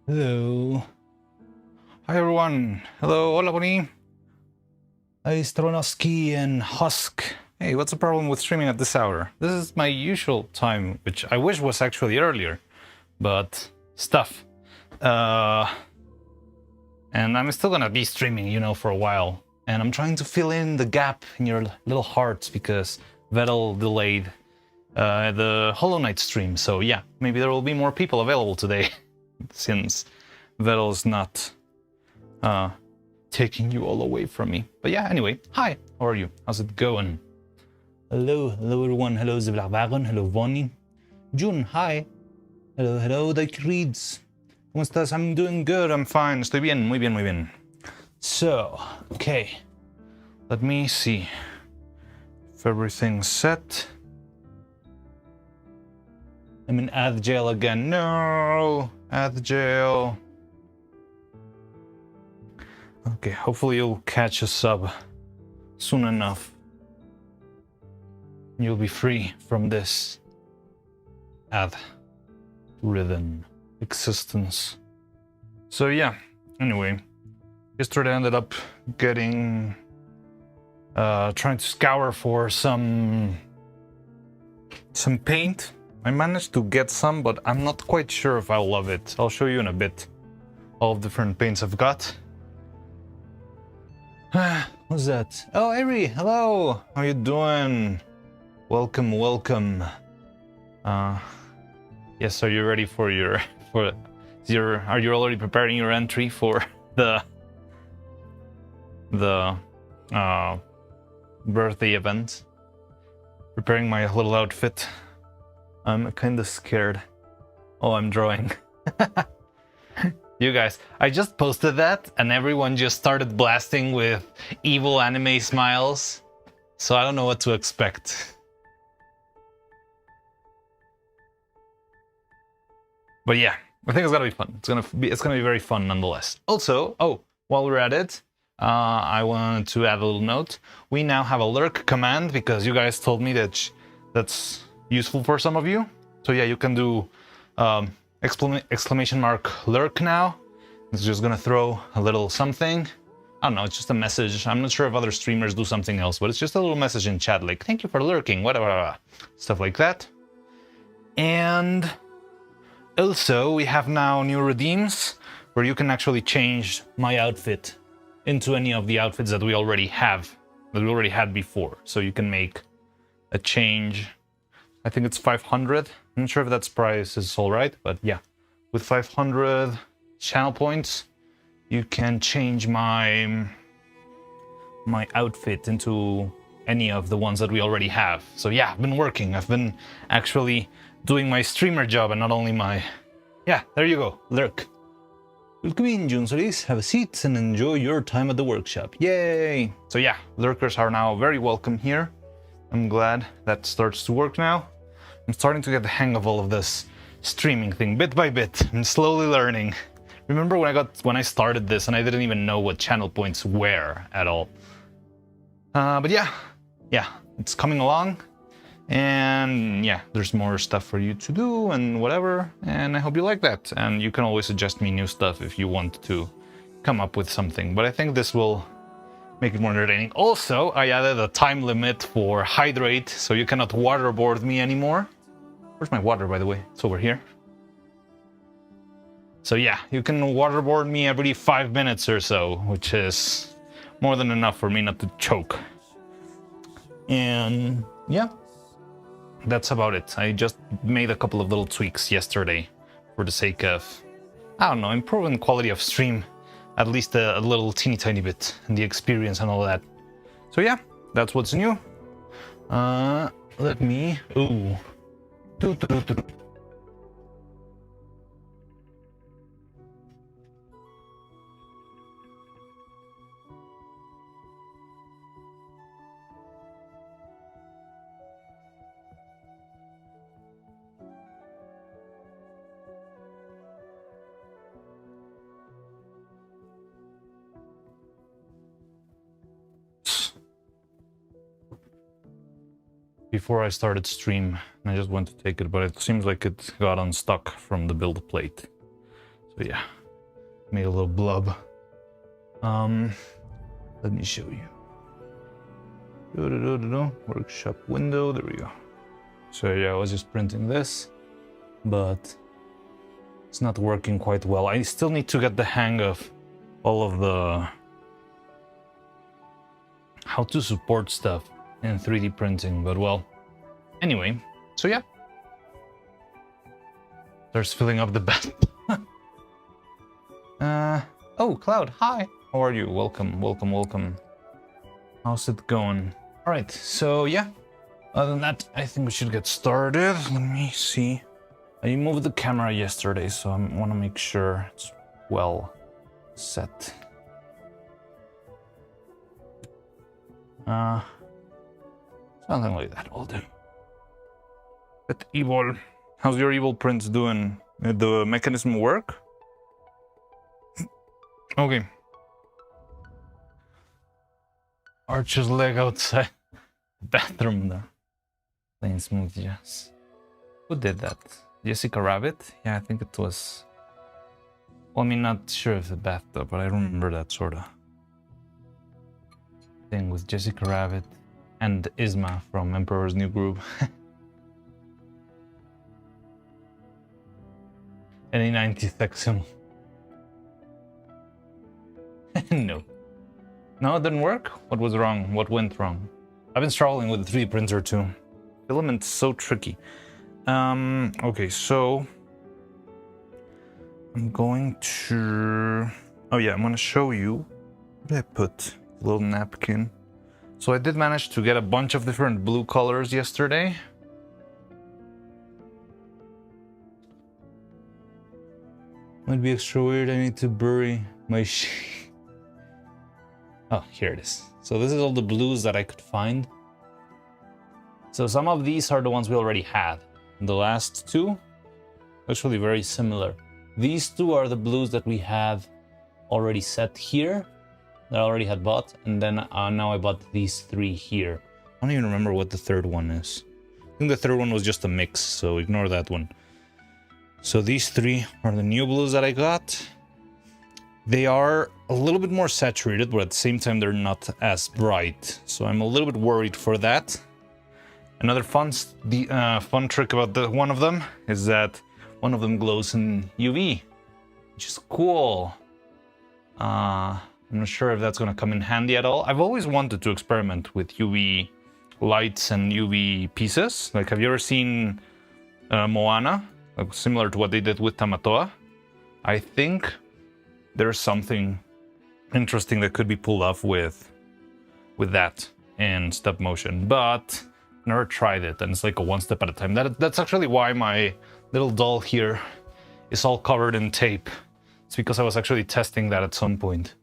Hello. Hi everyone. Hello, hola Bonnie. Hi Stronowski and Husk. Hey, what's the problem with streaming at this hour? This is my usual time, which I wish was actually earlier, but stuff. And I'm still gonna be streaming, you know, for a while. And I'm trying to fill in the gap in your little hearts because Vettel delayed the Hollow Knight stream. So yeah, maybe there will be more people available today since Vettel's not taking you all away from me. But yeah, anyway, hi, how are you? How's it going? Hello everyone. Hello Zevlarvaron. Hello Vonnie. June, hi. Hello Dike Reeds. ¿Cómo estás? I'm doing good, I'm fine. Estoy bien, muy bien, muy bien. So, okay. Let me see if everything's set. I'm in Ath jail again. No! Ath jail. Okay, hopefully you'll catch a sub soon enough. You'll be free from this Ath-ridden existence. So yeah, anyway, yesterday I ended up getting trying to scour for some paint. I managed to get some, but I'm not quite sure if I'll love it. I'll show you in a bit all the different paints I've got. What's that? Oh, Ari, hello. How you doing? Welcome. Yes, are you ready for your are you already preparing your entry for the birthday event? Preparing my little outfit. I'm kind of scared. Oh, I'm drawing. You guys, I just posted that and everyone just started blasting with evil anime smiles. So I don't know what to expect. But yeah, I think it's gonna be fun. It's gonna be very fun nonetheless. Also, while we're at it, I wanted to add a little note. We now have a lurk command because you guys told me that that's useful for some of you. So yeah, you can do exclamation mark lurk now. It's just gonna throw a little something. I don't know, it's just a message. I'm not sure if other streamers do something else, but it's just a little message in chat like, thank you for lurking, whatever, stuff like that. And also, we have now new redeems where you can actually change my outfit into any of the outfits that we already have, that we already had before. So you can make a change. I think it's 500. I'm not sure if that's price is all right, but yeah, with 500 channel points, you can change my outfit into any of the ones that we already have. So yeah, I've been working. I've been actually doing my streamer job and not only my... Yeah, there you go, lurk. Welcome in, June Solis. Have a seat and enjoy your time at the workshop. Yay! So yeah, lurkers are now very welcome here. I'm glad that starts to work now. I'm starting to get the hang of all of this streaming thing bit by bit. I'm slowly learning. Remember when I started this and I didn't even know what channel points were at all. But yeah, it's coming along. And yeah, there's more stuff for you to do and whatever, and I hope you like that. And you can always suggest me new stuff if you want to come up with something, but I think this will make it more entertaining. Also, I added a time limit for hydrate, so you cannot waterboard me anymore. Where's my water, by the way? It's over here. So yeah, you can waterboard me every 5 minutes or so, which is more than enough for me not to choke. And yeah. That's about it. I just made a couple of little tweaks yesterday for the sake of, I don't know, improving the quality of stream at least a little teeny tiny bit and the experience and all that. So yeah, that's what's new. Let me... Ooh. Before I started stream, I just went to take it, but it seems like it got unstuck from the build plate. So yeah. made a little blub. Let me show you. Workshop window, there we go. So yeah, I was just printing this, but it's not working quite well. I still need to get the hang of all of the how to support stuff in 3D printing, but well, anyway, so yeah. There's filling up the bed. Oh, Cloud, hi. How are you? Welcome, welcome, welcome. How's it going? All right, so yeah. Other than that, I think we should get started. Let me see. I moved the camera yesterday, so I want to make sure it's well set. Something like that will do. But Evil, how's your Evil prints doing? Did the mechanism work? Okay. Archer's leg outside bathroom there. Playing smooth jazz. Who did that? Jessica Rabbit? Yeah, I think it was. Well, I mean, not sure if the bathtub, but I remember that sort of thing with Jessica Rabbit and Isma from Emperor's New Groove. Any 90s section? No. No, it didn't work? What was wrong? What went wrong? I've been struggling with the 3D printer too. Filament's so tricky. Okay, so I'm going to... Oh yeah, I'm gonna show you. Where did I put a little napkin? So I did manage to get a bunch of different blue colors yesterday. Might be extra weird, I need to bury my Oh, here it is. So this is all the blues that I could find. So some of these are the ones we already had. The last two, actually very similar. These two are the blues that we have already set here, that I already had bought, and then now I bought these three here. I don't even remember what the third one is. I think the third one was just a mix, so ignore that one. So these three are the new blues that I got. They are a little bit more saturated, but at the same time they're not as bright. So I'm a little bit worried for that. Another fun trick about one of them is that one of them glows in UV, which is cool. I'm not sure if that's going to come in handy at all. I've always wanted to experiment with UV lights and UV pieces. Like, have you ever seen Moana? Like, similar to what they did with Tamatoa. I think there's something interesting that could be pulled off with that in stop motion, but never tried it, and it's like a one step at a time. That's actually why my little doll here is all covered in tape. It's because I was actually testing that at some point.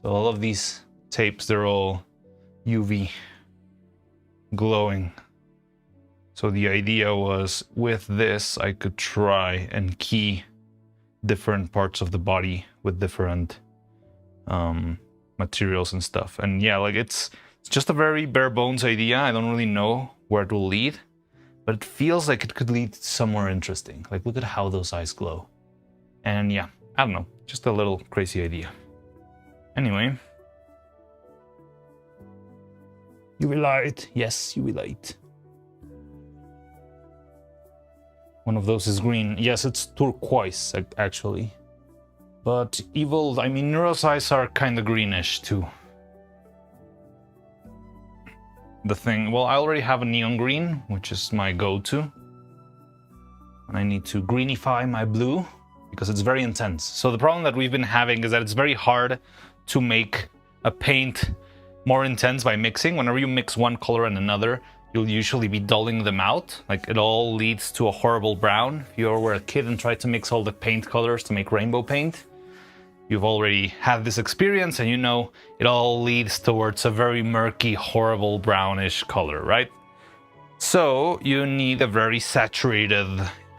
So all of these tapes, they're all UV glowing. So the idea was, with this, I could try and key different parts of the body with different materials and stuff. And yeah, like it's just a very bare bones idea. I don't really know where it will lead, but it feels like it could lead somewhere interesting. Like, look at how those eyes glow. And yeah, I don't know, just a little crazy idea. Anyway. UV light, yes, UV light. One of those is green. Yes, it's turquoise, actually. But Evil, I mean, Neuro-Sama are kind of greenish, too. The thing, well, I already have a neon green, which is my go-to. And I need to greenify my blue, because it's very intense. So the problem that we've been having is that it's very hard to make a paint more intense by mixing. Whenever you mix one color and another, you'll usually be dulling them out. Like, it all leads to a horrible brown. If you ever were a kid and tried to mix all the paint colors to make rainbow paint, you've already had this experience, and you know it all leads towards a very murky, horrible brownish color, right? So you need a very saturated,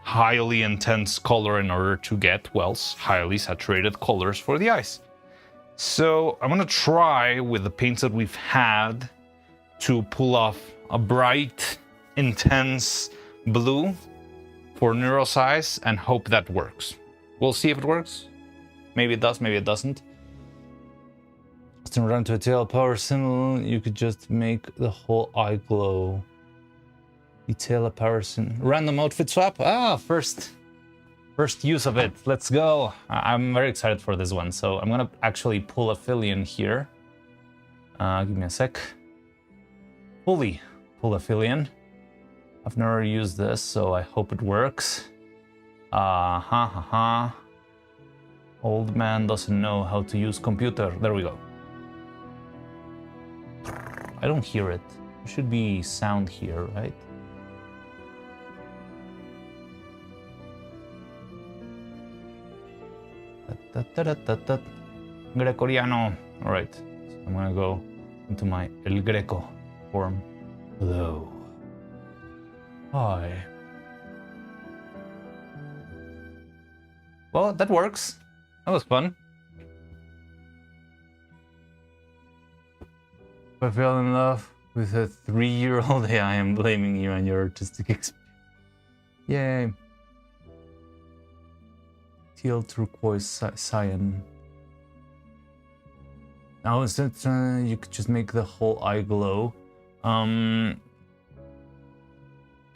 highly intense color in order to get, well, highly saturated colors for the eyes. So I'm gonna try with the paints that we've had to pull off a bright, intense blue for Neuro-Sama and hope that works. We'll see if it works. Maybe it does, maybe it doesn't. To run to a tail power symbol, you could just make the whole eye glow. Detail a power symbol. Random outfit swap? Ah, first use of it. Let's go. I'm very excited for this one. So I'm gonna actually pull a Fillion here. Give me a sec. Fully pull a Fillion. I've never used this, so I hope it works. Old man doesn't know how to use computer. There we go. I don't hear it. There should be sound here, right? Gregoriano. All right. So I'm gonna go into my El Greco form. Hello. Hi. Well, that works. That was fun. If I fell in love with a 3-year-old, yeah, I am blaming you and your artistic experience. Yay. Teal turquoise cyan. Now instead, you could just make the whole eye glow.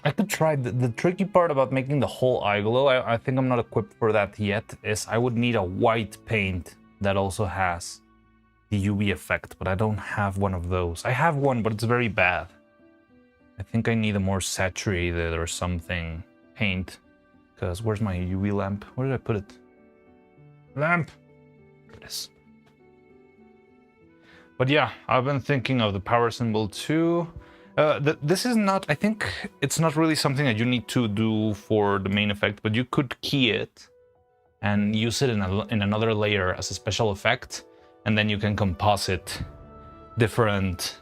I could try. The tricky part about making the whole eye glow, I think I'm not equipped for that yet, is I would need a white paint that also has the UV effect, but I don't have one of those. I have one, but it's very bad. I think I need a more saturated or something paint. Because where's my UV lamp? Where did I put it? Lamp! There it is. But yeah, I've been thinking of the power symbol too. This is not, I think it's not really something that you need to do for the main effect, but you could key it and use it in another layer as a special effect, and then you can composite different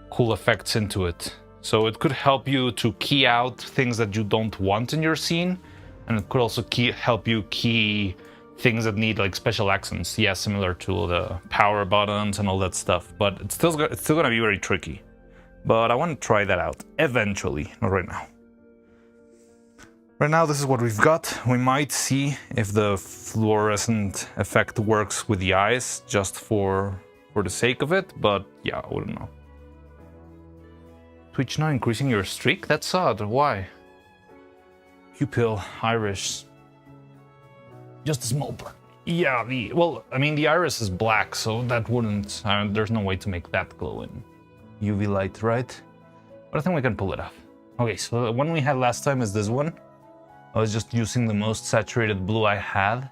cool effects into it. So it could help you to key out things that you don't want in your scene, and it could also help you key things that need like special accents. Yeah, similar to the power buttons and all that stuff, but it's still gonna be very tricky. But I want to try that out eventually, not right now. Right now, this is what we've got. We might see if the fluorescent effect works with the eyes, just for the sake of it, but yeah, I wouldn't know. Twitch not increasing your streak? That's odd. Why? Pupil, iris. Just a small part. Yeah, well, I mean, the iris is black, so that wouldn't... there's no way to make that glow in UV light, right? But I think we can pull it off. Okay, so the one we had last time is this one. I was just using the most saturated blue I had,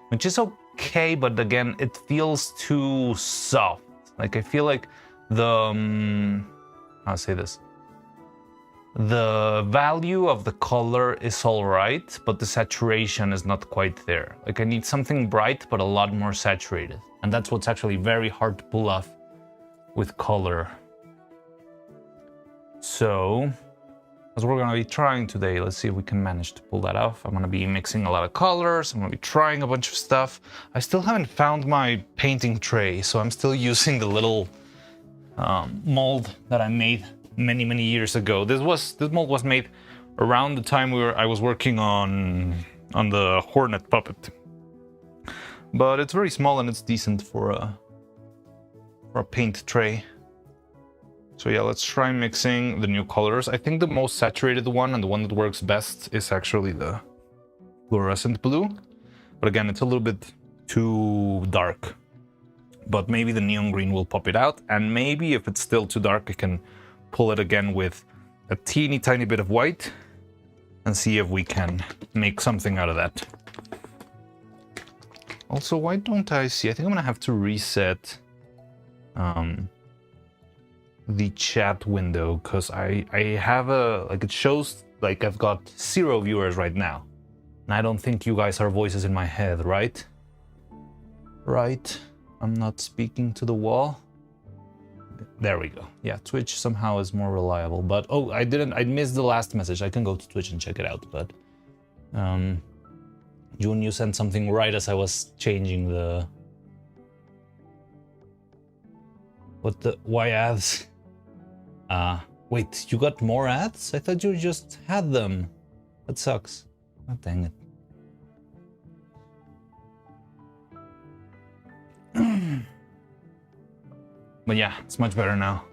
which is okay, but again, it feels too soft. Like, I feel like the... I'll say this. The value of the color is all right, but the saturation is not quite there. Like, I need something bright, but a lot more saturated. And that's what's actually very hard to pull off with color. So, as we're gonna be trying today, let's see if we can manage to pull that off. I'm gonna be mixing a lot of colors, I'm gonna be trying a bunch of stuff. I still haven't found my painting tray, so I'm still using the little mold that I made many years ago. This mold was made around the time I was working on the Hornet puppet. But it's very small and it's decent for a paint tray. So yeah, let's try mixing the new colors. I think the most saturated one and the one that works best is actually the fluorescent blue. But again, it's a little bit too dark. But maybe the neon green will pop it out. And maybe if it's still too dark, I can pull it again with a teeny tiny bit of white and see if we can make something out of that. Also, why don't I see? I think I'm gonna have to reset the chat window, because I have it shows like I've got 0 viewers right now. And I don't think you guys are voices in my head, right? Right? I'm not speaking to the wall. There we go. Yeah, Twitch somehow is more reliable, but oh, I missed the last message. I can go to Twitch and check it out, but June, you sent something right as I was changing the... why ads? Wait, you got more ads? I thought you just had them. That sucks. Oh, dang it. But yeah, it's much better now.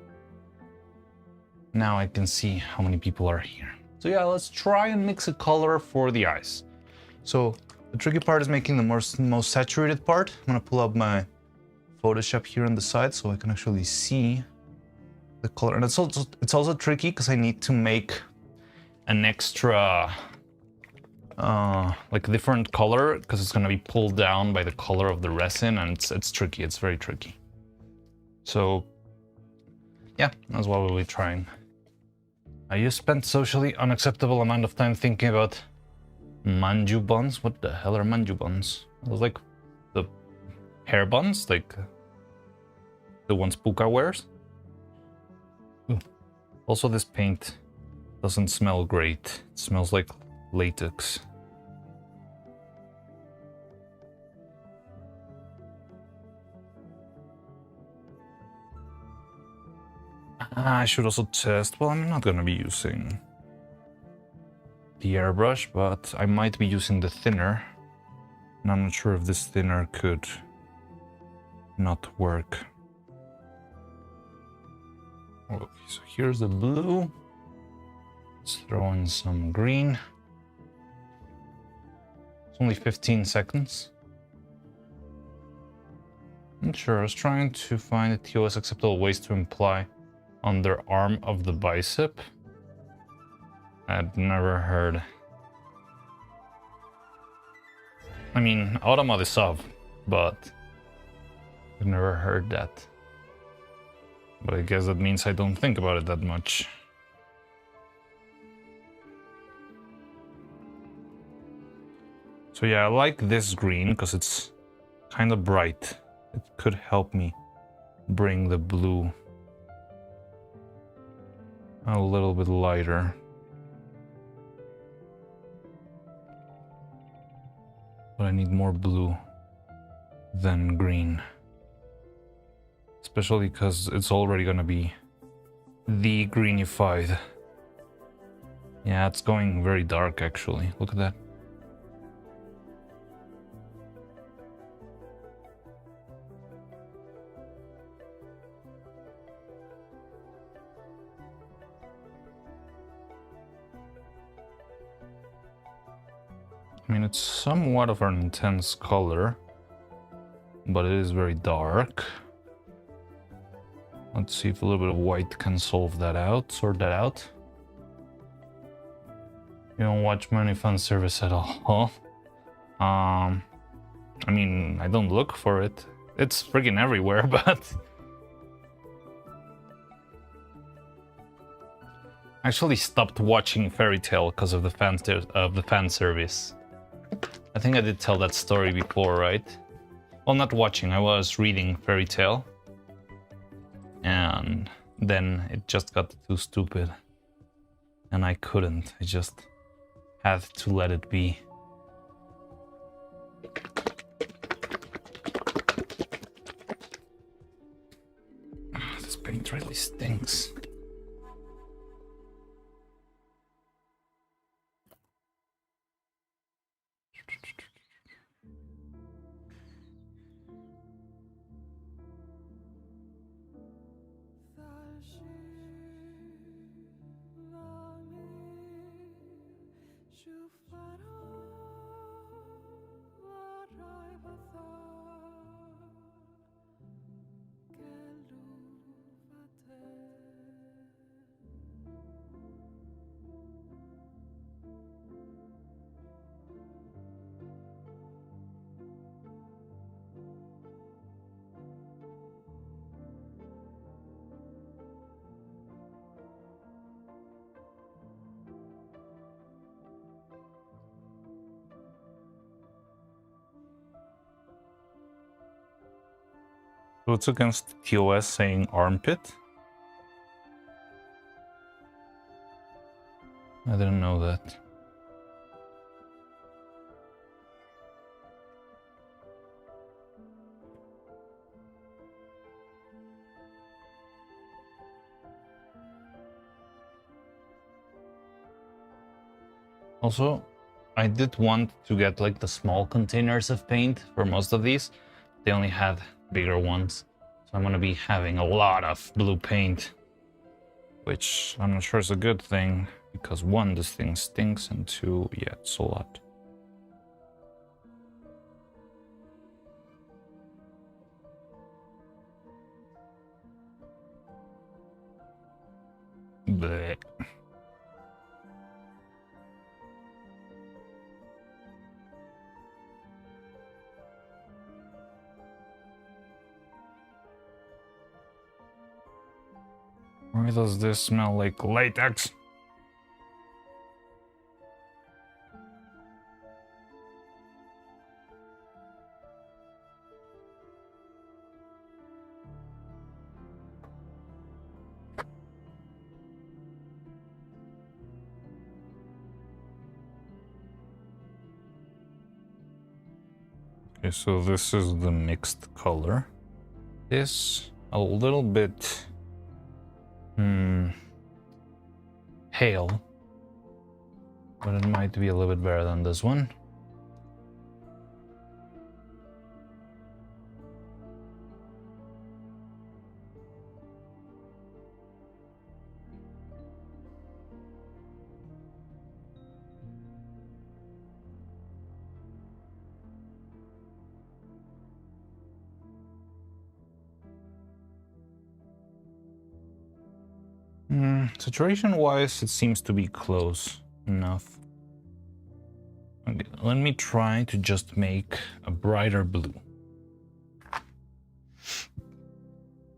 Now I can see how many people are here. So yeah, let's try and mix a color for the eyes. So the tricky part is making the most saturated part. I'm gonna pull up my Photoshop here on the side so I can actually see the color. And it's also tricky because I need to make an extra like a different color because it's gonna be pulled down by the color of the resin, and it's tricky. It's very tricky. So yeah, that's what we'll be trying. You spent socially unacceptable amount of time thinking about manju buns. What the hell are manju buns? Those like the hair buns, like the ones Puka wears. Ooh. Also, this paint doesn't smell great. It smells like latex. I should also test. Well, I'm not gonna be using the airbrush, but I might be using the thinner. And I'm not sure if this thinner could not work. Okay, so here's the blue. Let's throw in some green. It's only 15 seconds. Not sure, I was trying to find the TOS acceptable ways to imply underarm of the bicep. I'd never heard. I mean, Automa de Sov, but I've never heard that. But I guess that means I don't think about it that much. So yeah, I like this green because it's kind of bright. It could help me bring the blue a little bit lighter. But I need more blue than green. Especially because it's already gonna be de-greenified. Yeah, it's going very dark actually. Look at that. I mean, it's somewhat of an intense color, but it is very dark. Let's see if a little bit of white can solve that out, sort that out. You don't watch many fan service at all, huh? I mean, I don't look for it. It's freaking everywhere, but... I actually stopped watching Fairy Tail because of the fan service. I think I did tell that story before, right? Well, not watching, I was reading Fairy Tail. And then it just got too stupid. And I couldn't, I just had to let it be. This paint really stinks. So it's against TOS saying armpit? I didn't know that. Also, I did want to get like the small containers of paint for most of these. They only had bigger ones. So I'm gonna be having a lot of blue paint, which I'm not sure is a good thing, because one, this thing stinks, and two, yeah, it's a lot. Blech. Why does this smell like latex? Okay, so this is the mixed color. This a little bit pale, but it might be a little bit better than this one. Saturation-wise, it seems to be close enough. Okay, let me try to just make a brighter blue.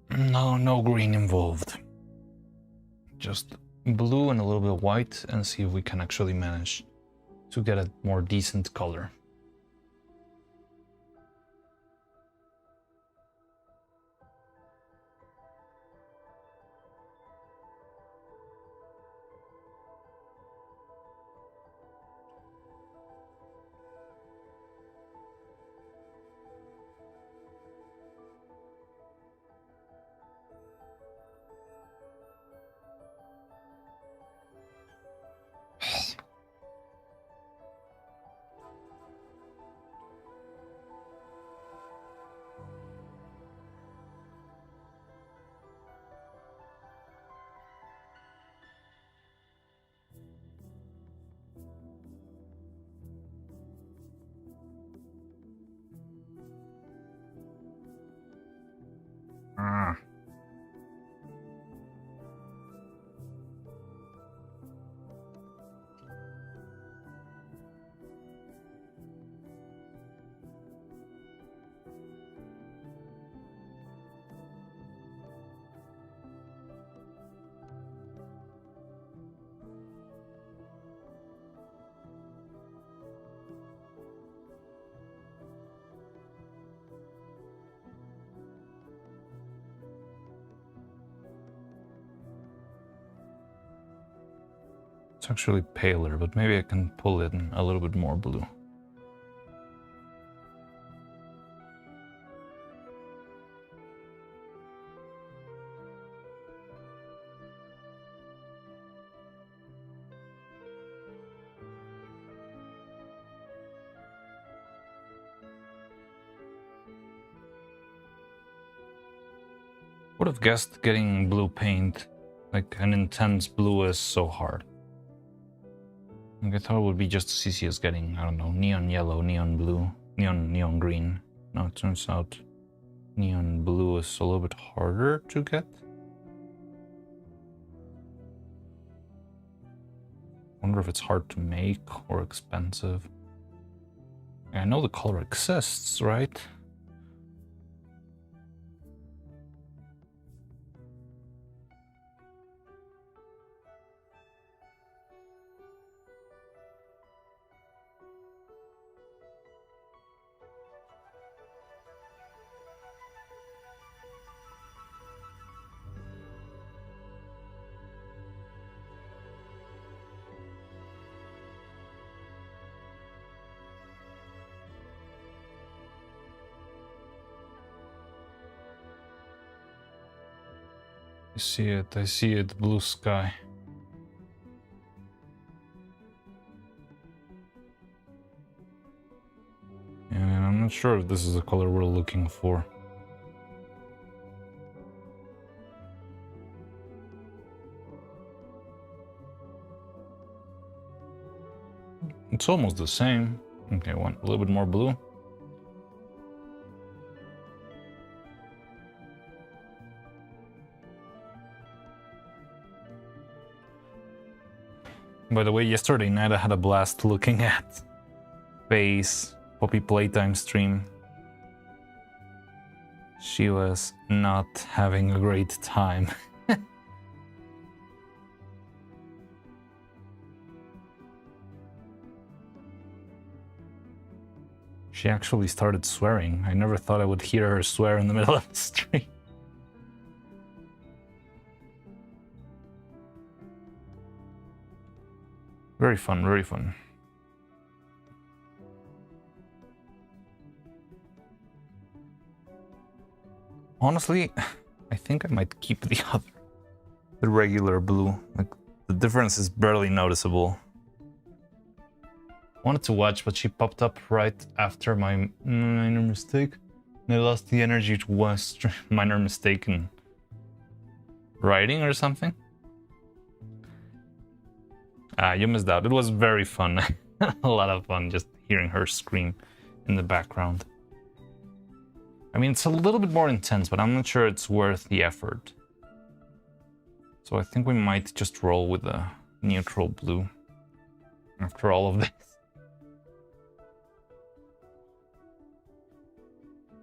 No green involved. Just blue and a little bit of white, and see if we can actually manage to get a more decent color. Ah. It's actually paler, but maybe I can pull it in a little bit more blue. Would have guessed getting blue paint, like an intense blue, is so hard. Like I thought it would be just as easy as getting, I don't know, neon yellow, neon blue, neon green. No, it turns out neon blue is a little bit harder to get. Wonder if it's hard to make or expensive. I know the color exists, right? I see it, blue sky. And I'm not sure if this is the color we're looking for. It's almost the same. Okay, one a little bit more blue. By the way, yesterday night I had a blast looking at Faye's Poppy Playtime stream. She was not having a great time. She actually started swearing. I never thought I would hear her swear in the middle of the stream. Very fun, very fun. Honestly, I think I might keep the regular blue. Like, the difference is barely noticeable. Wanted to watch, but she popped up right after my minor mistake. And I lost the energy to watch minor mistake in writing or something. You missed out. It was very fun. A lot of fun just hearing her scream in the background. I mean, it's a little bit more intense, but I'm not sure it's worth the effort. So I think we might just roll with a neutral blue after all of this.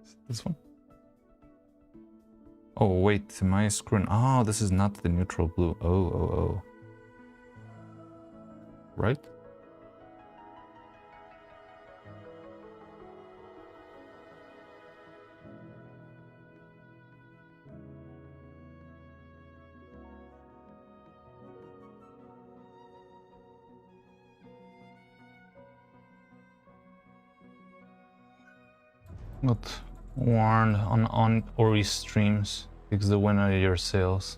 Is it this one? Oh, wait, am I screwing? Oh, this is not the neutral blue. Oh. Right? Got warned on Ori streams. Fix the winner of your sales.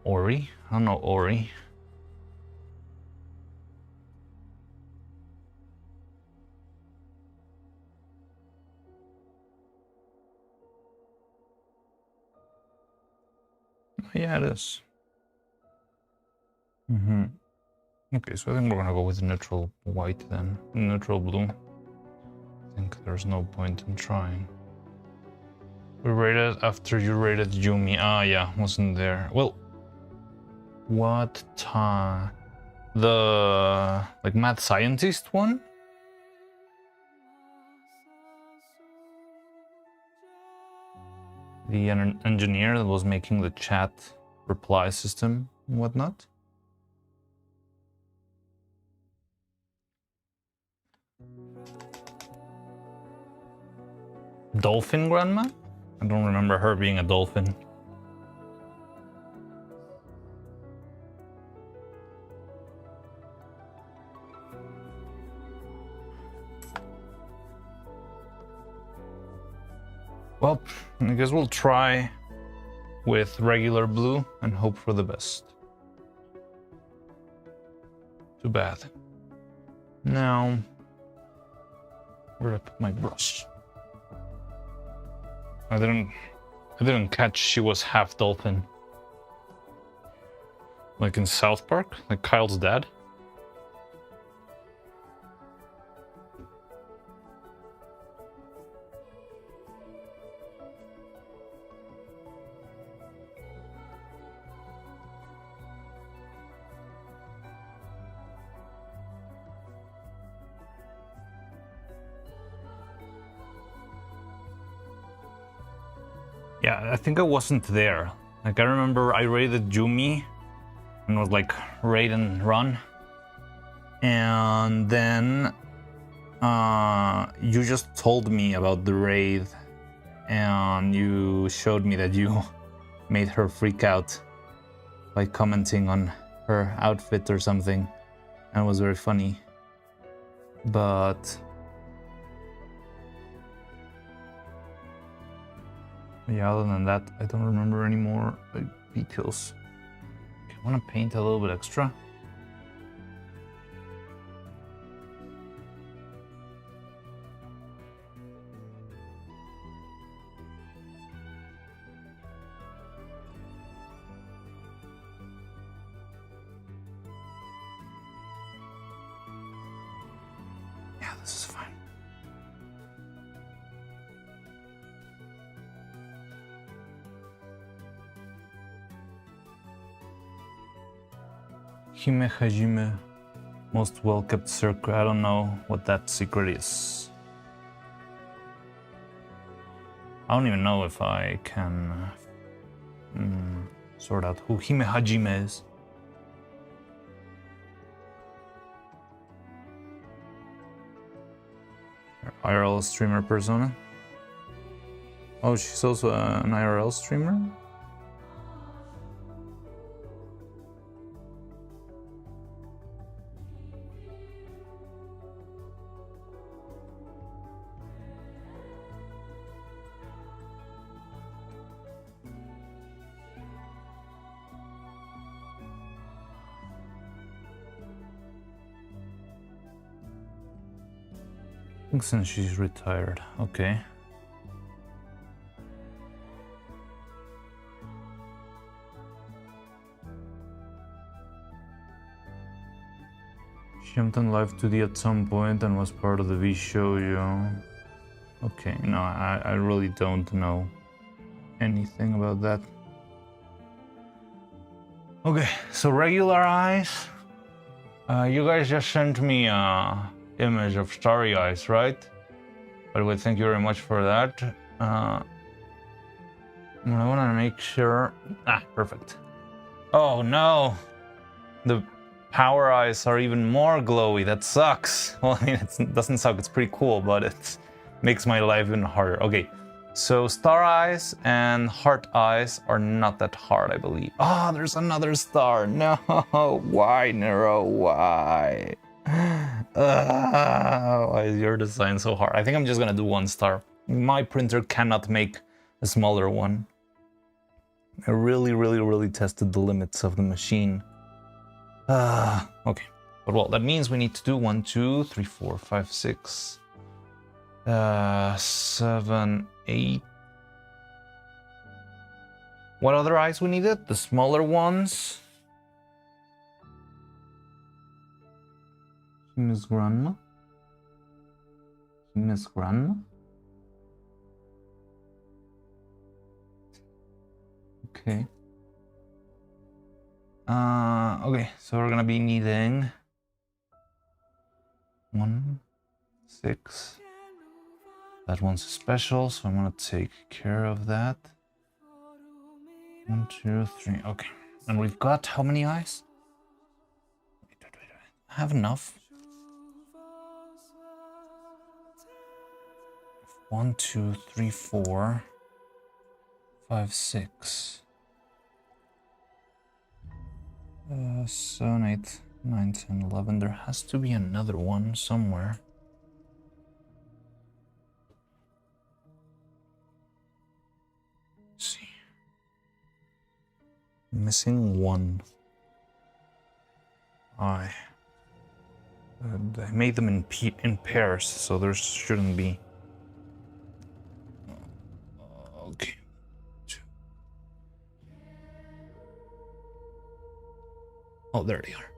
Ori? I don't know Ori. Yeah, it is. Okay, so I think we're gonna go with neutral white then. Neutral blue. I think there's no point in trying. We rated after you rated Yumi. Ah, yeah, wasn't there. Well, what time? The like mad scientist one? The engineer that was making the chat reply system and whatnot? Dolphin Grandma? I don't remember her being a dolphin. Well, I guess we'll try with regular blue and hope for the best. Too bad. Now, where did I put my brush? I didn't catch she was half dolphin. Like in South Park? Like Kyle's dad? Yeah, I think I wasn't there. Like, I remember I raided Yumi and was like, raid and run. And then you just told me about the raid and you showed me that you made her freak out by commenting on her outfit or something. And it was very funny. But yeah, other than that, I don't remember any more details. Okay, I want to paint a little bit extra. this is fine. Hime Hajime, most well-kept secret. I don't know what that secret is. I don't even know if I can sort out who Hime Hajime is. IRL streamer persona. Oh, she's also an IRL streamer? I think since she's retired, okay. She jumped on live 2D at some point and was part of the V show, Okay, no, I really don't know anything about that. Okay, so regular eyes. You guys just sent me image of starry eyes, right? By the way, thank you very much for that. I want to make sure. Perfect. Oh no, the power eyes are even more glowy. That sucks. Well, I mean, it doesn't suck. It's pretty cool, but it makes my life even harder. Okay, so star eyes and heart eyes are not that hard, I believe. Oh, there's another star. No, why, Neuro? Why? Why is your design so hard? I think I'm just gonna do one star. My printer cannot make a smaller one. I really tested the limits of the machine. Okay. But well, that means we need to do 1, 2, 3, 4, 5, 6, 7, 8. What other eyes we needed? The smaller ones. Miss Grandma? Miss Grandma? Okay. Okay, so we're gonna be needing 1, 6. That one's special, so I'm gonna take care of that. 1, 2, 3. Okay. And we've got how many eyes? I have enough. 1, 2, 3, 4, 5, 6, 7, 8, 9, 10, 11. There has to be another one somewhere. Let's see. Missing one eye. I made them in pairs, so there shouldn't be. Okay. 2. Oh, there they are.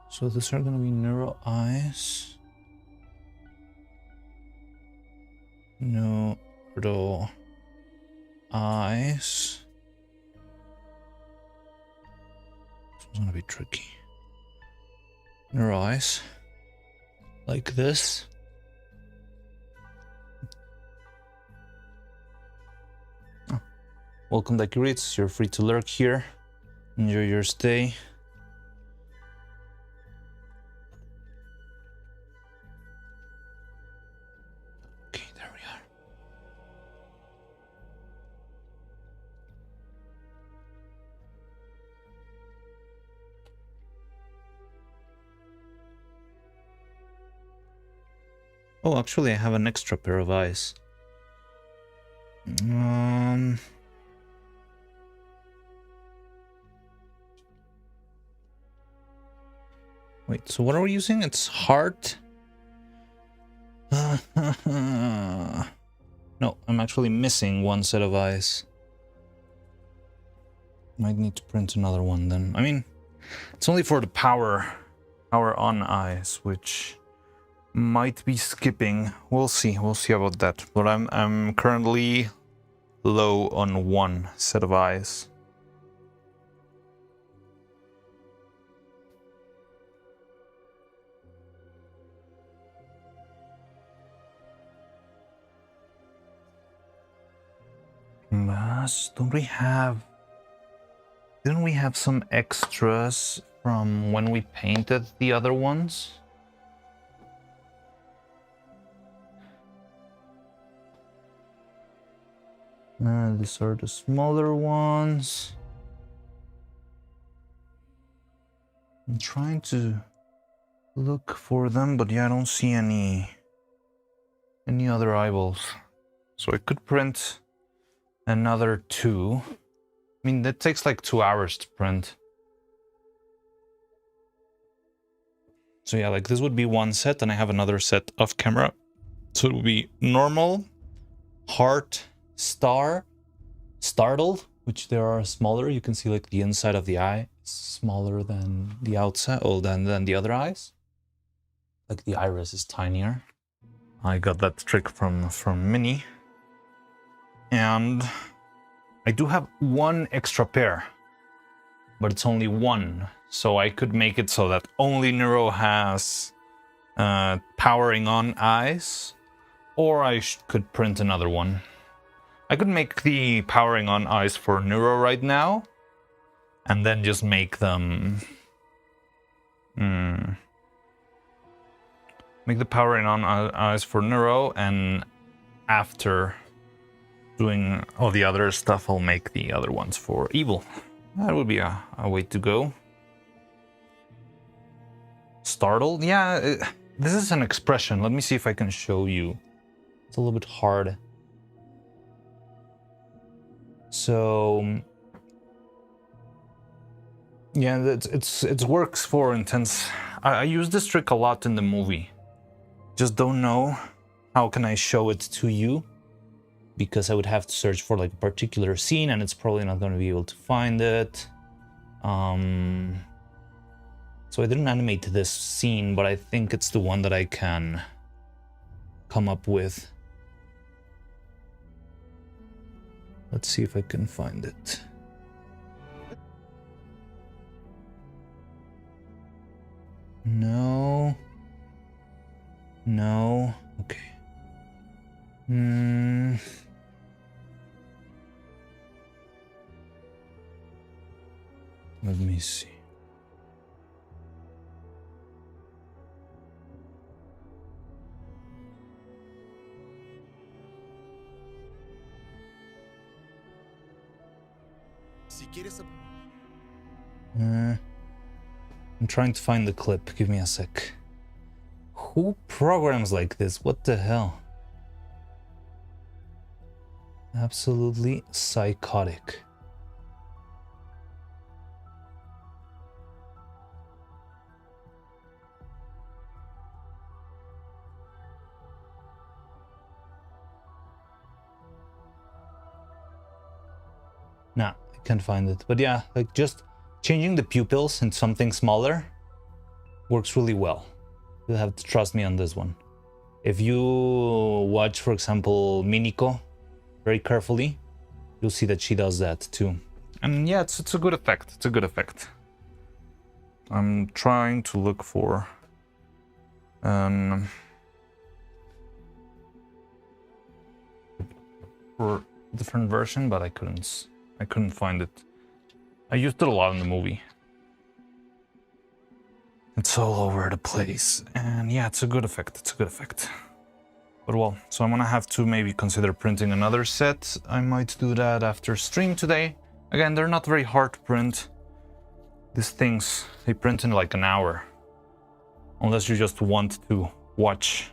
So these are gonna be Neuro eyes. Neuro eyes. This one's gonna be tricky. Neuro eyes. Like this. Oh. Welcome, Dakirites. You're free to lurk here. Enjoy your stay. Okay, there we are. Oh, actually, I have an extra pair of eyes. Wait, so what are we using? It's heart. No, I'm actually missing one set of eyes. Might need to print another one then. I mean, it's only for the power power on eyes, which might be skipping. We'll see about that. But I'm currently low on one set of eyes. Don't we have... Didn't we have some extras from when we painted the other ones? These are the smaller ones. I'm trying to look for them, but yeah, I don't see any other eyeballs. So I could print another 2. I mean, that takes like 2 hours to print. So yeah, like this would be one set, and I have another set off camera. So it would be normal, heart, star, startled, which there are smaller. You can see like the inside of the eye is smaller than the outside, or than the other eyes. Like the iris is tinier. I got that trick from Minnie. And I do have one extra pair, but it's only one. So I could make it so that only Neuro has powering on eyes, or I could print another one. I could make the powering on eyes for Neuro right now, and then just make them... Make the powering on eyes for Neuro, and after doing all the other stuff, I'll make the other ones for Evil. That would be a way to go. Startled? Yeah, this is an expression. Let me see if I can show you. It's a little bit hard. So... yeah, it works for intense... I use this trick a lot in the movie. Just don't know how can I show it to you, because I would have to search for like a particular scene, and it's probably not going to be able to find it. So I didn't animate this scene, but I think it's the one that I can come up with. Let's see if I can find it. No. No. Okay. Let me see. I'm trying to find the clip. Give me a sec. Who programs like this? What the hell? Absolutely psychotic. Nah, I can't find it. But yeah, like just changing the pupils into something smaller works really well. You'll have to trust me on this one. If you watch, for example, Miniko very carefully, you'll see that she does that too. And yeah, it's a good effect. It's a good effect. I'm trying to look for a different version, but I couldn't find it. I used it a lot in the movie. It's all over the place, and yeah, it's a good effect. It's a good effect. But well, so I'm gonna have to maybe consider printing another set. I might do that after stream today. Again, they're not very hard to print. These things, they print in like an hour. Unless you just want to watch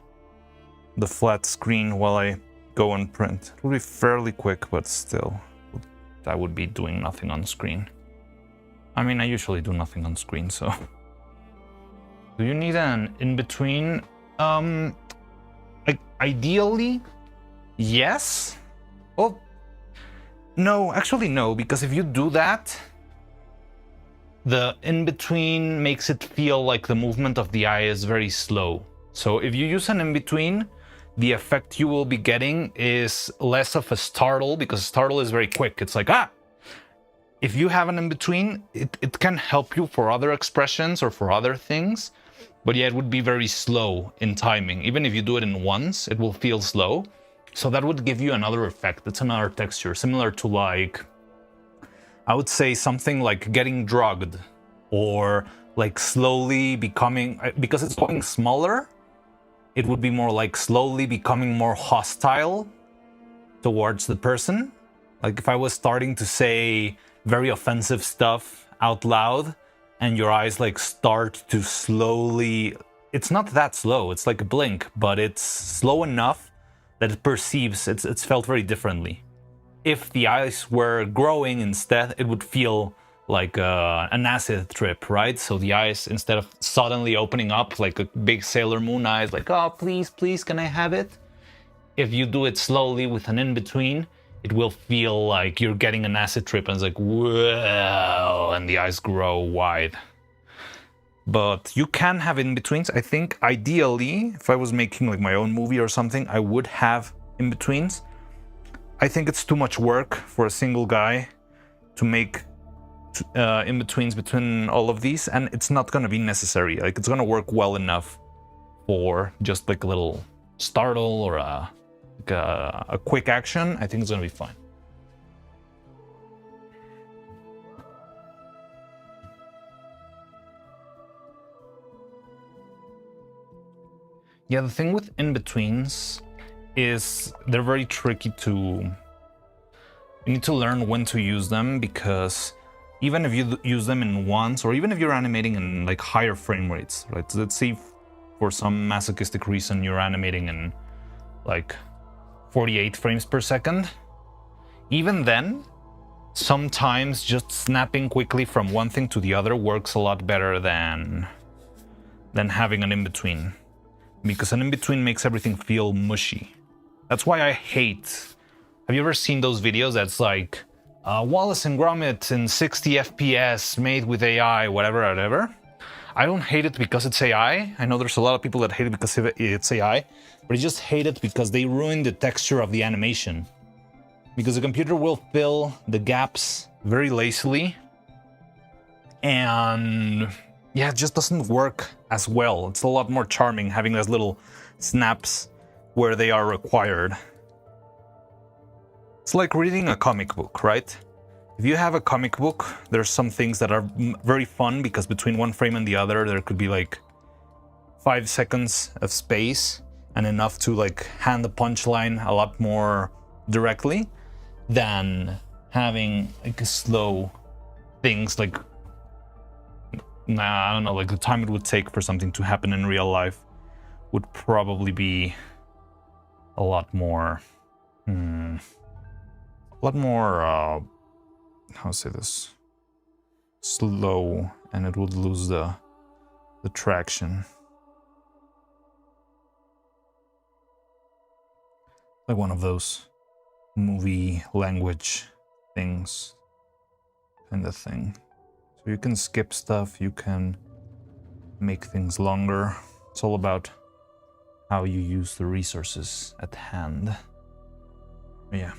the flat screen while I go and print. It will be fairly quick, but still, I would be doing nothing on screen. I mean, I usually do nothing on screen, so... Do you need an in-between? Ideally, yes. Oh, no, actually no, because if you do that, the in-between makes it feel like the movement of the eye is very slow. So if you use an in-between, the effect you will be getting is less of a startle, because startle is very quick. It's like, ah! If you have an in-between, it can help you for other expressions or for other things, but yeah, it would be very slow in timing. Even if you do it in once, it will feel slow. So that would give you another effect. It's another texture, similar to like, I would say something like getting drugged, or like slowly becoming, because it's going smaller, it would be more like slowly becoming more hostile towards the person. Like if I was starting to say very offensive stuff out loud and your eyes like start to slowly, it's not that slow, it's like a blink, but it's slow enough that it perceives, it's felt very differently. If the eyes were growing instead, it would feel like an acid trip, right? So the eyes, instead of suddenly opening up like a big Sailor Moon eyes, like, oh, please, please, can I have it? If you do it slowly with an in-between, it will feel like you're getting an acid trip, and it's like, whoa, and the eyes grow wide. But you can have in-betweens. I think ideally, if I was making like my own movie or something, I would have in-betweens. I think it's too much work for a single guy to make in-betweens between all of these, and it's not going to be necessary. Like, it's going to work well enough for just like a little startle or a quick action. I think it's going to be fine. Yeah, the thing with in-betweens is they're very tricky to... You need to learn when to use them, because even if you use them in once, or even if you're animating in like higher frame rates, right? So let's say for some masochistic reason you're animating in like 48 frames per second. Even then, sometimes just snapping quickly from one thing to the other works a lot better than having an in-between, because an in-between makes everything feel mushy. That's why I hate... Have you ever seen those videos that's like Wallace and Gromit in 60 FPS made with AI, whatever? I don't hate it because it's AI. I know there's a lot of people that hate it because it's AI, but I just hate it because they ruin the texture of the animation. Because the computer will fill the gaps very lazily, and yeah, it just doesn't work as well. It's a lot more charming having those little snaps where they are required. It's like reading a comic book, right? If you have a comic book, there's some things that are very fun, because between one frame and the other, there could be like 5 seconds of space, and enough to like hand the punchline a lot more directly than having like slow things like, I don't know, like the time it would take for something to happen in real life would probably be a lot more, how to say this, slow, and it would lose the traction. Like one of those movie language things, kind of thing. So you can skip stuff, you can make things longer. It's all about how you use the resources at hand. But yeah.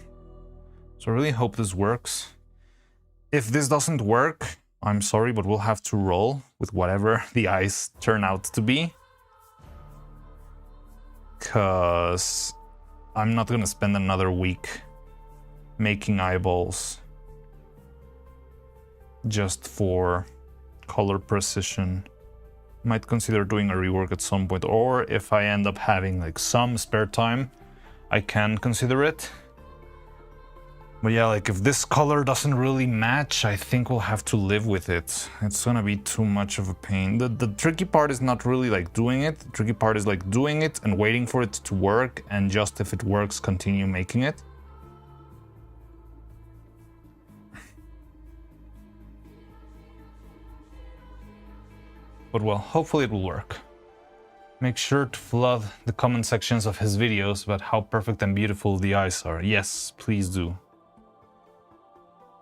So I really hope this works. If this doesn't work, I'm sorry, but we'll have to roll with whatever the eyes turn out to be. Because I'm not gonna spend another week making eyeballs just for color precision. Might consider doing a rework at some point, or if I end up having like some spare time, I can consider it. But yeah, like if this color doesn't really match, I think we'll have to live with it. It's gonna be too much of a pain. The tricky part is not really like doing it. The tricky part is like doing it and waiting for it to work, and just if it works, continue making it. But well, hopefully it will work. Make sure to flood the comment sections of his videos about how perfect and beautiful the eyes are. Yes, please do.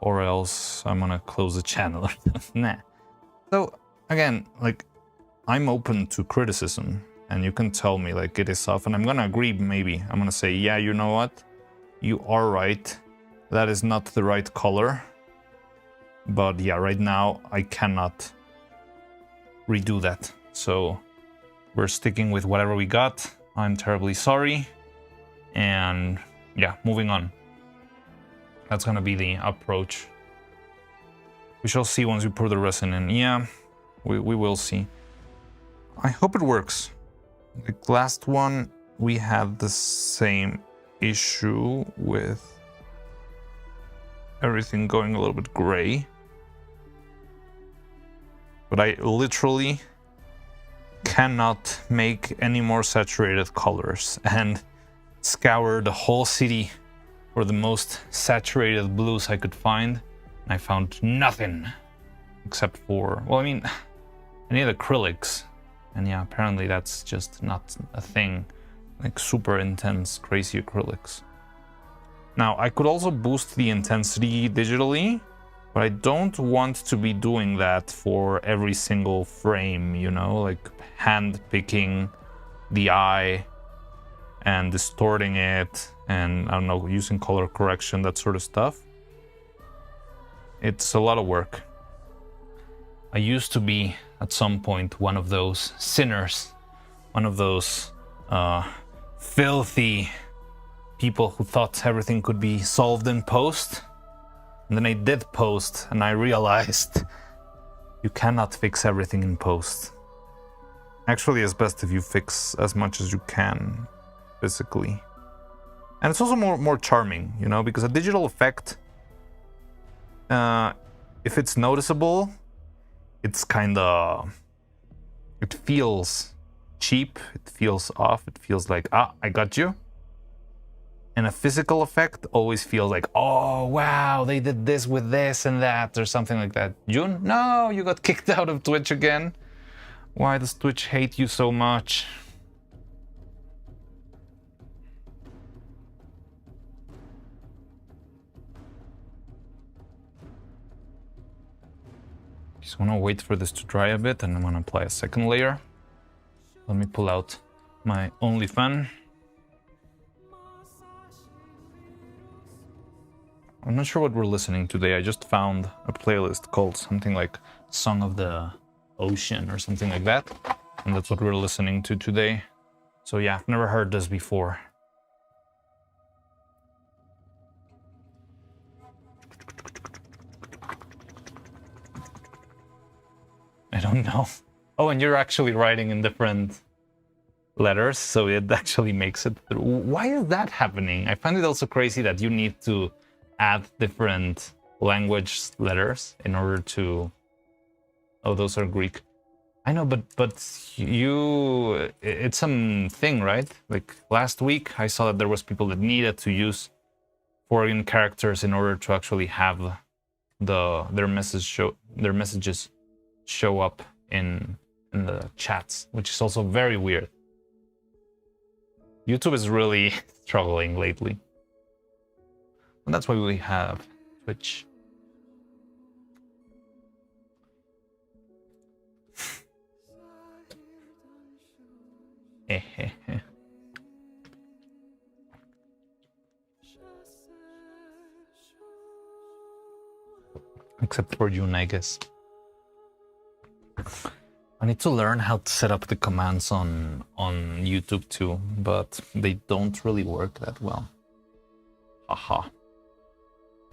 Or else I'm gonna close the channel. Nah, So again, like, I'm open to criticism, and you can tell me like it is off, and I'm gonna agree. Maybe I'm gonna say, yeah, you know what, you are right, that is not the right color. But yeah, right now I cannot redo that, so we're sticking with whatever we got. I'm terribly sorry, and yeah, moving on. That's gonna be the approach. We shall see once we pour the resin in. Yeah, we will see. I hope it works. The last one, we had the same issue with everything going a little bit gray. But I literally cannot make any more saturated colors and scour the whole city for the most saturated blues I could find. And I found nothing except for, well, I mean, I need acrylics. And yeah, apparently that's just not a thing. Like super intense, crazy acrylics. Now, I could also boost the intensity digitally, but I don't want to be doing that for every single frame, you know, like hand picking the eye and distorting it and, I don't know, using color correction, that sort of stuff. It's a lot of work. I used to be, at some point, one of those sinners, one of those filthy people who thought everything could be solved in post. And then I did post, and I realized you cannot fix everything in post. Actually, it's best if you fix as much as you can physically. And it's also more charming, you know, because a digital effect, if it's noticeable, it's kind of, it feels cheap, it feels off, it feels like, I got you. And a physical effect always feels like, oh, wow, they did this with this and that, or something like that. June? No, you got kicked out of Twitch again. Why does Twitch hate you so much? Just want to wait for this to dry a bit, and I'm going to apply a second layer. Let me pull out my OnlyFan. I'm not sure what we're listening to today. I just found a playlist called something like Song of the Ocean or something like that. And that's what we're listening to today. So yeah, I've never heard this before. I don't know. Oh, and you're actually writing in different letters, so it actually makes it through. Why is that happening? I find it also crazy that you need to add different language letters in order to... Oh, those are Greek. I know, but you... It's some thing, right? Like last week, I saw that there was people that needed to use foreign characters in order to actually have their messages show up in the chats, which is also very weird. YouTube is really struggling lately. And that's why we have Twitch. Except for June, I guess. I need to learn how to set up the commands on YouTube too, but they don't really work that well. Haha.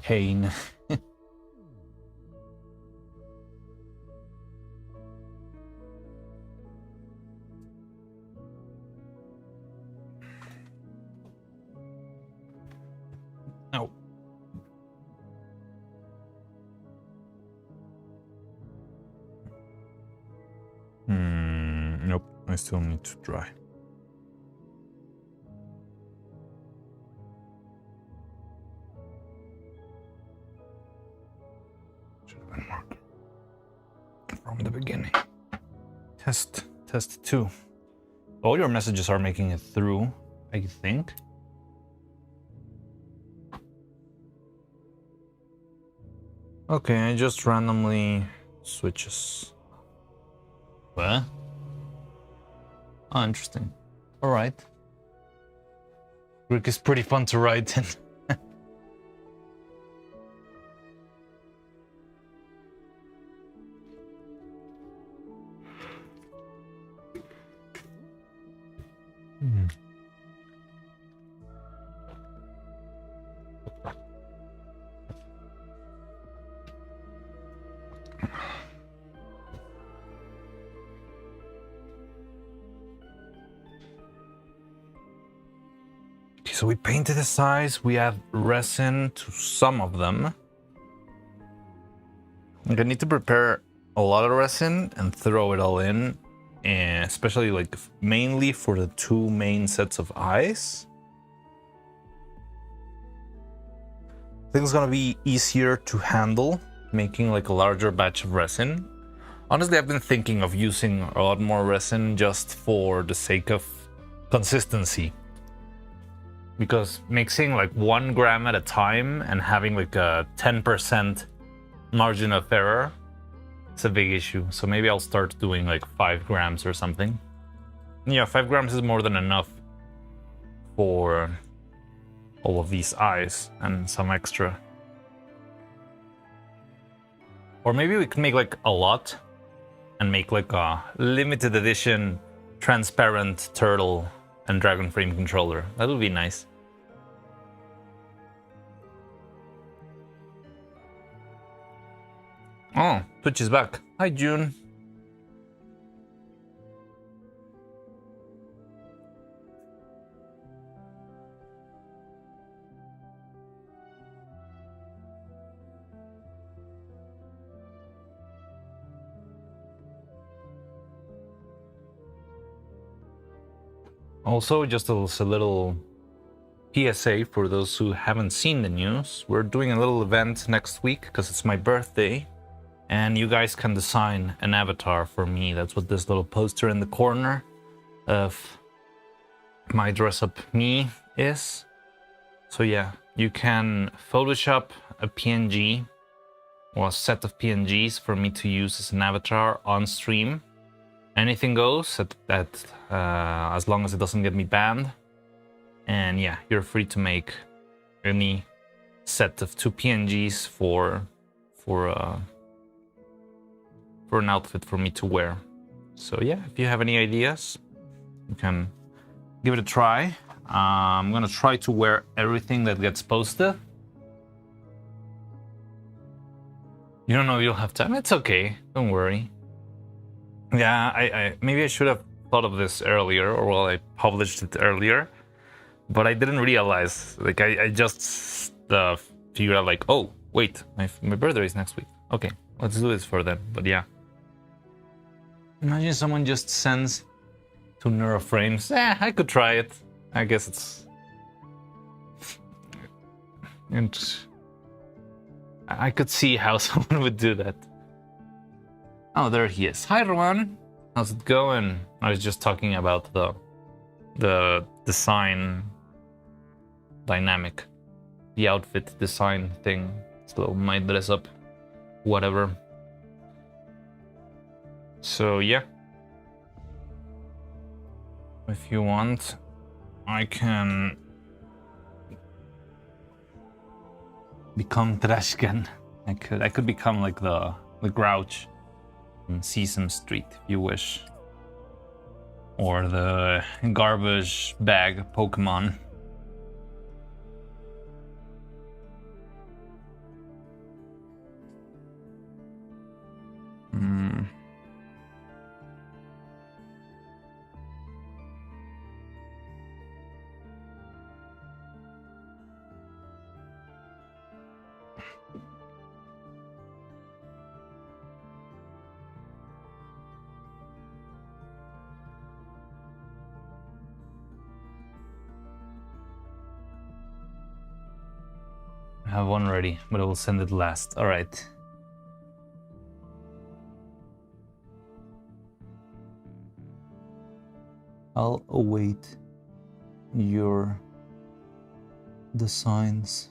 Pain. No. Nope, I still need to dry. Should have been marked from the beginning. Test 2. All your messages are making it through, I think. Okay, I just randomly switches. What? Oh, interesting. All right. Greek is pretty fun to write in. Okay, so we painted the size. We add resin to some of them. I'm gonna need to prepare a lot of resin and throw it all in, and especially like mainly for the two main sets of eyes. I think it's gonna be easier to handle making like a larger batch of resin. Honestly, I've been thinking of using a lot more resin just for the sake of consistency. Because mixing like 1 gram at a time and having like a 10% margin of error, it's a big issue. So maybe I'll start doing like 5 grams or something. Yeah, 5 grams is more than enough for all of these eyes and some extra. Or maybe we can make like a lot and make like a limited edition transparent turtle and dragon frame controller. That would be nice. Oh, Twitch is back. Hi, June. Also, just a little PSA for those who haven't seen the news. We're doing a little event next week because it's my birthday, and you guys can design an avatar for me. That's what this little poster in the corner of my dress up me is. So yeah, you can Photoshop a PNG or a set of PNGs for me to use as an avatar on stream. Anything goes as long as it doesn't get me banned. And yeah, you're free to make any set of 2 PNGs for an outfit for me to wear. So yeah, if you have any ideas, you can give it a try. I'm gonna try to wear everything that gets posted. You don't know you'll have time. It's okay. Don't worry. Yeah, I maybe I should have thought of this earlier, or well, I published it earlier, but I didn't realize. Like I just figured out like, oh wait, my birthday is next week. Okay, let's do this for them. But yeah, imagine someone just sends to Neuroframes. I could try it. I guess it's. And I could see how someone would do that. Oh, there he is. Hi, Roman. How's it going? I was just talking about the design dynamic, the outfit design thing. So my dress up, whatever. So yeah, if you want, I can become Trashcan. I could become like the Grouch in Sesame Street if you wish, or the garbage bag Pokemon. I have one ready, but I will send it last. All right. I'll await your designs.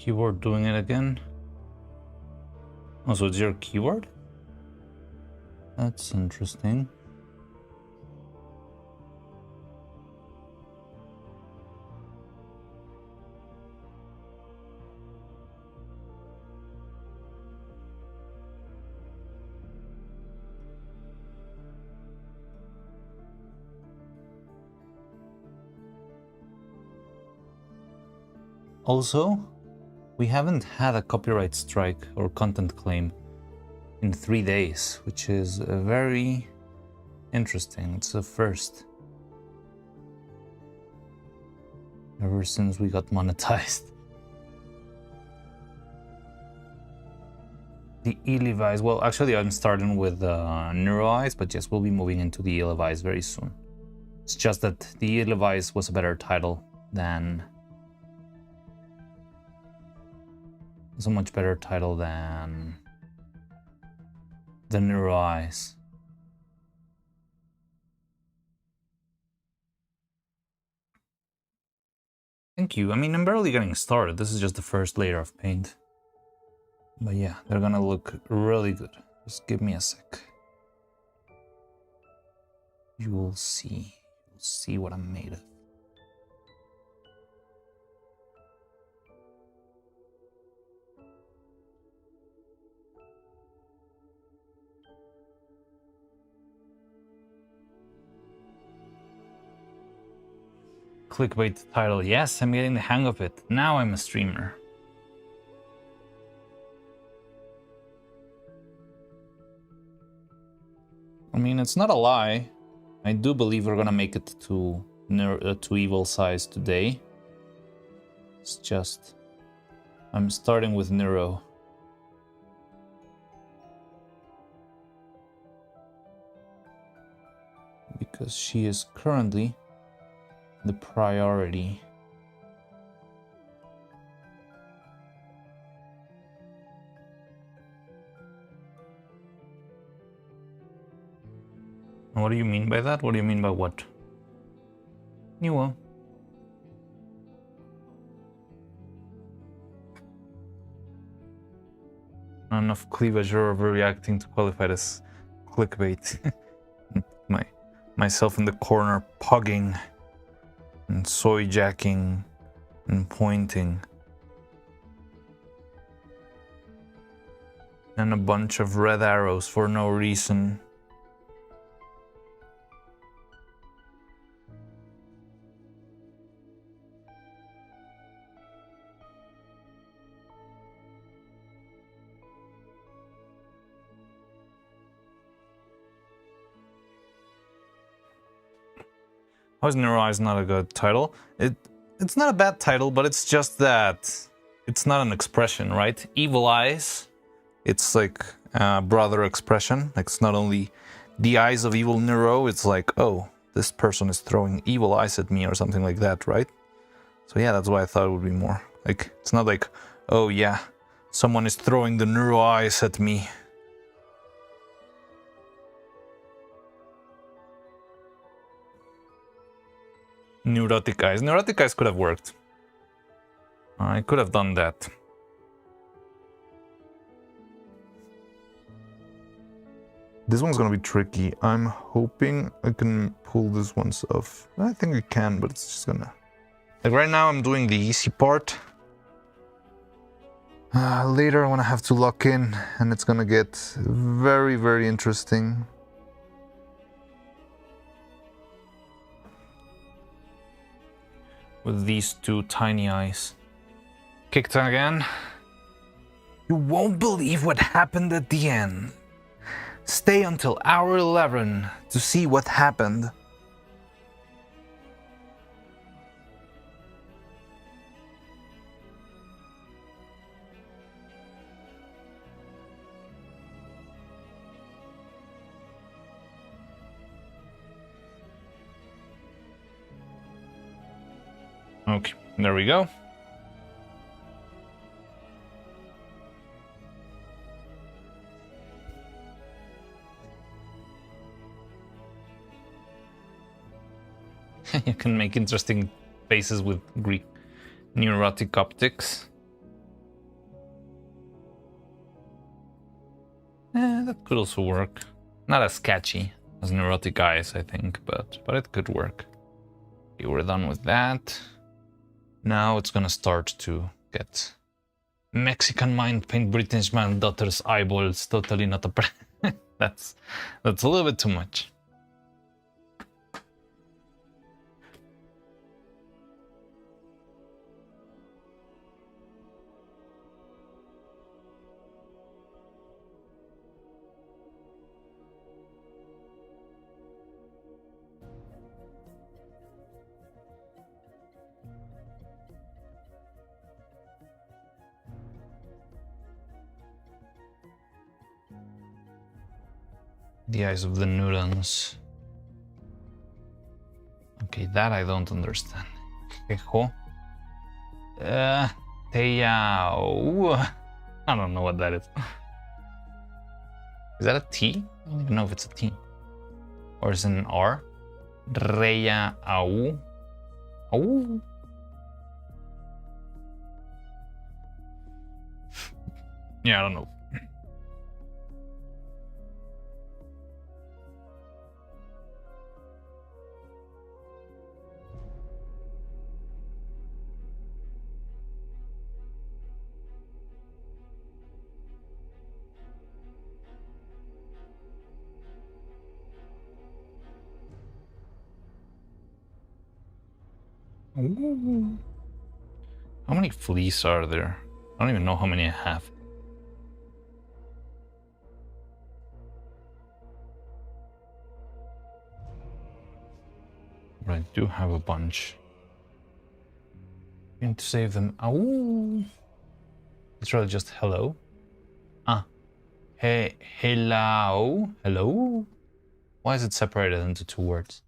Keyboard doing it again. Oh, so it's your keyboard? That's interesting. Also, we haven't had a copyright strike or content claim in 3 days, which is very interesting. It's a first ever since we got monetized. The e-Levi's, well, actually I'm starting with Neuro-Eyes, but yes, we'll be moving into the e-Levi's very soon. It's just that the e-Levi's was a better title than... It's a much better title than the Neuro-Eyes. Thank you. I mean, I'm barely getting started. This is just the first layer of paint. But yeah, they're gonna look really good. Just give me a sec. You will see. You'll see what I'm made of. Clickbait title. Yes, I'm getting the hang of it. Now I'm a streamer. I mean, it's not a lie. I do believe we're gonna make it to evil size today. It's just I'm starting with Neuro. Because she is currently the priority. What do you mean by that? What do you mean by what? You will. Not enough cleavage or overreacting to qualify as clickbait. Myself in the corner pugging and soy jacking and pointing. And a bunch of red arrows for no reason. How is Neuro-Eyes not a good title? It's not a bad title, but it's just that it's not an expression, right? Evil eyes, it's like a broader expression. Like, it's not only the eyes of evil Neuro, it's like, oh, this person is throwing evil eyes at me or something like that, right? So yeah, that's why I thought it would be more. Like, it's not like, oh yeah, someone is throwing the Neuro-Eyes at me. Neurotic eyes. Neurotic eyes could have worked. I could have done that. This one's gonna be tricky. I'm hoping I can pull this ones off. I think I can, but it's just gonna... Like right now I'm doing the easy part. Later I wanna have to lock in and it's gonna get very, very interesting. With these two tiny eyes. Kicked again. You won't believe what happened at the end. Stay until hour 11 to see what happened. Okay, there we go. You can make interesting faces with Greek neurotic optics. That could also work. Not as catchy as Neurotic Eyes, I think, but it could work. Okay, we're done with that. Now it's gonna start to get Mexican mind paint British man daughter's eyeballs. Totally not a that's a little bit too much. The eyes of the neurons. Okay, that I don't understand. Quejo. Teyao. I don't know what that is. Is that a T? I don't even know if it's a T. Or is it an R? Reya au. Au. Yeah, I don't know. Ooh. How many fleas are there? I don't even know how many I have. But I do have a bunch. I need to save them. Ooh. It's really just hello. Ah. Hey, hello. Hello. Why is it separated into two words?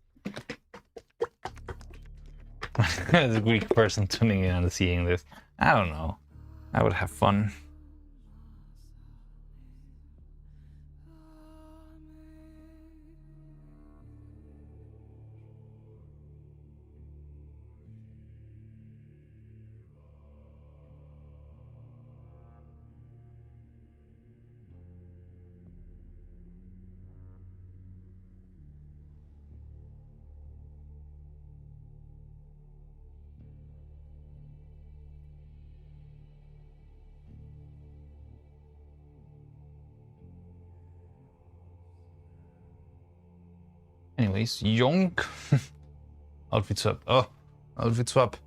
As a Greek person tuning in and seeing this, I don't know. I would have fun. Anyways, yonk. Outfit swap. Oh, outfit swap.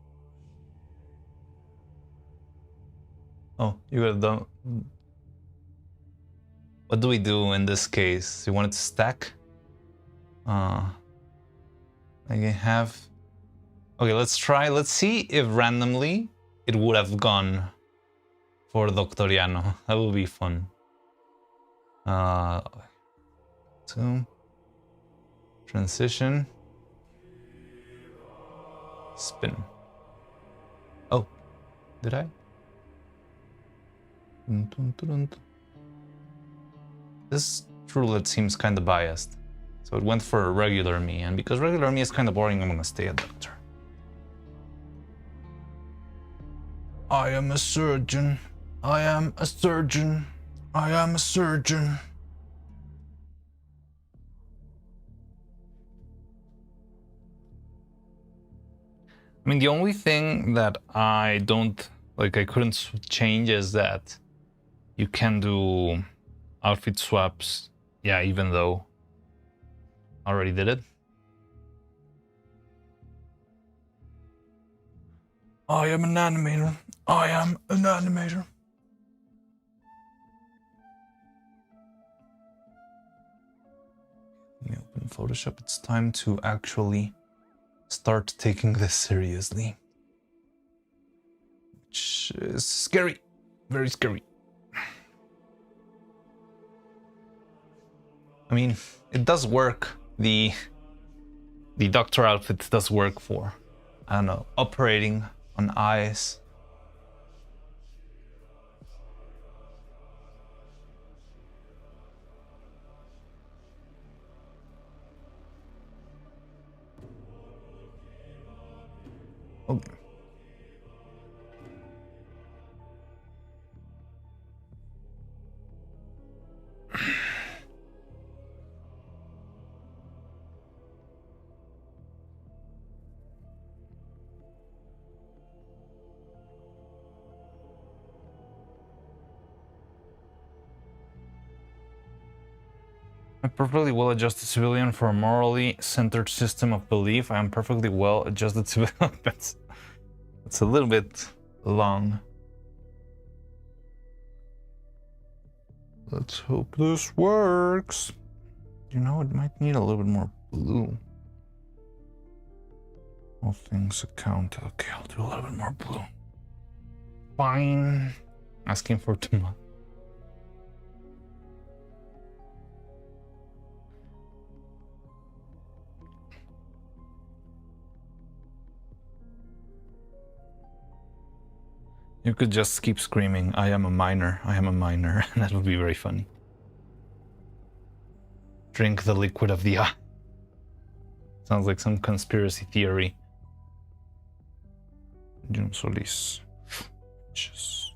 Oh, you got done. What do we do in this case? You want it to stack? I can have. Okay, let's try. Let's see if randomly it would have gone for Doctoriano. That will be fun. 2. Transition. Spin. Oh, did I? This roulette seems kind of biased. So it went for a regular me, and because regular me is kind of boring, I'm gonna stay a doctor. I am a surgeon. I am a surgeon. I am a surgeon. I mean, the only thing that I don't, like, I couldn't change is that you can do outfit swaps. Yeah, even though I already did it. I am an animator. I am an animator. Let me open Photoshop. It's time to actually start taking this seriously. Which is scary. Very scary. I mean, it does work. The doctor outfit does work for, I don't know, operating on eyes. Oh. A perfectly well-adjusted civilian for a morally centered system of belief. I am perfectly well-adjusted civilian. That's a little bit long. Let's hope this works. You know, it might need a little bit more blue. All things account. Okay, I'll do a little bit more blue. Fine. Asking for too much. You could just keep screaming, I am a miner, I am a miner. That would be very funny. Drink the liquid of the eye. Sounds like some conspiracy theory. Jun Solis. Just...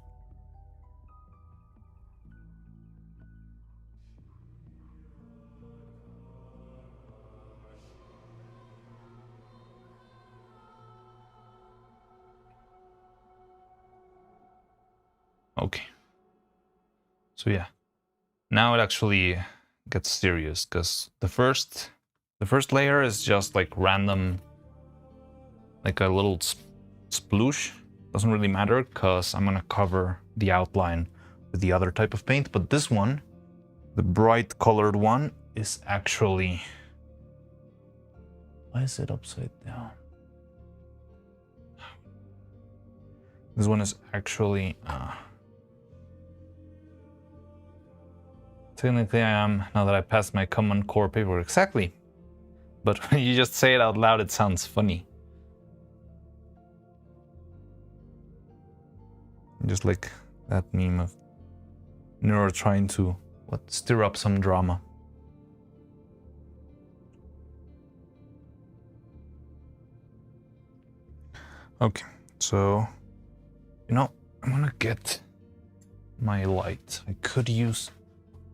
Okay. So yeah. Now it actually gets serious, because the first layer is just like random, like a little sploosh. Doesn't really matter, because I'm gonna cover the outline with the other type of paint. But this one, the bright colored one, is actually... Why is it upside down? This one is actually... Technically I am, now that I passed my Common Core paperwork. Exactly. But when you just say it out loud, it sounds funny. Just like that meme of Neuro trying to, stir up some drama. Okay, so, you know, I'm gonna get my light. I could use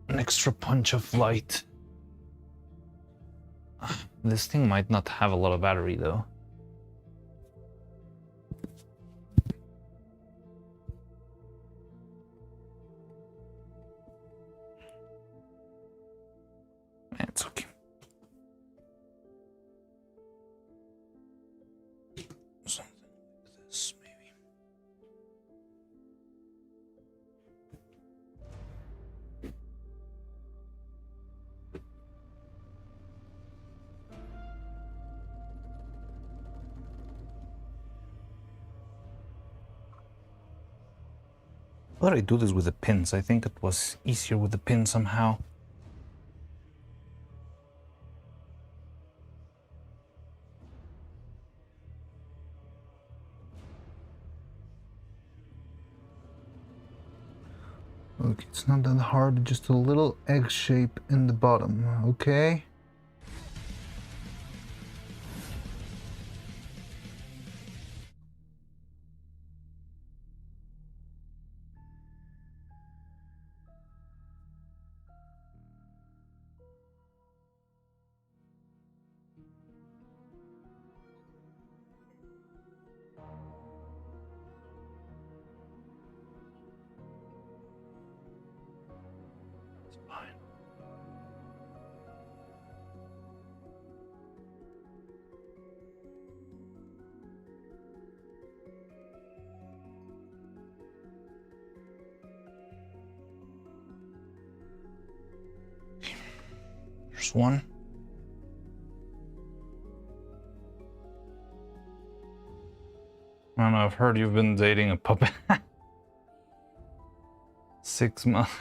an extra punch of light. This thing might not have a lot of battery though. It's okay. Something like this, maybe. Why did I do this with the pins? I think it was easier with the pin somehow. Okay, it's not that hard, just a little egg shape in the bottom, okay? There's one. I don't know, I've heard you've been dating a puppet. 6 months.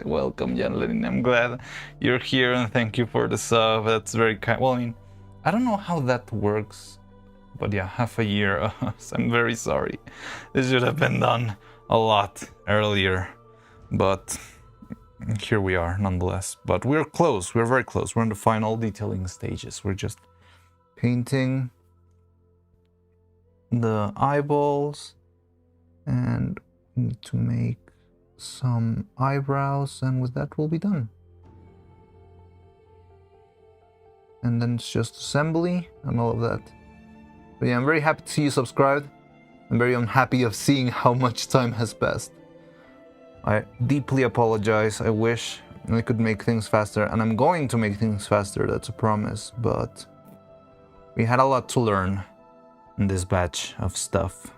Welcome, Jan. I'm glad you're here and thank you for the sub. That's very kind. Well, I mean, I don't know how that works, but yeah, half a year. I'm very sorry. This should have been done a lot earlier, but here we are nonetheless. But we're close. We're very close. We're in the final detailing stages. We're just painting the eyeballs and need to make some eyebrows, and with that we'll be done. And then it's just assembly and all of that. But yeah, I'm very happy to see you subscribed. I'm very unhappy of seeing how much time has passed. I deeply apologize. I wish I could make things faster, and I'm going to make things faster, that's a promise, but we had a lot to learn in this batch of stuff.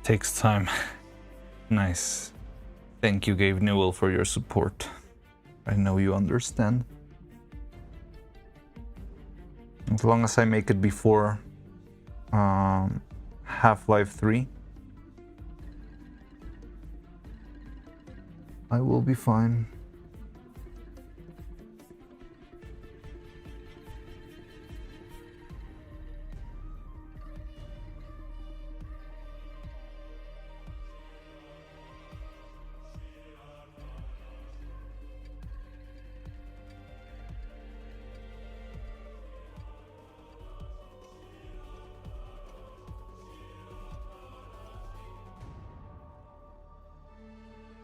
Takes time. Nice. Thank you, Gabe Newell, for your support. I know you understand. As long as I make it before Half-Life 3, I will be fine.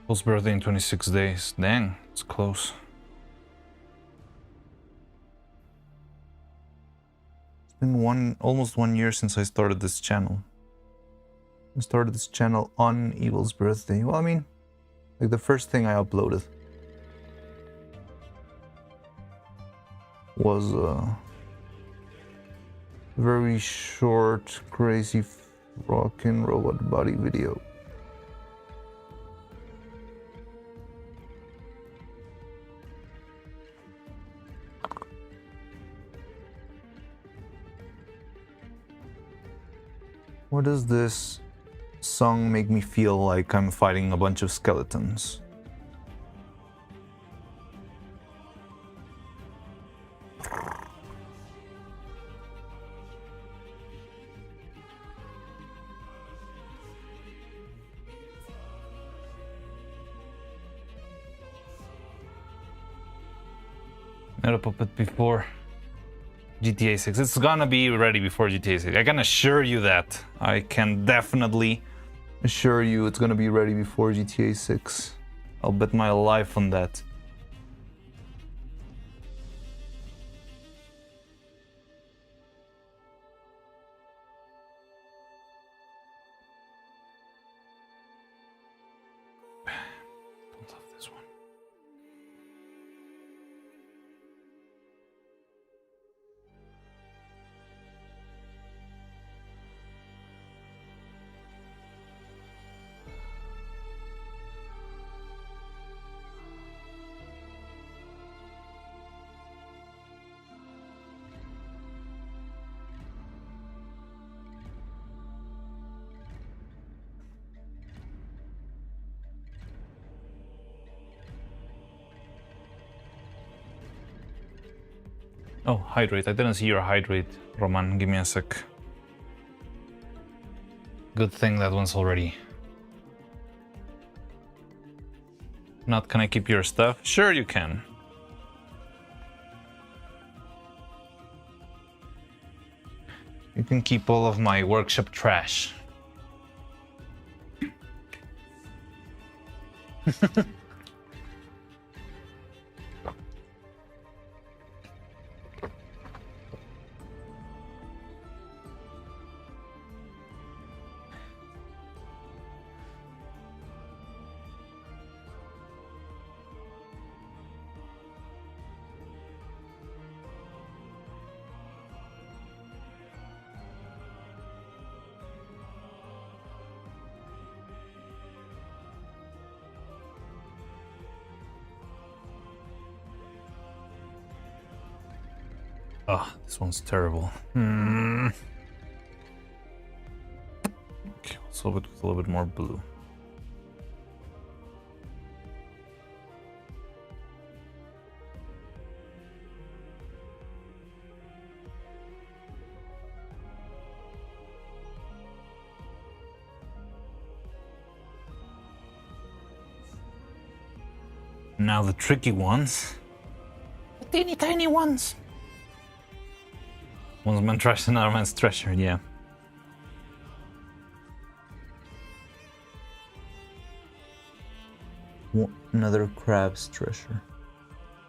Paul's birthday in 26 days. Dang, it's close. It's been almost 1 year since I started this channel. I started this channel on Evil's birthday. Well, I mean, like the first thing I uploaded was a very short, crazy rockin' robot body video. Why does this song make me feel like I'm fighting a bunch of skeletons? Never Puppet before GTA 6. It's gonna be ready before GTA 6. I can assure you that. I can definitely assure you it's gonna be ready before GTA 6. I'll bet my life on that. Don't love this one. Oh, hydrate. I didn't see your hydrate, Roman. Give me a sec. Good thing that one's already. Not, can I keep your stuff? Sure you can. You can keep all of my workshop trash. Oh, this one's terrible. Okay, let's solve it with a little bit more blue. Now the tricky ones. The teeny tiny ones. One man's trash, another man's treasure, yeah. Another crab's treasure.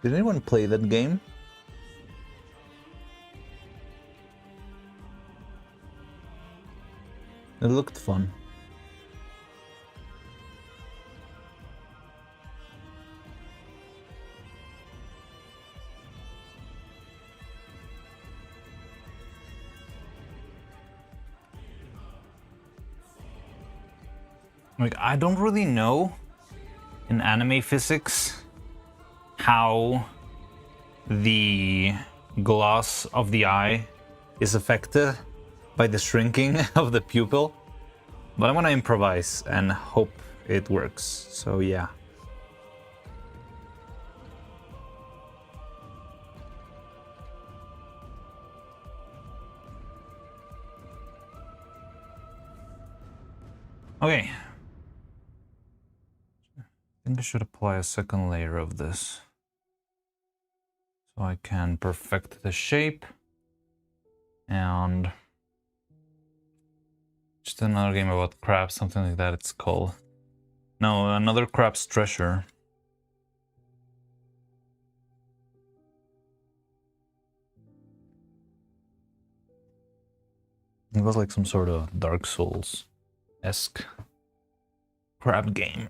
Did anyone play that game? It looked fun. Like, I don't really know in anime physics how the gloss of the eye is affected by the shrinking of the pupil, but I'm gonna improvise and hope it works, so yeah. Okay. I think I should apply a second layer of this so I can perfect the shape. And just another game about crabs, something like that it's called. No, another crab's treasure. It was like some sort of Dark Souls-esque crab game.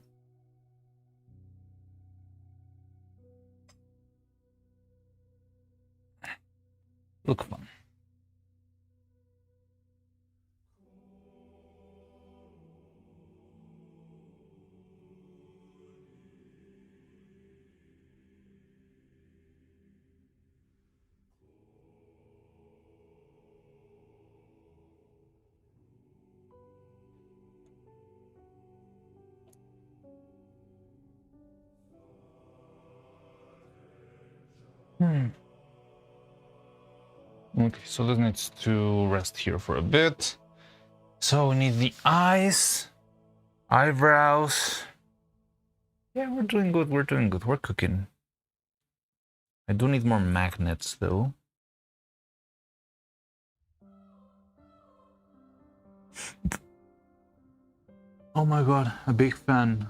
Look fun. Okay, so this needs to rest here for a bit. So we need the eyes, eyebrows. Yeah, we're doing good, we're doing good, we're cooking. I do need more magnets though. Oh my god, a big fan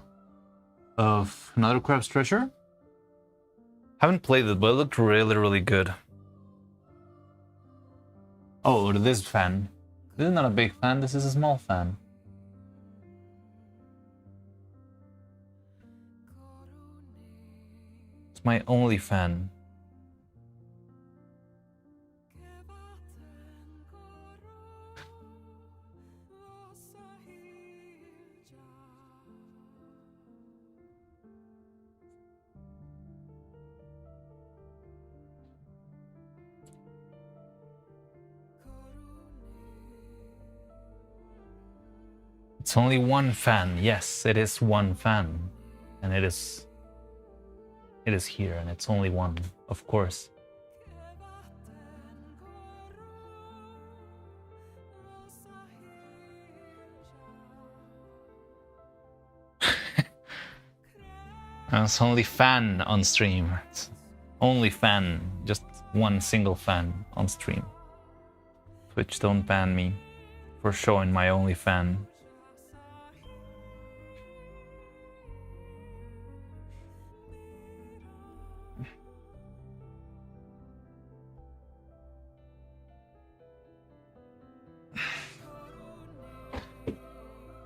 of Another Crab's Treasure. Haven't played it, but it looked really good. Oh, this fan. This is not a big fan, this is a small fan. It's my only fan. It's only one fan. Yes, it is one fan. And it is here, and it's only one, of course. It's only fan on stream. It's only fan. Just one single fan on stream. Twitch, don't ban me for showing my only fan.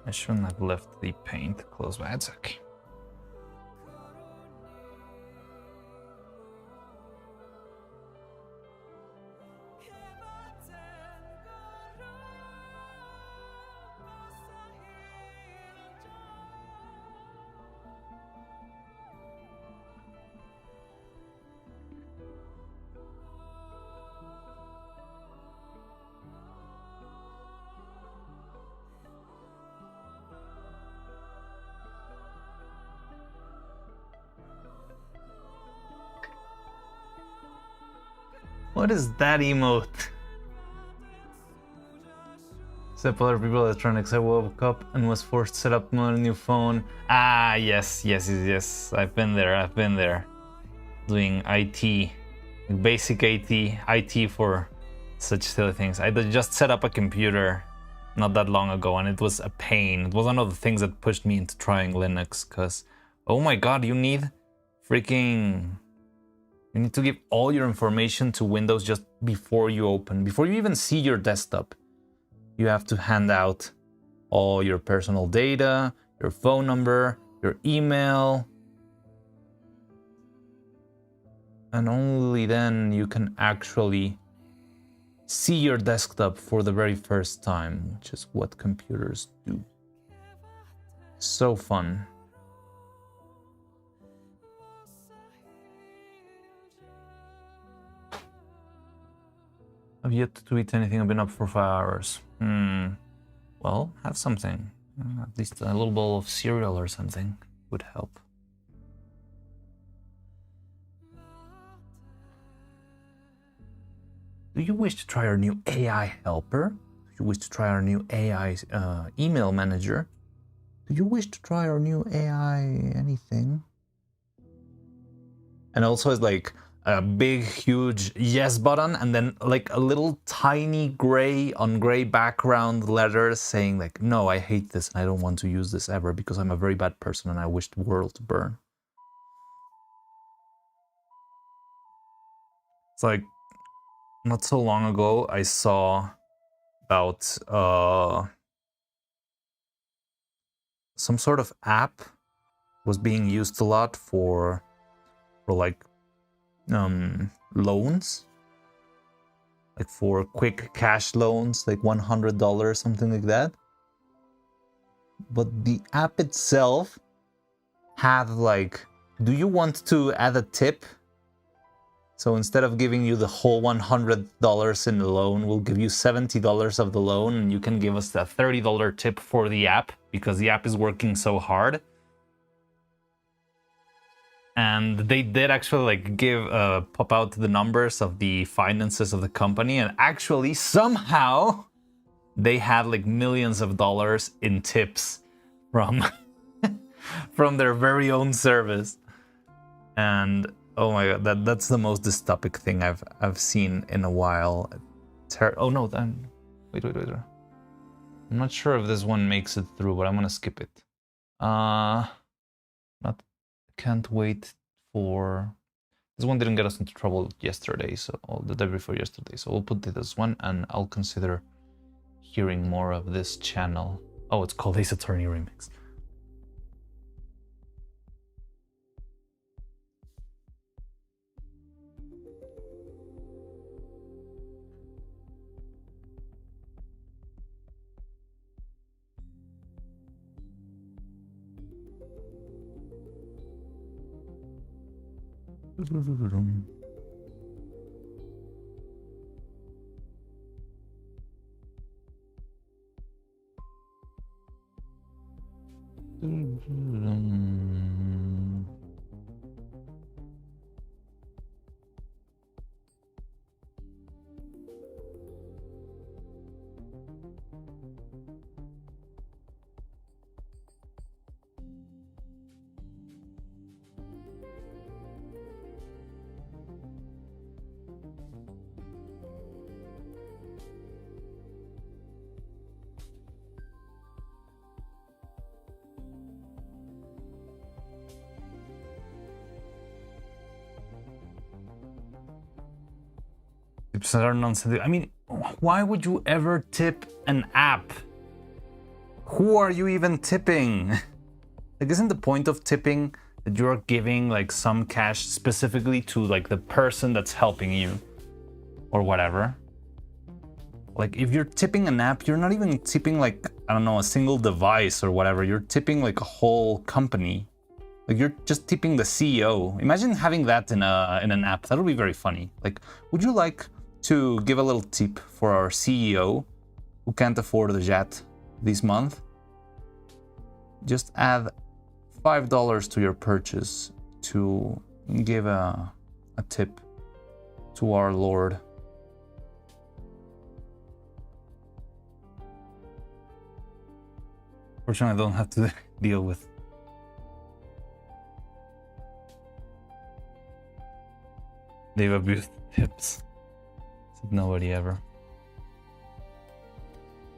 I shouldn't have left the paint close by. It's okay. What is that emote? Except other people electronics. I woke up and was forced to set up a new phone. Ah, yes. I've been there. Doing IT, basic IT for such silly things. I just set up a computer not that long ago, and it was a pain. It was one of the things that pushed me into trying Linux, because, oh my god, you need to give all your information to Windows just before you even see your desktop. You have to hand out all your personal data, your phone number, your email, and only then you can actually see your desktop for the very first time, which is what computers do. So fun. I've yet to tweet anything. I've been up for 5 hours. Well, have something. At least a little bowl of cereal or something would help. Do you wish to try our new AI helper? Do you wish to try our new AI email manager? Do you wish to try our new AI anything? And also it's like a big, huge yes button, and then like a little tiny gray on gray background letters saying like, no, I hate this and I don't want to use this ever because I'm a very bad person and I wish the world to burn. It's like, not so long ago, I saw about some sort of app was being used a lot for like loans, like for quick cash loans, like $100, something like that. But the app itself had like, do you want to add a tip? So instead of giving you the whole $100 in the loan, we'll give you $70 of the loan, and you can give us a $30 tip for the app because the app is working so hard. And they did actually like give pop out the numbers of the finances of the company, and actually somehow they had like millions of dollars in tips from from their very own service. And oh my god, that's the most dystopic thing I've seen in a while. Oh no, then wait. I'm not sure if this one makes it through, but I'm gonna skip it. Can't wait for this one. Didn't get us into trouble yesterday, so the day before yesterday. So we'll put this one, and I'll consider hearing more of this channel. Oh, it's called Ace Attorney Remix. I mean, why would you ever tip an app? Who are you even tipping? Like, isn't the point of tipping that you're giving like some cash specifically to like the person that's helping you or whatever? Like, if you're tipping an app, you're not even tipping like, I don't know, a single device or whatever. You're tipping like a whole company. Like, you're just tipping the CEO. Imagine having that in an app. That would be very funny. Like, would you like to give a little tip for our CEO who can't afford the jet this month? Just add $5 to your purchase to give a tip to our Lord. Fortunately, I don't have to deal with. They've abused tips. Said nobody ever.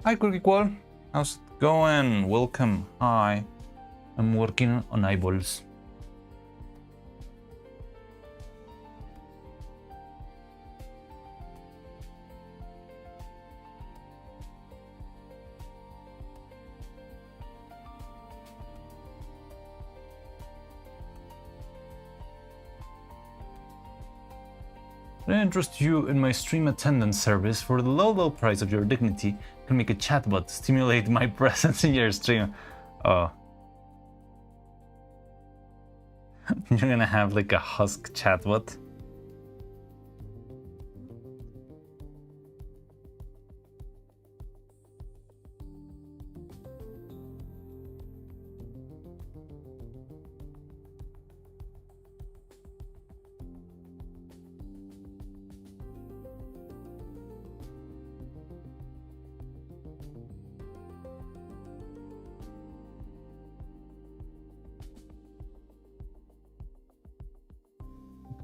Hi, Cookie Qual. How's it going? Welcome. Hi. I'm working on eyeballs. I interest you in my stream attendance service. For the low price of your dignity, you can make a chatbot to stimulate my presence in your stream. Oh. You're gonna have like a husk chatbot?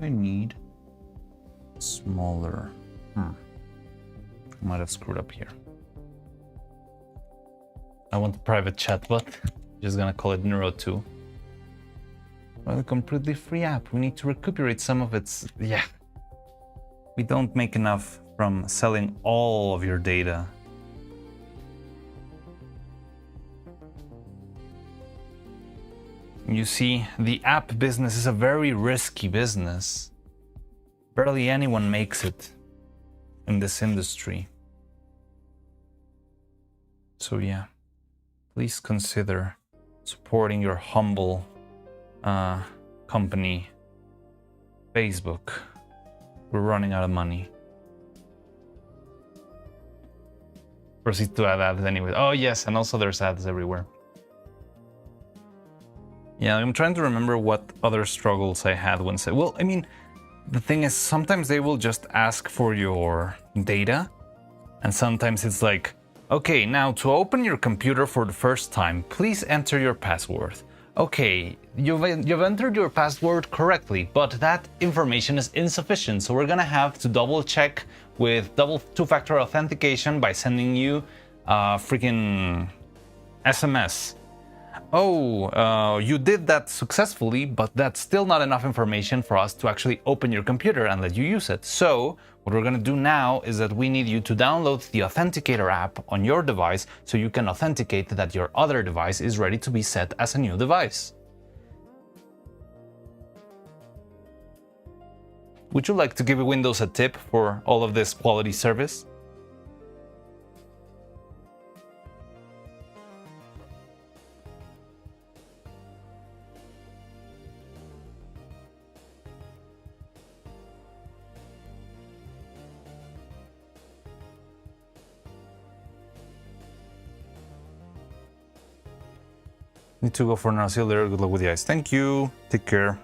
I need smaller. I might have screwed up here. I want a private chatbot. Just gonna call it Neuro-2. Well, a completely free app. We need to recuperate some of its. Yeah. We don't make enough from selling all of your data. You see, the app business is a very risky business. Barely anyone makes it in this industry. So yeah, please consider supporting your humble company, Facebook. We're running out of money. Proceed to add ads anyway. Oh yes, and also there's ads everywhere. Yeah, I'm trying to remember what other struggles I had when say. Well, I mean, the thing is, sometimes they will just ask for your data, and sometimes it's like, okay, now to open your computer for the first time, please enter your password. Okay, you've entered your password correctly, but that information is insufficient, so we're gonna have to double check with double two-factor authentication by sending you a freaking SMS. Oh, you did that successfully, but that's still not enough information for us to actually open your computer and let you use it. So what we're gonna do now is that we need you to download the Authenticator app on your device so you can authenticate that your other device is ready to be set as a new device. Would you like to give Windows a tip for all of this quality service? Need to go for now. See you later. Good luck with the ice. Thank you. Take care.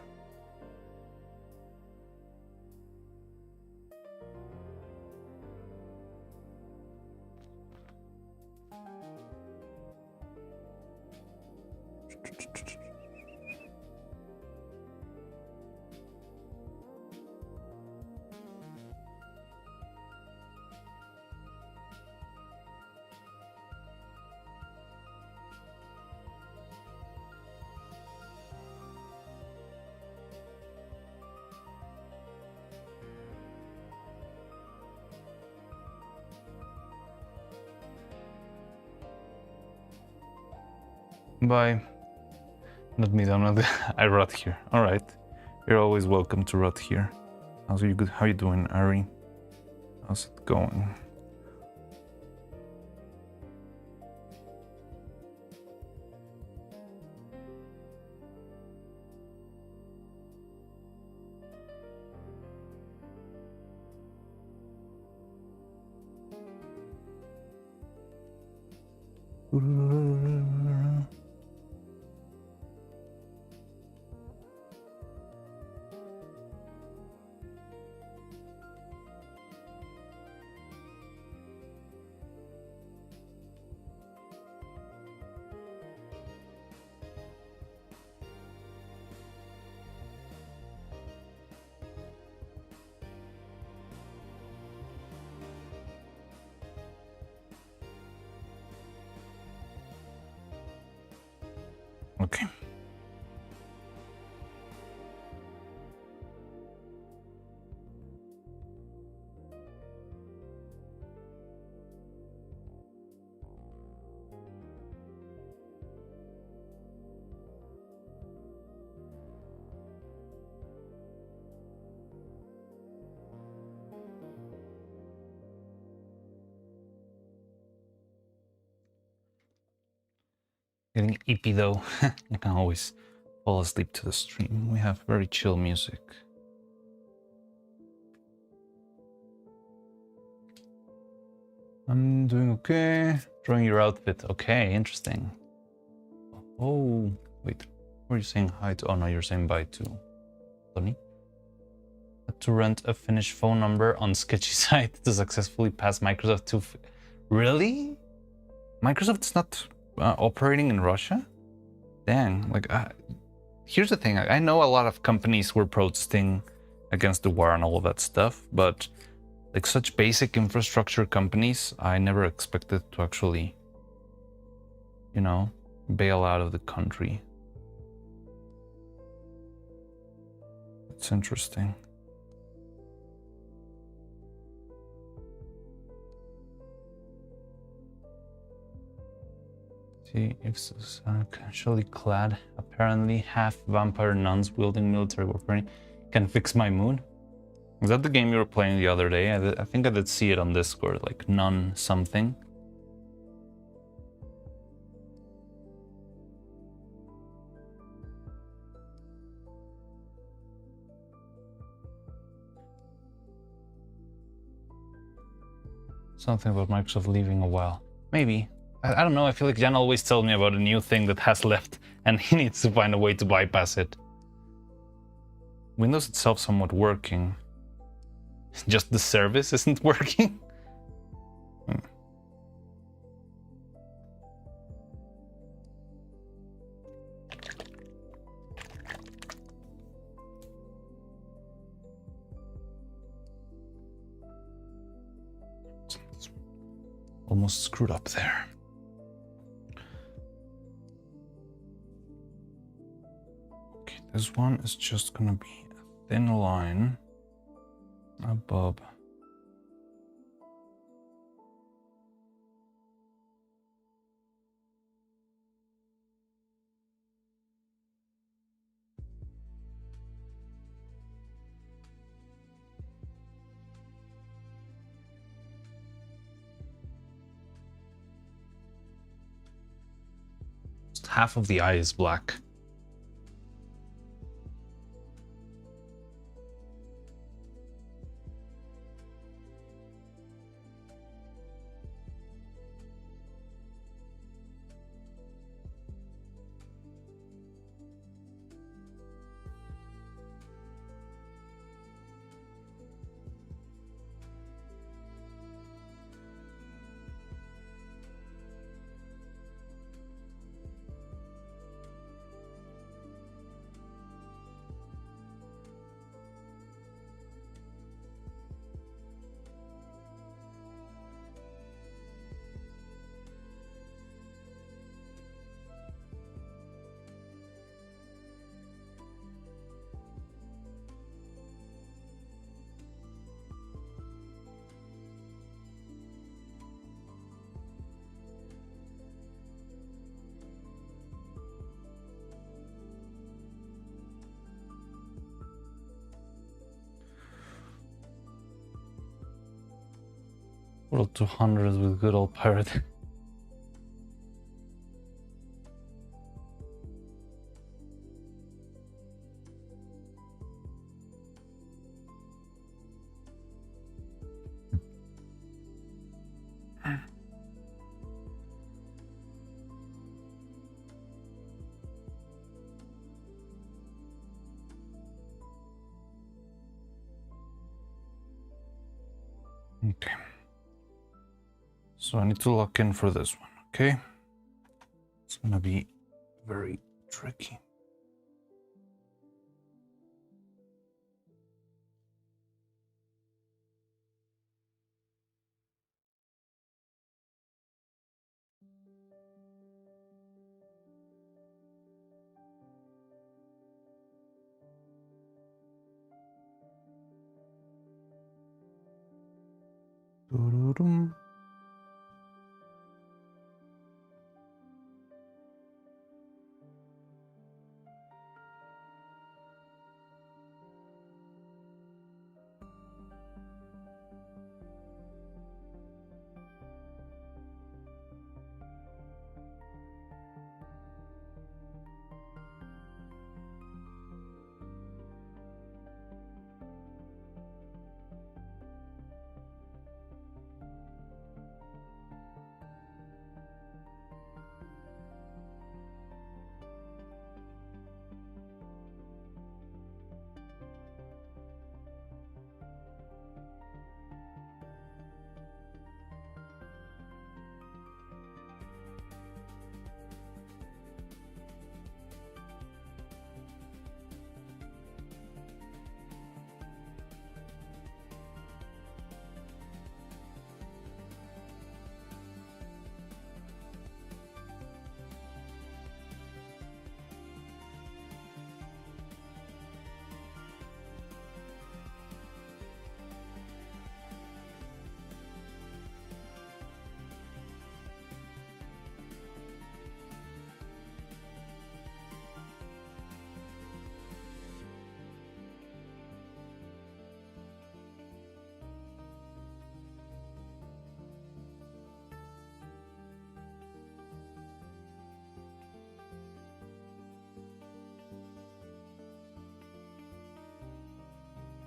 Bye. Not me, I'm not. I rot here. Alright. You're always welcome to rot here. How's you good? How you doing, Ari? How's it going? Okay. Getting eepy though. I can always fall asleep to the stream. We have very chill music. I'm doing okay. Drawing your outfit. Okay, interesting. Oh, wait. Were you saying hi to? Oh no, you're saying bye to Tony. Had to rent a Finnish phone number on sketchy site to successfully pass Microsoft to. Really? Microsoft's not operating in Russia? Dang. Like, here's the thing. I know a lot of companies were protesting against the war and all of that stuff, but like such basic infrastructure companies, I never expected to actually, you know, bail out of the country. It's interesting. See if casually clad, apparently half vampire nuns wielding military warfare can fix my mood. Is that the game you were playing the other day? I think I did see it on Discord, like nun something. Something about Microsoft leaving a while. Maybe. I don't know, I feel like Jan always tells me about a new thing that has left and he needs to find a way to bypass it. Windows itself somewhat working. Just the service isn't working? Almost screwed up there. Okay, this one is just gonna be a thin line above. Half of the eye is black. World 200 with good old pirate. Okay. So I need to lock in for this one, okay? It's gonna be very tricky. Doo-doo-dum.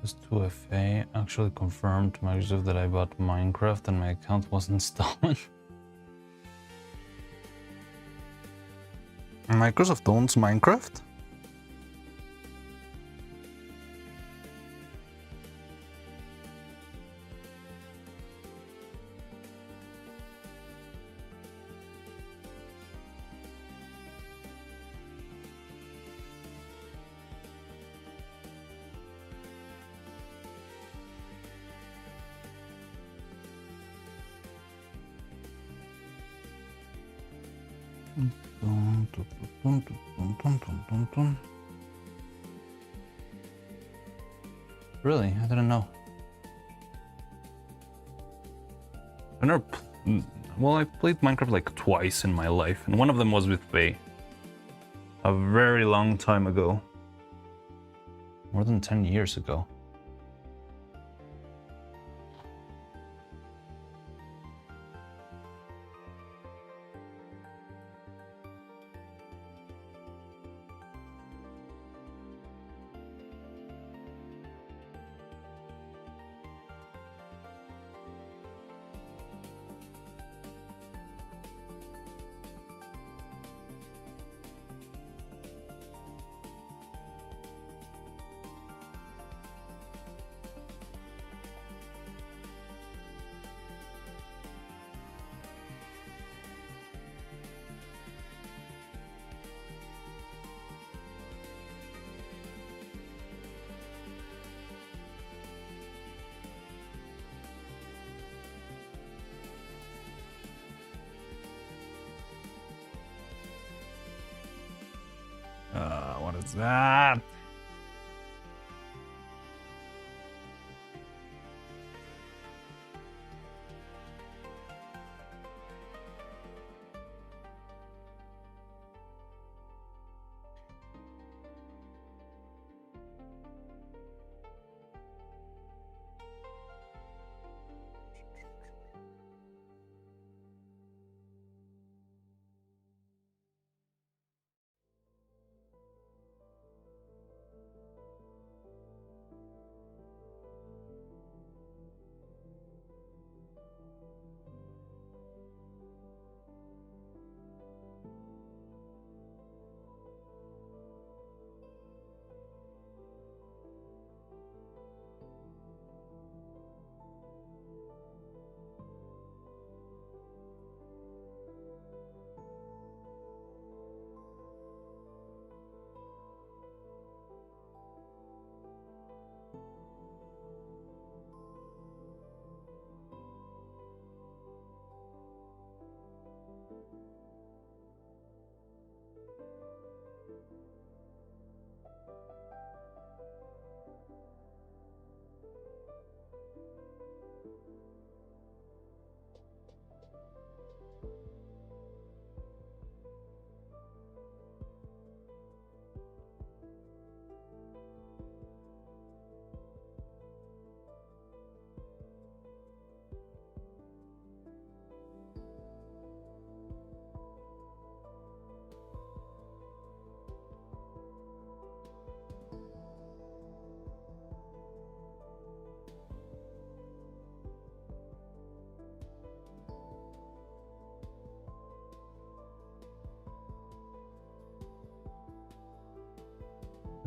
This 2FA actually confirmed to Microsoft that I bought Minecraft and my account wasn't stolen. Microsoft owns Minecraft? Really? I didn't know. I never. Well, I played Minecraft like twice in my life, and one of them was with Faye. A very long time ago. More than 10 years ago. What is that?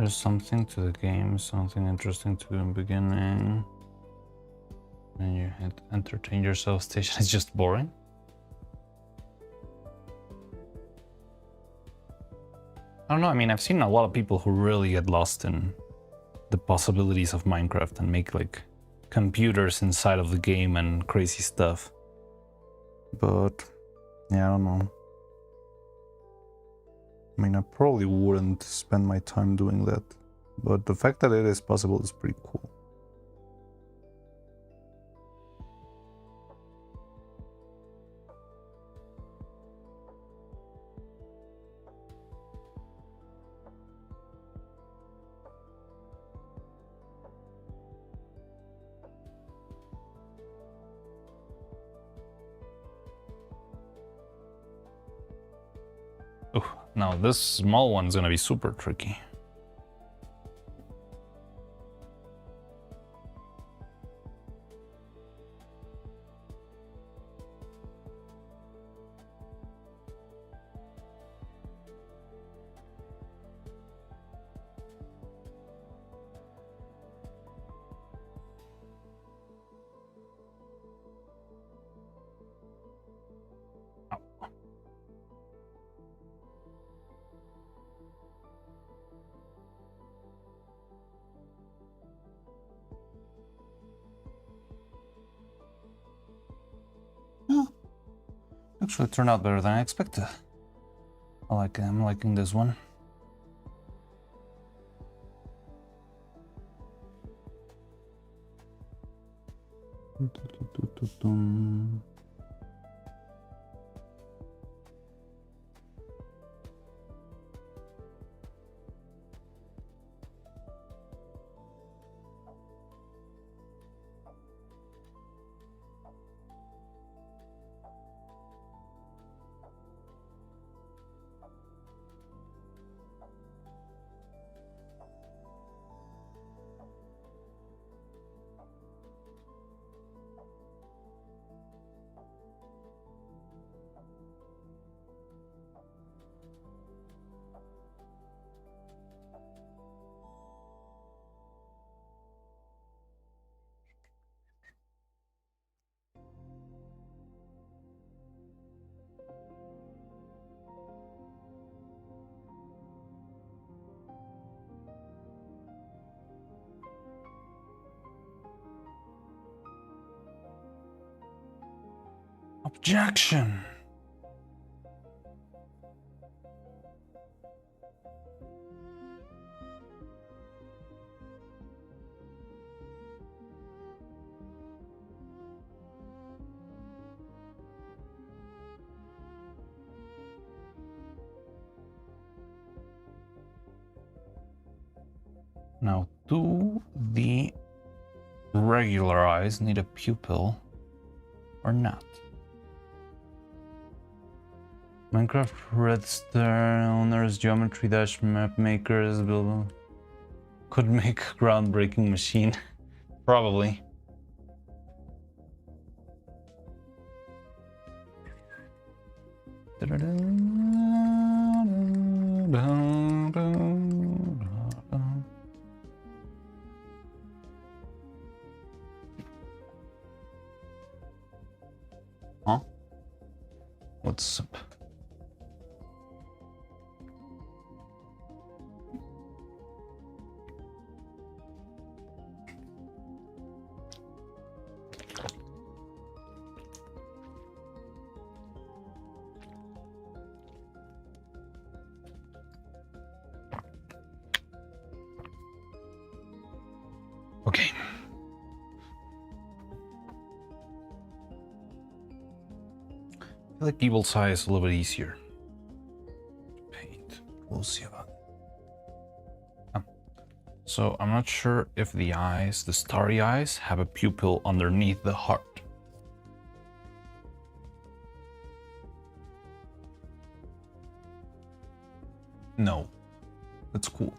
There's something to the game, something interesting to do in the beginning. And you hit entertain yourself station. It's just boring. I don't know, I mean, I've seen a lot of people who really get lost in the possibilities of Minecraft and make like computers inside of the game and crazy stuff. But yeah, I don't know. I mean, I probably wouldn't spend my time doing that, but the fact that it is possible is pretty cool. Oh, now this small one's gonna be super tricky. Actually, it turned out better than I expected. I'm liking this one. Objection. Now, do the regular eyes need a pupil or not? Minecraft Redstone owners, Geometry Dash map makers could make groundbreaking machine. Probably. Huh? What's up? Okay. I feel like Evil's Eye is a little bit easier to paint. We'll see about it. So I'm not sure if the eyes, the starry eyes, have a pupil underneath the heart. No. That's cool.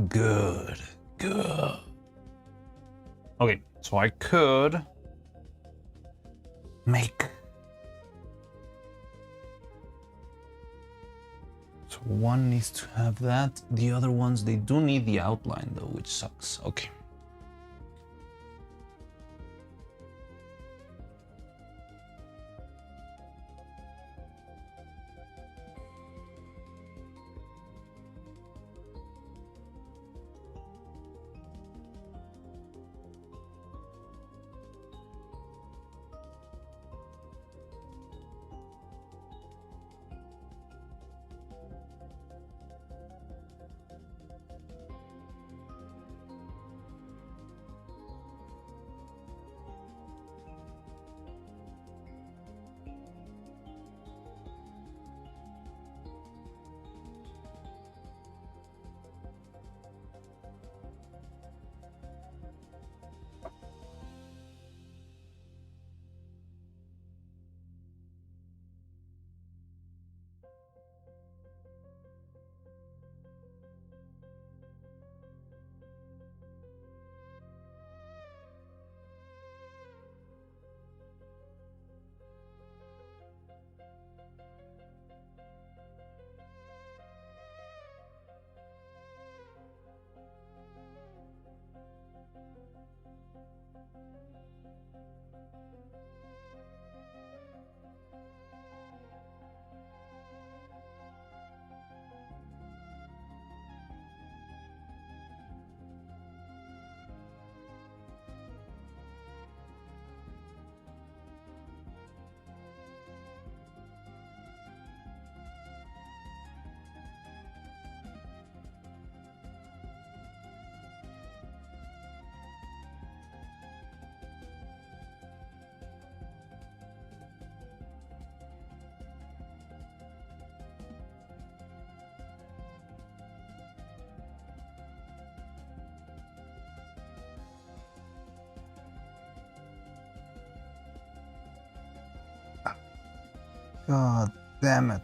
Good. Good. Okay, so I could make. So one needs to have that. The other ones, they do need the outline though, which sucks. Okay. God damn it.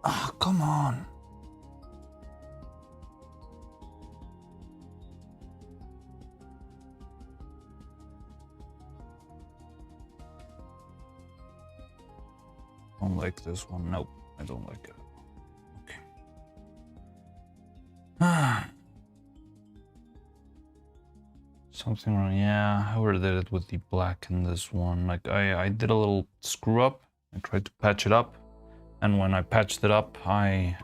Ah, come on. I don't like this one. Nope, I don't like it. Okay. Something wrong. Yeah, I overdid it with the black in this one. Like I did a little screw up. I tried to patch it up, and when I patched it up, I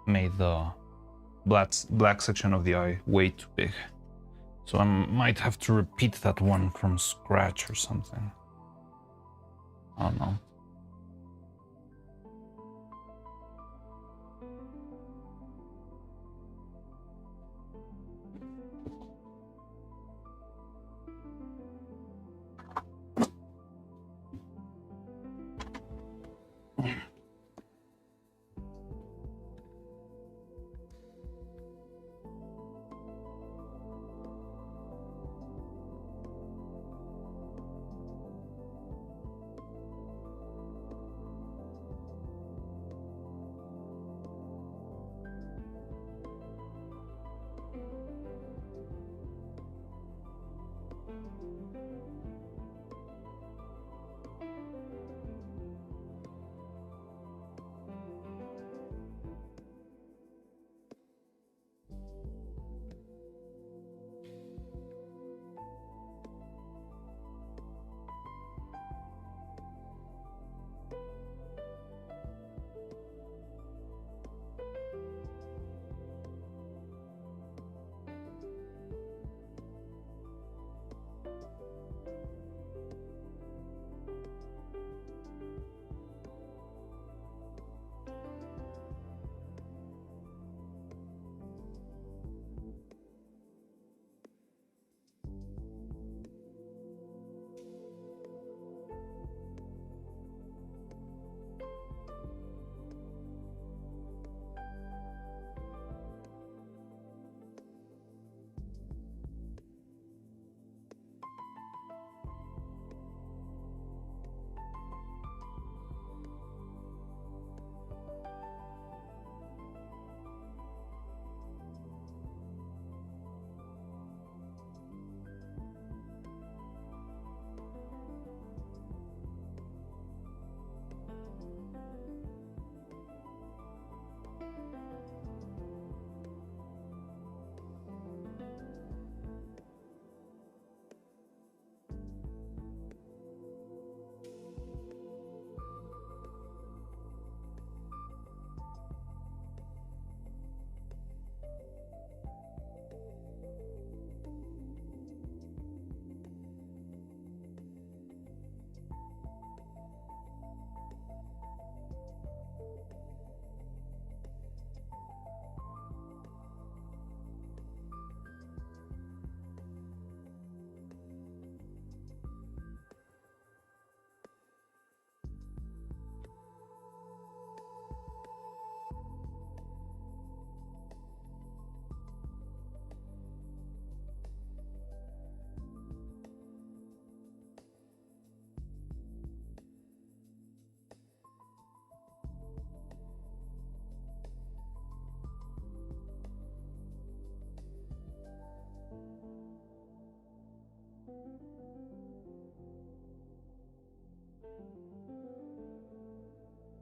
made the black section of the eye way too big. So I might have to repeat that one from scratch or something. I don't know.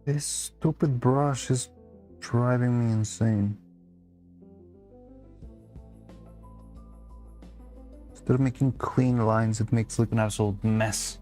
This stupid brush is driving me insane. Instead of making clean lines, it makes like an absolute mess.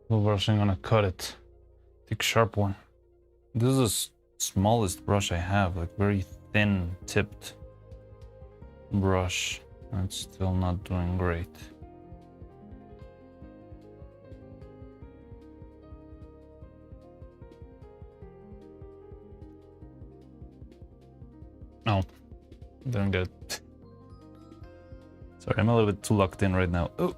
Little brush, I'm gonna cut it. Take sharp one. This is the smallest brush I have, like very thin tipped brush. And it's still not doing great. No, didn't get it. Sorry, I'm a little bit too locked in right now. Oh.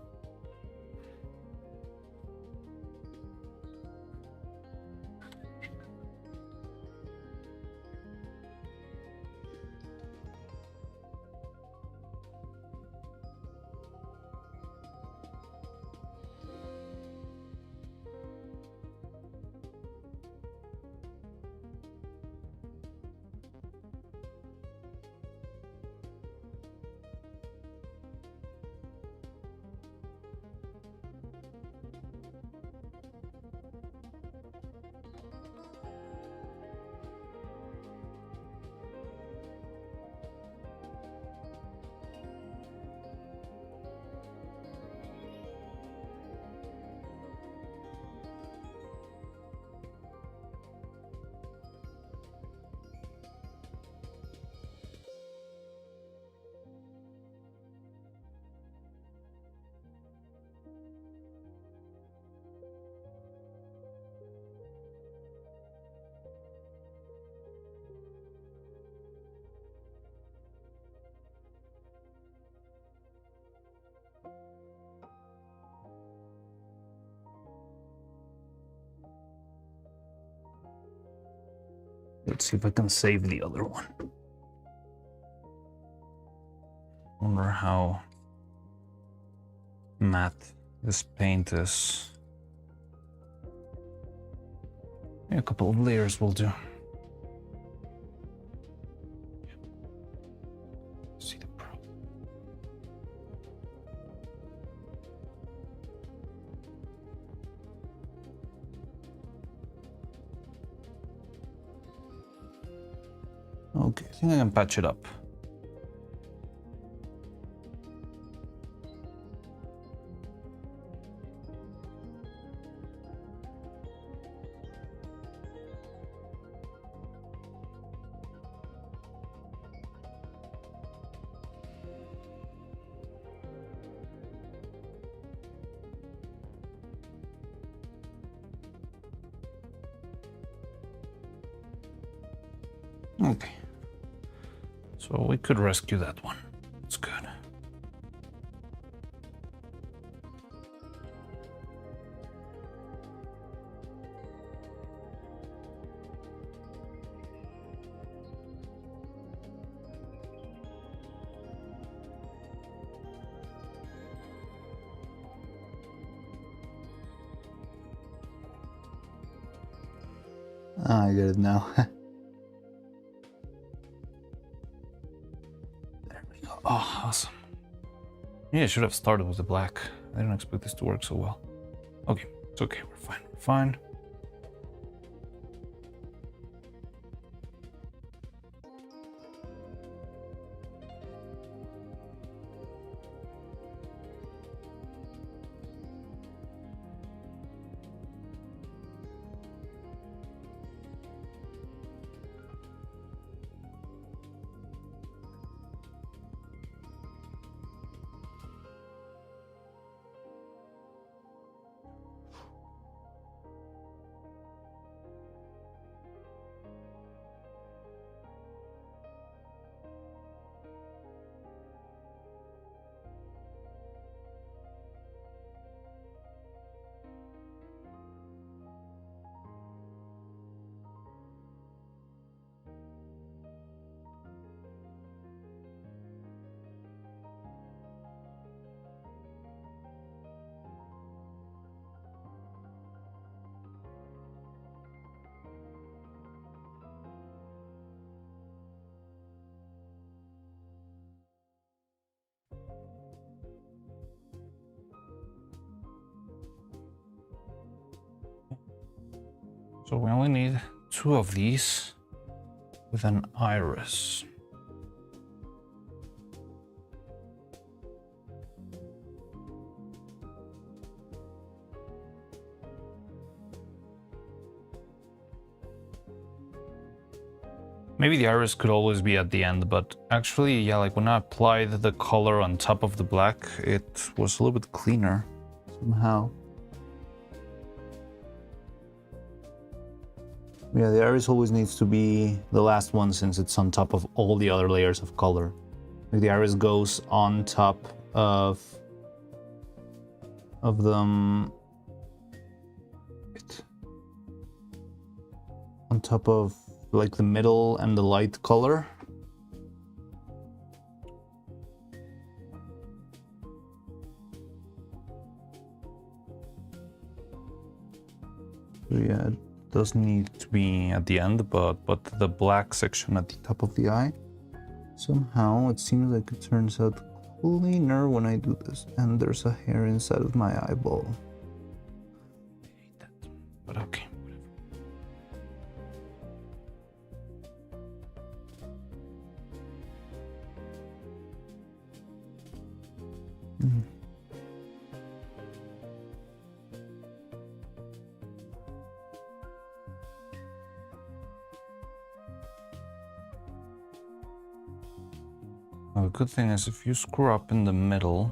Let's see if I can save the other one. Wonder how matte this paint is. A couple of layers will do. See the problem. Okay, I think I can patch it up. Okay. So we could rescue that one. It's good. Ah, I get it now. There we go. Oh, awesome. Yeah, I should have started with the black. I didn't expect this to work so well. Okay, it's okay. We're fine. We're fine. So we only need 2 of these with an iris. Maybe the iris could always be at the end, but actually, yeah, like when I applied the color on top of the black, it was a little bit cleaner somehow. Yeah, the iris always needs to be the last one since it's on top of all the other layers of color. Like the iris goes on top of them. On top of like the middle and the light color. So yeah, it does need to be at the end, but the black section at the top of the eye, somehow it seems like it turns out cleaner when I do this. And there's a hair inside of my eyeball. I hate that, but okay. Mm. Well, the good thing is if you screw up in the middle,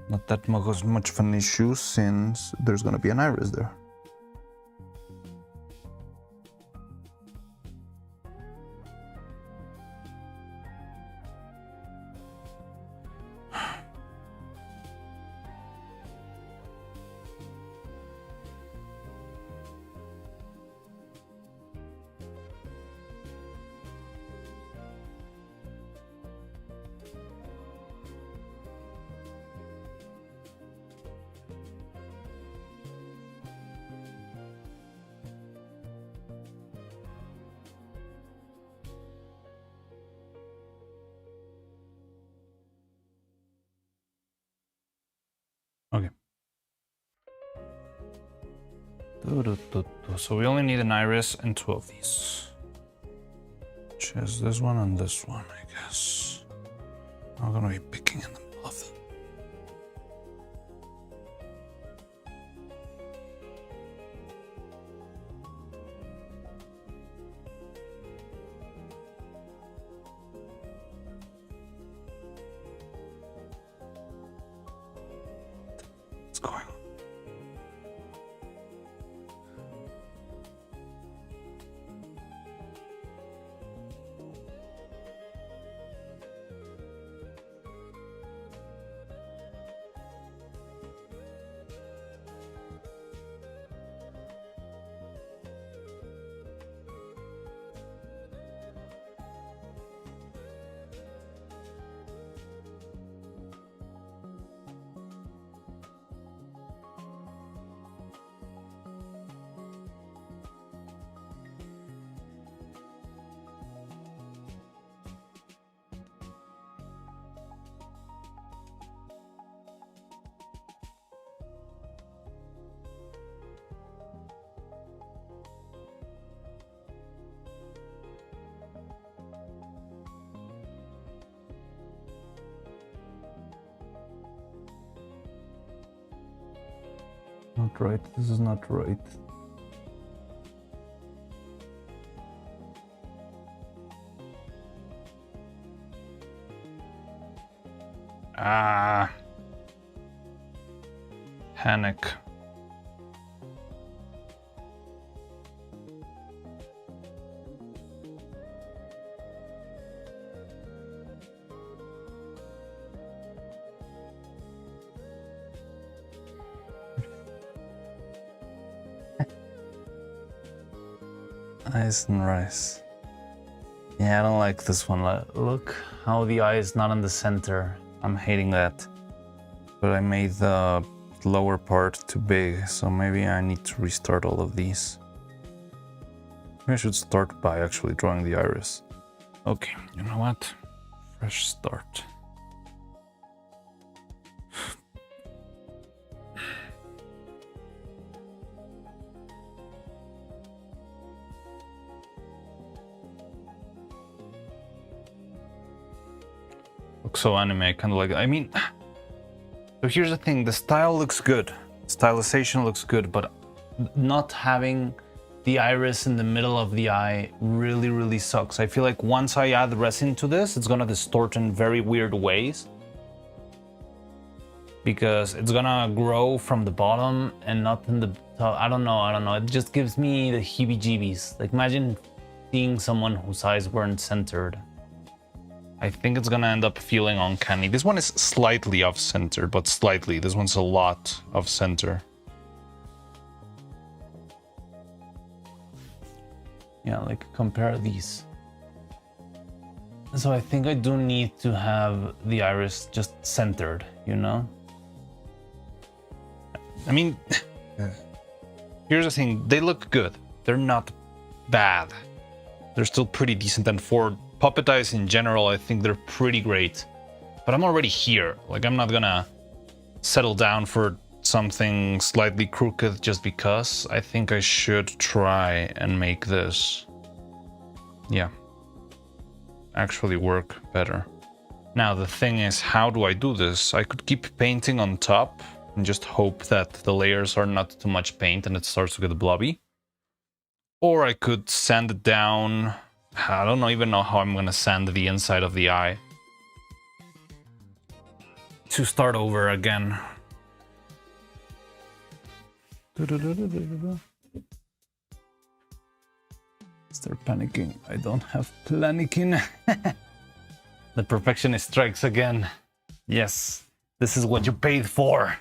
not that much of an issue since There's gonna be an iris there. Okay. So we only need an iris and 2 of these. Which is this one and this one, I guess. I'm gonna be picking in the middle of them. What's going on? not right. This is not right. Ah. Panic. Eyes and rice. Yeah, I don't like this one. Look how the eye is not in the center. I'm hating that. But I made the lower part too big, so maybe I need to restart all of these. Maybe I should start by actually drawing the iris. Okay, you know what? Fresh start. Looks so anime, kind of like. I mean, so here's the thing: the style looks good, stylization looks good, but not having the iris in the middle of the eye really sucks. I feel like once I add resin to this, it's gonna distort in very weird ways because it's gonna grow from the bottom and not in the top. I don't know. It just gives me the heebie-jeebies. Like imagine seeing someone whose eyes weren't centered. I think it's gonna end up feeling uncanny. This one is slightly off-center, but slightly. This one's a lot off-center. Yeah, like compare these. So I think I do need to have the iris just centered, you know? I mean, here's the thing. They look good. They're not bad. They're still pretty decent, and for puppet eyes in general, I think they're pretty great. But I'm already here. Like, I'm not gonna settle down for something slightly crooked just because. I think I should try and make this, yeah, actually work better. Now, the thing is, how do I do this? I could keep painting on top and just hope that the layers are not too much paint and it starts to get blobby. Or I could sand it down. I don't even know how I'm gonna sand the inside of the eye to start over again. Start panicking. I don't have panicking. The perfectionist strikes again. Yes, this is what you paid for.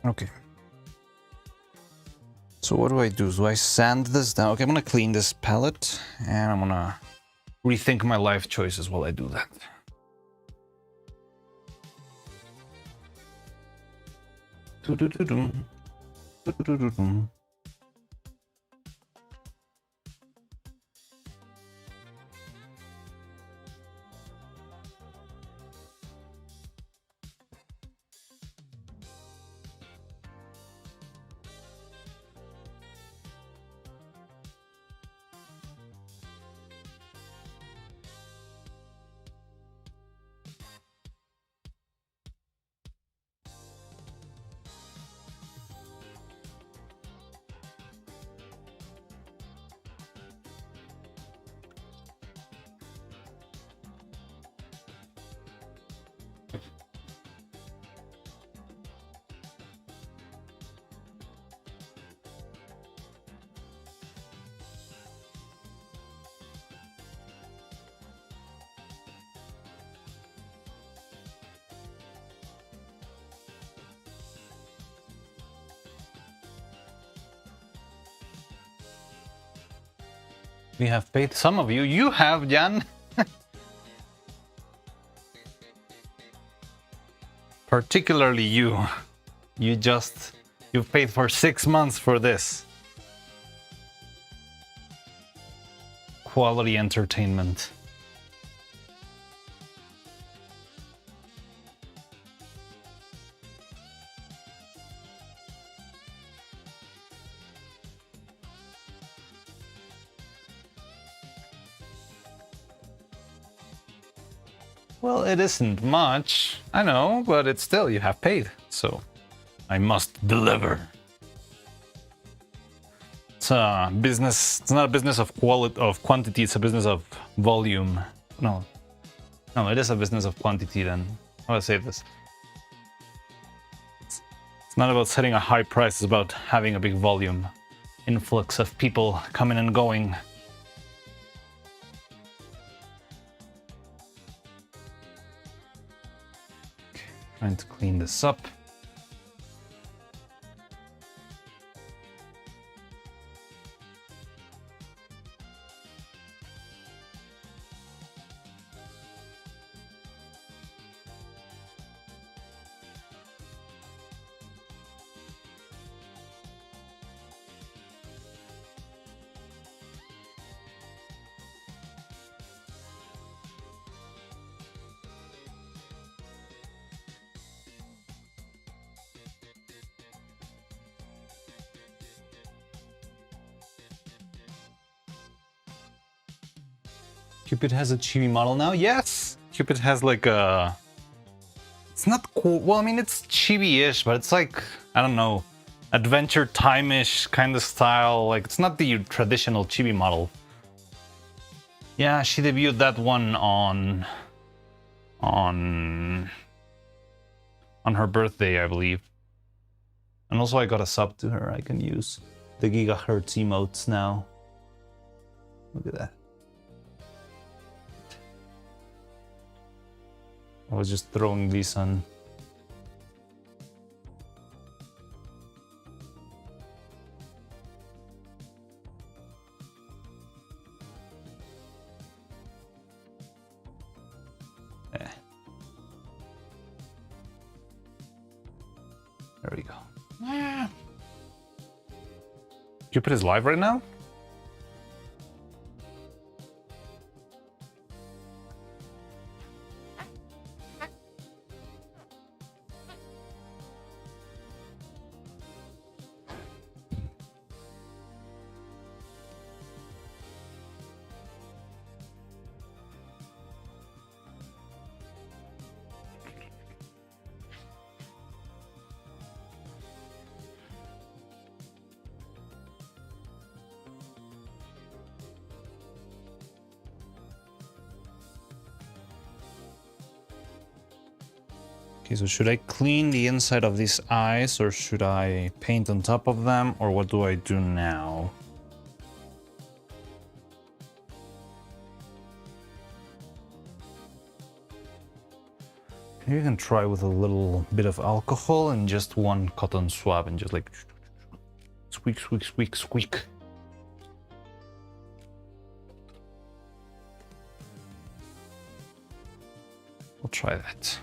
Okay. So what do? Do I sand this down? Okay, I'm gonna clean this palette and I'm gonna Rethink my life choices while I do that. We have paid some of you. You have, Jan. Particularly you. You've paid for 6 months for this. Quality entertainment. Well, it isn't much. I know, but it's still, you have paid, so I must deliver. It's a business. It's not a business of quantity. It's a business of volume. No, it is a business of quantity. Then how do I say this? It's not about setting a high price. It's about having a big volume, influx of people coming and going. Okay, trying to clean this up. Cupid has a chibi model now? Yes! Cupid has like a... It's not cool. Well, I mean, it's chibi-ish, but it's like, I don't know, Adventure Time-ish kind of style. Like, it's not the traditional chibi model. Yeah, she debuted that one on her birthday, I believe. And also I got a sub to her. I can use the gigahertz emotes now. Look at that. I was just throwing these on. There we go. Cupid is live right now? Okay, so should I clean the inside of these eyes or should I paint on top of them or what do I do now? Maybe you can try with a little bit of alcohol and just one cotton swab and just like squeak, squeak, squeak, squeak. We'll try that.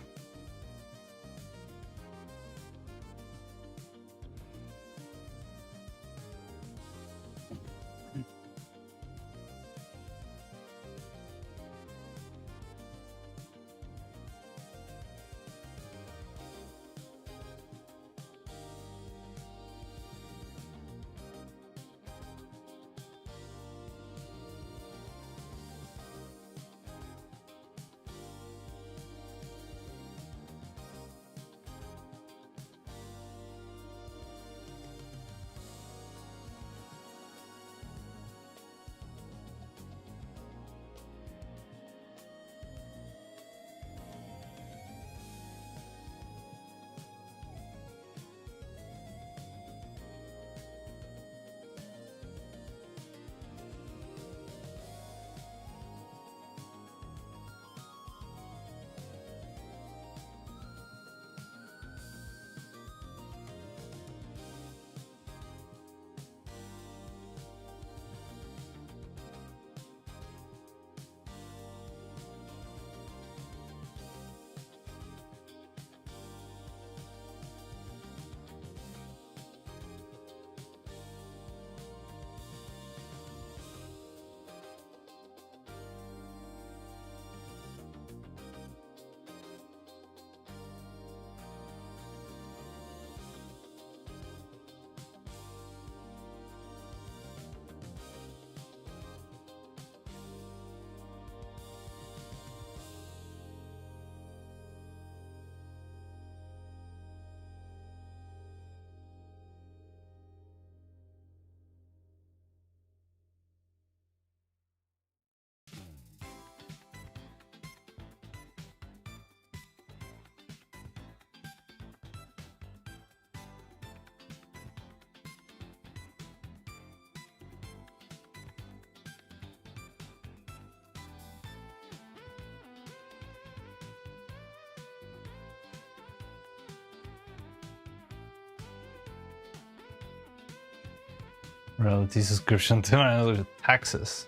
Royalty subscription to another taxes.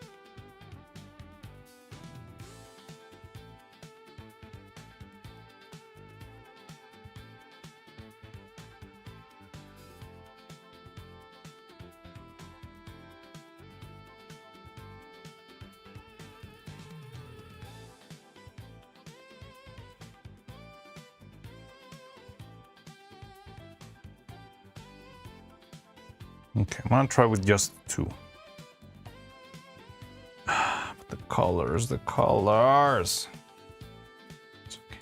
Okay, I'm gonna try with just 2. But the colors. It's okay.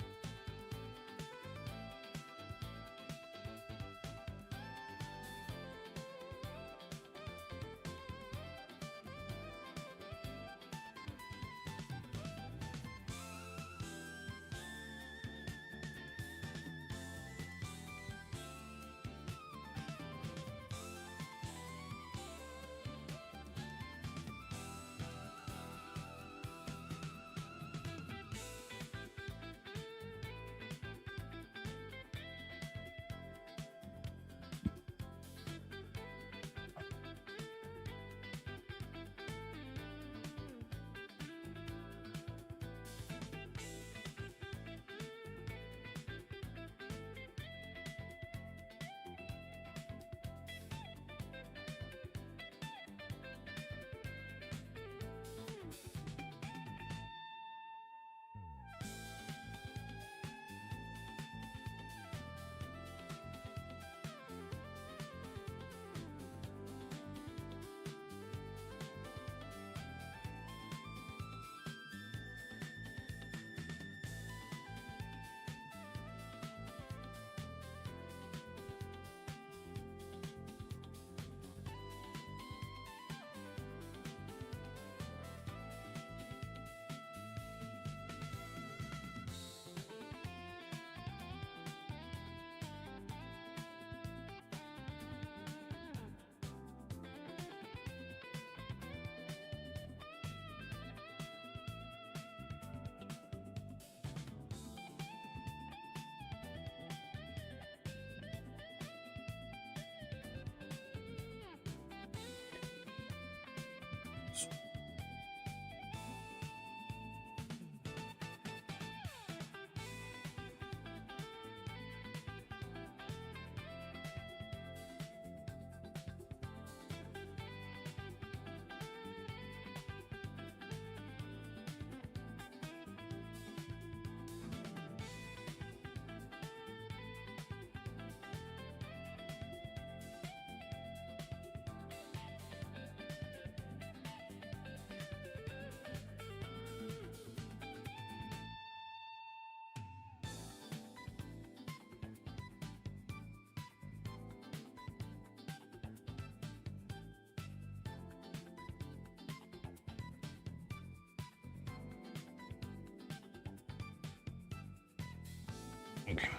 Okay.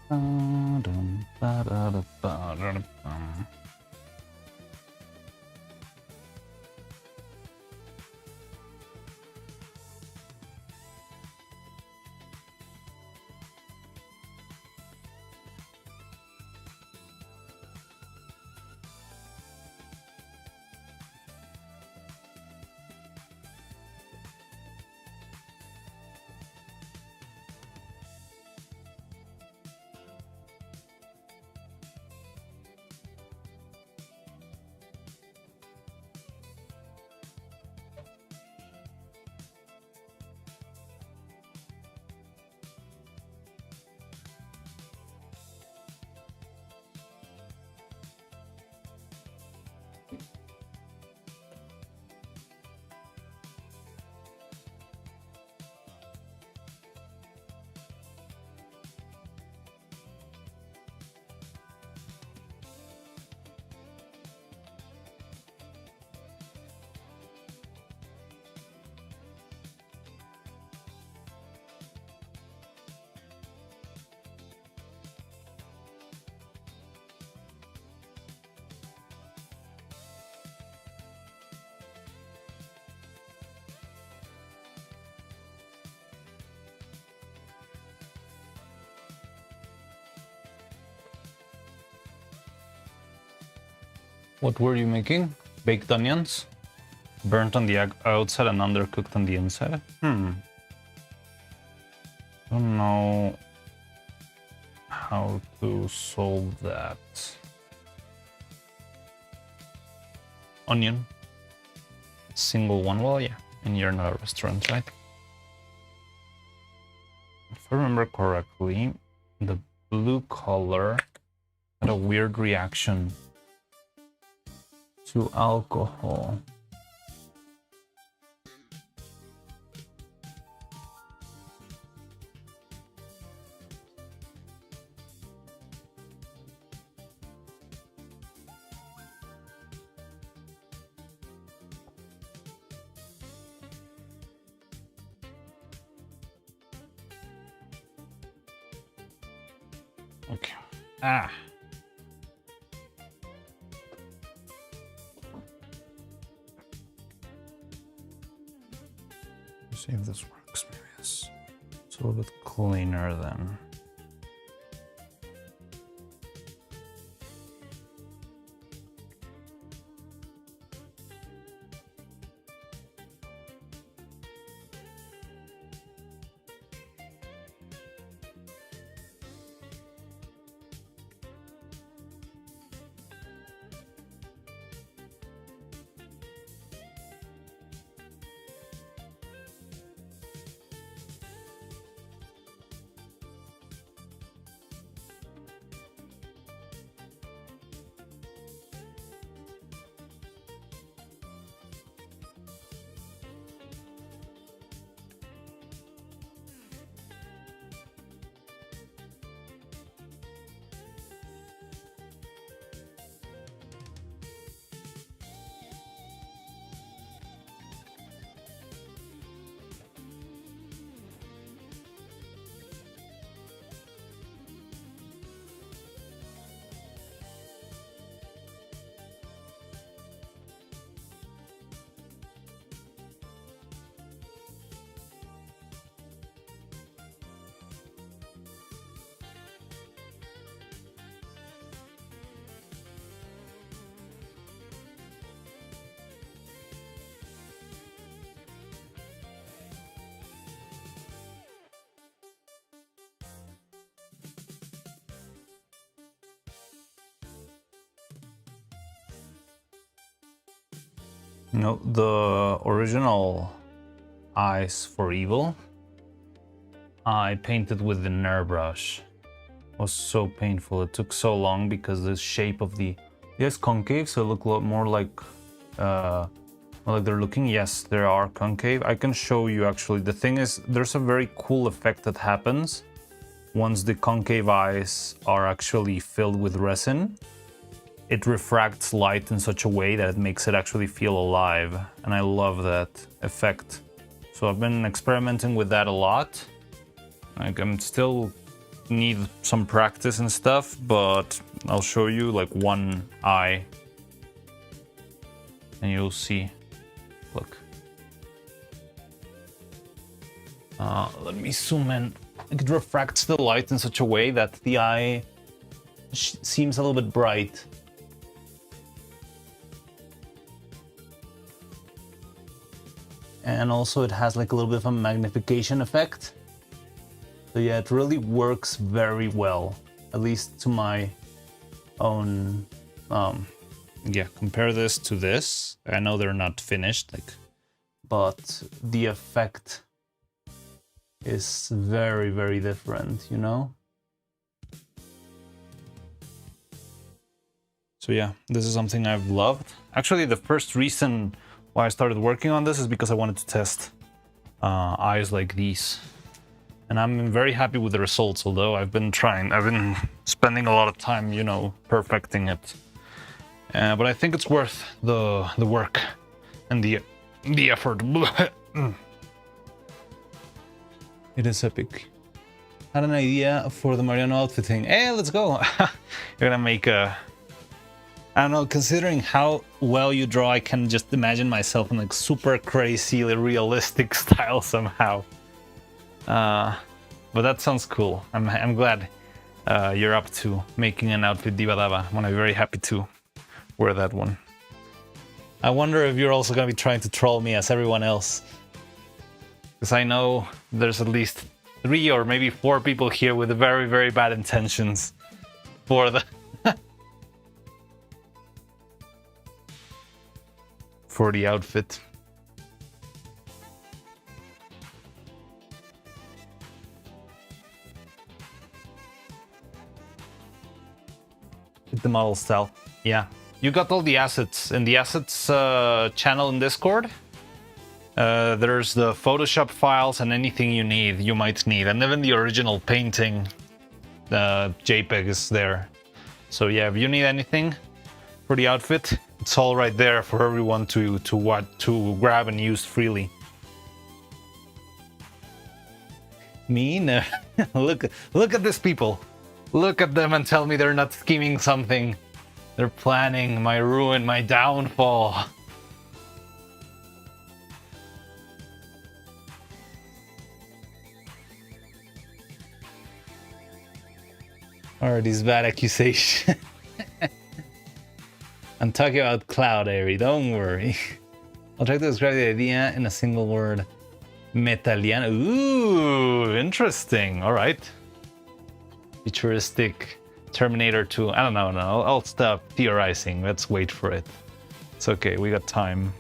Ba-dum, ba-da-da-ba-da-da-bum. What were you making? Baked onions? Burnt on the outside and undercooked on the inside? Don't know how to solve that. Onion. Single one. Well, yeah. And you're not a restaurant, right? If I remember correctly, the blue color had a weird reaction to alcohol. Okay. See if this works. Maybe it's a little bit cleaner then. No, the original eyes for evil, I painted with the Nair brush. It was so painful. It took so long because the shape of the eyes concave, so it looked a lot more like they're looking. Yes, they are concave. I can show you actually. The thing is, there's a very cool effect that happens once the concave eyes are actually filled with resin. It refracts light in such a way that it makes it actually feel alive, and I love that effect. So I've been experimenting with that a lot. Like, I'm still need some practice and stuff, but I'll show you like one eye and you'll see. Look. Let me zoom in. It refracts the light in such a way that the eye seems a little bit bright. And also it has like a little bit of a magnification effect. So yeah, it really works very well, at least to my own. Yeah, compare this to this. I know they're not finished, like, but the effect is very, very different, you know? So yeah, this is something I've loved. Actually, the first reason why I started working on this is because I wanted to test eyes like these. And I'm very happy with the results, although I've been spending a lot of time, you know, perfecting it. But I think it's worth the work and the effort. It is epic. Had an idea for the Mariano outfit thing. Hey, let's go. You're gonna make a... I don't know, considering how well you draw, I can just imagine myself in like super crazy, realistic style somehow. But that sounds cool. I'm glad you're up to making an outfit Divadava. I'm very happy to wear that one. I wonder if you're also gonna be trying to troll me as everyone else. Because I know there's at least 3 or maybe 4 people here with very, very bad intentions for the for the outfit. The model style. Yeah. You got all the assets in the assets channel in Discord. There's the Photoshop files and anything you might need, and even the original painting JPEG is there. So yeah, if you need anything for the outfit, it's all right there for everyone to grab and use freely. Me? No. Look at these people. Look at them and tell me they're not scheming something. They're planning my ruin, my downfall. Or these bad accusations. I'm talking about Cloud Airy, don't worry. I'll try to describe the idea in a single word. Metaliano. Ooh, interesting. All right. Futuristic Terminator 2. I don't know. No, I'll stop theorizing. Let's wait for it. It's okay. We got time.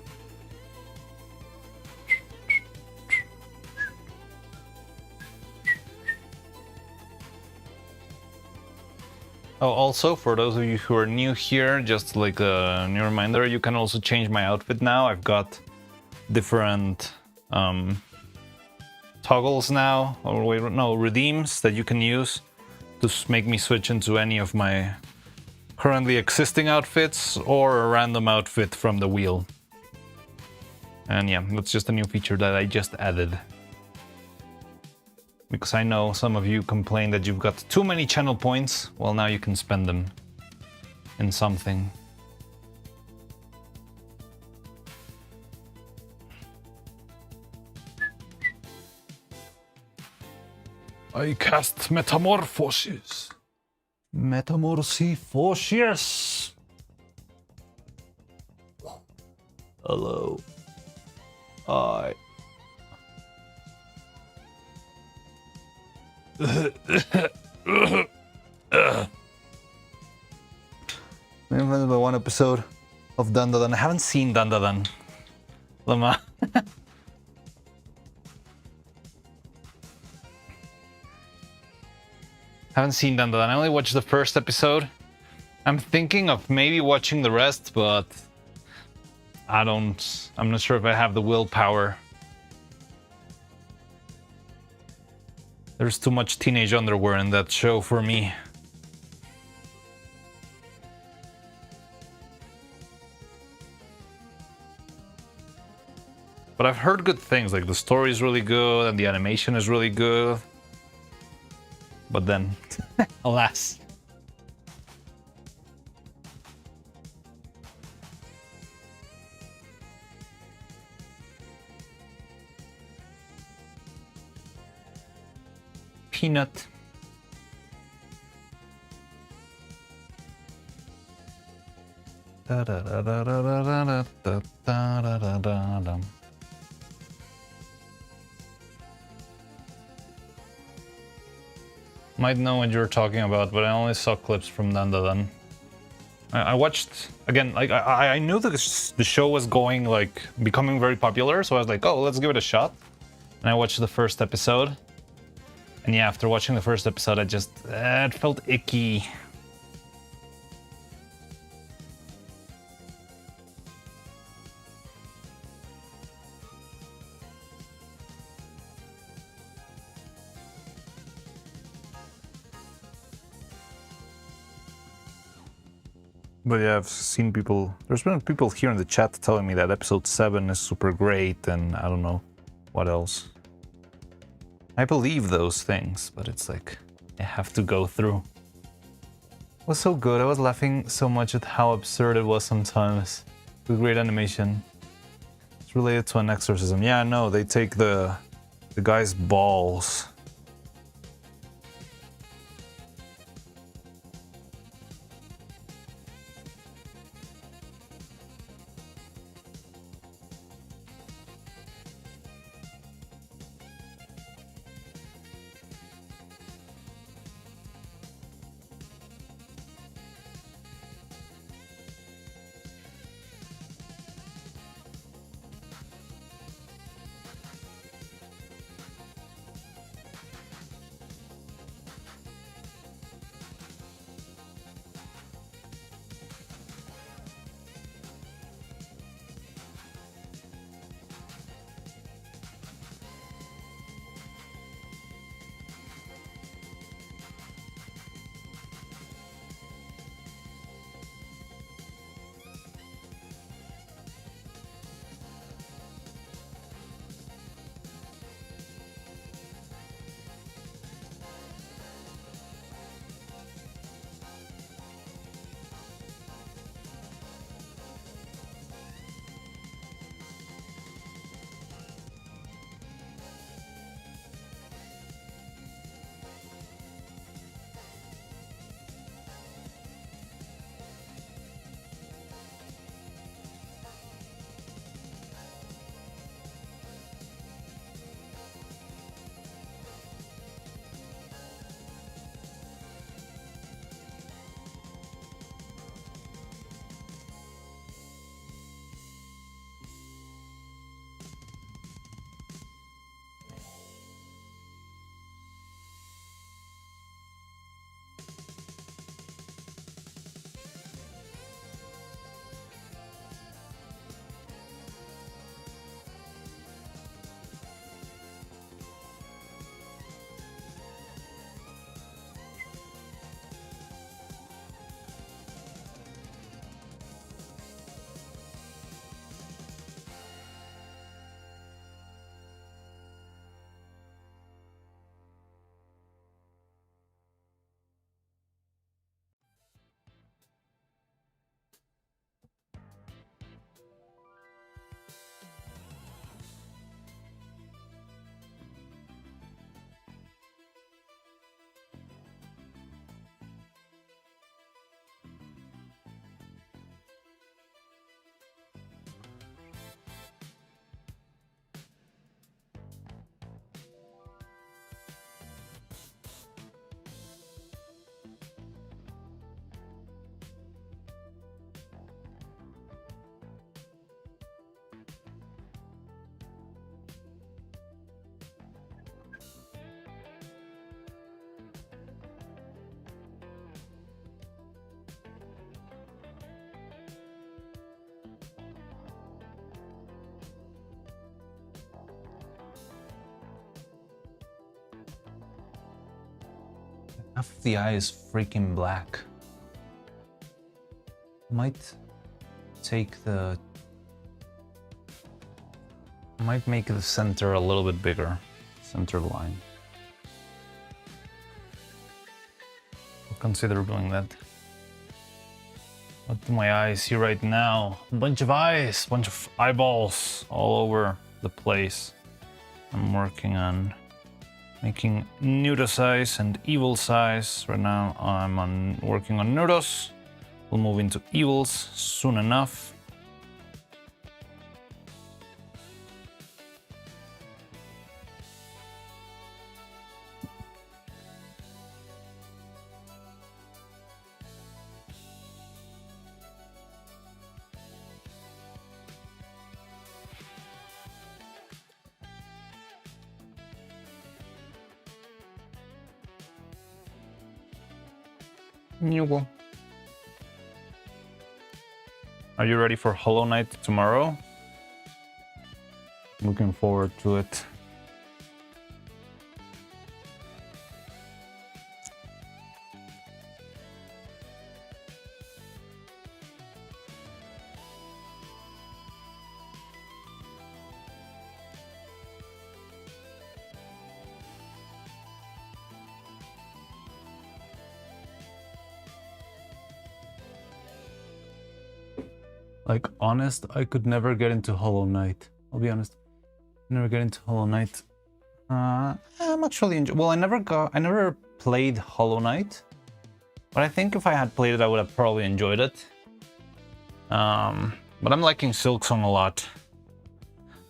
Oh, also, for those of you who are new here, just like a new reminder, you can also change my outfit now. I've got different toggles now, or wait, no, redeems that you can use to make me switch into any of my currently existing outfits or a random outfit from the wheel. And yeah, that's just a new feature that I just added. Because I know some of you complain that you've got too many channel points. Well, now you can spend them in something. I cast Metamorphosis. Metamorphosis. Hello. Remember the one episode of Dandadan. I haven't seen Dandadan. Lama. Haven't seen Dandadan. I only watched the first episode. I'm thinking of maybe watching the rest, but I'm not sure if I have the willpower. There's too much teenage underwear in that show for me. But I've heard good things, like the story is really good and the animation is really good. but then Alas. Peanut. Da da da da da da da da da da da. Might know what you're talking about, but I only saw clips from Dandadan. I watched again. Like I knew that the show was going like becoming very popular, so I was like, oh, let's give it a shot. And I watched the first episode, and yeah, after watching the first episode, I just it felt icky. But yeah, I've seen people. There's been people here in the chat telling me that episode 7 is super great, and I don't know what else. I believe those things, but it's like I have to go through. It was so good. I was laughing so much at how absurd it was sometimes. With great animation. It's related to an exorcism. Yeah, no, they take the guy's balls. Half of the eye is freaking black. Might take the... Might make the center a little bit bigger. Center line. I'll consider doing that. What do my eyes see right now? A bunch of eyes, bunch of eyeballs all over the place. I'm working on making Neuros size and evil size. Right now I'm working on Neuros. We'll move into evils soon enough. Are you ready for Hollow Knight tomorrow? Looking forward to it. Like, honest, I could never get into Hollow Knight. I'll be honest. Never get into Hollow Knight. I'm actually well, I never played Hollow Knight. But I think if I had played it, I would have probably enjoyed it. But I'm liking Silksong a lot.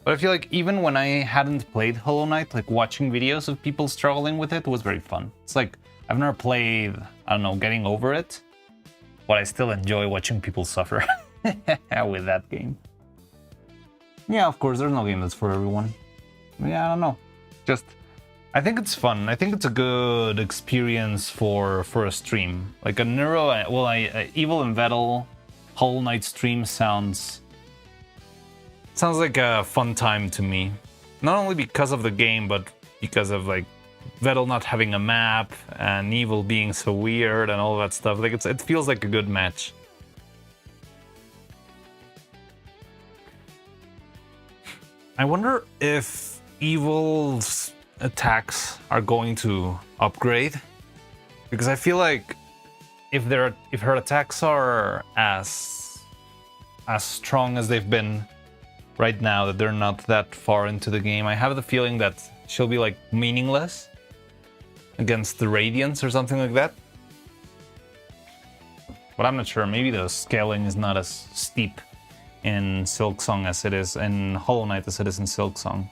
But I feel like even when I hadn't played Hollow Knight, like watching videos of people struggling with it was very fun. It's like, I've never played, I don't know, getting over it. But I still enjoy watching people suffer. With that game. Yeah, of course, there's no game that's for everyone. Yeah, I don't know. Just, I think it's fun. I think it's a good experience for a stream. Like a Evil and Vettel Hollow Knight stream sounds like a fun time to me. Not only because of the game, but because of like Vettel not having a map and Evil being so weird and all that stuff. Like it feels like a good match. I wonder if Evil's attacks are going to upgrade, because I feel like if her attacks are as strong as they've been right now, that they're not that far into the game, I have the feeling that she'll be like meaningless against the Radiance or something like that. But I'm not sure. Maybe the scaling is not as steep in Silksong as it is in Hollow Knight as it is in Silksong.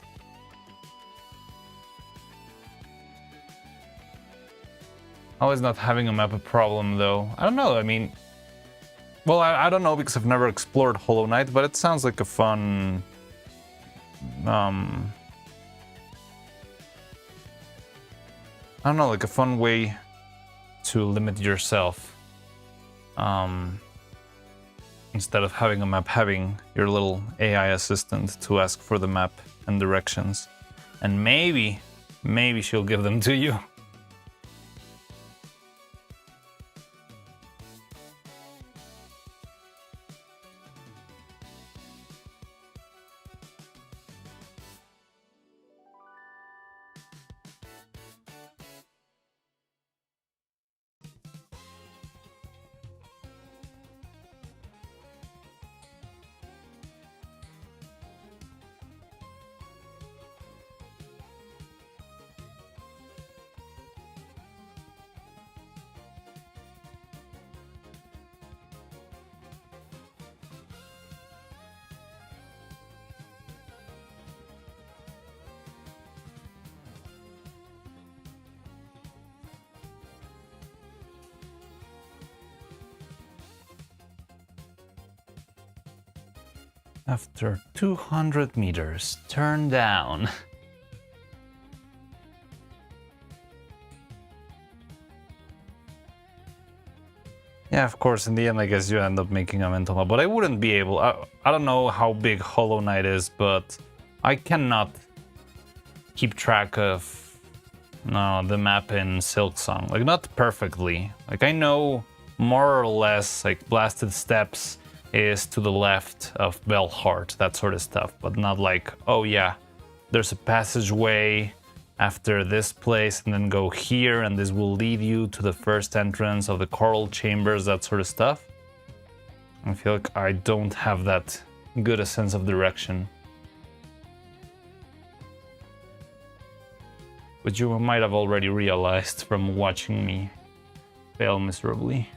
How is not having a map a problem though? I don't know, I mean... Well, I don't know because I've never explored Hollow Knight, but it sounds like a fun... I don't know, like a fun way to limit yourself. Instead of having a map, having your little AI assistant to ask for the map and directions. And maybe she'll give them to you. After 200 meters, turn down. Yeah, of course, in the end, I guess you end up making a mental map, but I wouldn't be able... I don't know how big Hollow Knight is, but I cannot keep track of the map in Silksong. Like, not perfectly. Like, I know more or less, like, Blasted Steps is to the left of Bellheart, that sort of stuff, but not like, oh yeah, there's a passageway after this place and then go here, and this will lead you to the first entrance of the coral chambers, that sort of stuff. I feel like I don't have that good a sense of direction. Which you might have already realized from watching me fail miserably.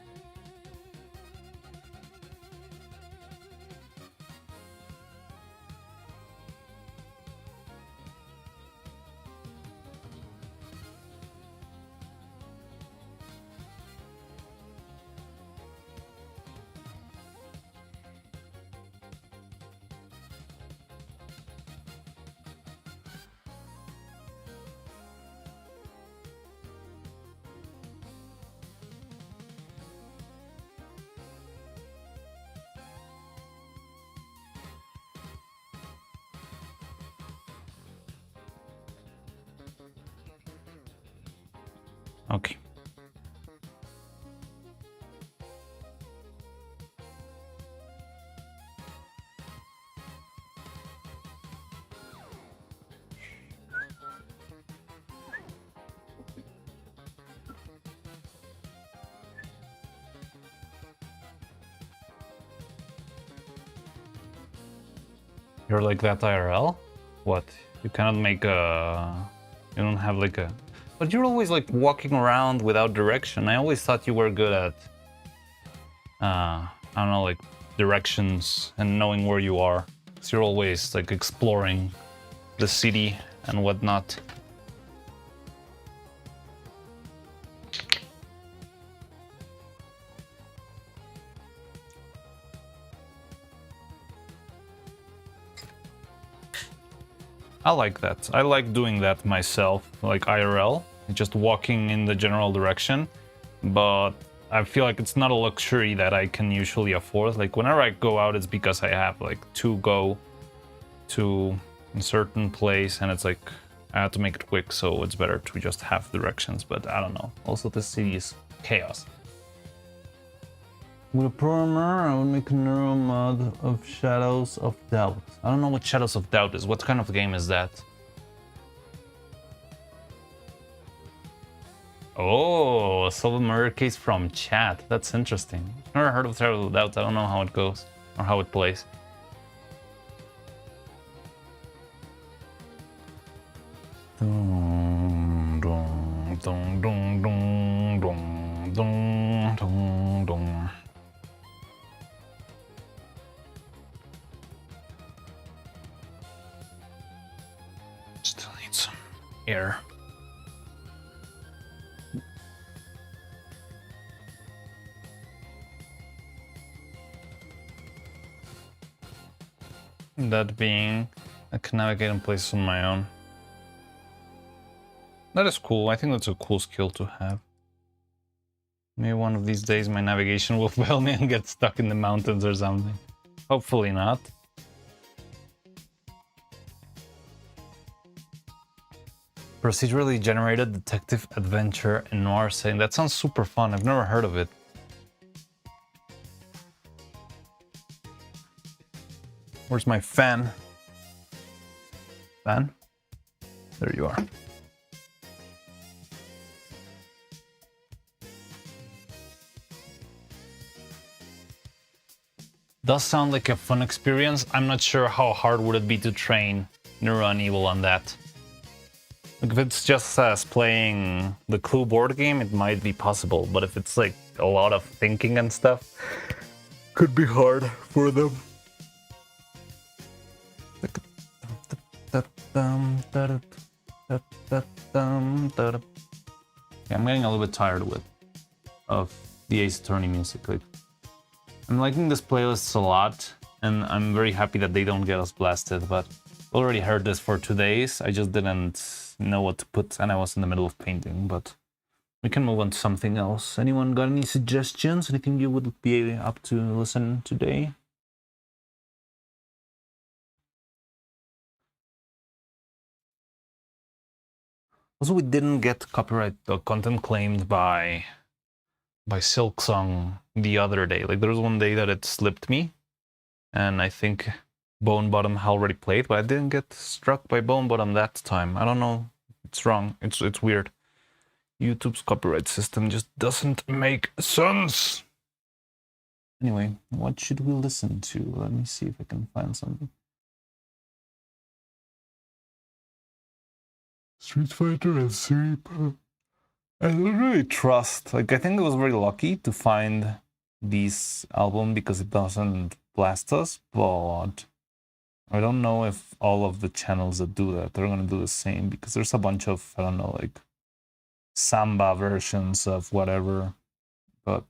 Okay. You're like that IRL? What? You cannot make a... You don't have like a... But you're always like walking around without direction. I always thought you were good at... I don't know, like directions and knowing where you are. So you're always like exploring the city and whatnot. I like that. I like doing that myself, like IRL, just walking in the general direction. But I feel like it's not a luxury that I can usually afford. Like whenever I go out, it's because I have like to go to a certain place, and it's like I have to make it quick, so it's better to just have directions. But I don't know. Also, the city is chaos. With a programmer, I would make a neuro mod of Shadows of Doubt. I don't know what Shadows of Doubt is. What kind of game is that? Oh, solve a murder case from chat. That's interesting. Never heard of Shadows of Doubt. I don't know how it goes or how it plays. Dun, dun, dun, dun, dun, dun, dun, dun, dun. Still need some air. That being, I can navigate in places on my own. That is cool. I think that's a cool skill to have. Maybe one of these days my navigation will fail me and get stuck in the mountains or something. Hopefully not. Procedurally generated detective adventure in noir setting. That sounds super fun. I've never heard of it. Where's my fan? Fan? There you are. Does sound like a fun experience. I'm not sure how hard would it be to train Neuro and Evil on that. Like if it's just as playing the Clue board game, it might be possible, but if it's like a lot of thinking and stuff, could be hard for them. Yeah, I'm getting a little bit tired of the Ace Attorney music. Like, I'm liking this playlist a lot, and I'm very happy that they don't get us blasted, but I already heard this for 2 days. I just didn't know what to put, and I was in the middle of painting, but we can move on to something else. Anyone got any suggestions? Anything you would be up to listen today? Also, we didn't get copyright content claimed by Silksong the other day. Like, there was one day that it slipped me, and I think Bone Bottom already played, but I didn't get struck by Bone Bottom that time. I don't know It's wrong. It's weird. YouTube's copyright system just doesn't make sense. Anyway, what should we listen to? Let me see if I can find something. Street Fighter and Super. I don't really trust. Like, I think I was very lucky to find this album because it doesn't blast us, but I don't know if all of the channels that do that are gonna do the same, because there's a bunch of, I don't know, like samba versions of whatever, but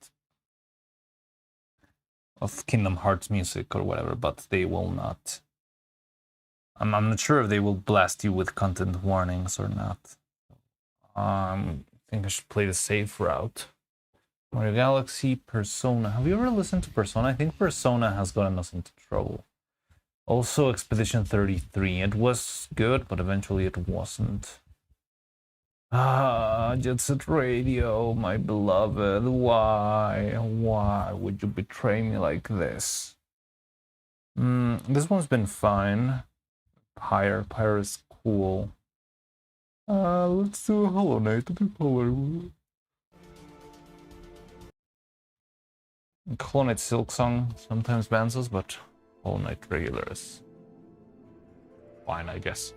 of Kingdom Hearts music or whatever, but they will not. I'm not sure if they will blast you with content warnings or not. I think I should play the safe route. Mario Galaxy, Persona. Have you ever listened to Persona? I think Persona has gotten us into trouble. Also, Expedition 33. It was good, but eventually it wasn't. Jet Set Radio, my beloved. Why? Why would you betray me like this? This one's been fine. Pyre is cool. Let's do Hollow Knight. Hollow Knight Silk Song sometimes bans us, but Hollow Knight regular is fine, I guess.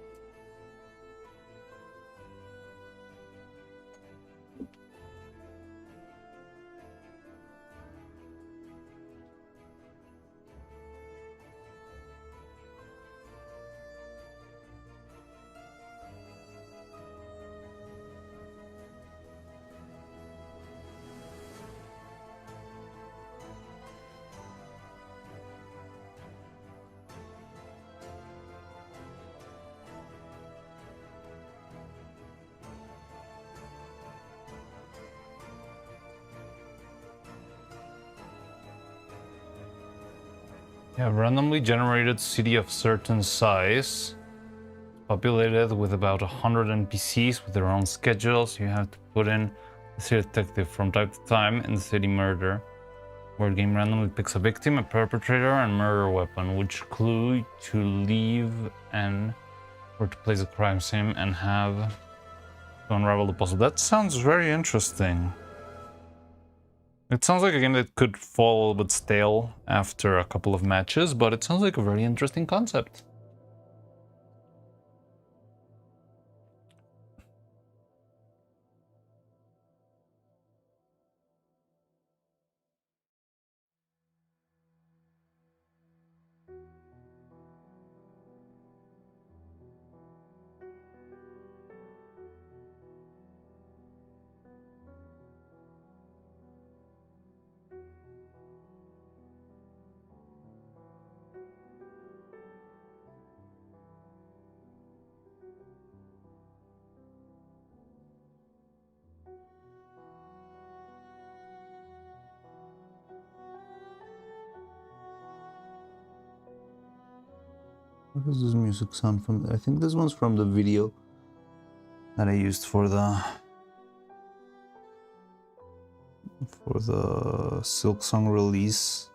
Yeah, randomly generated city of certain size, populated with about 100 NPCs with their own schedules. You have to put in the city detective from time to time in the city murder. Board game randomly picks a victim, a perpetrator, and murder weapon, which clue to leave and where to place the crime scene, and have to unravel the puzzle. That sounds very interesting. It sounds like a game that could fall a little bit stale after a couple of matches, but it sounds like a very interesting concept. What does this music sound from? I think this one's from the video that I used for the Silk Song release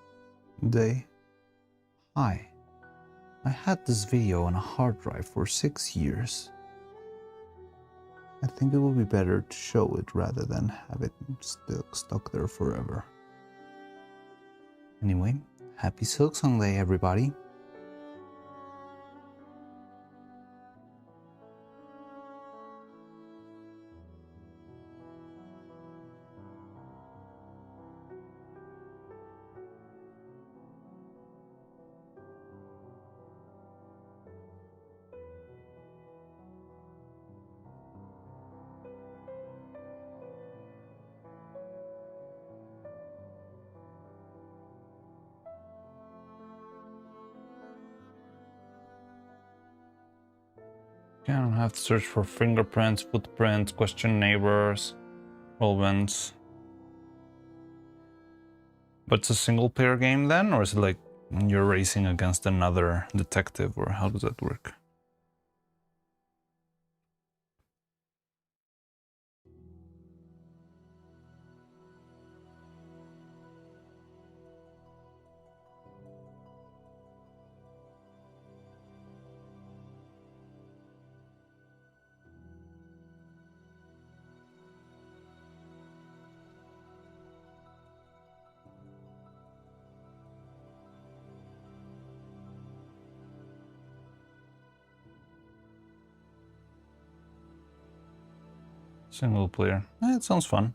day. Hi, I had this video on a hard drive for 6 years. I think it would be better to show it rather than have it stuck there forever. Anyway, happy Silk Song Day, everybody. I don't have to search for fingerprints, footprints, question neighbors, relevance. But it's a single player game then, or is it like you're racing against another detective, or how does that work? Single player. It sounds fun.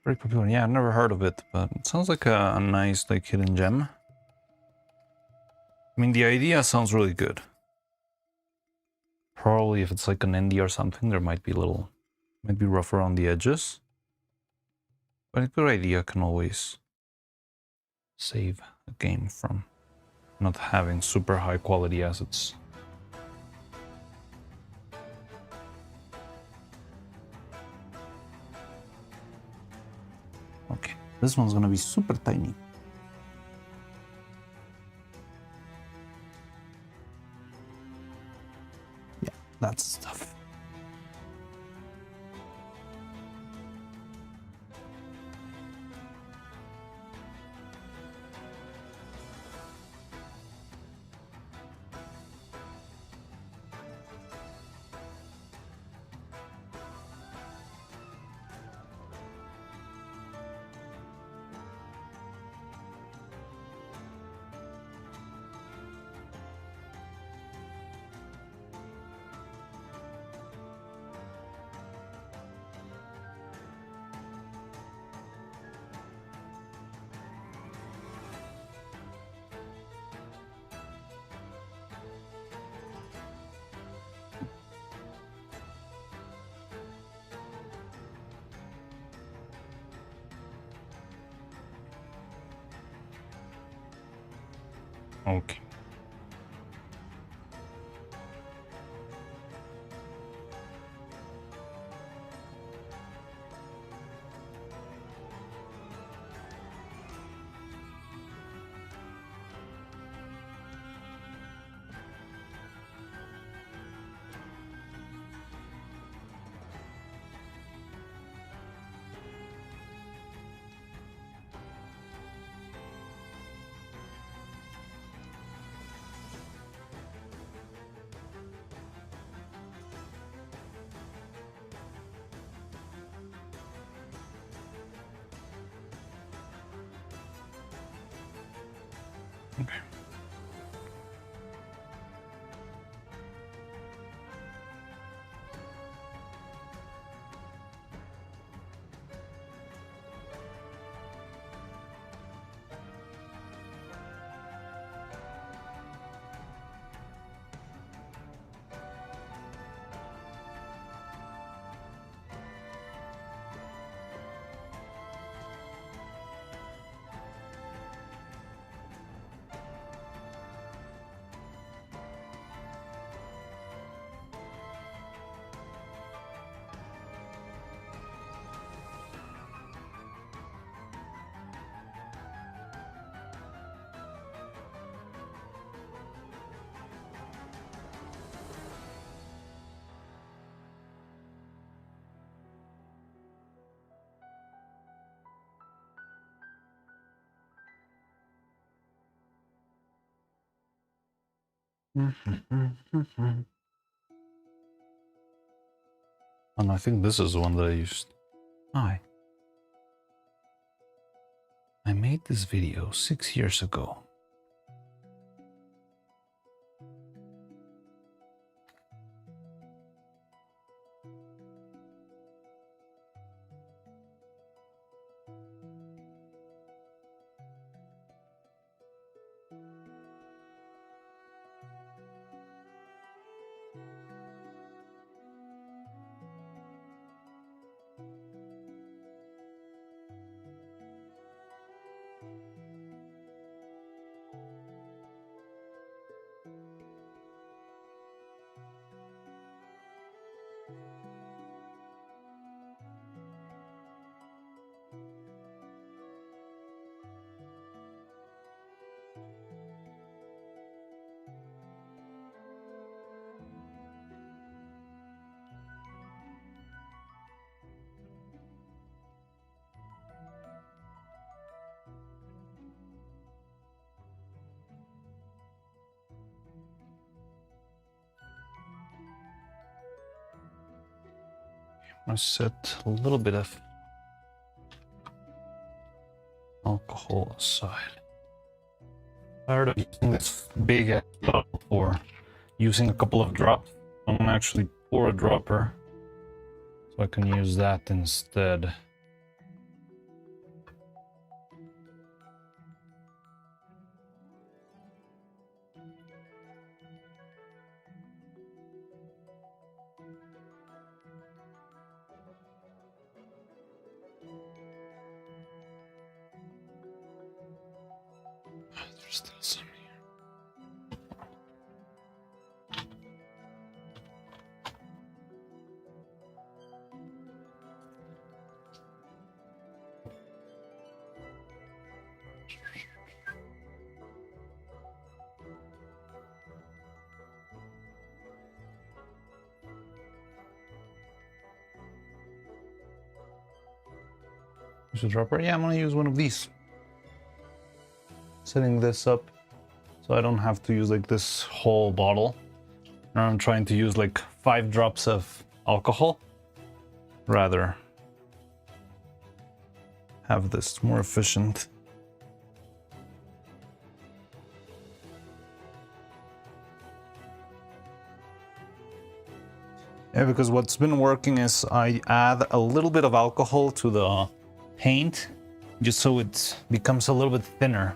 Very popular. Yeah, I've never heard of it, but it sounds like a nice like hidden gem. I mean, the idea sounds really good. Probably if it's like an indie or something, there might be might be rough around the edges. But a good idea can always save a game from not having super high quality assets. Okay, this one's gonna be super tiny. Yeah, that's stuff. Okay. Okay. And I think this is the one that I used. Hi. I made this video 6 years ago. I set a little bit of alcohol aside. Tired of using this big ass bottle for using a couple of drops. I'm gonna actually pour a dropper so I can use that instead. There's still some here. Use a dropper? Yeah, I'm gonna use one of these. Setting this up so I don't have to use like this whole bottle. Now I'm trying to use like 5 drops of alcohol. Rather have this more efficient. Yeah, because what's been working is I add a little bit of alcohol to the paint just so it becomes a little bit thinner.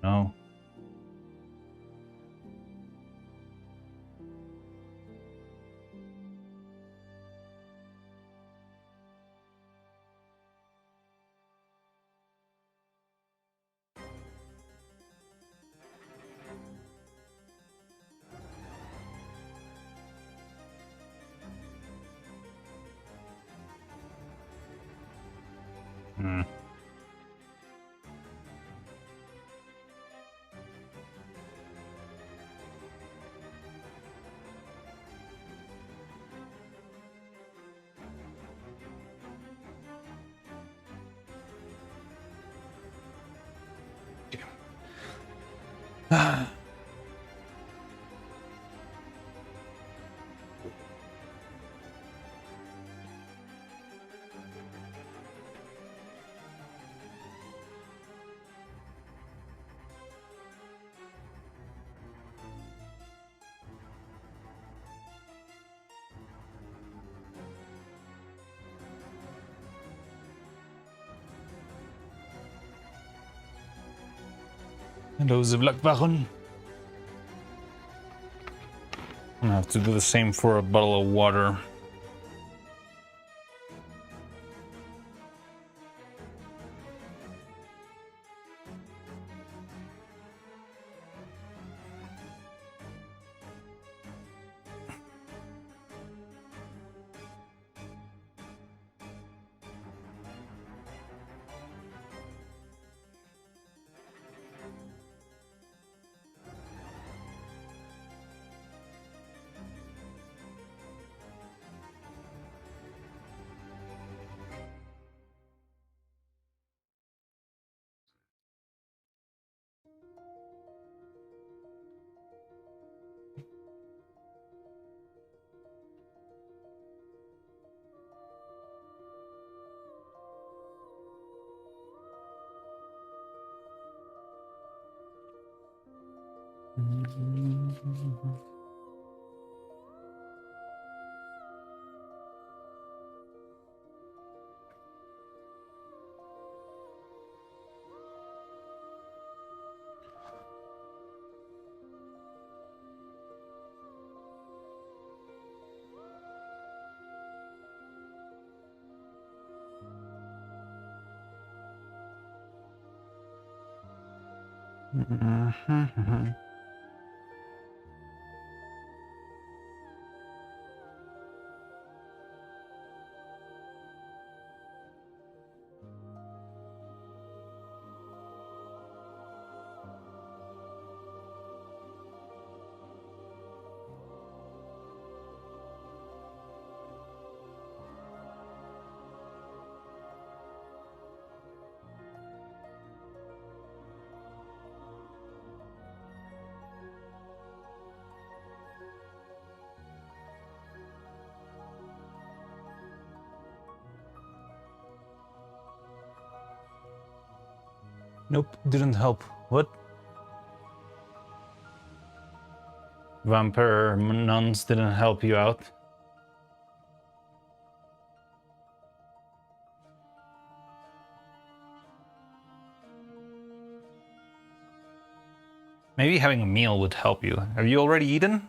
No. Hmm. Hello, Zivlak-Wachen. I have to do the same for a bottle of water. Nope, didn't help. What? Vampire nuns didn't help you out? Maybe having a meal would help you. Have you already eaten?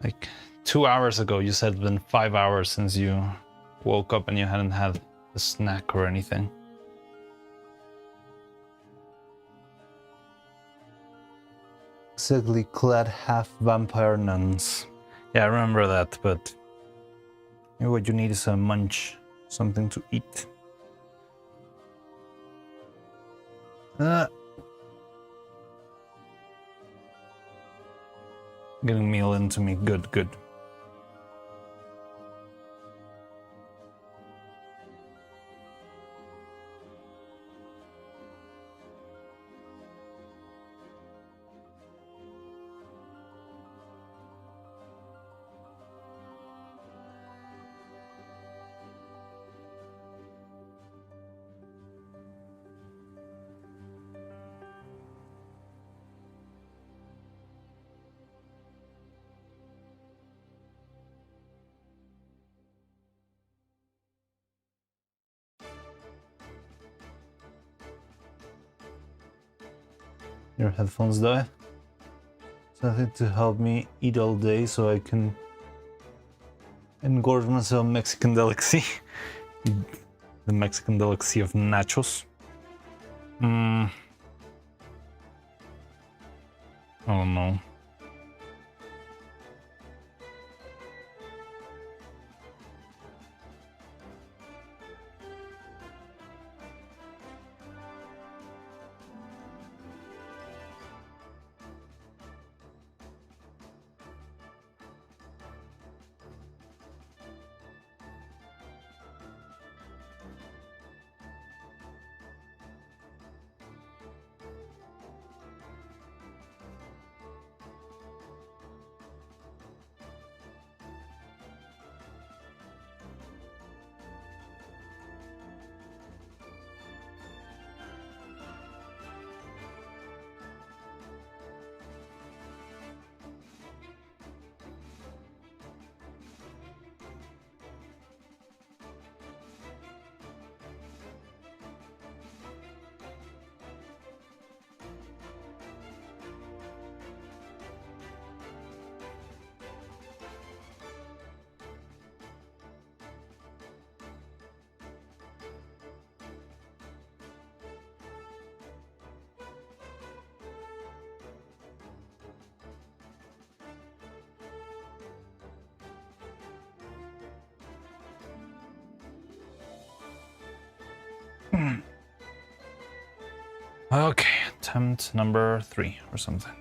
Like 2 hours ago, you said it's been 5 hours since you woke up and you hadn't had a snack or anything. Sickly clad half vampire nuns. Yeah, I remember that, but Maybe what you need is a munch, something to eat. getting a meal into me. Good, good. Your headphones die? Something to help me eat all day so I can engorge myself Mexican delicacy. The Mexican delicacy of nachos. I don't know. Okay, attempt number 3 or something.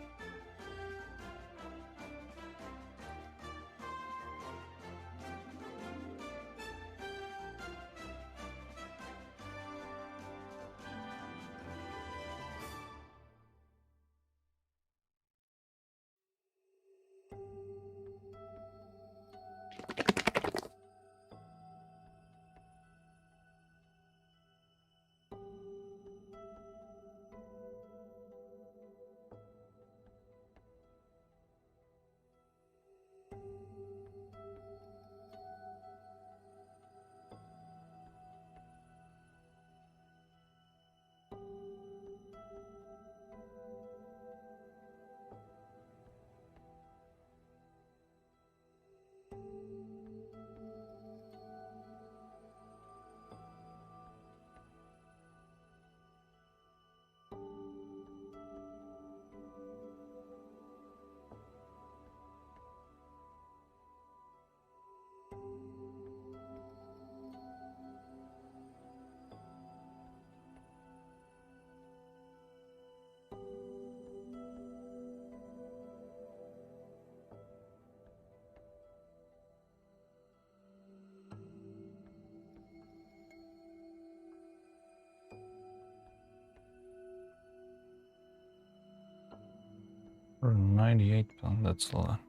For 98 pounds, that's a lot.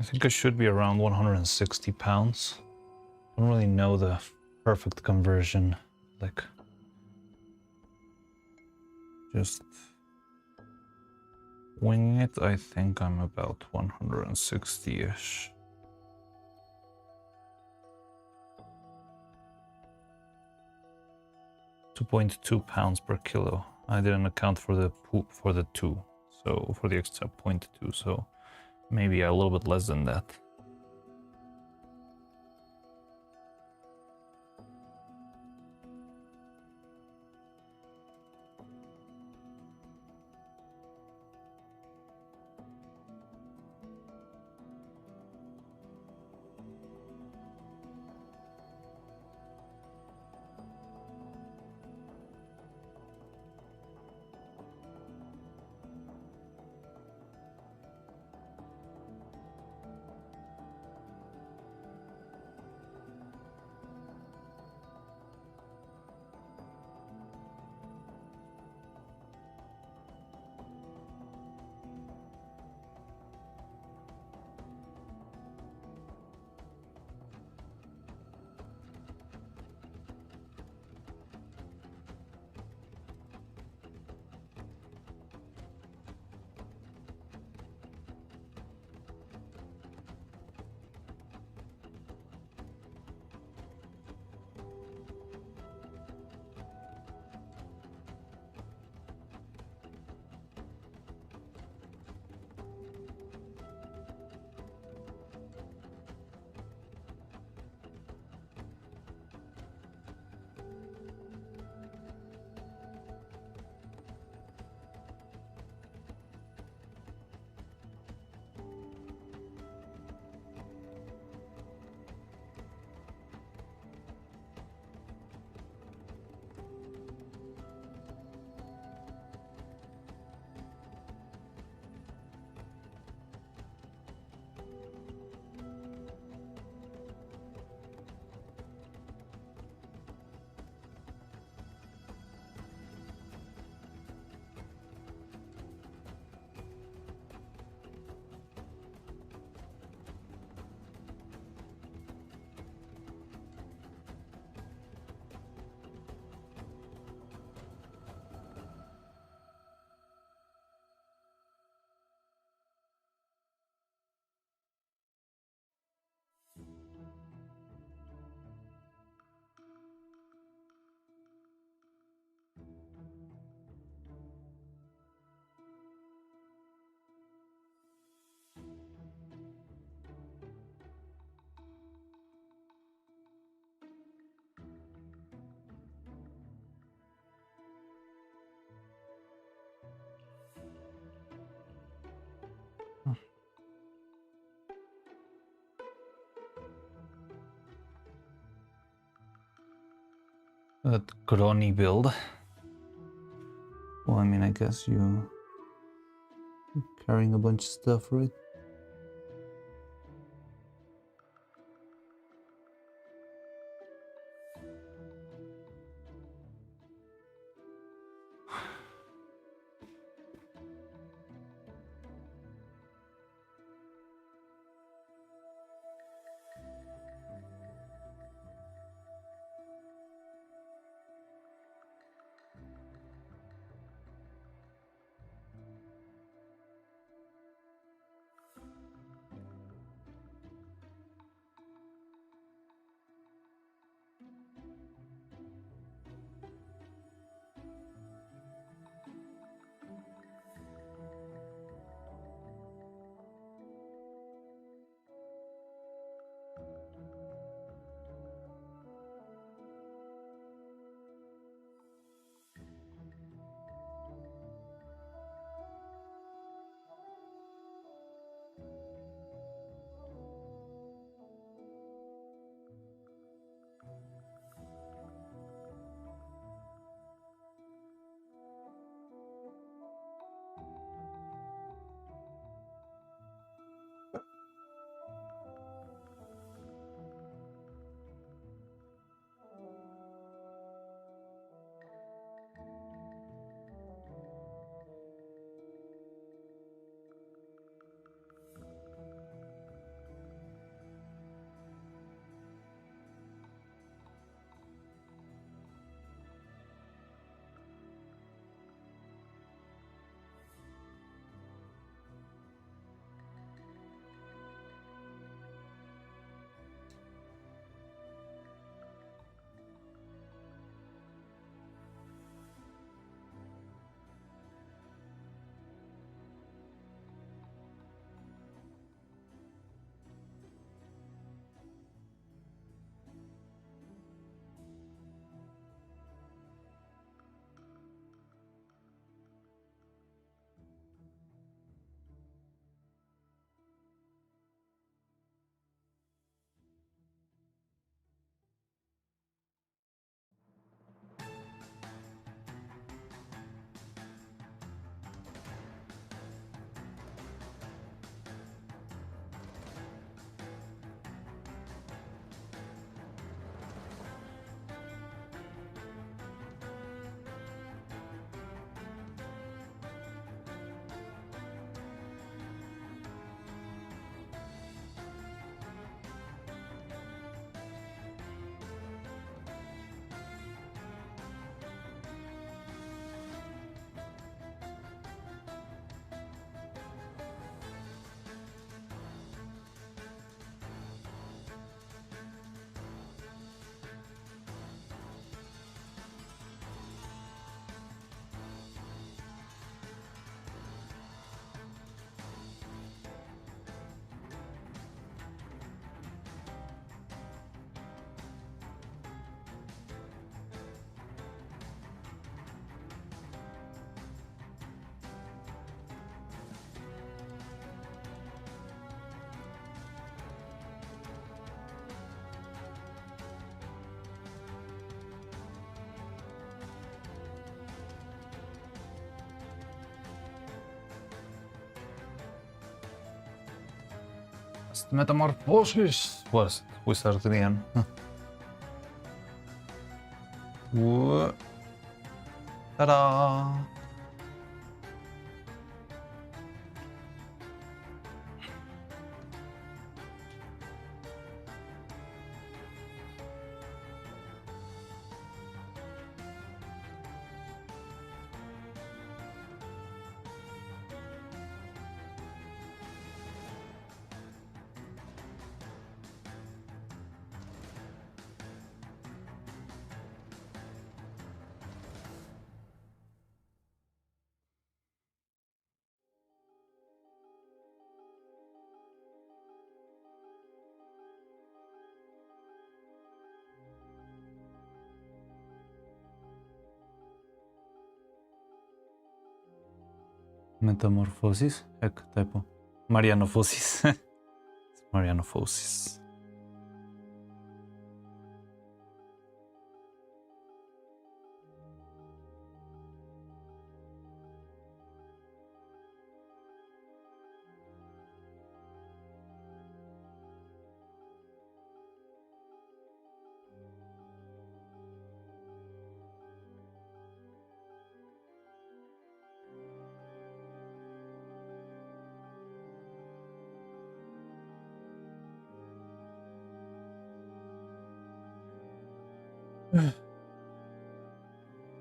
I think I should be around 160 pounds. I don't really know the perfect conversion. Like, just winging it, I think I'm about 160-ish. 2.2 pounds per kilo. I didn't account for the poop for the 2, so for the extra 0.2, so maybe a little bit less than that. That Groni build. Well, I mean, I guess you're carrying a bunch of stuff, right? Metamorphosis. What is it? We started again. Whoa. Ta-da! Metamorphosis? Heck, typo. Marianophosis. It's Marianophosis.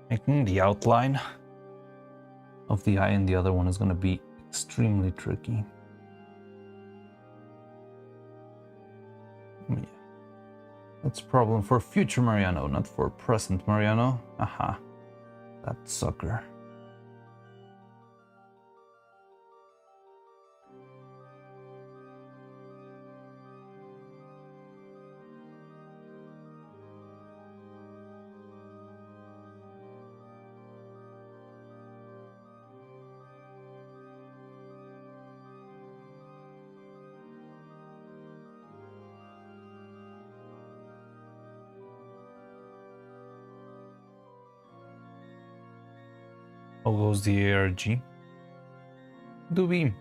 Making the outline of the eye and the other one is going to be extremely tricky. Yeah. That's a problem for future Mariano, not for present Mariano. Aha. That sucker. How goes the ARG? Dweem.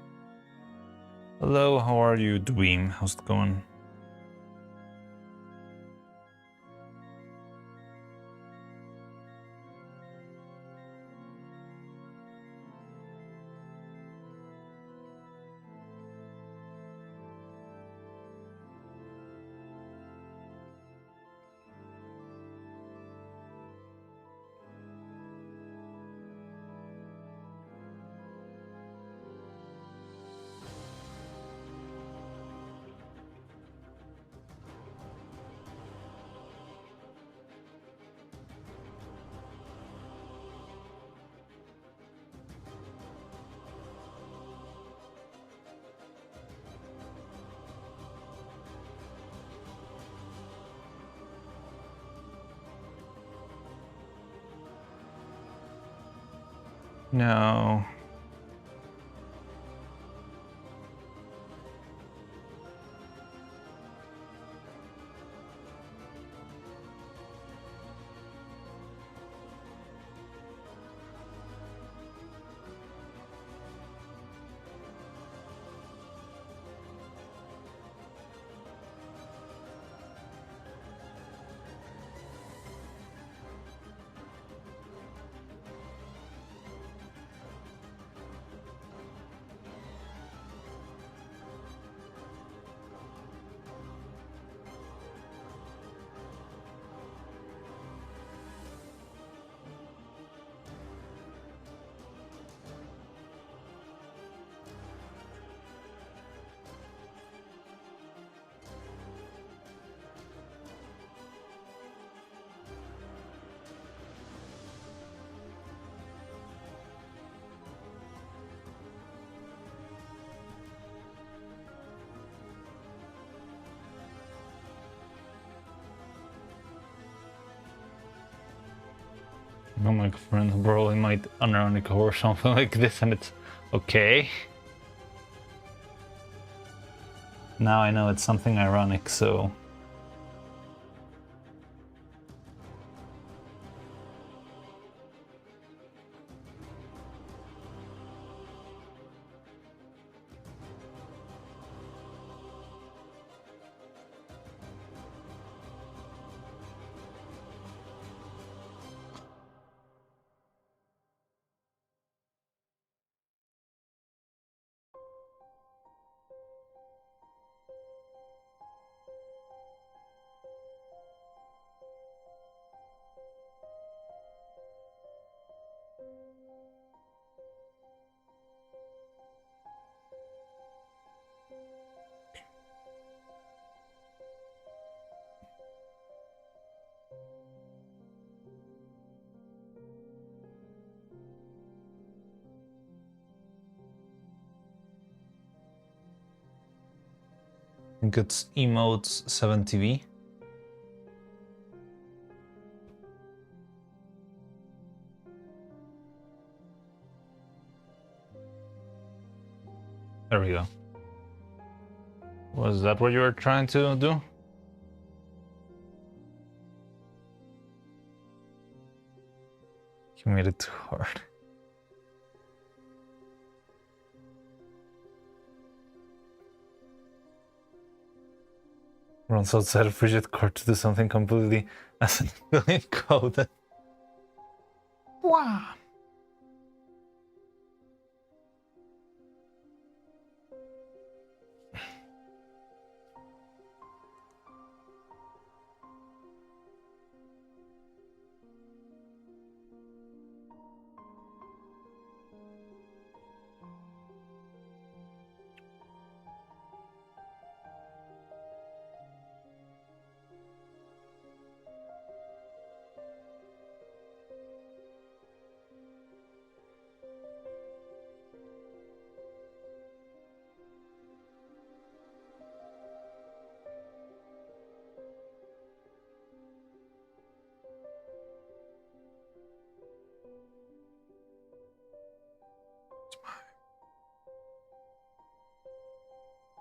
Hello, how are you, Dweem? How's it going? No. I'm like, friends, bro, it might unironic or something like this, and it's okay. Now I know it's something ironic, so. I think it's emotes 7TV. There we go. Was that what you were trying to do? You made it too hard. Runs outside of frigid core to do something completely as a code. Wow.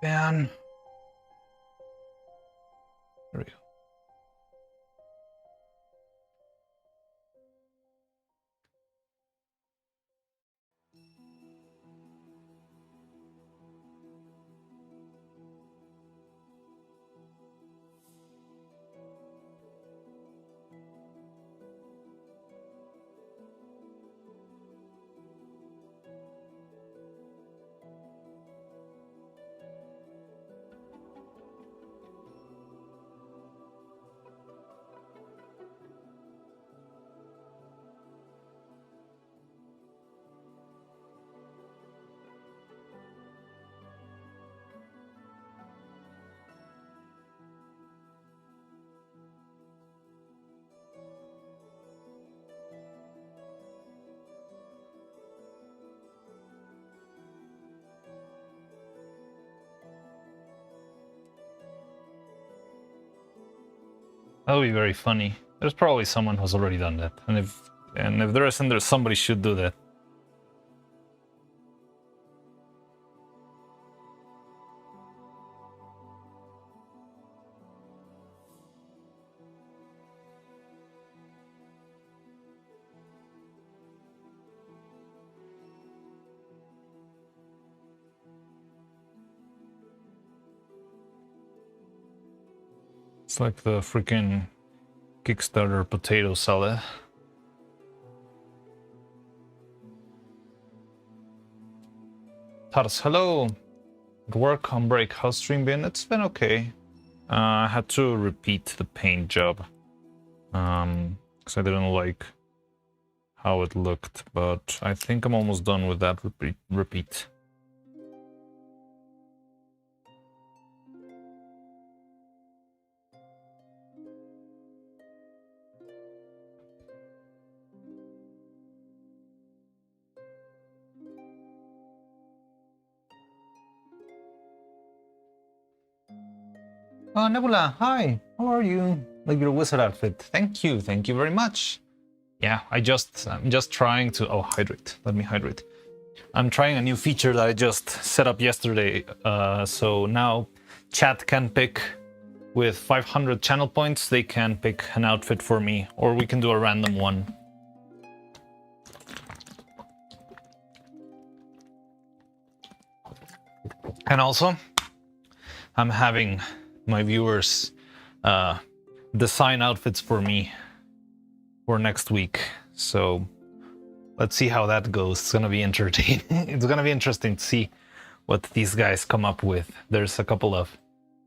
Man. There we go. That would be very funny. There's probably someone who's already done that, and if there isn't, there's somebody should do that. It's like the freaking Kickstarter potato salad. Taras, hello. At work on break. How's stream been? It's been okay. I had to repeat the paint job. Because I didn't like how it looked, but I think I'm almost done with that repeat. Oh, Nebula, hi. How are you? Like your wizard outfit. Thank you very much. Yeah, I'm just trying to hydrate. Let me hydrate. I'm trying a new feature that I just set up yesterday. So now chat can pick with 500 channel points. They can pick an outfit for me, or we can do a random one. And also, I'm having my viewers design outfits for me for next week. So let's see how that goes. It's gonna be entertaining. It's gonna be interesting to see what these guys come up with. There's a couple of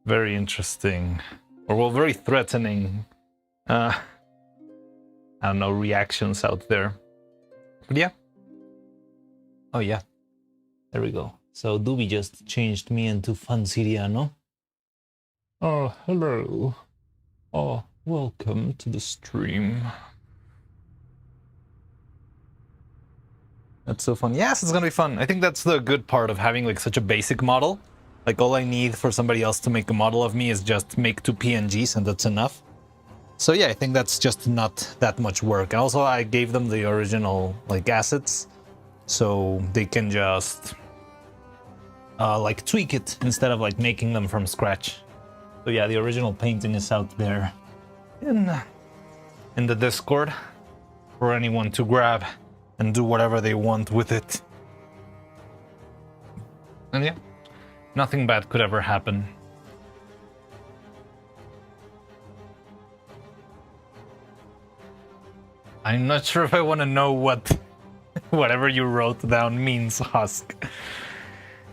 very interesting, or well, very threatening, I don't know, reactions out there. But yeah. Oh yeah. There we go. So Doobie just changed me into Fansiriano. Oh, hello. Oh, welcome to the stream. That's so fun. Yes, it's gonna be fun. I think that's the good part of having like such a basic model, Like, all I need for somebody else to make a model of me is just make 2 PNGs, and that's enough. So yeah, I think that's just not that much work. And also, I gave them the original, like, assets, so they can just like tweak it instead of like making them from scratch. So yeah, the original painting is out there in the Discord for anyone to grab and do whatever they want with it. And yeah, nothing bad could ever happen. I'm not sure if I want to know what whatever you wrote down means, Husk.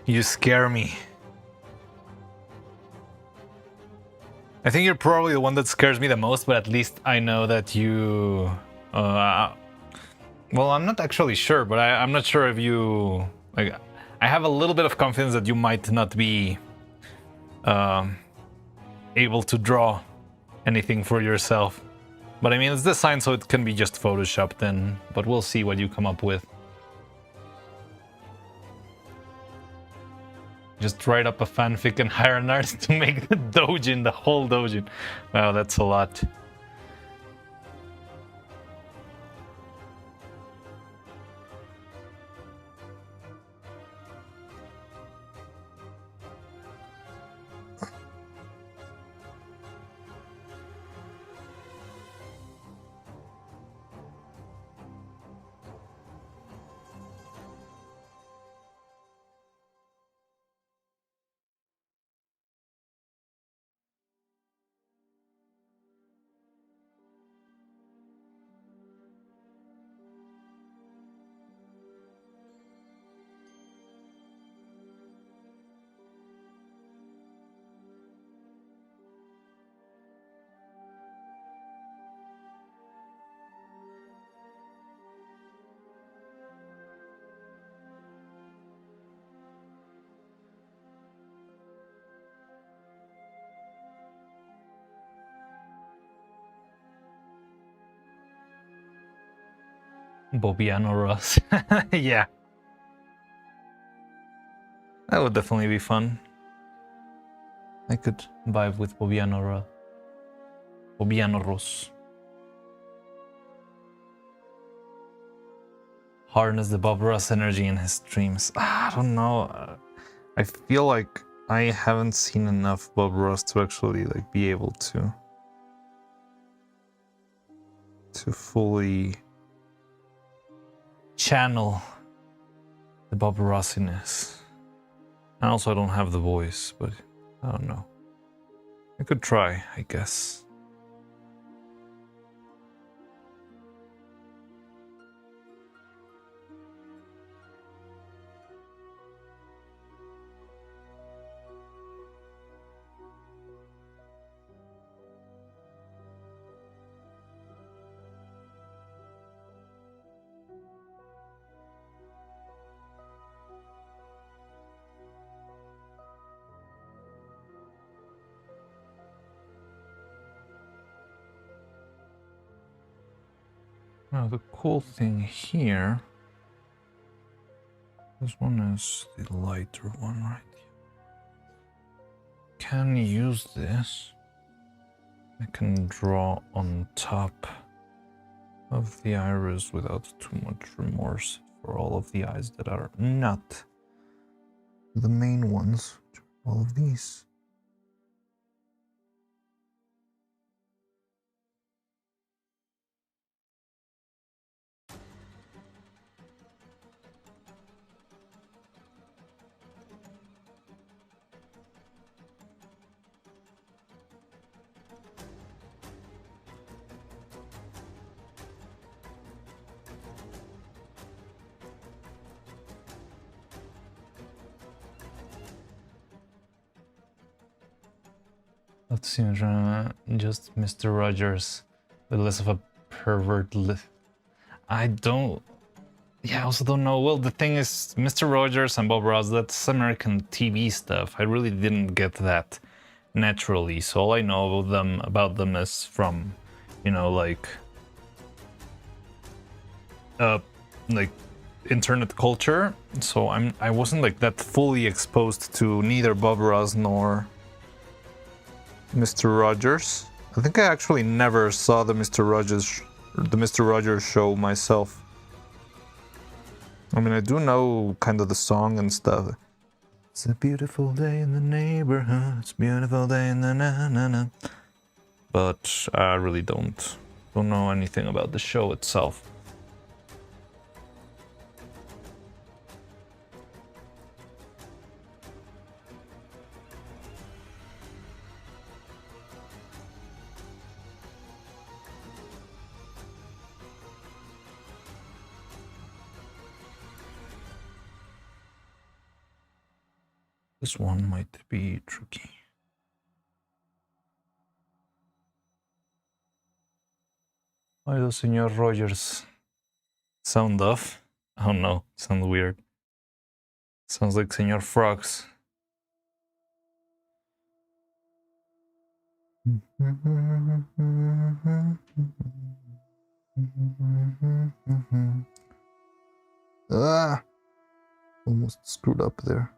You scare me. I think you're probably the one that scares me the most, but at least I know that you... well, I'm not actually sure, but I'm not sure if you... Like, I have a little bit of confidence that you might not be able to draw anything for yourself. But I mean, it's designed so it can be just photoshopped then, but we'll see what you come up with. Just write up a fanfic and hire an artist to make the doujin, the whole doujin. Wow, that's a lot. Bobiano Ross. Yeah. That would definitely be fun. I could vibe with Bobiano Ross. Harness the Bob Ross energy in his streams. I don't know. I feel like I haven't seen enough Bob Ross to actually like be able to fully channel the Bob Rossiness. And also I don't have the voice, but I don't know. I could try, I guess. Now the cool thing here, this one is the lighter one right here. Can use this. I can draw on top of the iris without too much remorse for all of the eyes that are not the main ones. All of these. Let's see, just Mr. Rogers with less of a pervert I don't... Yeah, I also don't know. Well, the thing is, Mr. Rogers and Bob Ross, that's American TV stuff. I really didn't get that naturally. So all I know about them is from, you know, like internet culture, so I wasn't like that fully exposed to neither Bob Ross nor Mr. Rogers. I think I actually never saw the Mr. Rogers show myself. I mean, I do know kind of the song and stuff. It's a beautiful day in the neighborhood. It's a beautiful day in the na-na-na. But I really don't know anything about the show itself. This one might be tricky. Why does Senor Rogers sound off? Oh no, sounds weird. Sounds like Senor Frogs. Ah! Almost screwed up there.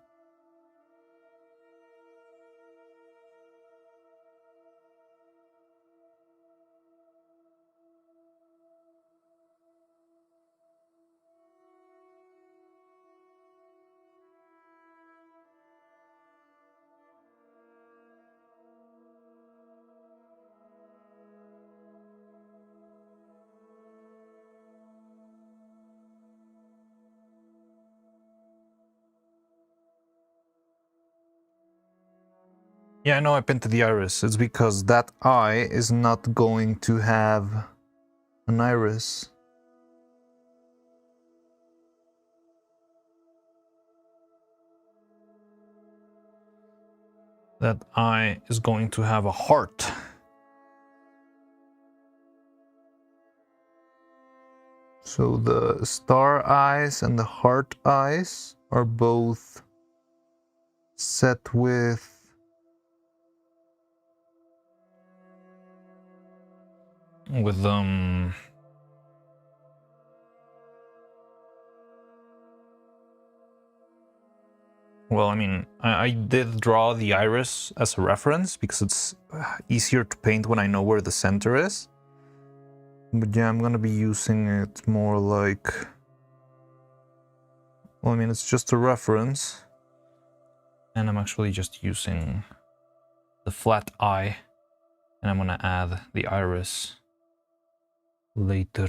Yeah, I know I painted the iris. It's because that eye is not going to have an iris. That eye is going to have a heart. So the star eyes and the heart eyes are both set with well, I mean, I did draw the iris as a reference because it's easier to paint when I know where the center is. But yeah, I'm gonna be using it more like, well, I mean, it's just a reference. And I'm actually just using the flat eye, and I'm gonna add the iris later.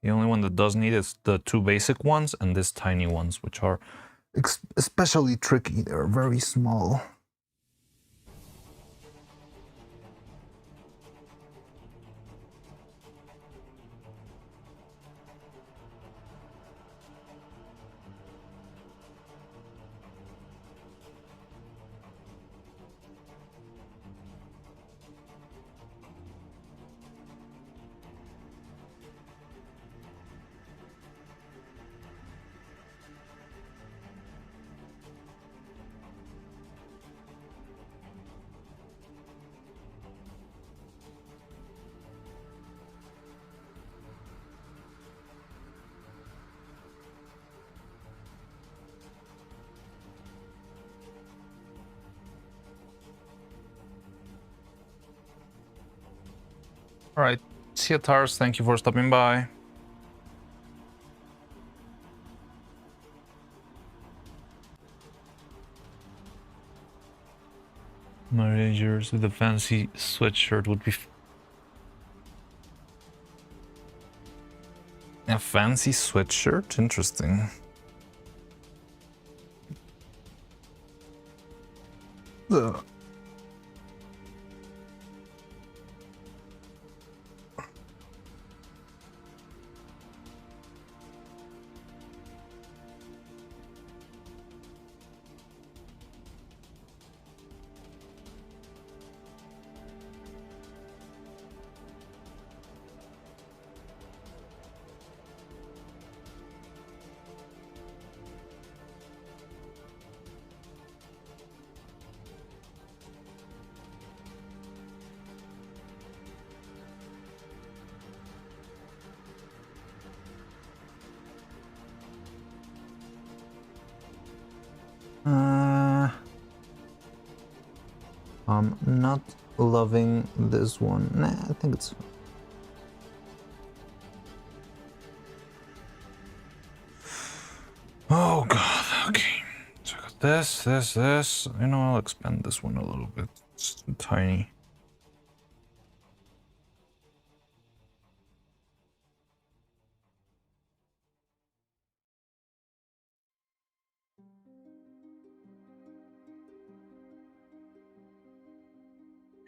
The only one that does need is the two basic ones and these tiny ones, which are especially tricky. They're very small. All right, see you, Tars. Thank you for stopping by. Managers with a fancy sweatshirt would be a fancy sweatshirt. Interesting. Ugh. I'm not loving this one. Nah, I think it's fine. Oh god, okay. So I got this. You know, I'll expand this one a little bit. It's tiny.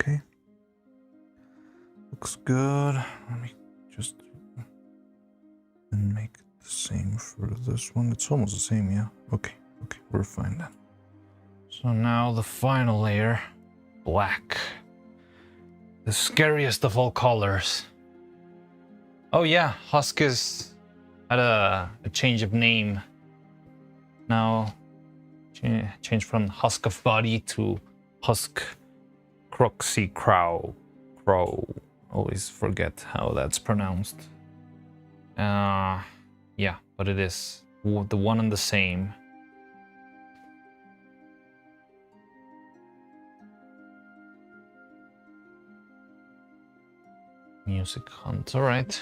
Okay. Looks good. Let me just make it the same for this one. It's almost the same, yeah. Okay, we're fine then. So now the final layer, black. The scariest of all colors. Oh yeah, Husk is had a change of name. Now change from Husk of Body to Husk Croxy Crow. Always forget how that's pronounced. Yeah, but it is the one and the same. Music Hunt, alright.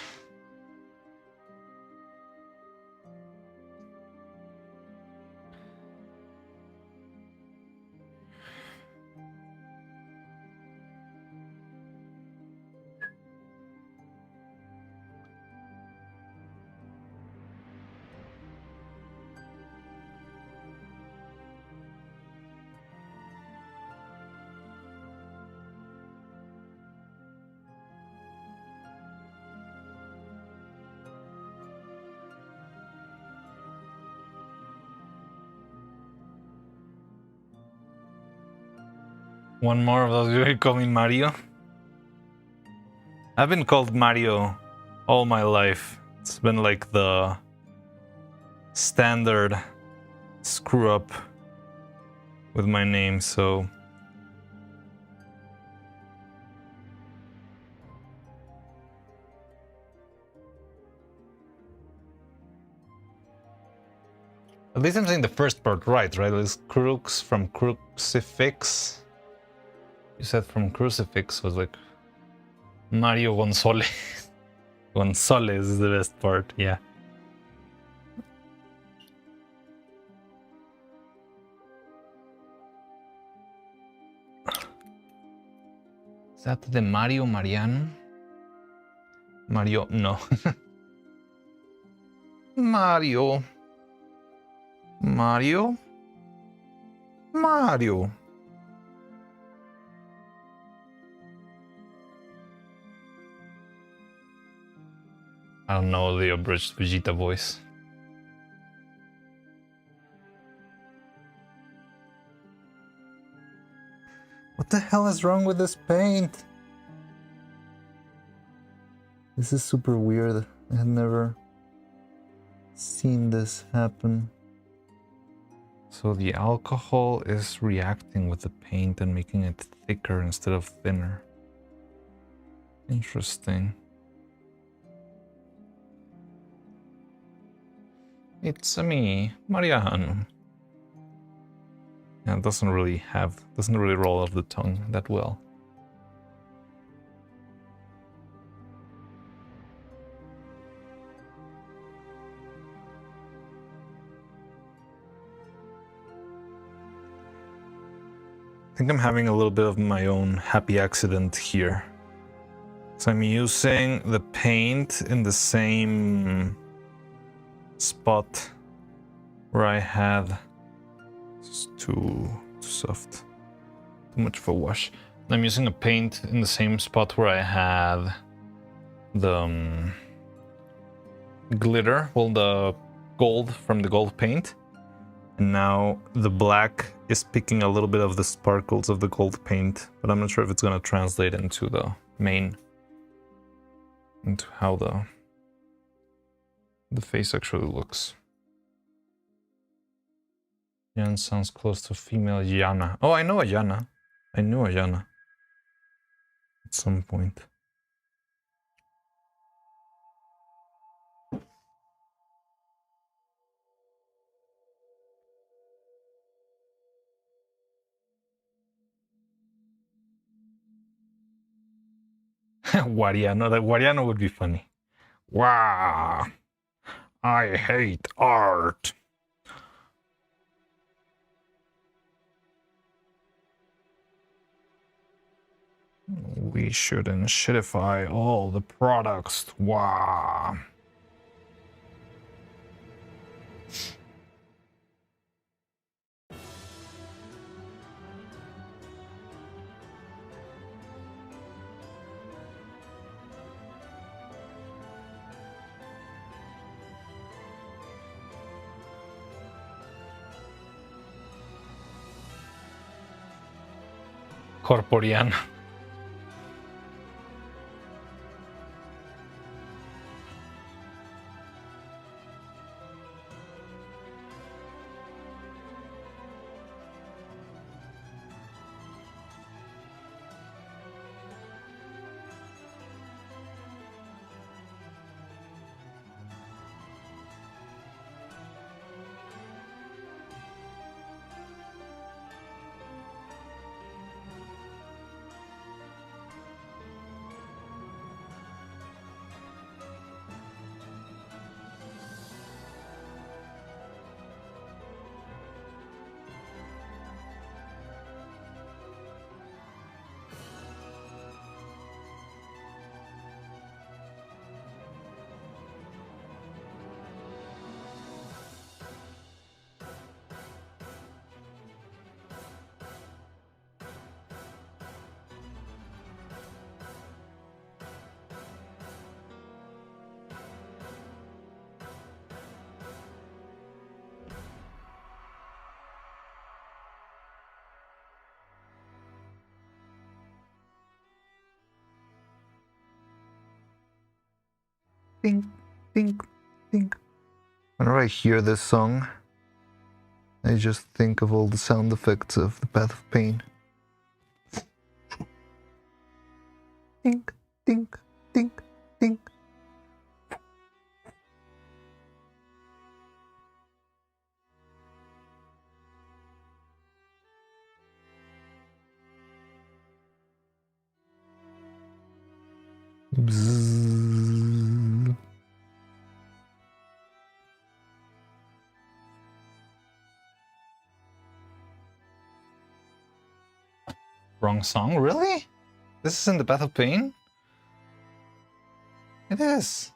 One more of those. You call me Mario? I've been called Mario all my life. It's been like the standard screw up with my name, so. At least I'm saying the first part right? It's Crux from Crucifix. You said from Crucifix was like Mario Gonzole. Gonzales is the best part, yeah. Is that the Mario Mariano? Mario, no. Mario. Mario? Mario. I don't know the abridged Vegeta voice. What the hell is wrong with this paint? This is super weird. I had never seen this happen. So the alcohol is reacting with the paint and making it thicker instead of thinner. Interesting. It's me, Mariano. Yeah, it doesn't really roll off the tongue that well. I think I'm having a little bit of my own happy accident here. So I'm using the paint in the same spot where I had it's too soft, too much of a wash. I'm using a paint in the same spot where I had the glitter, well, the gold from the gold paint. And now the black is picking a little bit of the sparkles of the gold paint, but I'm not sure if it's going to translate into the main, into how the face actually looks. Jan sounds close to female Yana. Oh, I know a Yana. I knew a Yana at some point. Guariano. That Guariano would be funny. Wow. I hate art. We should shitify all the products. Wow. Corporian. Think, think, think. Whenever I hear this song, I just think of all the sound effects of the Path of Pain. Think, think, think, think. Bzzz. Wrong song? Really? This isn't the Path of Pain? It is.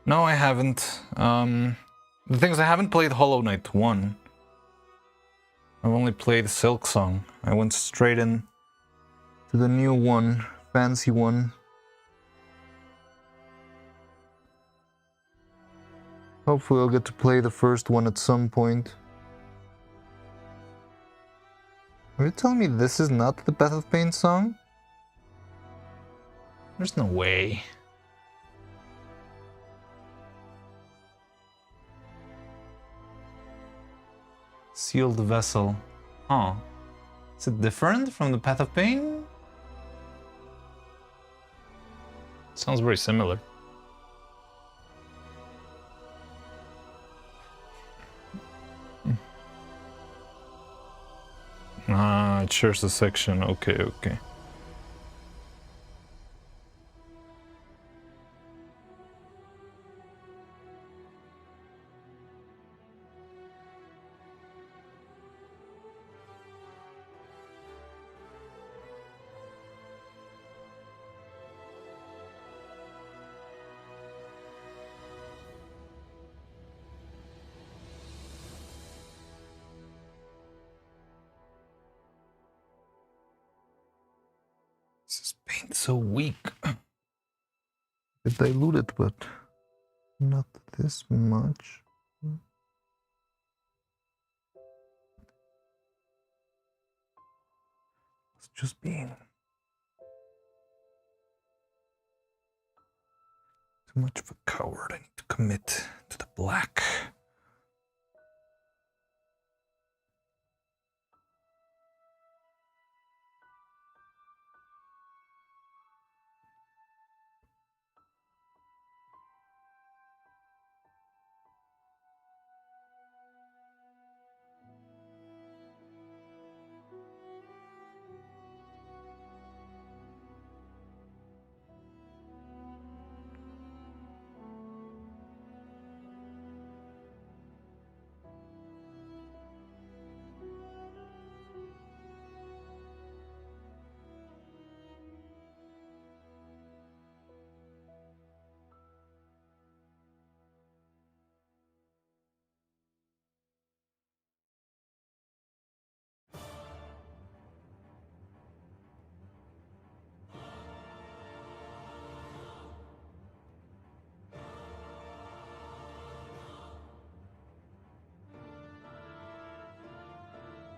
No, I haven't. The thing is, I haven't played Hollow Knight 1. I've only played Silk Song. I went straight in to the new one, fancy one. Hopefully I'll get to play the first one at some point. Are you telling me this is not the Path of Pain song? There's no way. Sealed Vessel. Huh. Is it different from the Path of Pain? Sounds very similar. Ah, it shares a section. Okay, okay. This is paint so weak. It's diluted, but not this much. It's just being too much of a coward. I need to commit to the black.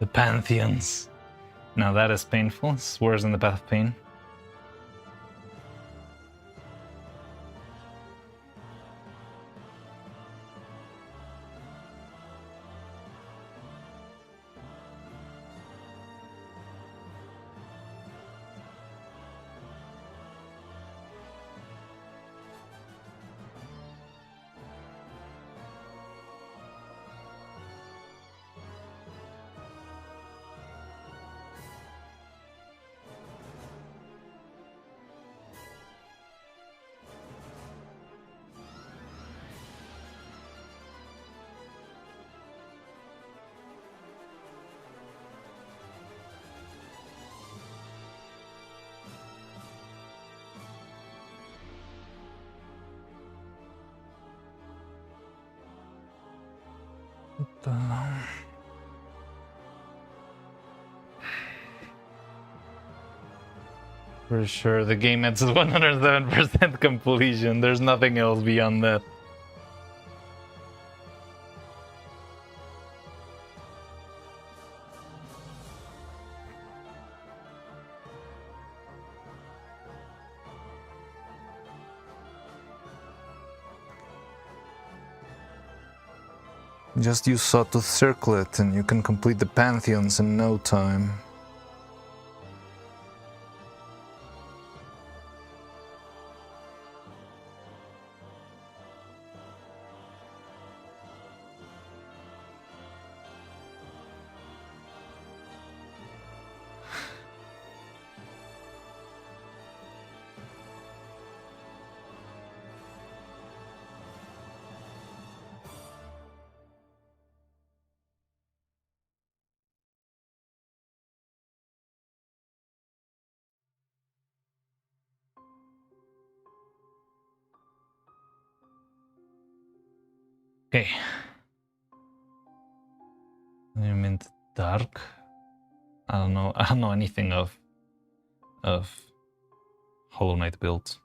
The Pantheons. Now that is painful. It's worse than the Path of Pain. For sure, the game ends with 107% completion. There's nothing else beyond that. Just use Saw to circle it and you can complete the Pantheons in no time. Okay. I'm in the dark. I don't know anything of Hollow Knight builds.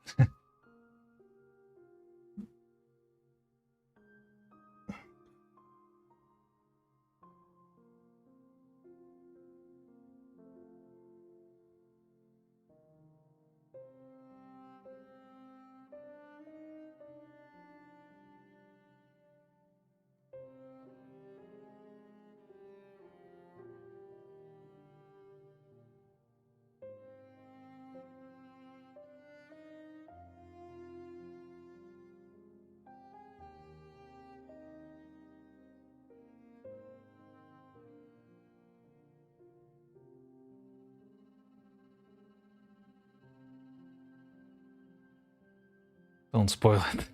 Don't spoil it.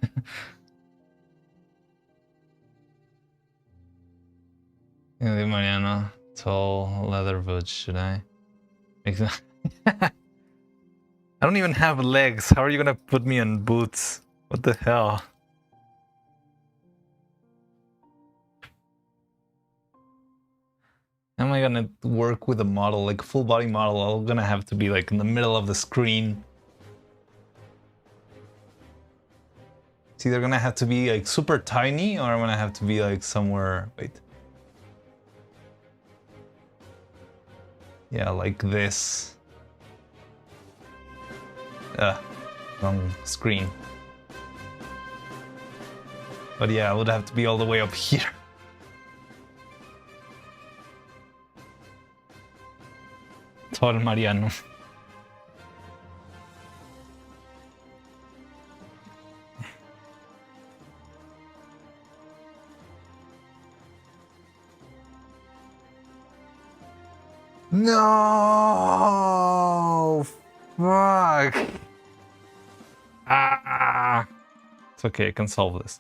Yeah, Mariano, tall leather boots, should I? I don't even have legs. How are you gonna put me on boots? What the hell? How am I gonna work with a model, like full body model? I'm gonna have to be like in the middle of the screen. It's either gonna have to be like super tiny or I'm gonna have to be like somewhere, wait. Yeah, like this. Wrong screen. But yeah, I would have to be all the way up here. Tall Mariano. No! Fuck! Ah! It's okay, I can solve this.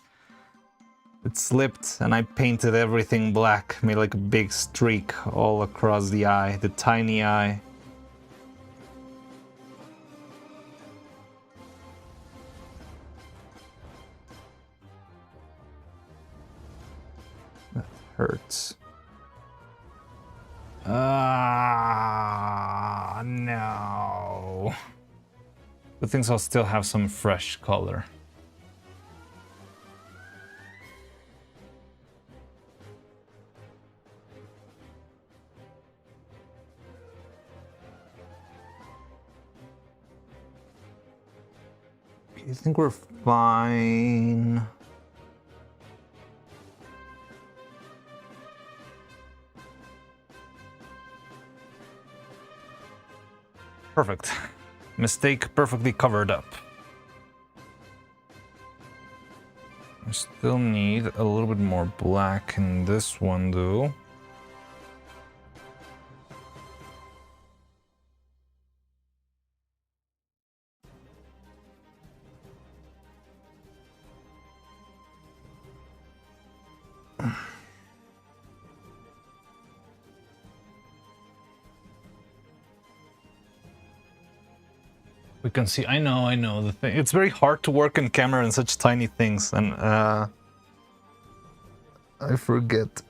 It slipped and I painted everything black, made like a big streak all across the eye, the tiny eye. That hurts. Ah, no. Good things I'll still have some fresh color. I think we're fine. Perfect. Mistake perfectly covered up. I still need a little bit more black in this one, though. We can see, I know, the thing. It's very hard to work in camera in such tiny things, and I forget.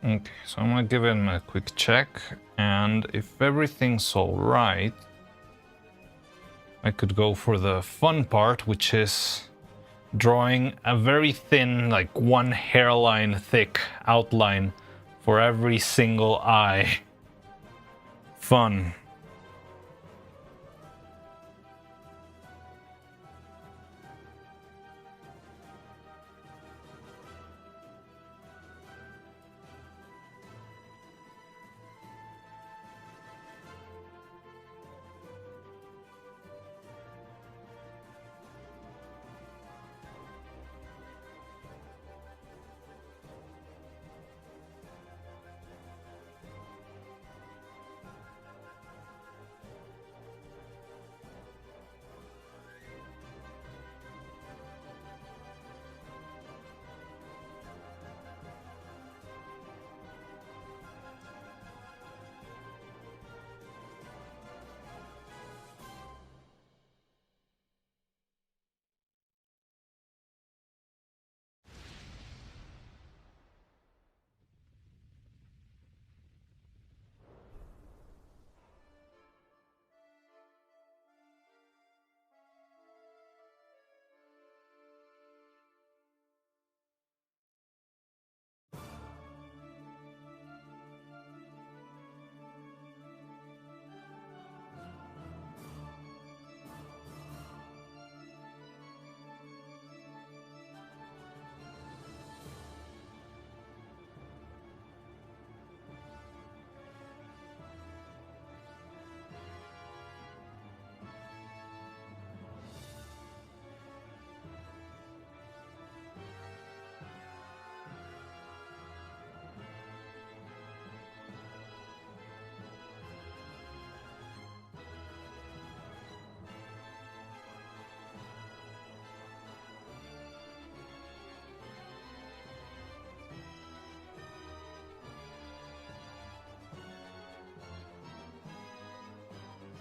Okay, so I'm gonna give him a quick check, and if everything's all right, I could go for the fun part, which is drawing a very thin, like 1 hairline thick outline for every single eye. Fun.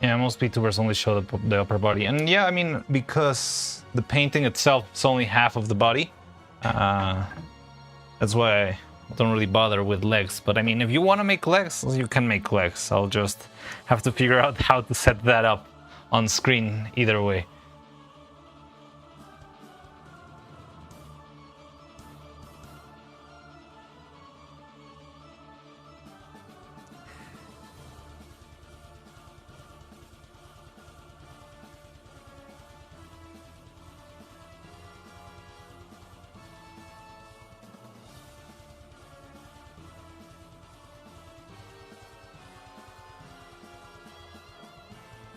Yeah, most VTubers only show the upper body. And yeah, I mean, because the painting itself is only half of the body, that's why I don't really bother with legs. But I mean, if you want to make legs, you can make legs. I'll just have to figure out how to set that up on screen either way.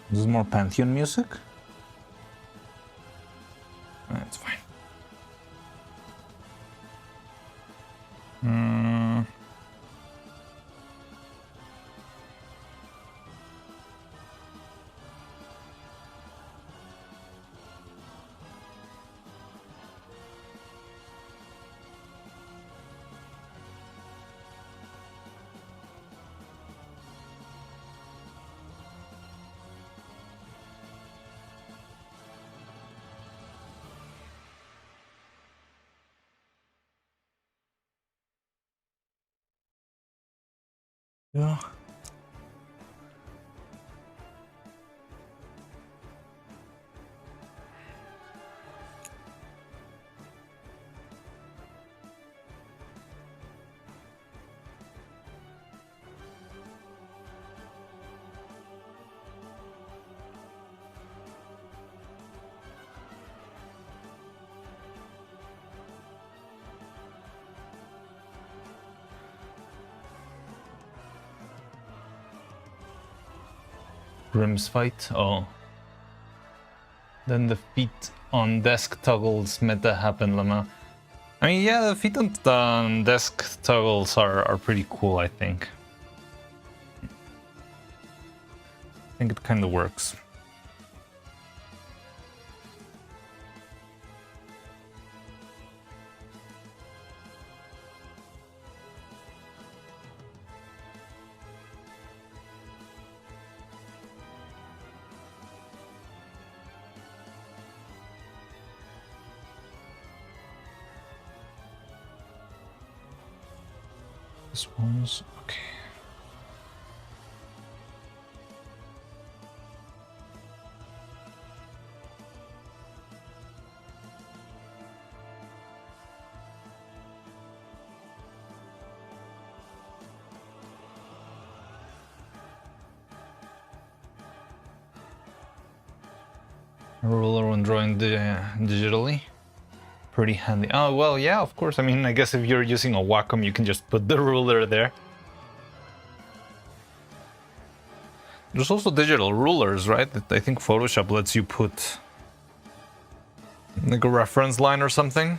This is more Pantheon music. That's fine. Yeah. Grim's fight? Oh. Then the feet on desk toggles meta happen, Lama. I mean, yeah, the feet on desk toggles are pretty cool, I think. I think it kind of works. This one's okay. A ruler when drawing digitally. Pretty handy. Oh, well, yeah, of course. I mean, I guess if you're using a Wacom, you can just put the ruler there. There's also digital rulers, right? That I think Photoshop lets you put like a reference line or something.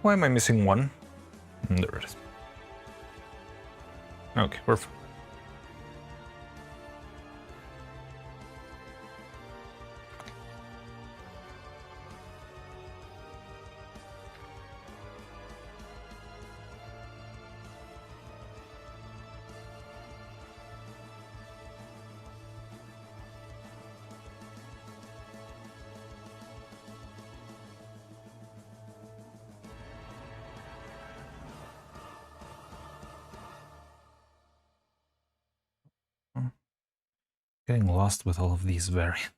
Why am I missing one? There it is. Okay, we're fine. Getting lost with all of these variants.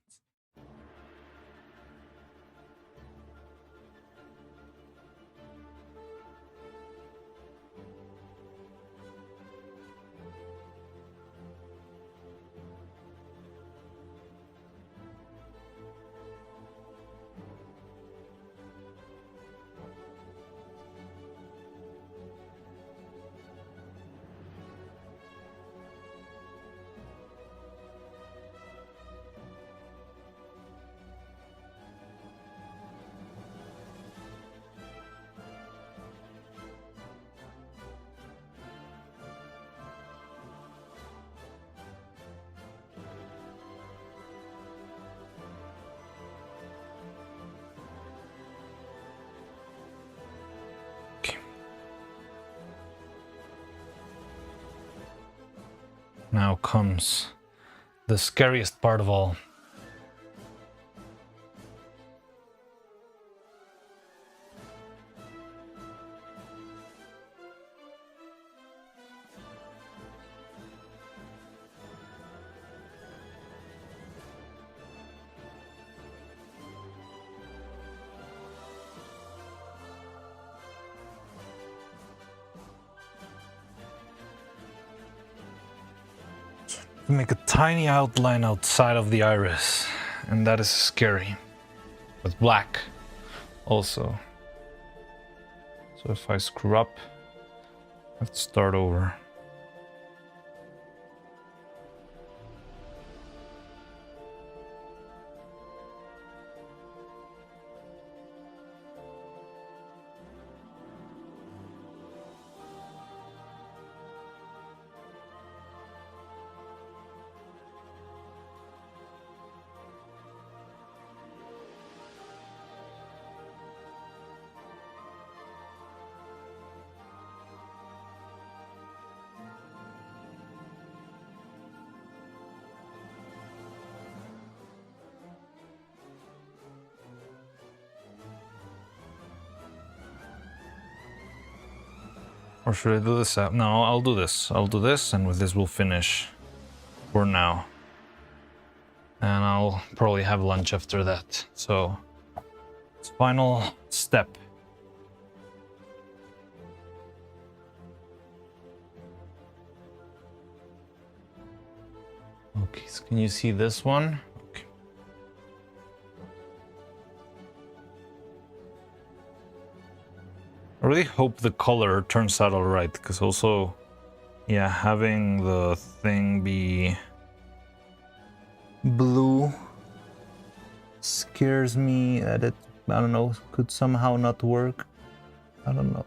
Now comes the scariest part of all. Make a tiny outline outside of the iris, and that is scary. With black also. So if I screw up, I have to start over. Or should I do this out? No, I'll do this. I'll do this, and with this we'll finish for now. And I'll probably have lunch after that. So, it's final step. Okay, so can you see this one? Okay. I really hope the color turns out alright, because also, yeah, having the thing be blue scares me that it, I don't know, could somehow not work. I don't know.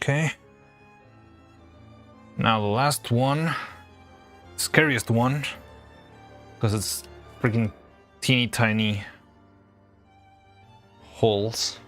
Okay. Now the last one, scariest one, because it's freaking teeny tiny holes.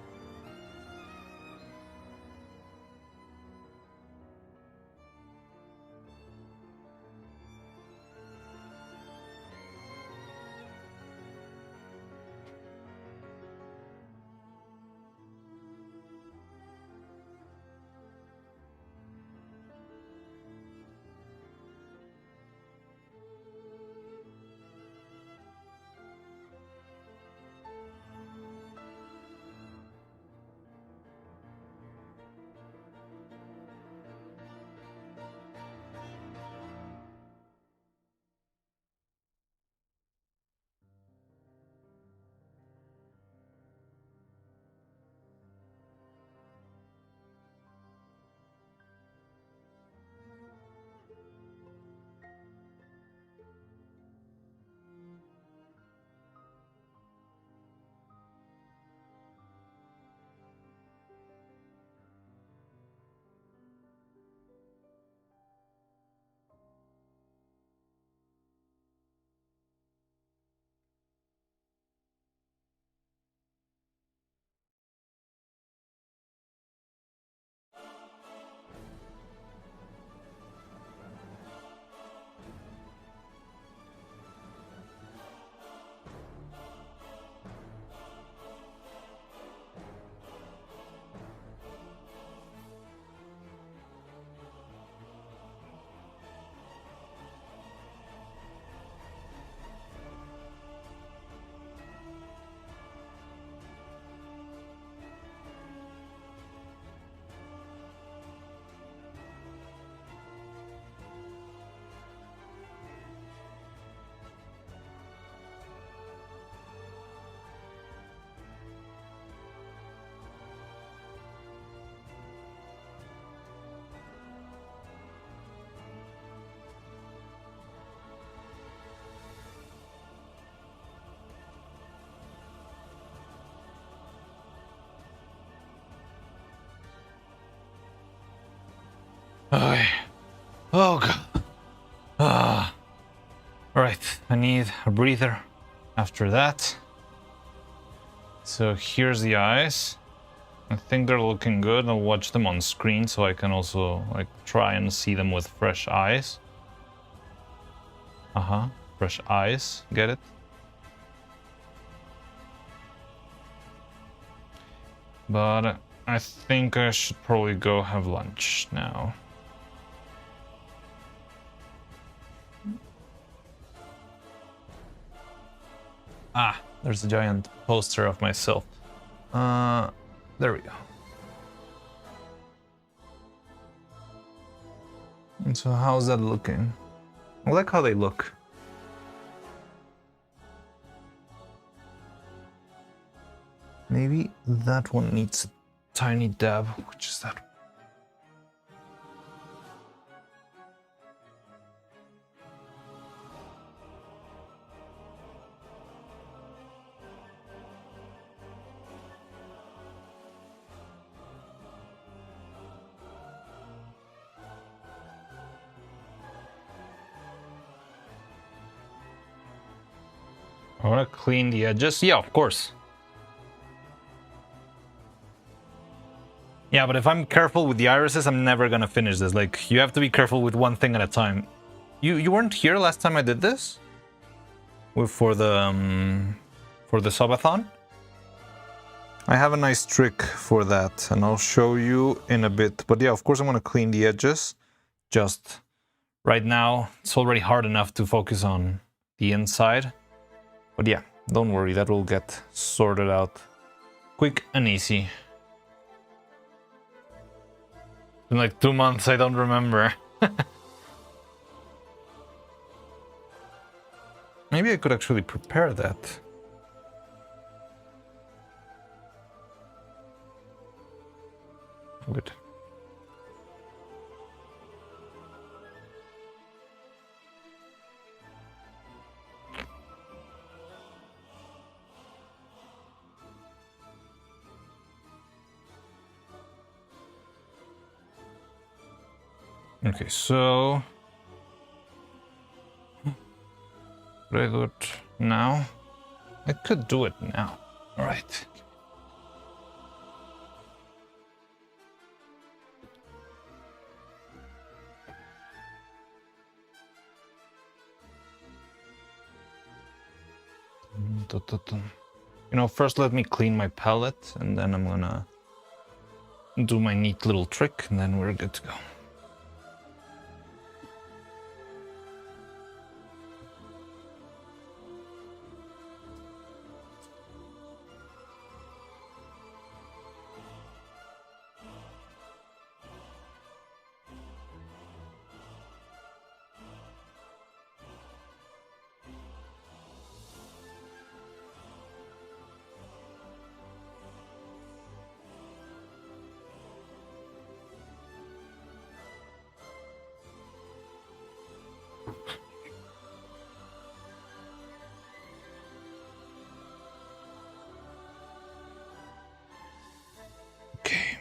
Okay. Oh god. Ah. Alright, I need a breather after that. So here's the eyes. I think they're looking good. I'll watch them on screen so I can also like try and see them with fresh eyes. Fresh eyes. Get it? But I think I should probably go have lunch now. Ah, there's a giant poster of myself. There we go. And so how's that looking? I like how they look. Maybe that one needs a tiny dab, which is that one. I want to clean the edges. Yeah, of course. Yeah, but if I'm careful with the irises, I'm never gonna finish this. Like, you have to be careful with one thing at a time. You weren't here last time I did this? For the subathon? I have a nice trick for that, and I'll show you in a bit. But yeah, of course I'm gonna clean the edges. Just right now, it's already hard enough to focus on the inside. But yeah, don't worry, that will get sorted out quick and easy. In like 2 months, I don't remember. Maybe I could actually prepare that. Good. Okay, so should I do it now? I could do it now. All right. You know, first let me clean my palette, and then I'm gonna do my neat little trick, and then we're good to go. Okay.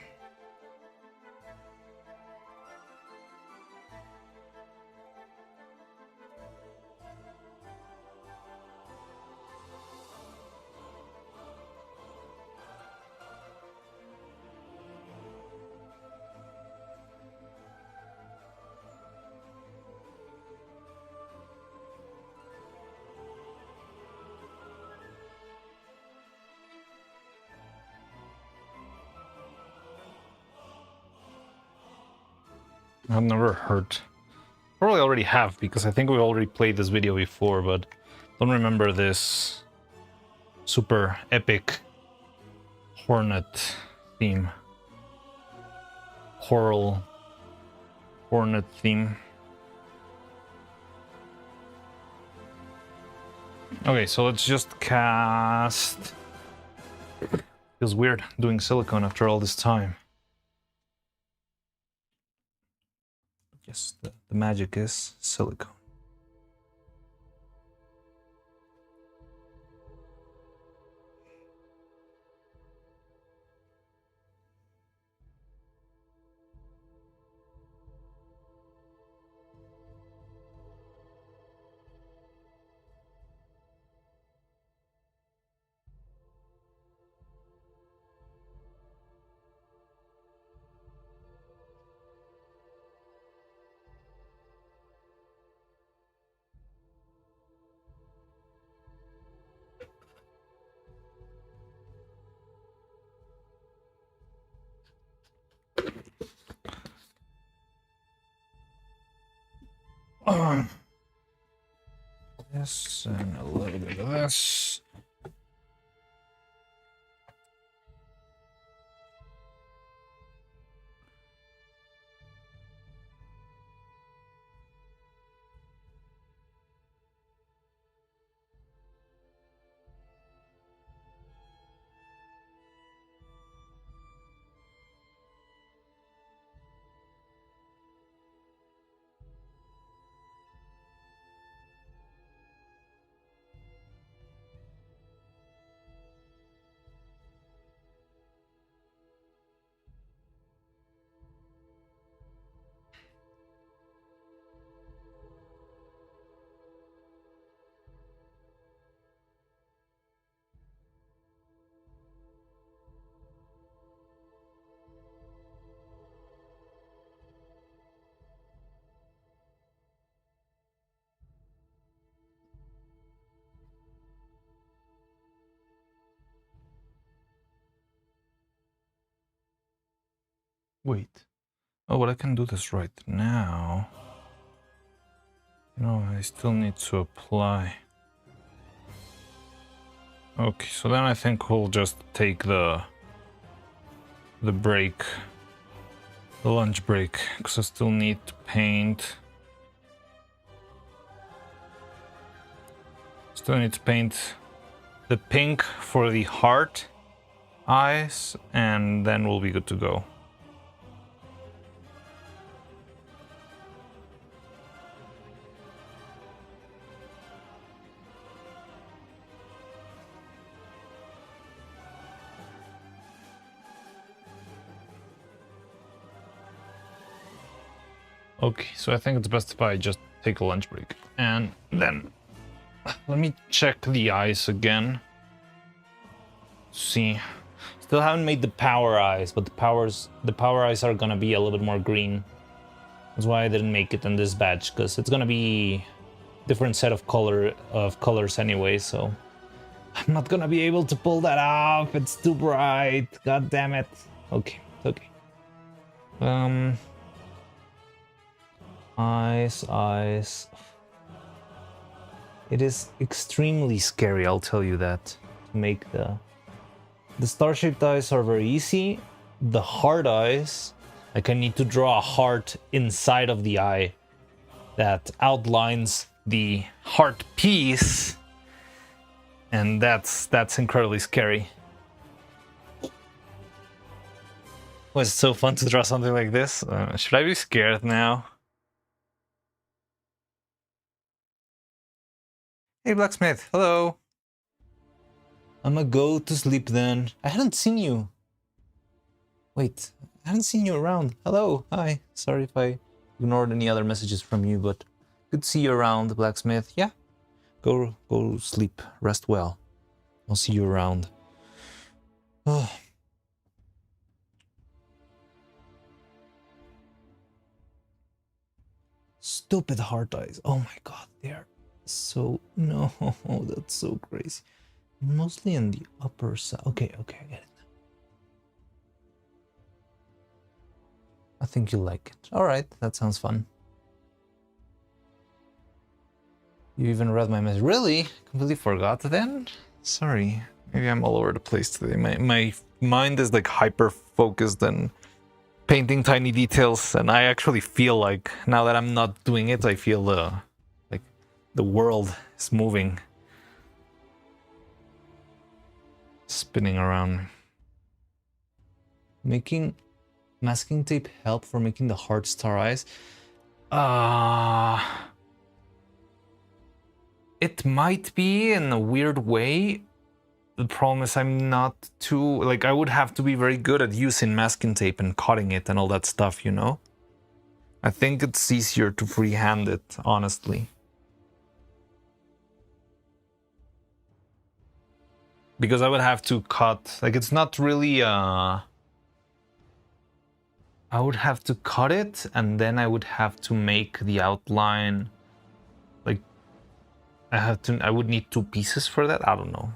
I've never heard. Probably already have, because I think we already played this video before, but don't remember this super epic hornet theme. Hornet theme. Okay, so let's just cast. Feels weird doing silicone after all this time. Yes, the magic is silicone. This and a little bit of this. Wait. Oh, but I can do this right now. No, I still need to apply. Okay, so then I think we'll just take the break, the lunch break, because I still need to paint. Still need to paint the pink for the heart eyes, and then we'll be good to go. Okay, so I think it's best if I just take a lunch break. And then let me check the eyes again. See. Still haven't made the power eyes, but the power eyes are gonna be a little bit more green. That's why I didn't make it in this batch, because it's gonna be different set of colors anyway, so I'm not gonna be able to pull that off. It's too bright. God damn it. Okay, okay. Eyes. It is extremely scary, I'll tell you that. To make the star-shaped eyes are very easy. The heart eyes, like I need to draw a heart inside of the eye that outlines the heart piece, and that's incredibly scary. Was it so fun to draw something like this? Should I be scared now? Hey, Blacksmith. Hello. I'ma go to sleep then. I hadn't seen you. Wait, I hadn't seen you around. Hello. Hi. Sorry if I ignored any other messages from you, but good to see you around, Blacksmith. Yeah. Go sleep. Rest well. I'll see you around. Oh. Stupid heart eyes. Oh my god, they're so... No, that's so crazy. Mostly on the upper side. Okay, I get it. I think you like it. Alright, that sounds fun. You even read my message. Really? Completely forgot then? Sorry. Maybe I'm all over the place today. My mind is like hyper focused and painting tiny details, and I actually feel like now that I'm not doing it, I feel like the world is moving, spinning around. Making masking tape help for making the heart star eyes? It might be in a weird way. The problem is I'm not too... Like, I would have to be very good at using masking tape and cutting it and all that stuff, you know? I think it's easier to freehand it, honestly. Because I would have to cut... Like, it's not really... I would have to cut it, and then I would have to make the outline... Like, I would need 2 pieces for that? I don't know.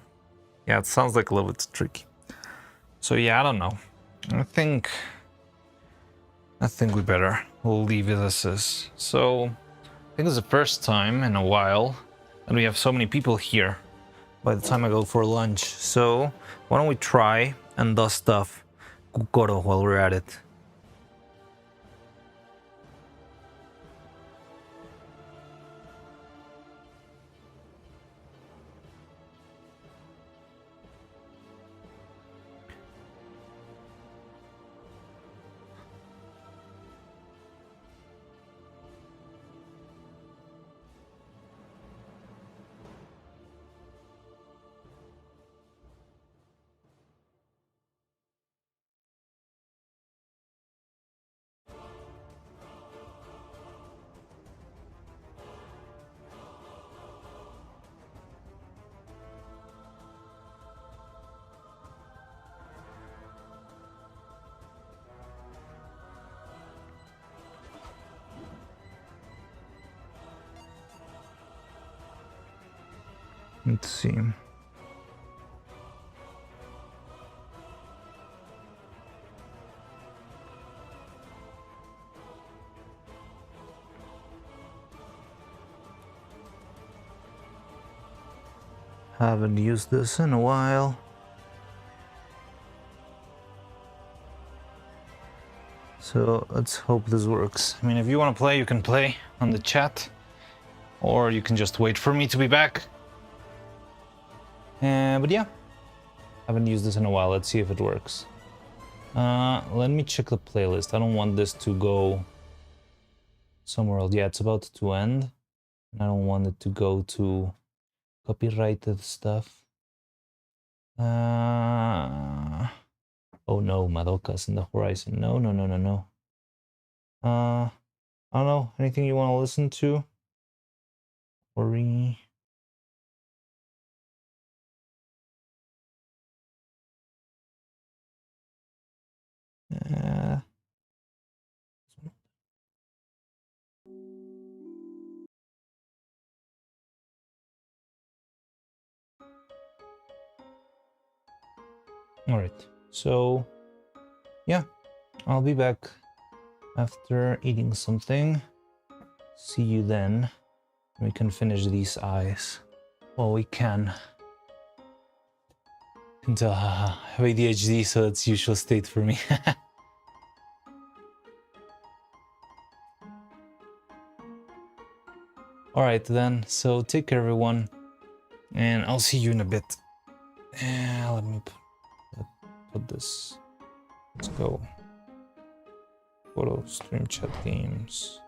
Yeah, it sounds like a little bit tricky. So yeah, I don't know. I think I think we better leave it as is. So, I think it's the first time in a while that we have so many people here by the time I go for lunch. So, why don't we try and dust off Kukoro while we're at it? Let's see. Haven't used this in a while. So let's hope this works. I mean, if you want to play, you can play on the chat. Or you can just wait for me to be back. But yeah, haven't used this in a while. Let's see if it works. Let me check the playlist. I don't want this to go somewhere else. Yeah, it's about to end. I don't want it to go to copyrighted stuff. Oh no, Madoka's in the horizon. No. I don't know. Anything you want to listen to? Ori. All right. So, yeah, I'll be back after eating something. See you then. We can finish these eyes. Well, we can. I can tell I have ADHD, so that's usual state for me. Alright then, so take care everyone, and I'll see you in a bit. Let me put this. Let's go. Photo, stream, chat, games.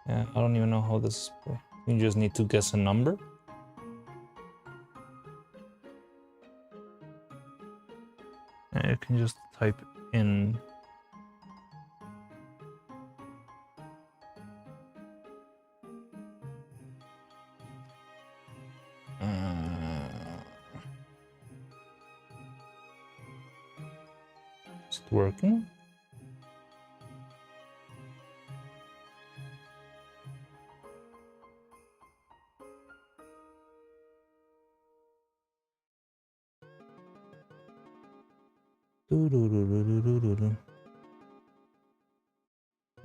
Yeah, I don't even know how this is played. You just need to guess a number. And you can just type in. Is it working?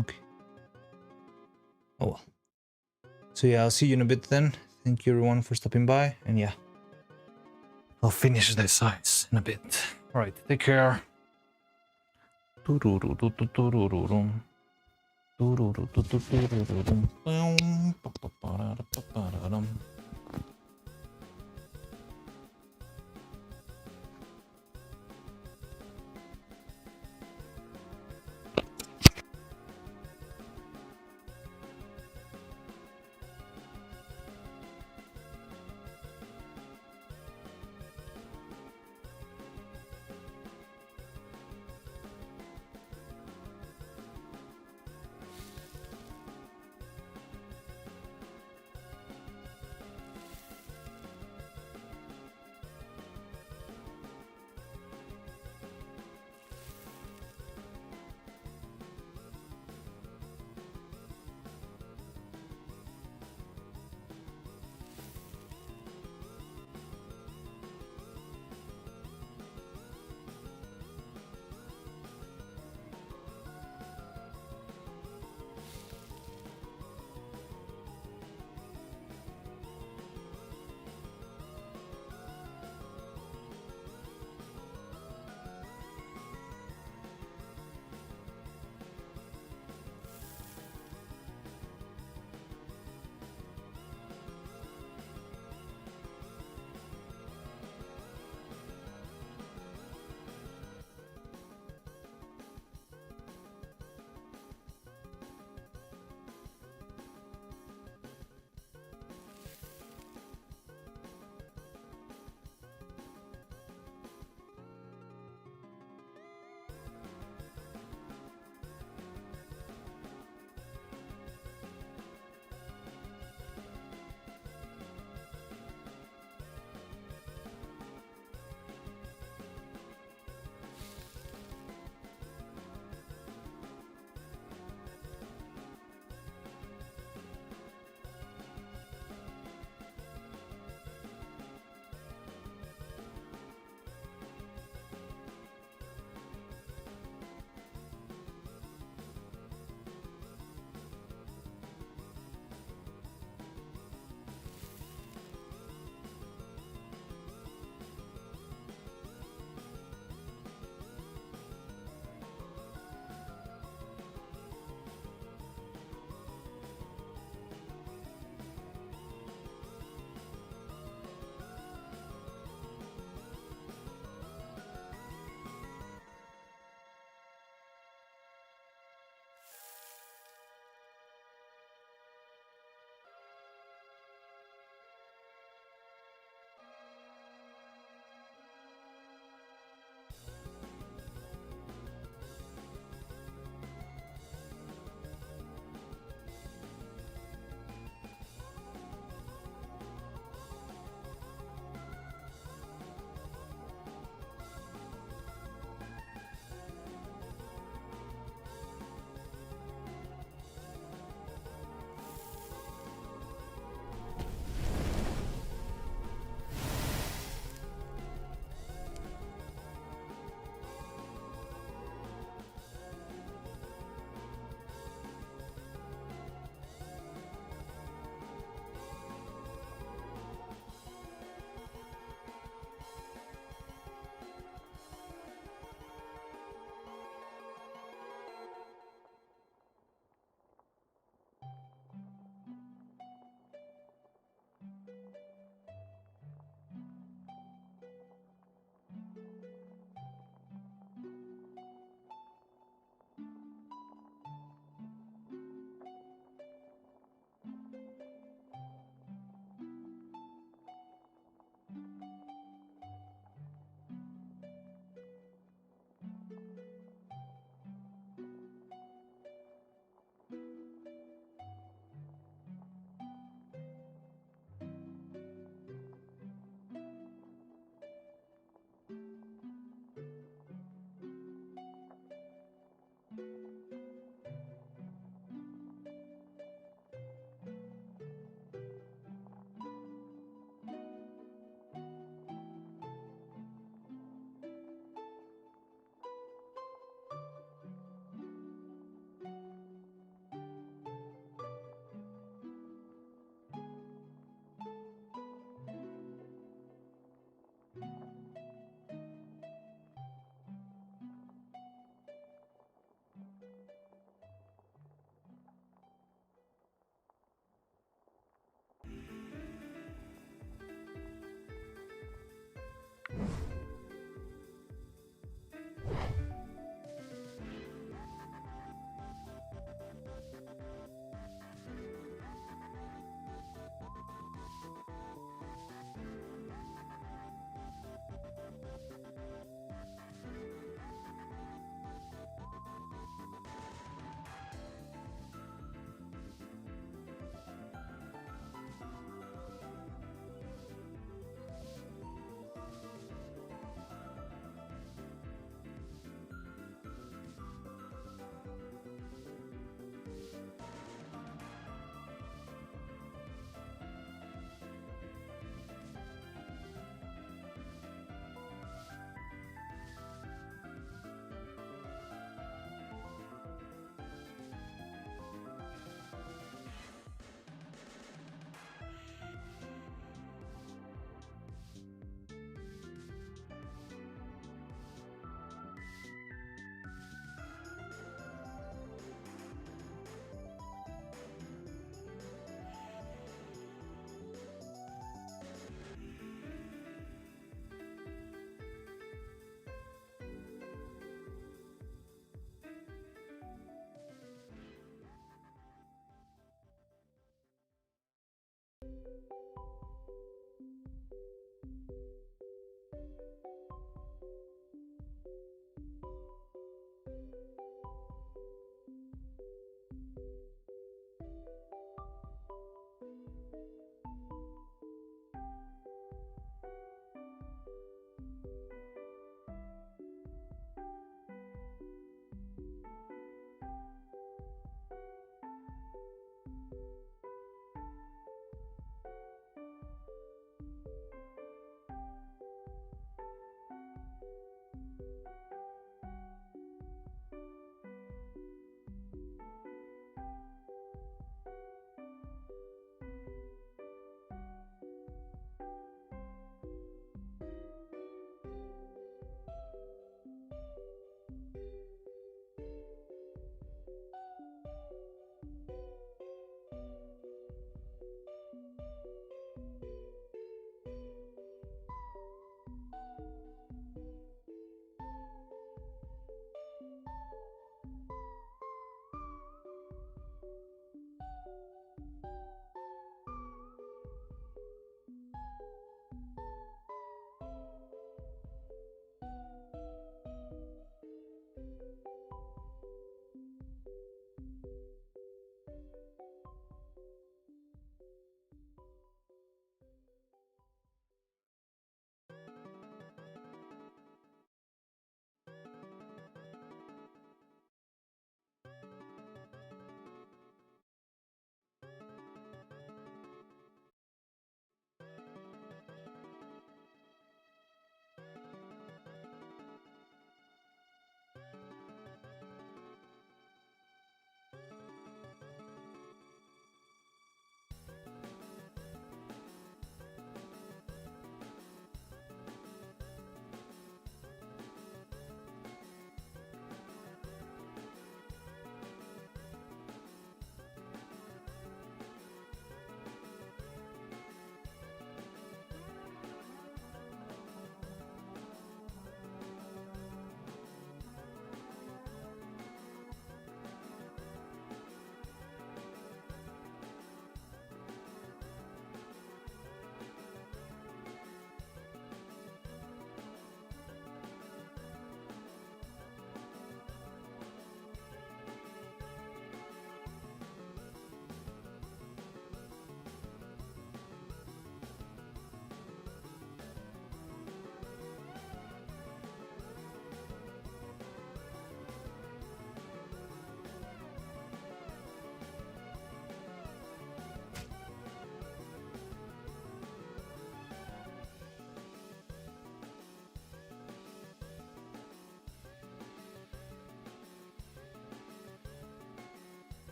Okay. Oh well. So yeah, I'll see you in a bit then. Thank you everyone for stopping by, and yeah, I'll finish this ice in a bit. Alright, take care.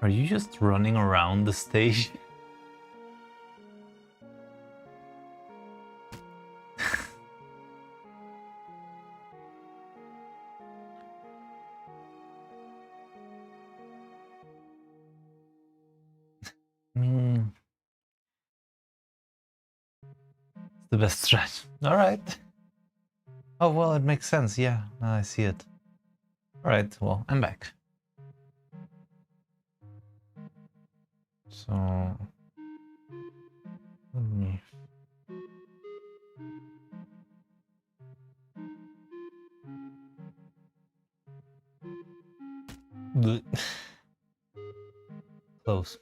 Are you just running around the stage? Mm, it's the best stretch. All right. Oh, well, it makes sense. Yeah, now I see it. All right, well, I'm back. So, let me... Close.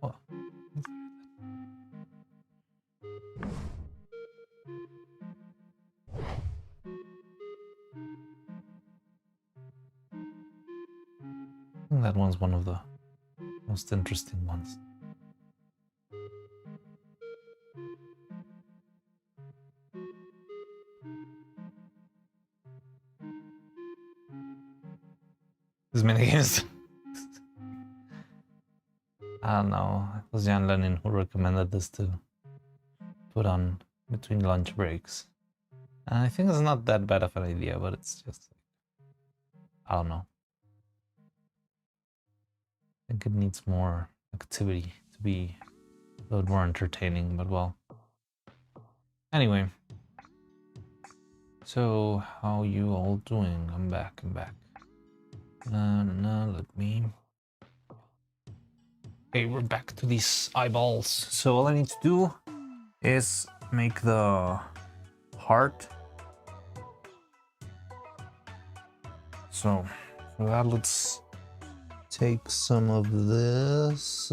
Oh. I think that one's one of the most interesting ones. These minigames. I don't know. It was Jan Lenin who recommended this to put on between lunch breaks. And I think it's not that bad of an idea, but it's just... I don't know. I think it needs more activity to be a little more entertaining, but well. Anyway. So, how you all doing? I'm back. Let me... Okay, we're back to these eyeballs. So all I need to do is make the heart. So for that, let's take some of this.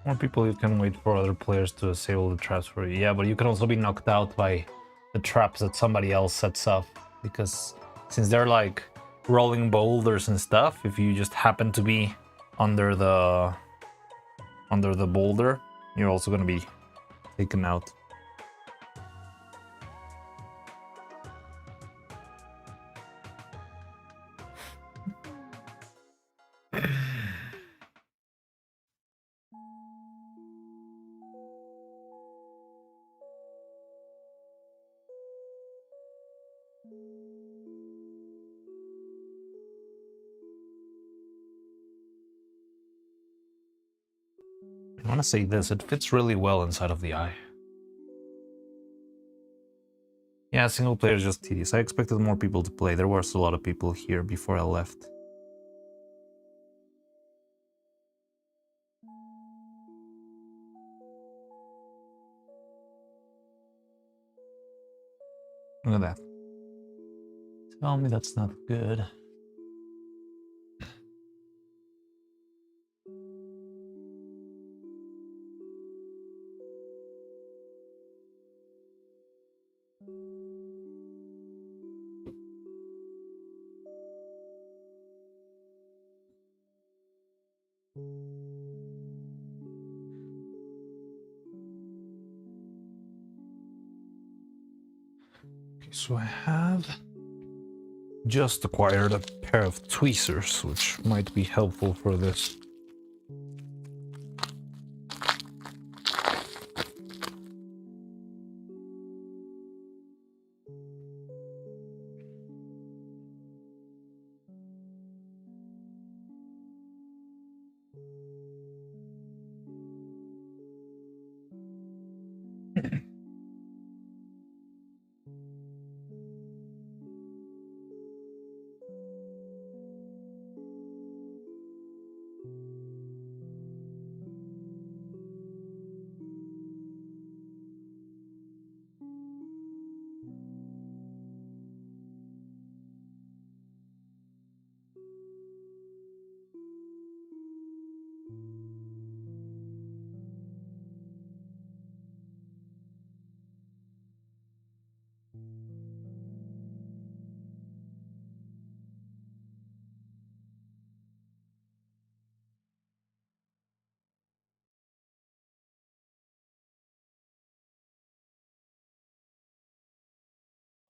More people, you can wait for other players to disable the traps for you. Yeah, but you can also be knocked out by the traps that somebody else sets up. Because since they're like rolling boulders and stuff, if you just happen to be under the boulder, you're also gonna be taken out. I want to say this, it fits really well inside of the eye. Yeah, single player is just tedious. I expected more people to play. There was a lot of people here before I left. Look at that. Tell me that's not good. Okay, so I have just acquired a pair of tweezers, which might be helpful for this.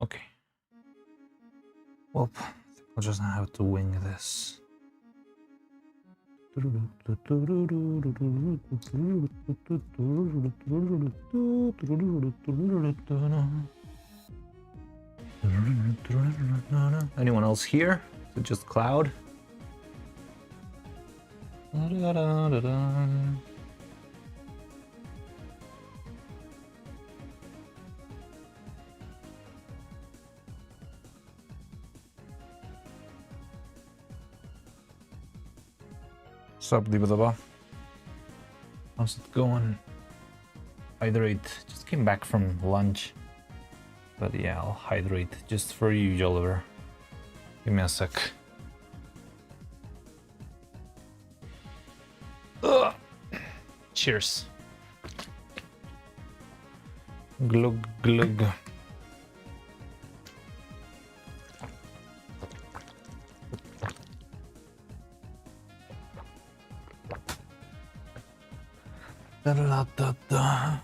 Okay. Well, I'll just have to wing this. Anyone else here? Is it just Cloud? Sup, Dibadaba? How's it going? Hydrate. Just came back from lunch. But yeah, I'll hydrate just for you, Oliver. Give me a sec. Ugh. Cheers. Glug glug. Da da da da.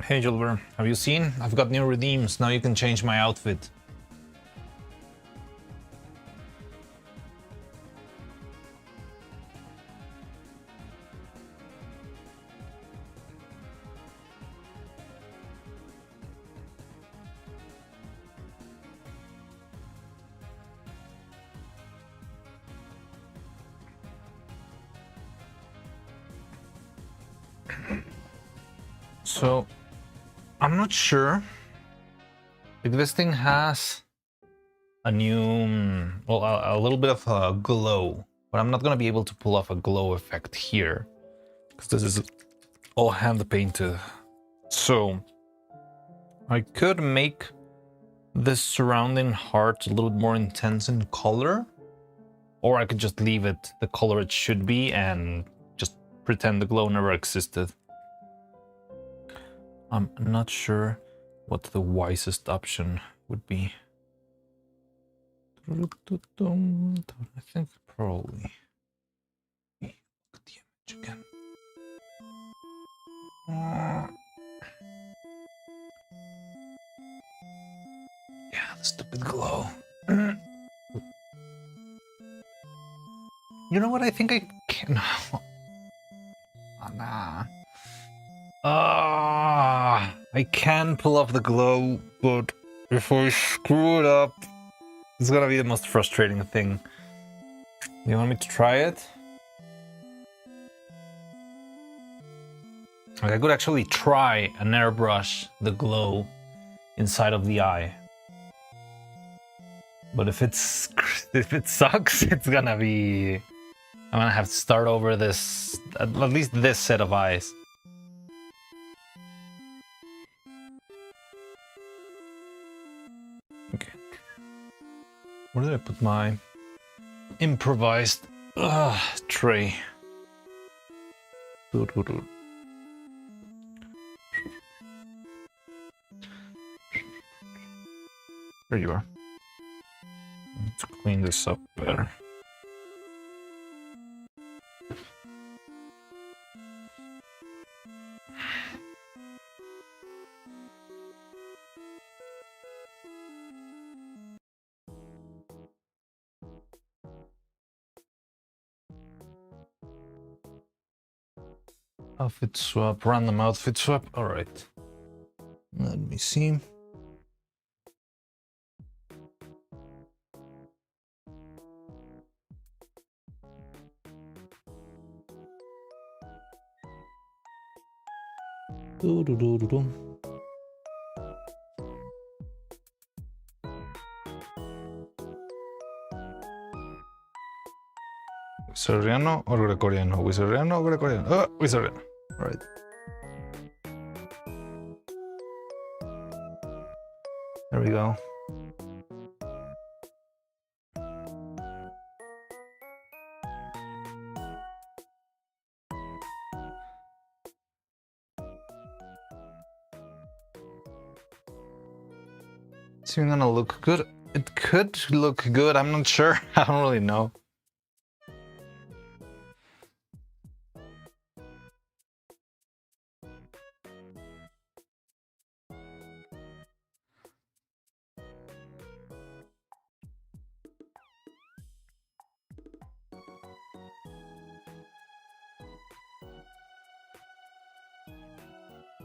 Hey Julber, have you seen? I've got new redeems. Now you can change my outfit. So, I'm not sure if this thing has a new, well, a little bit of a glow, but I'm not gonna be able to pull off a glow effect here because this is all hand painted. So, I could make this surrounding heart a little bit more intense in color, or I could just leave it the color it should be and just pretend the glow never existed. I'm not sure what the wisest option would be. I think probably look at the image again. Yeah, the stupid glow. You know what? I think I can. Nah. I can pull off the glow, but if I screw it up, it's gonna be the most frustrating thing. You want me to try it? Like I could actually try and airbrush the glow inside of the eye. But if it sucks, it's gonna be... I'm gonna have to start over this, at least this set of eyes. Okay. Where did I put my improvised tray? There you are. Let's clean this up better. Outfit swap, random outfit swap. All right. Let me see. Wizardiano or Gregoriano? Wizardiano or Gregoriano? Oh, Wizardiano. All right. There we go. It's even gonna look good. It could look good. I'm not sure. I don't really know.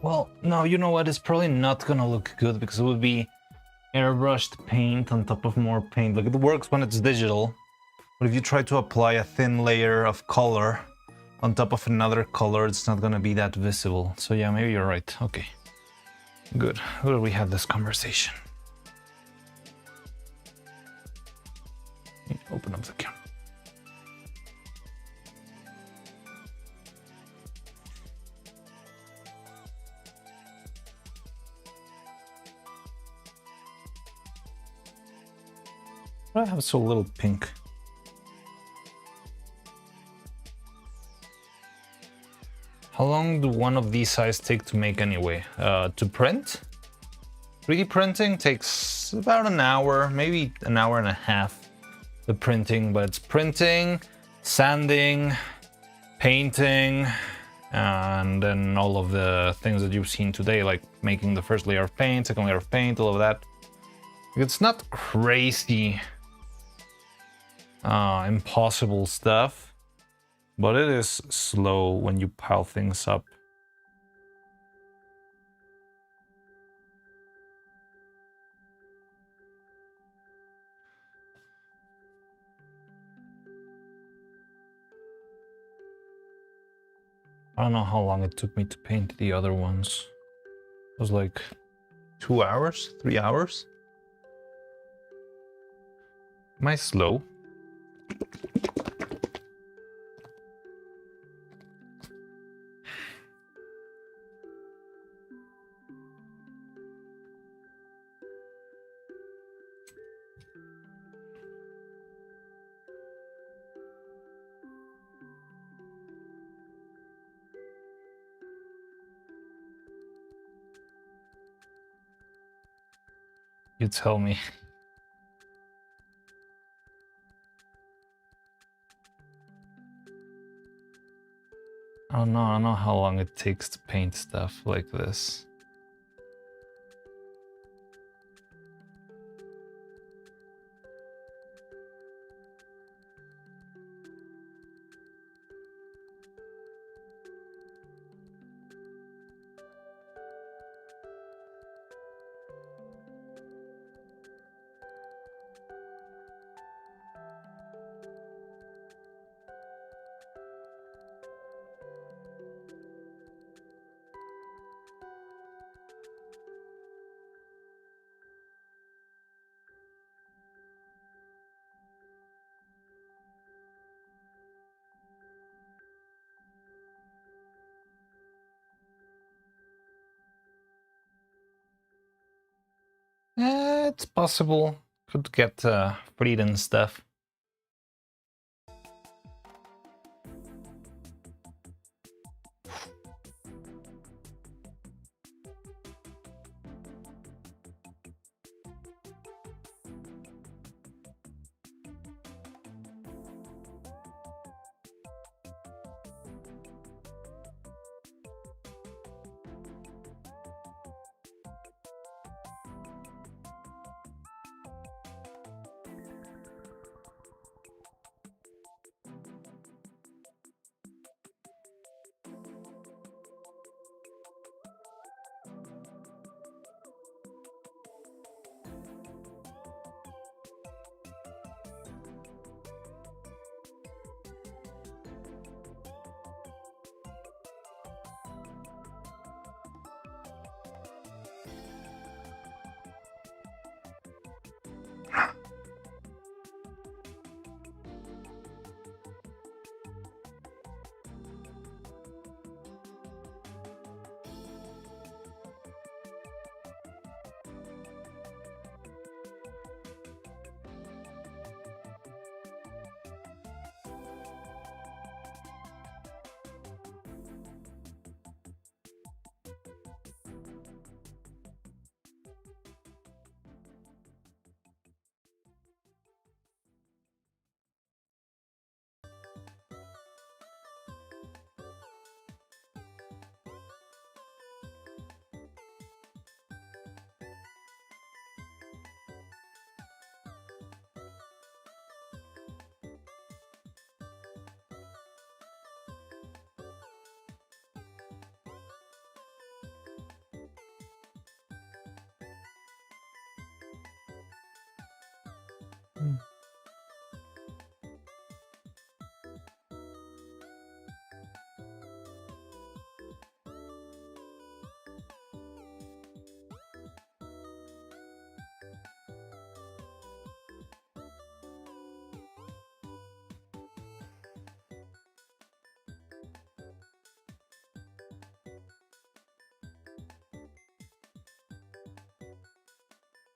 Well, no, you know what? It's probably not gonna look good because it would be airbrushed paint on top of more paint. Like, it works when it's digital, but if you try to apply a thin layer of color on top of another color, it's not gonna be that visible. So yeah, maybe you're right. Okay, good. Good, we had this conversation. Open up the camera. Why do I have so little pink? How long do one of these sizes take to make anyway? To print? 3D printing takes about an hour, maybe an hour and a half. The printing, but it's printing, sanding, painting, and then all of the things that you've seen today, like making the first layer of paint, second layer of paint, all of that. It's not crazy impossible stuff, but it is slow when you pile things up. I don't know how long it took me to paint the other ones. It was like 2 hours, 3 hours. Am I slow? You tell me. I don't know how long it takes to paint stuff like this. It's possible. Could get freed and stuff.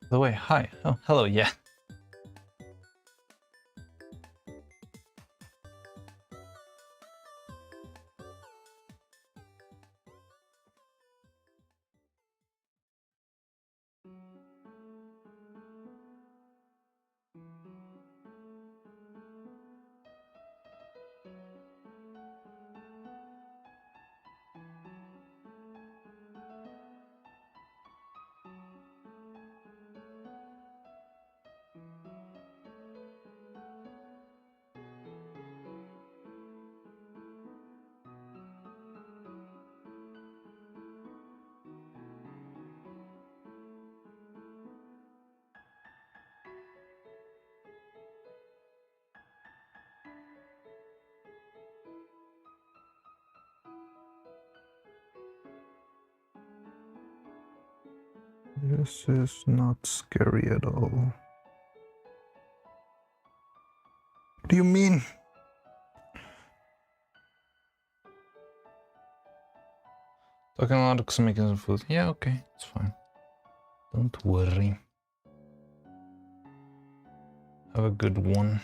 By the way, hi. Oh, hello, yeah. This is not scary at all. What do you mean? Talking a lot because I'm making some food. Yeah, okay, it's fine. Don't worry. Have a good one.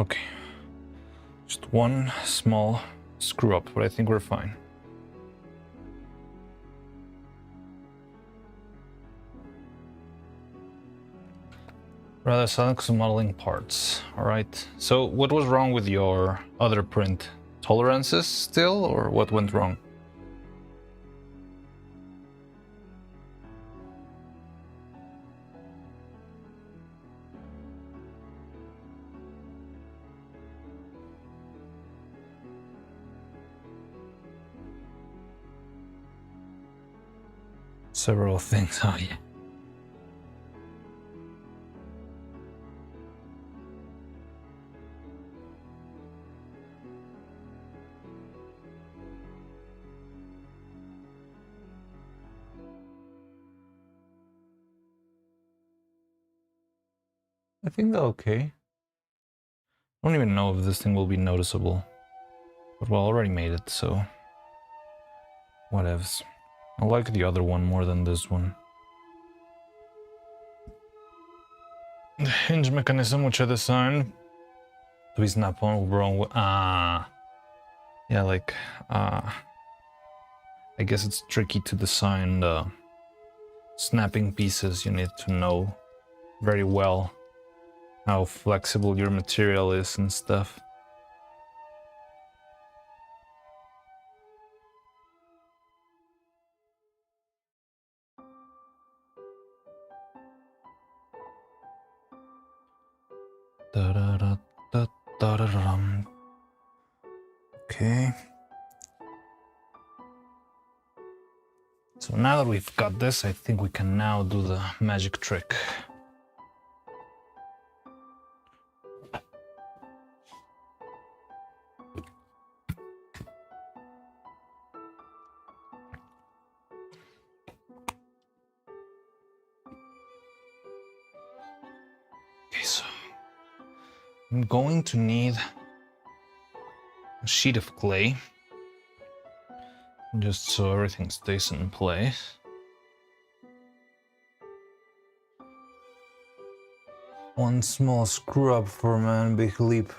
Okay. Just one small screw up, but I think we're fine. Rather silent because of modeling parts. Alright. So what was wrong with your other print? Tolerances still, or what went wrong? Several things, oh yeah. I think they're okay. I don't even know if this thing will be noticeable. But well, I already made it, so... whatevs. I like the other one more than this one. The hinge mechanism, which I designed to be snap-on wrong with... yeah, like... I guess it's tricky to design the snapping pieces. You need to know very well how flexible your material is and stuff. Okay. So now that we've got this, I think we can now do the magic trick. Okay, so I'm going to need a sheet of clay, just so everything stays in place. One small screw up for man, big leap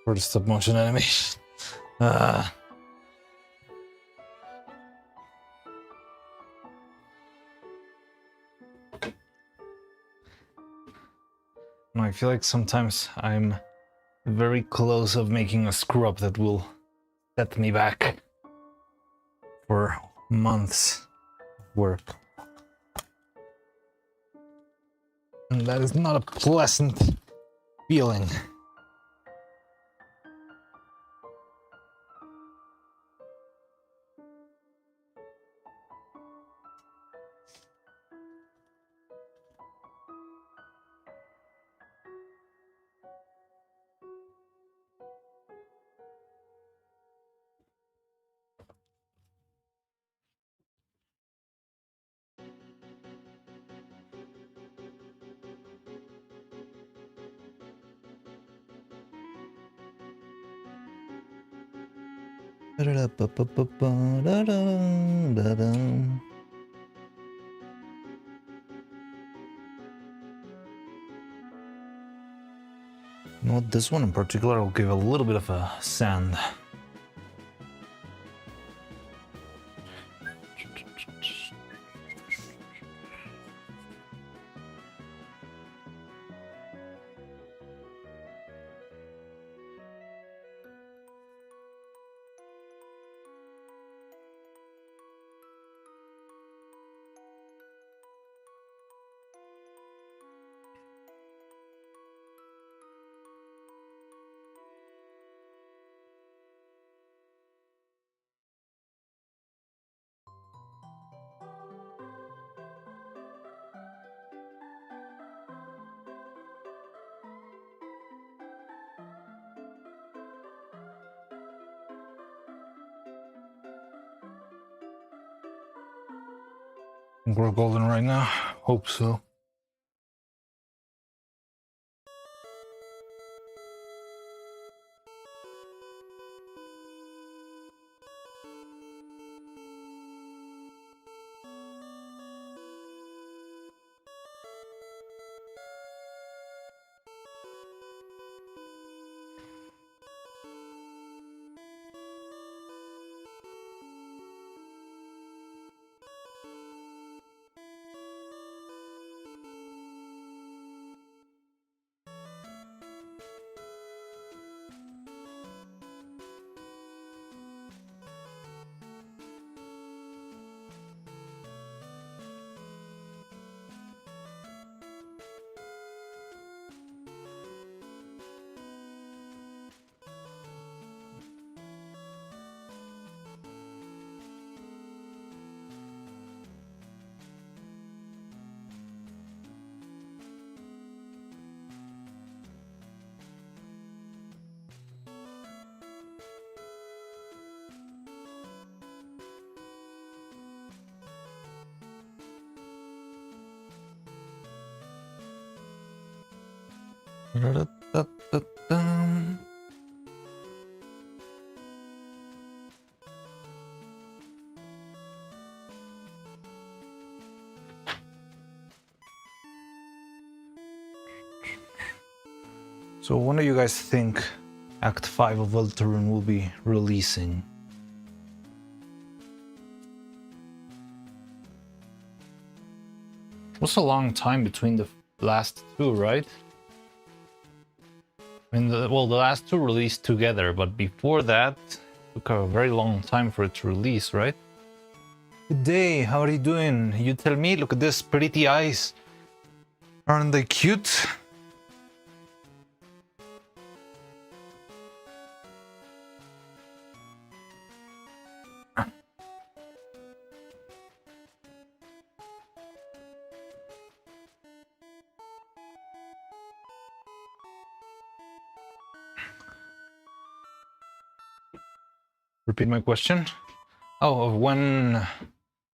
for the stop motion animation. I feel like sometimes I'm very close of making a screw up that will set me back for months of work. And that is not a pleasant feeling. You know what, this one in particular, I'll give a little bit of a sand. Think we're golden right now? Hope so. Da-da-da-da-dum. So when do you guys think Act 5 of Volturun will be releasing? It was a long time between the last two, right? I mean, the last two released together, but before that, it took a very long time for it to release, right? Good day, how are you doing? You tell me, look at this pretty eyes. Aren't they cute? Repeat my question. Oh, of when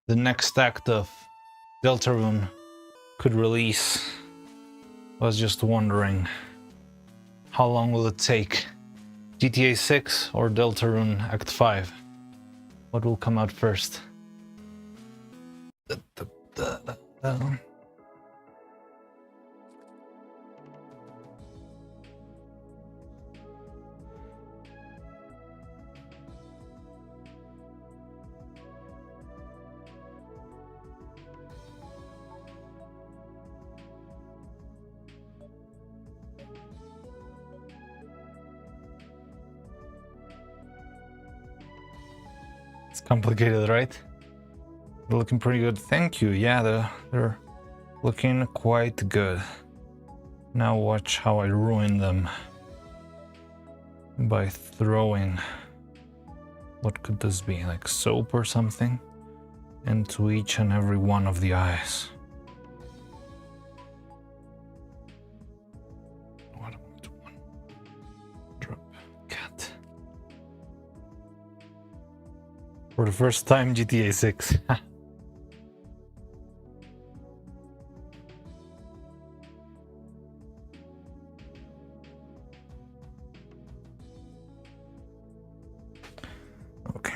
the next act of Deltarune could release. I was just wondering, how long will it take? GTA 6 or Deltarune Act 5? What will come out first? It's complicated, right? They're looking pretty good. Thank you. Yeah, they're looking quite good. Now watch how I ruin them by throwing, what could this be, like soap or something, into each and every one of the eyes. What about one drop cat? For the first time, GTA 6. Okay.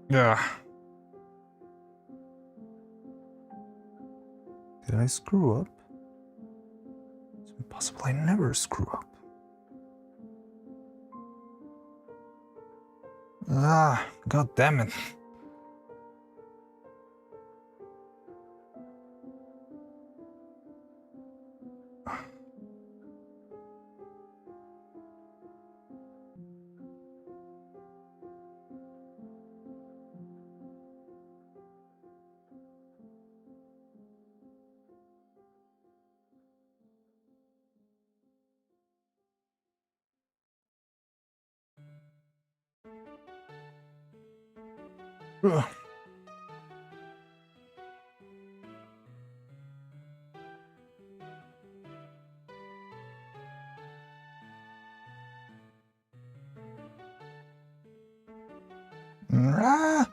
Yeah. Did I screw up? It's impossible. I never screw up. God damn it. Ugh. Ah!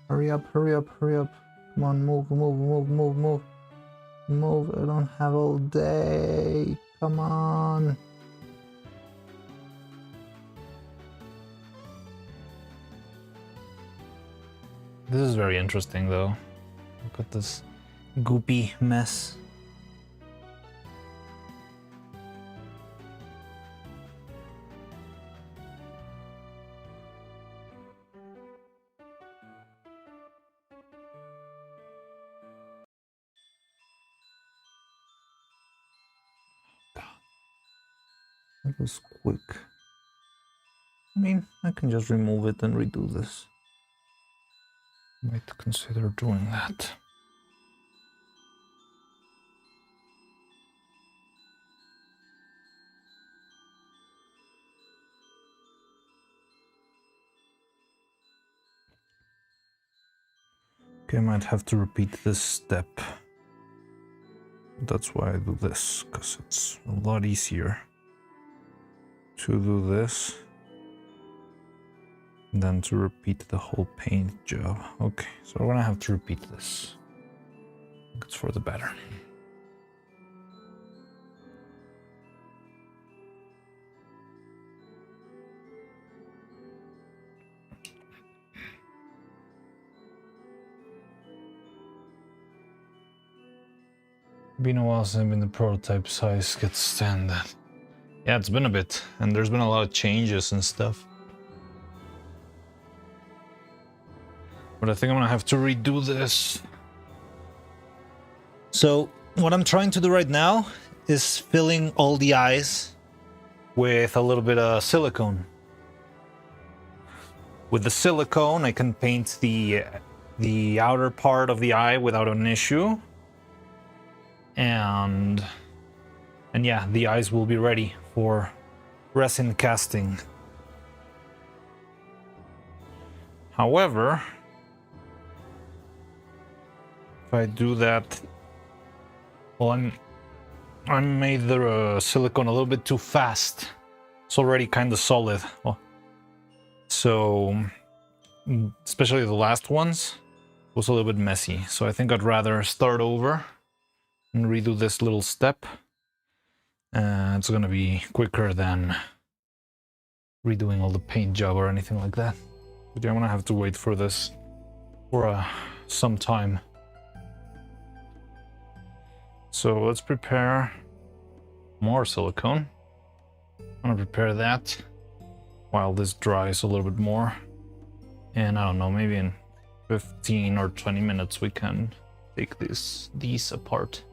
Hurry up, hurry up, hurry up. Come on, move, move, move, move, move. Move, I don't have all day. Come on. This is very interesting, though. Look at this goopy mess. That was quick. I mean, I can just remove it and redo this. Might consider doing that. Okay, I might have to repeat this step. That's why I do this, because it's a lot easier to do this than to repeat the whole paint job. Okay, so we're gonna have to repeat this. I think it's for the better. Been a while since I've been the prototype, so I get to stand that. Yeah, it's been a bit, and there's been a lot of changes and stuff. But I think I'm gonna have to redo this. So, what I'm trying to do right now is filling all the eyes with a little bit of silicone. With the silicone, I can paint the outer part of the eye without an issue. And yeah, the eyes will be ready for resin casting. However, if I do that, well, I made the silicone a little bit too fast. It's already kind of solid. Well, so, especially the last ones, was a little bit messy. So I think I'd rather start over and redo this little step. It's gonna be quicker than redoing all the paint job or anything like that. But yeah, I'm gonna have to wait for this for some time. So let's prepare more silicone. I'm gonna prepare that while this dries a little bit more. And I don't know, maybe in 15 or 20 minutes we can take these apart.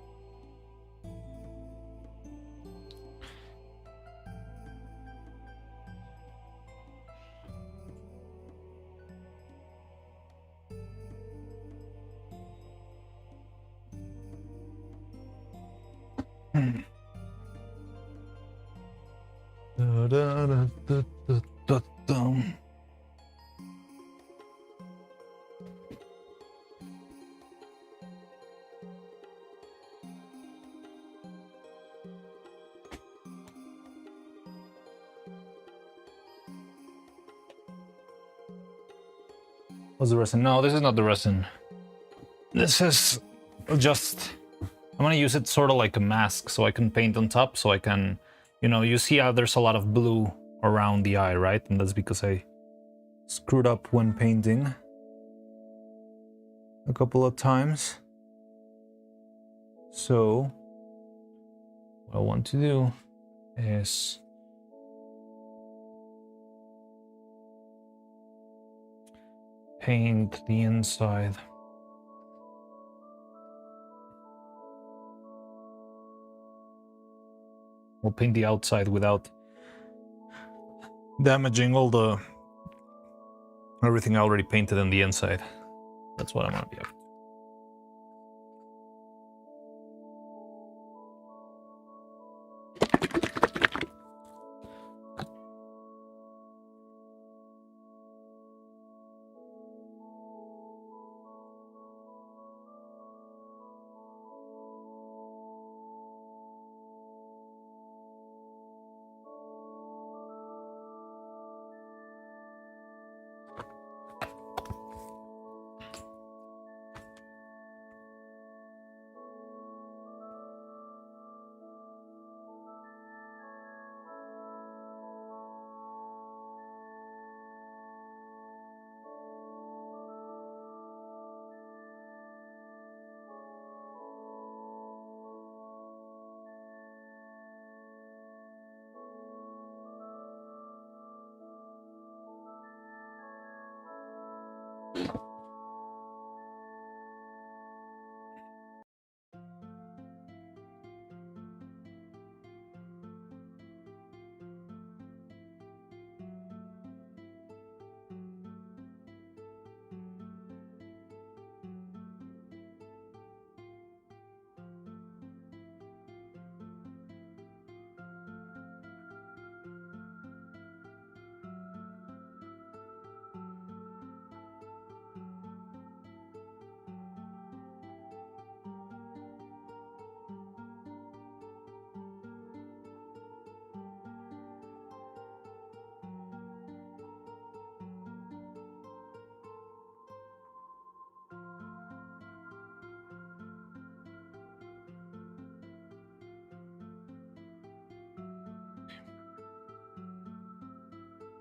What's the resin? No, this is not the resin. This is just... I'm gonna use it sort of like a mask, so I can paint on top, so I can... You know, you see how there's a lot of blue around the eye, right? And that's because I screwed up when painting a couple of times. So, what I want to do is... paint the inside. We'll paint the outside without damaging all the everything I already painted on the inside. That's what I'm gonna be after.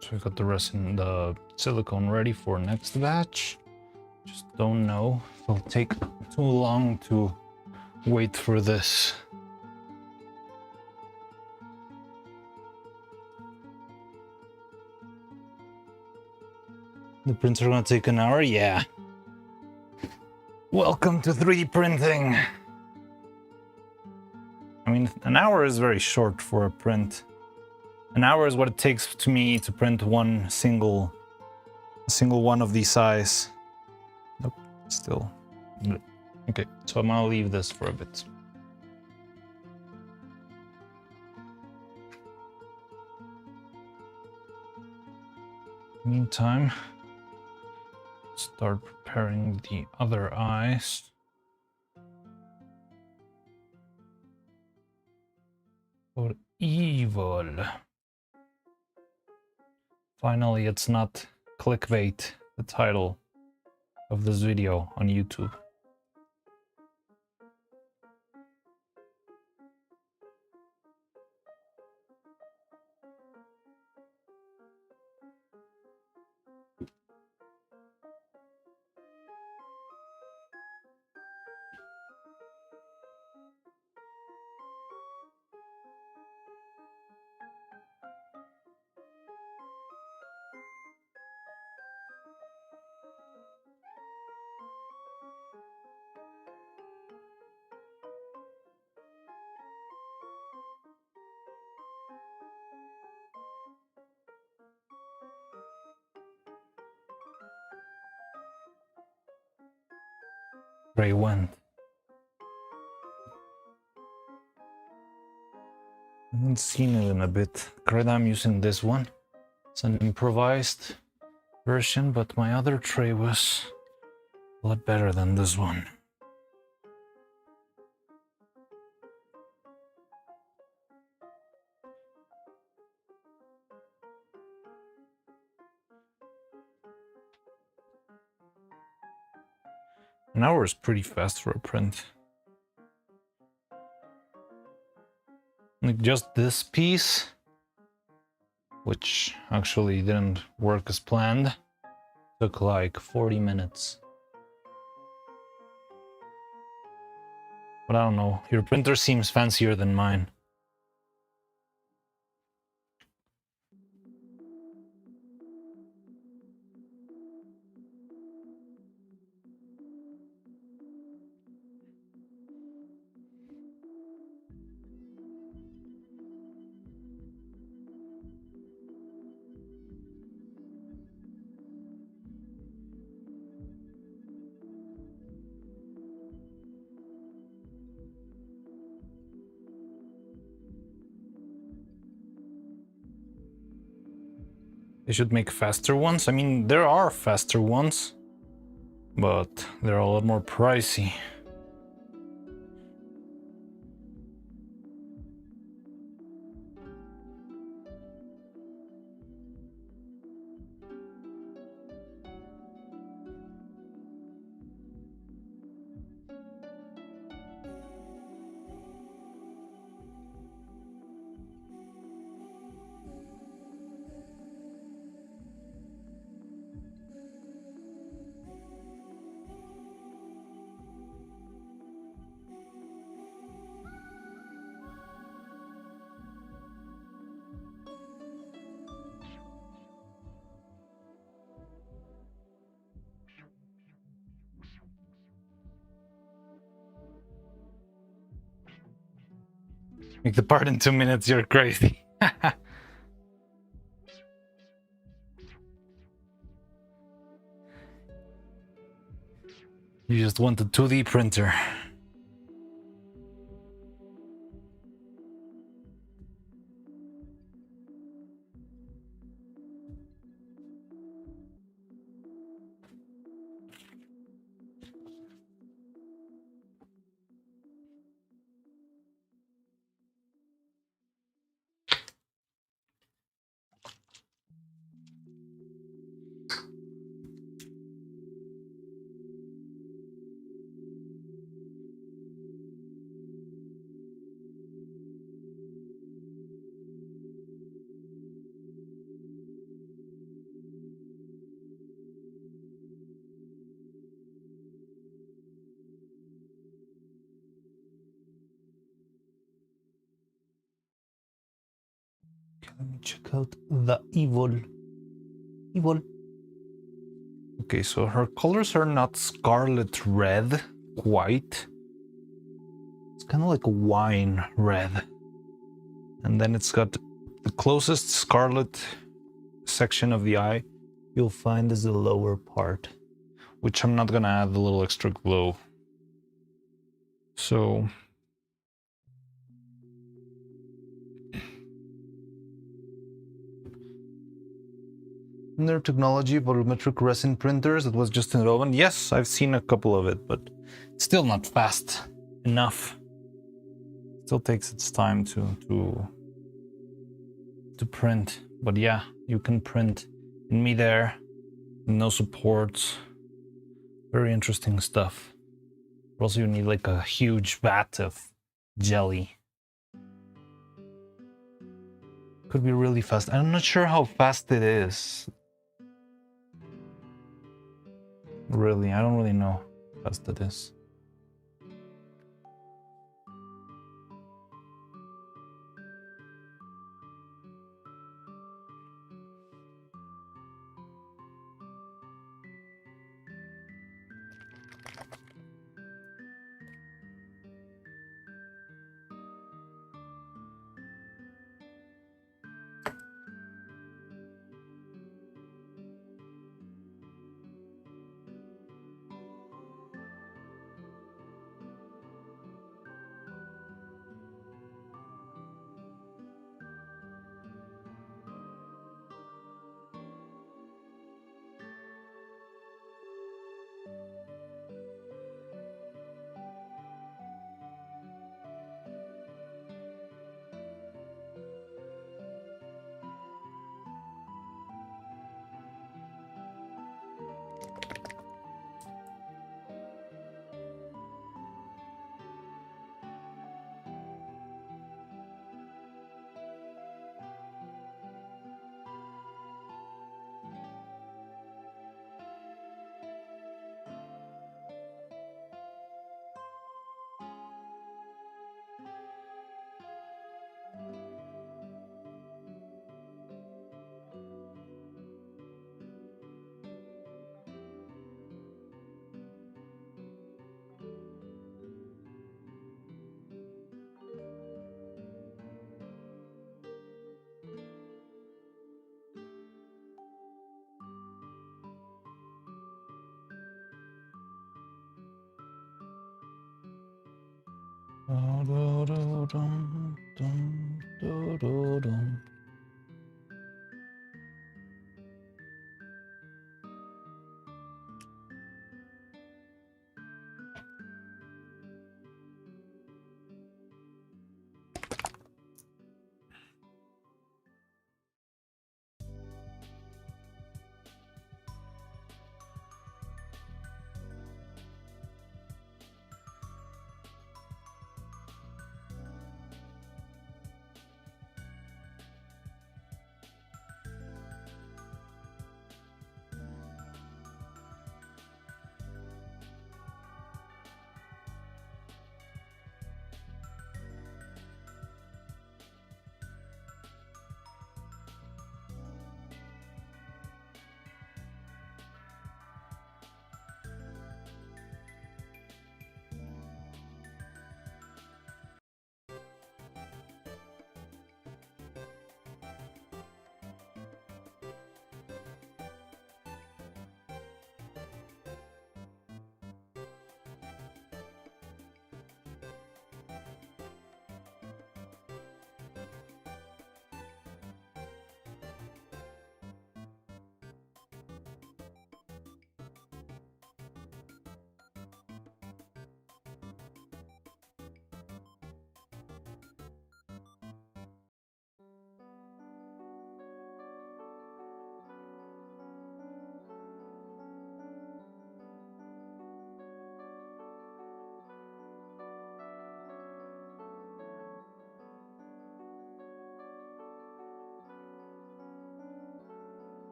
So I got the resin, the silicone ready for next batch. Just don't know if it'll take too long to wait for this. The printer gonna take an hour? Yeah. Welcome to 3D printing. I mean, an hour is very short for a print. An hour is what it takes to me to print a single one of these size. Nope, still. Okay, so I'm gonna leave this for a bit. Meantime, start preparing the other eyes. For evil. Finally, it's not clickbait, the title of this video on YouTube. Gray went. I haven't seen it in a bit. Great, I'm using this one. It's an improvised version, but my other tray was a lot better than this one. An hour is pretty fast for a print. Like just this piece, which actually didn't work as planned, took like 40 minutes. But I don't know, your printer seems fancier than mine. They should make faster ones. I mean, there are faster ones, but they're a lot more pricey. Make the part in 2 minutes, you're crazy. You just want a 2D printer. let me check out the evil. Evil. Okay, so her colors are not scarlet red quite. It's kind of like a wine red. And then it's got the closest scarlet section of the eye you'll find is the lower part, which I'm not gonna add the little extra glow. So their technology, volumetric resin printers, that was just in the oven. Yes, I've seen a couple of it, but still not fast enough. Still takes its time to print. But yeah, you can print in midair, no supports. Very interesting stuff. Also, you need like a huge vat of jelly. Could be really fast. I'm not sure how fast it is. Really, I don't really know how fast it is.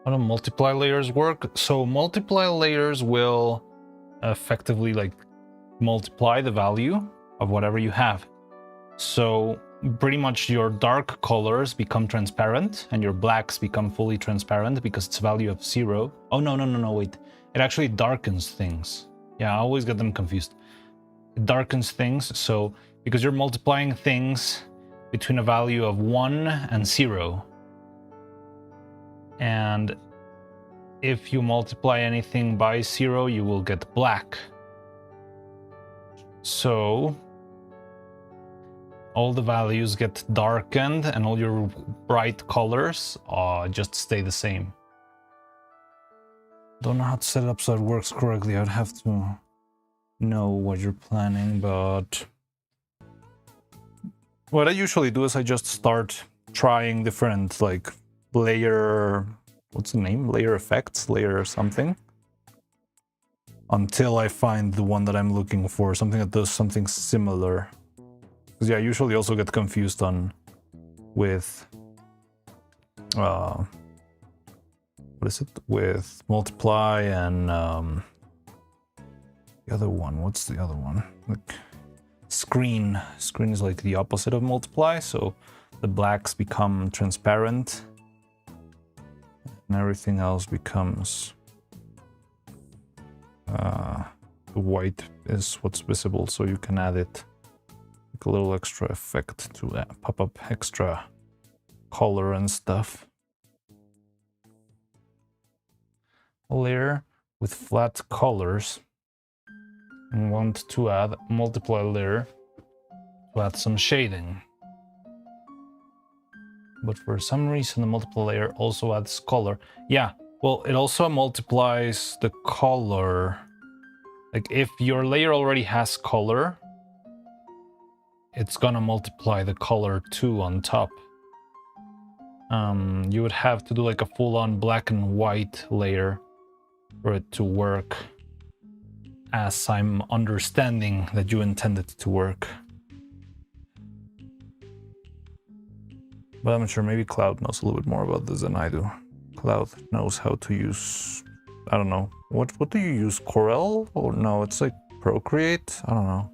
How do multiply layers work? So multiply layers will effectively like multiply the value of whatever you have. So pretty much your dark colors become transparent and your blacks become fully transparent because it's a value of 0. Oh, no, wait. It actually darkens things. Yeah, I always get them confused. It darkens things, so because you're multiplying things between a value of 1 and 0. And if you multiply anything by 0, you will get black. So all the values get darkened and all your bright colors just stay the same. Don't know how to set it up so it works correctly. I'd have to know what you're planning, but what I usually do is I just start trying different like layer, what's the name? Layer effects, layer something, until I find the one that I'm looking for, something that does something similar. Because yeah, I usually also get confused with what is it? With multiply and the other one. What's the other one? Like screen. Screen is like the opposite of multiply, so the blacks become transparent and everything else becomes the white is what's visible, so you can add it like a little extra effect to pop up extra color and stuff. A layer with flat colors and want to add multiply layer to add some shading. But for some reason the multiply layer also adds color. Yeah, well, it also multiplies the color. Like if your layer already has color, it's gonna multiply the color too on top. You would have to do like a full-on black and white layer for it to work as I'm understanding that you intended it to work. But I'm not sure, maybe Cloud knows a little bit more about this than I do. Cloud knows how to use, I don't know, what do you use, Corel? Or no, it's like Procreate? I don't know.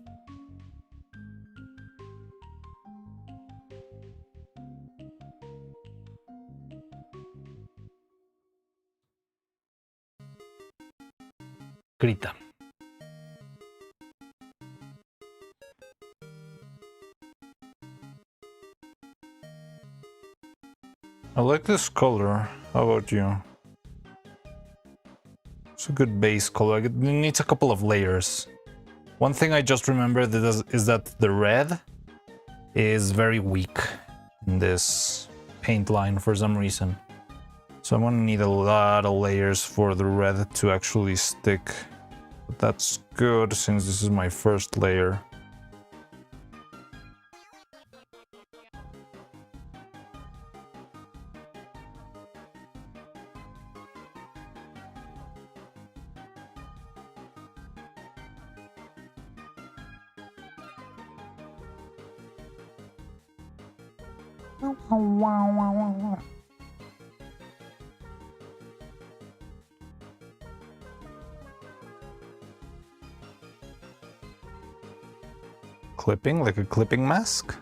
Grita. I like this color. How about you? It's a good base color. It needs a couple of layers. One thing I just remembered is that the red is very weak in this paint line for some reason. So I'm gonna need a lot of layers for the red to actually stick. But that's good since this is my first layer. Clipping, like a clipping mask?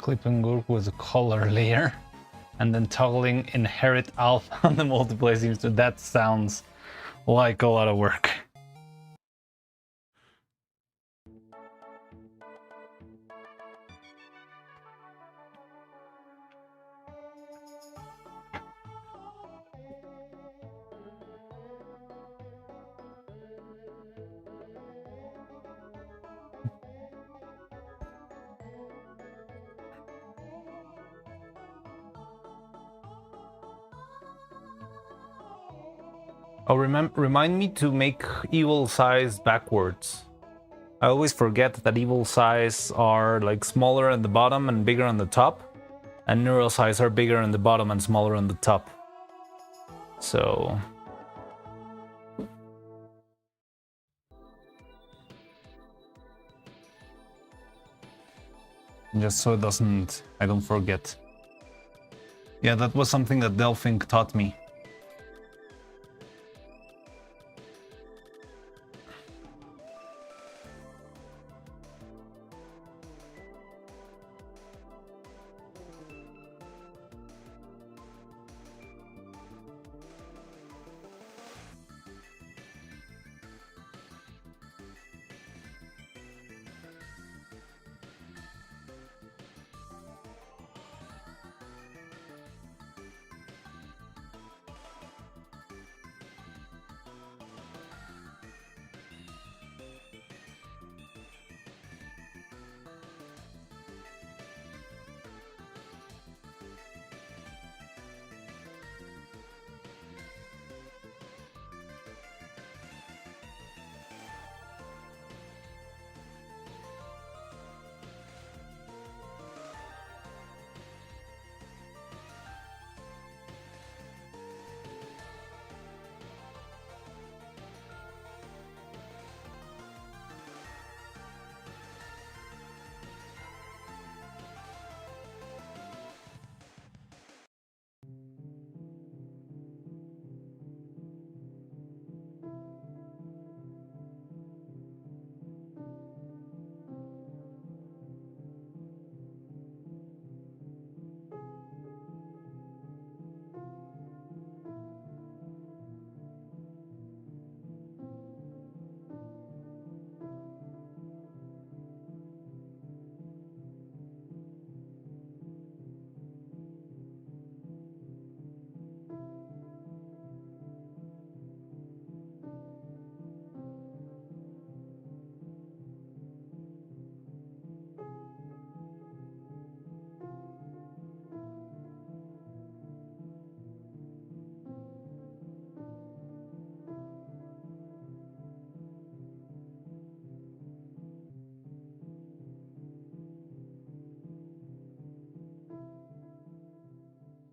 Clip and work with a color layer and then toggling inherit alpha on the multiply seems to, that sounds like a lot of work. Oh, remind me to make evil size backwards. I always forget that evil size are like smaller at the bottom and bigger on the top, and neural size are bigger on the bottom and smaller on the top. So just so I don't forget. Yeah, that was something that Delphink taught me.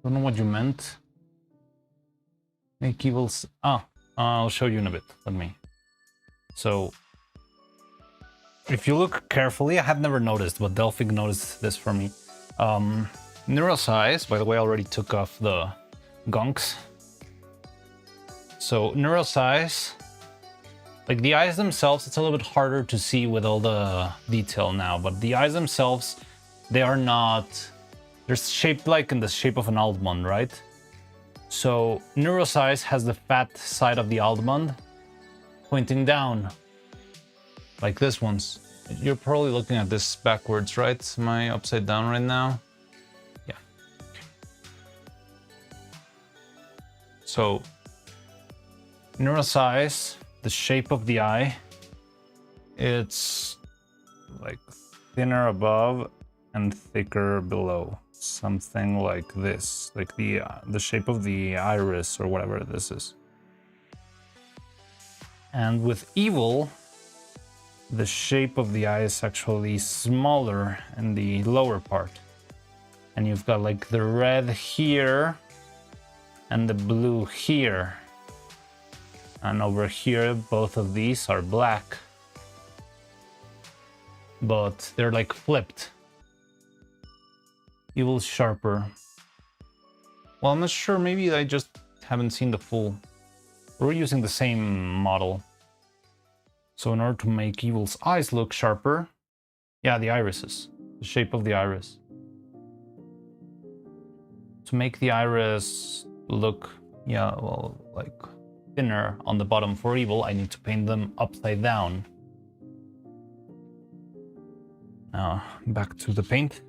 Don't know what you meant. Make evils. I'll show you in a bit. Let me. So, if you look carefully, I had never noticed, but Delphig noticed this for me. Neural size, by the way, I already took off the gonks. So, neural size, like the eyes themselves, it's a little bit harder to see with all the detail now, but the eyes themselves, they are not. They're shaped like in the shape of an almond, right? So neural size has the fat side of the almond pointing down, like this one's. You're probably looking at this backwards, right? Am I upside down right now? Yeah. So neural size, the shape of the eye, it's like thinner above and thicker below. Something like this, like the shape of the iris or whatever this is. And with evil, the shape of the eye is actually smaller in the lower part. And you've got like the red here and the blue here. And over here, both of these are black. But they're like flipped. Evil's sharper. Well, I'm not sure. Maybe I just haven't seen the full. We're using the same model. So in order to make Evil's eyes look sharper, yeah, the irises, the shape of the iris. To make the iris look, yeah, well, like thinner on the bottom for Evil, I need to paint them upside down. Now, back to the paint.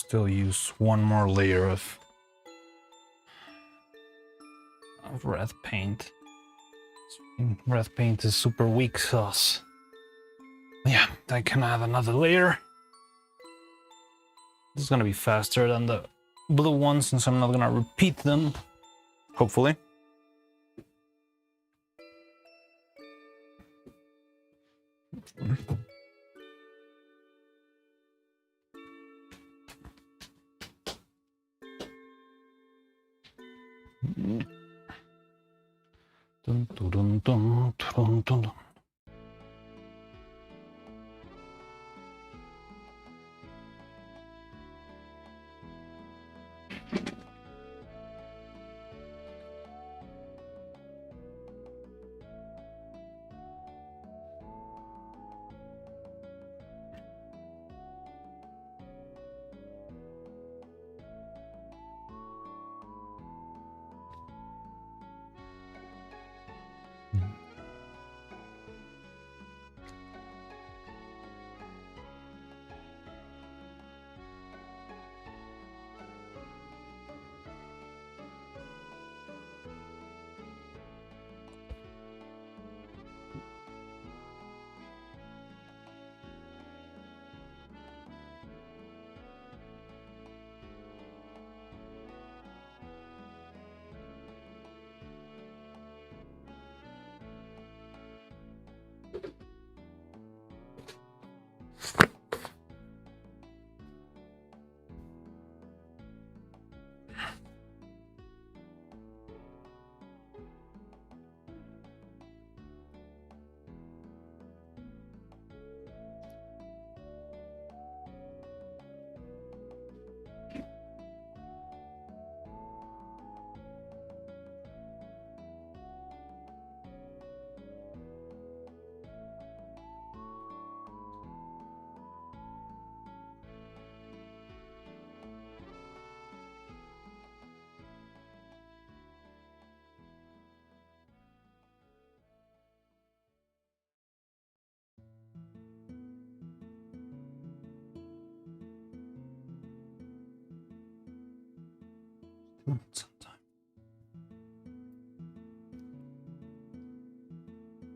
still use one more layer of red paint. Red paint is super weak sauce. Yeah, I can add another layer. This is gonna be faster than the blue one since I'm not gonna repeat them. Hopefully. Dun, dun, dun, dun, dun, dun, dun.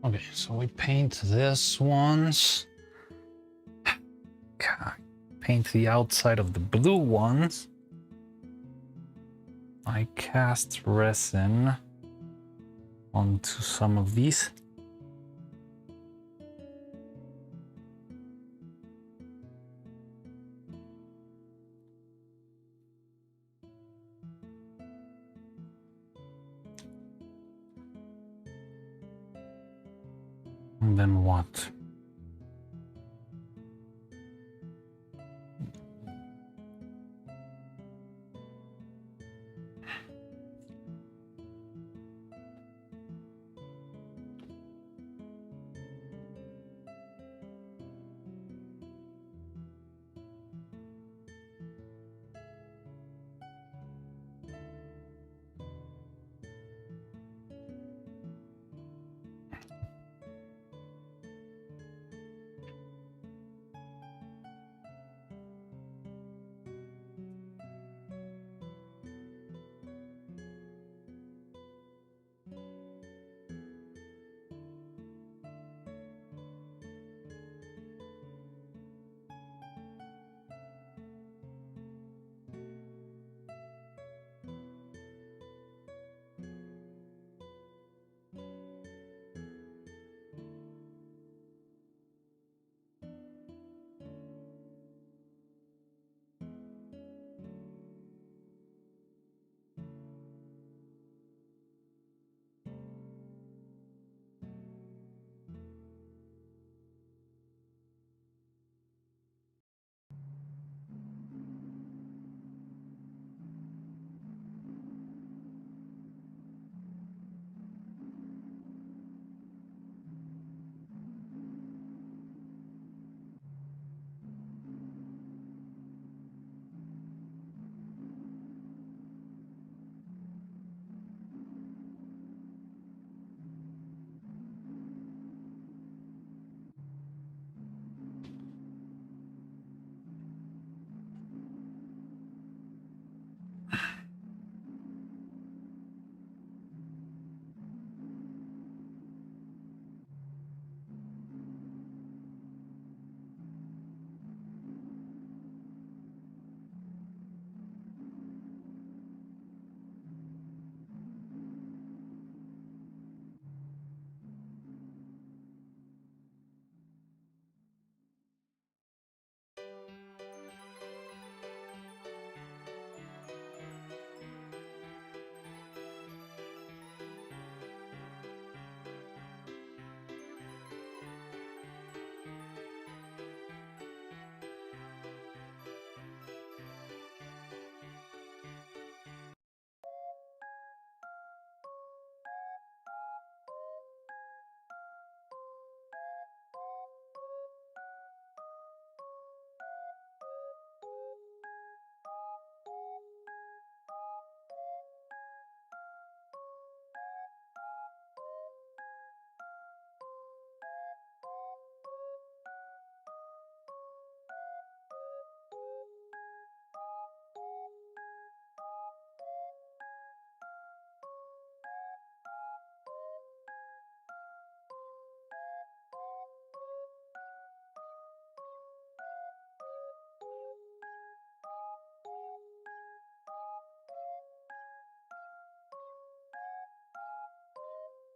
Okay, so we paint this once. Paint the outside of the blue ones. I cast resin onto some of these. And then what?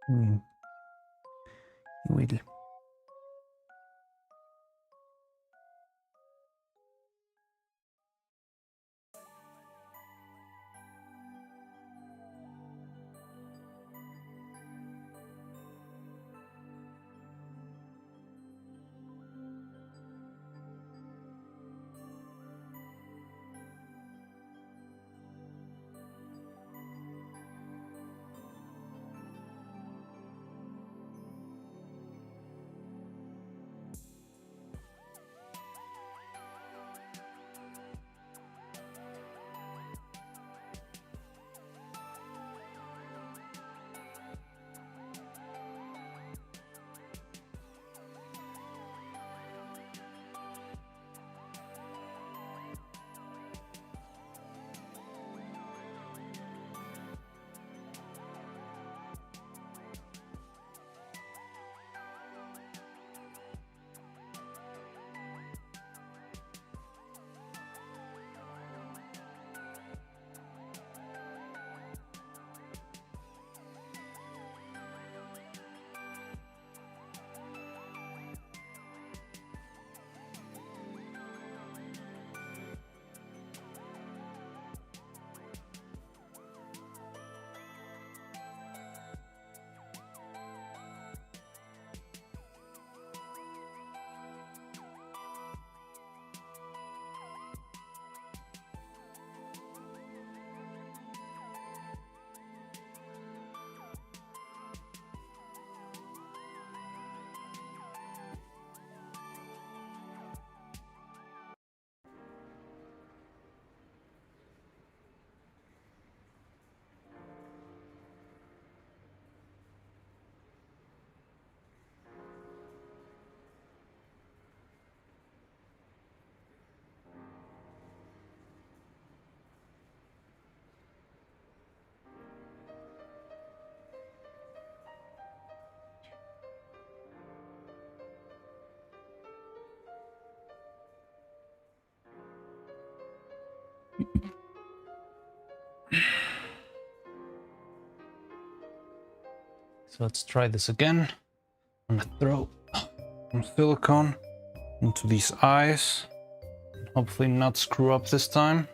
Mm, you will. So let's try this again. I'm gonna throw some silicone into these eyes. Hopefully not screw up this time.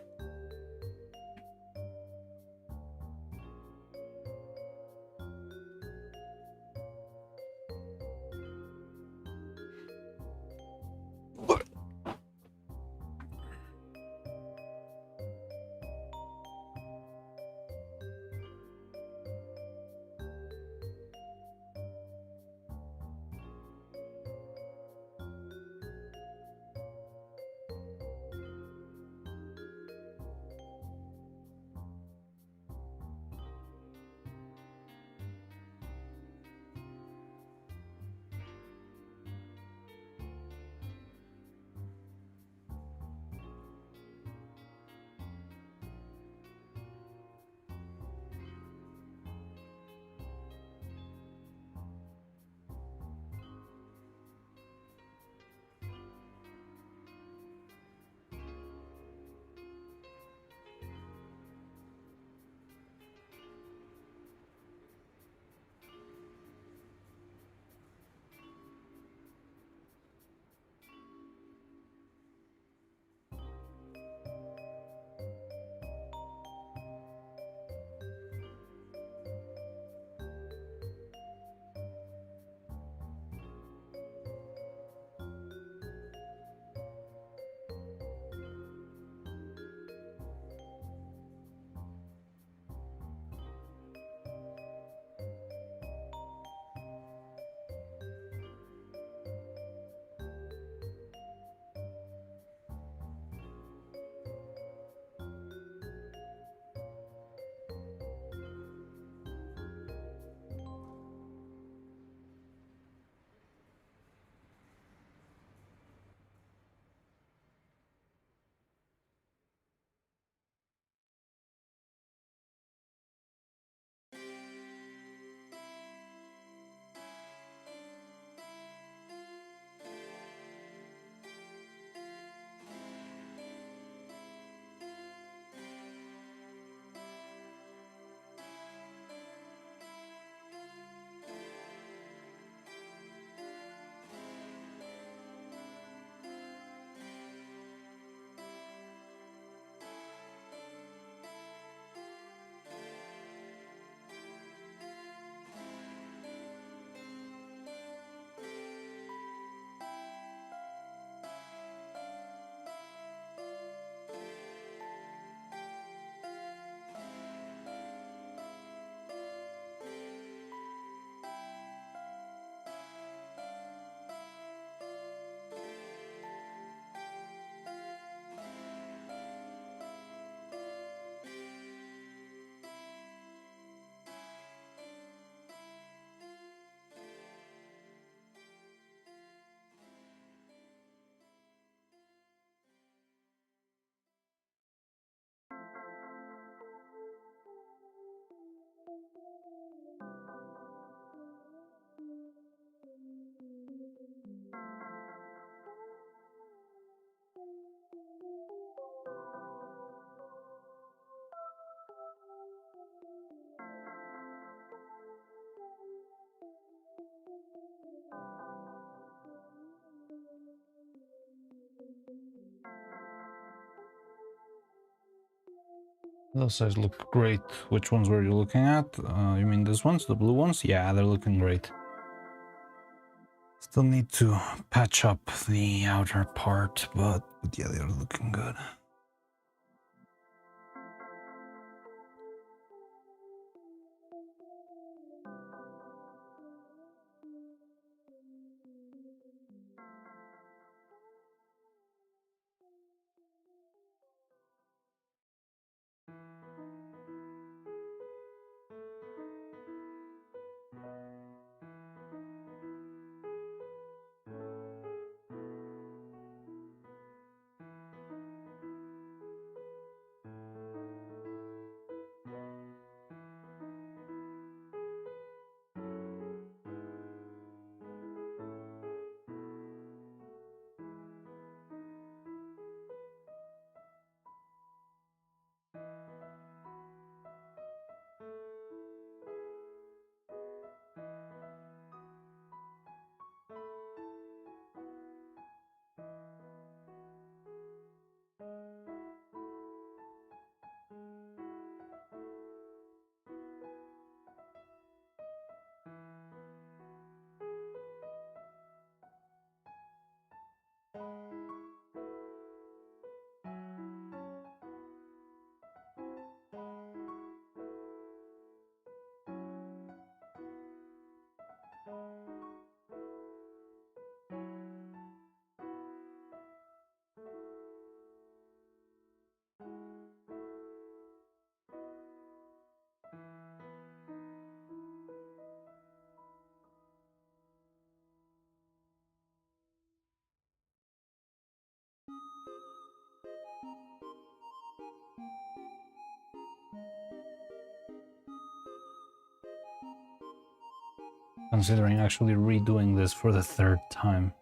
Those eyes look great. Which ones were you looking at? You mean these ones, the blue ones? Yeah, they're looking great. Still need to patch up the outer part, but yeah, they're looking good. Considering actually redoing this for the third time.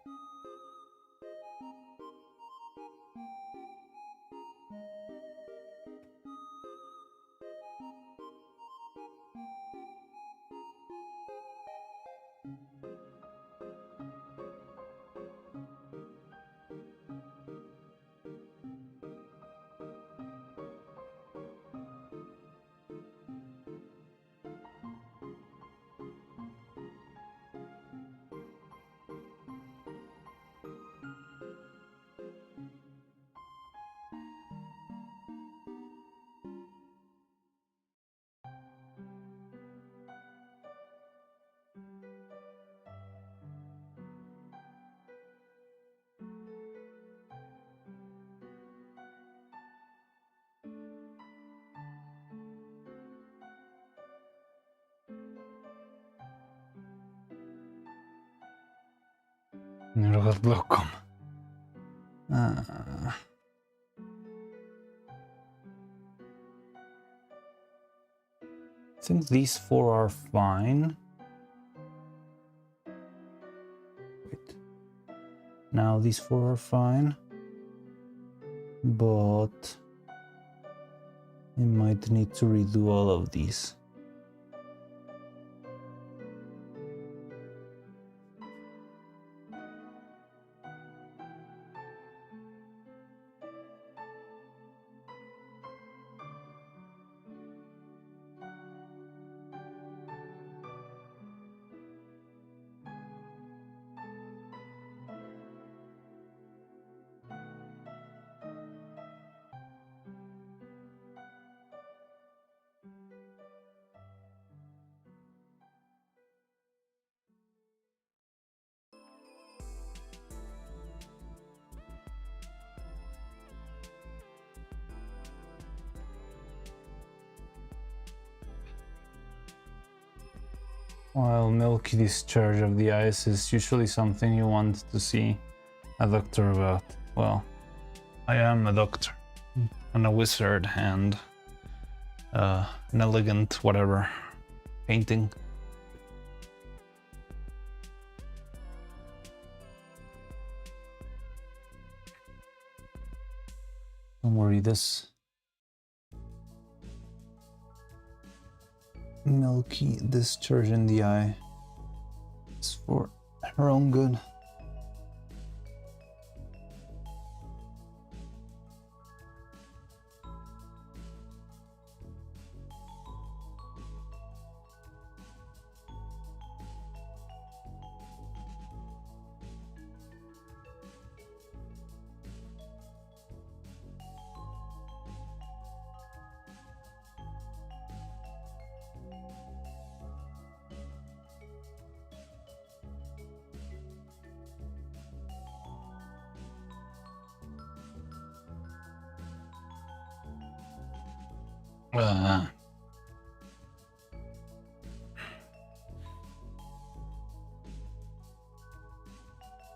Neuro-Sama. I think these four are fine. Wait. Now these four are fine. But I might need to redo all of these. While milky discharge of the eyes is usually something you want to see a doctor about. Well, I am a doctor and a wizard and an elegant whatever. painting. Don't worry, this milky discharge in the eye is for her own good.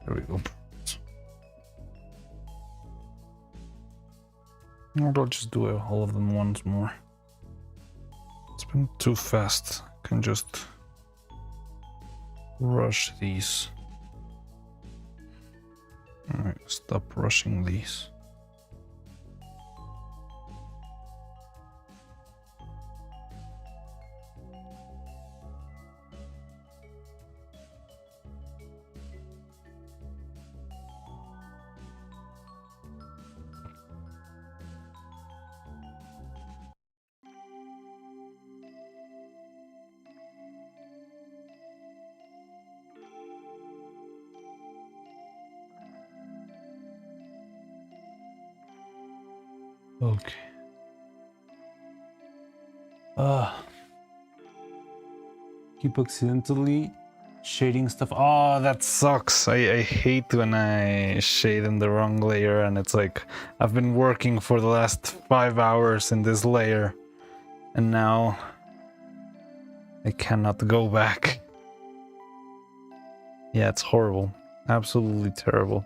There we go. I'll just do all of them once more. It's been too fast. I can just rush these. Alright, stop rushing these. Okay. Keep accidentally shading stuff. Oh, that sucks. I hate when I shade in the wrong layer and it's like I've been working for the last 5 hours in this layer and now I cannot go back. Yeah, it's horrible. Absolutely terrible.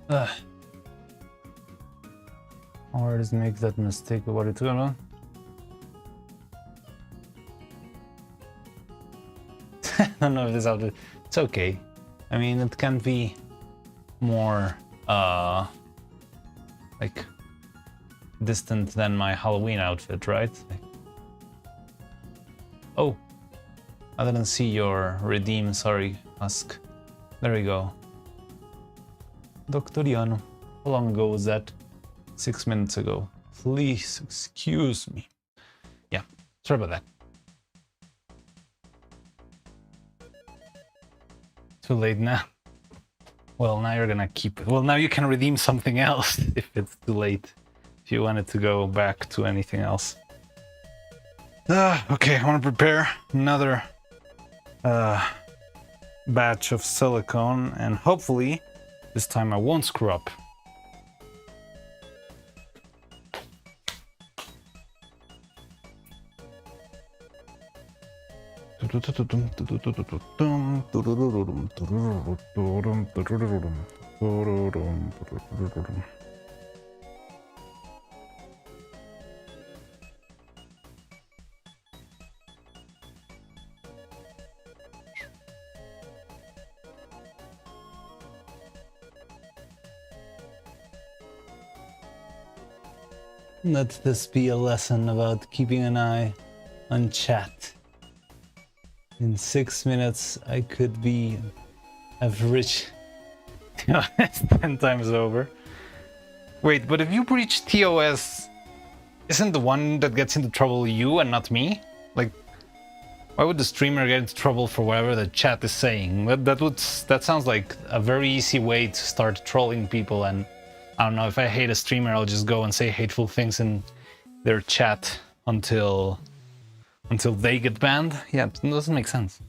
Ugh. Or just make that mistake of what it's gonna. I don't know if this outfit. It's okay. I mean, it can be more like distant than my Halloween outfit, right? Like... Oh, I didn't see your redeem. Sorry, Husk. There we go. Doctoriano. How long ago was that? 6 minutes ago. Please excuse me. Yeah, sorry about that. Too late now. Well, now you're gonna keep it. Well, now you can redeem something else if it's too late. If you wanted to go back to anything else. Okay, I want to prepare another batch of silicone, and hopefully this time I won't screw up. Let this be a lesson about keeping an eye on chat. In 6 minutes, I could have reached 10 times over. Wait, but if you breach TOS, isn't the one that gets into trouble you and not me? Like, why would the streamer get into trouble for whatever the chat is saying? That sounds like a very easy way to start trolling people. And I don't know, if I hate a streamer, I'll just go and say hateful things in their chat until they get banned. Yeah, it doesn't make sense.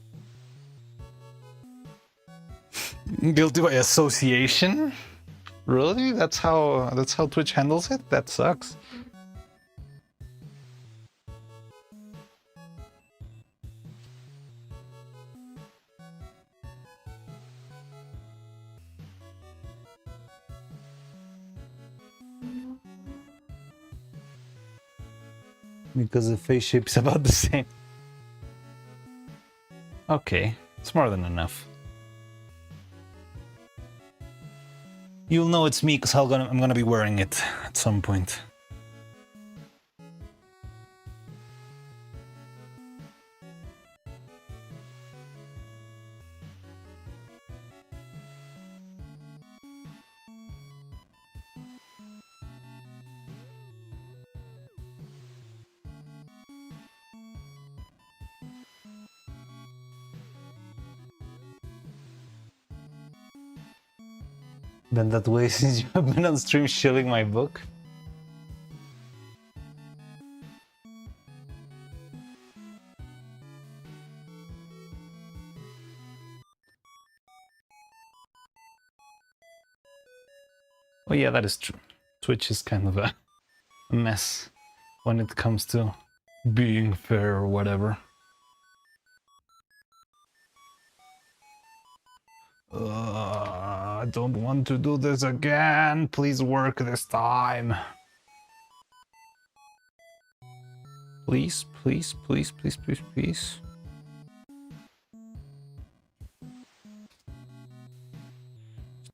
Guilty by association? Really? That's how Twitch handles it? That sucks. Because the face shape is about the same. Okay, it's more than enough. You'll know it's me because I'm gonna be wearing it at some point. Been that way since you have been on stream shilling my book? Oh yeah, that is true. Twitch is kind of a mess when it comes to being fair or whatever. I don't want to do this again. Please work this time. Please, please, please, please, please, please.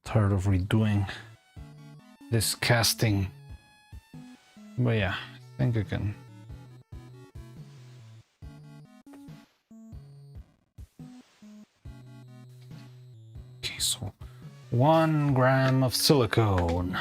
Tired of redoing this casting. But yeah, I think I can. Okay, so 1 gram of silicone.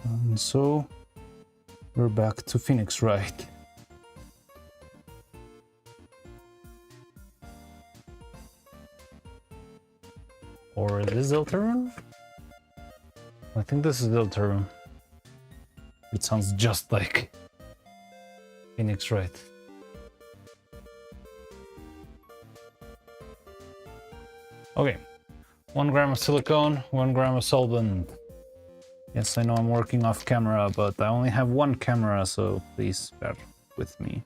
And so we're back to Phoenix, right? Or this Deltarune? I think this is Deltarune. It sounds just like Phoenix, right? Okay. 1 gram of silicone, 1 gram of solvent. Yes, I know I'm working off camera, but I only have one camera, so please bear with me.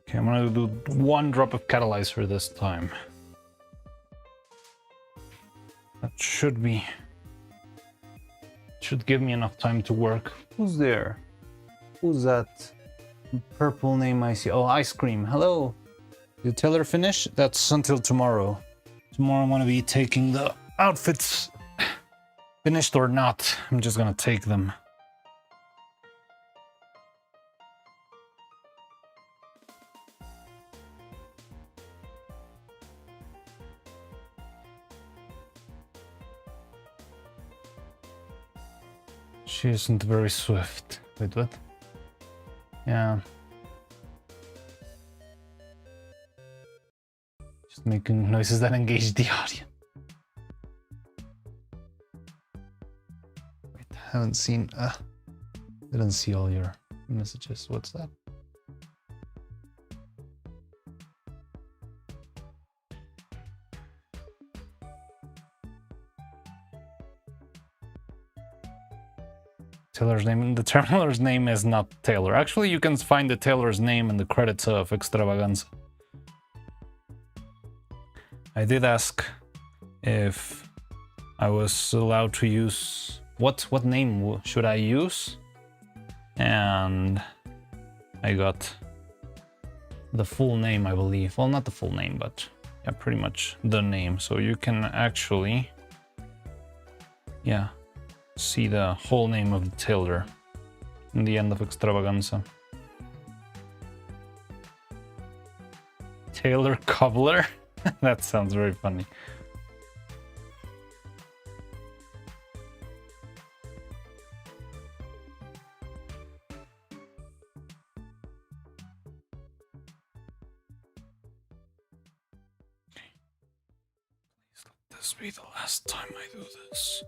Okay, I'm gonna do 1 drop of catalyzer this time. That should give me enough time to work. Who's there? Who's that purple name I see? Oh, ice cream. Hello. The tailor finish? That's until tomorrow. Tomorrow I'm gonna be taking the outfits, finished or not. I'm just gonna take them. She isn't very swift. Wait, what? Yeah. Just making noises that engage the audience. Wait, I haven't seen. Didn't see all your messages. What's that? Taylor's name. The Taylor's name is not Taylor. Actually, you can find the Taylor's name in the credits of Extravaganza. I did ask if I was allowed to use what name should I use, and I got the full name, I believe. Well, not the full name, but yeah, pretty much the name. So you can actually, yeah, see the whole name of the tailor in the end of Extravaganza. Tailor Cobbler? That sounds very funny. Please let this be the last time I do this.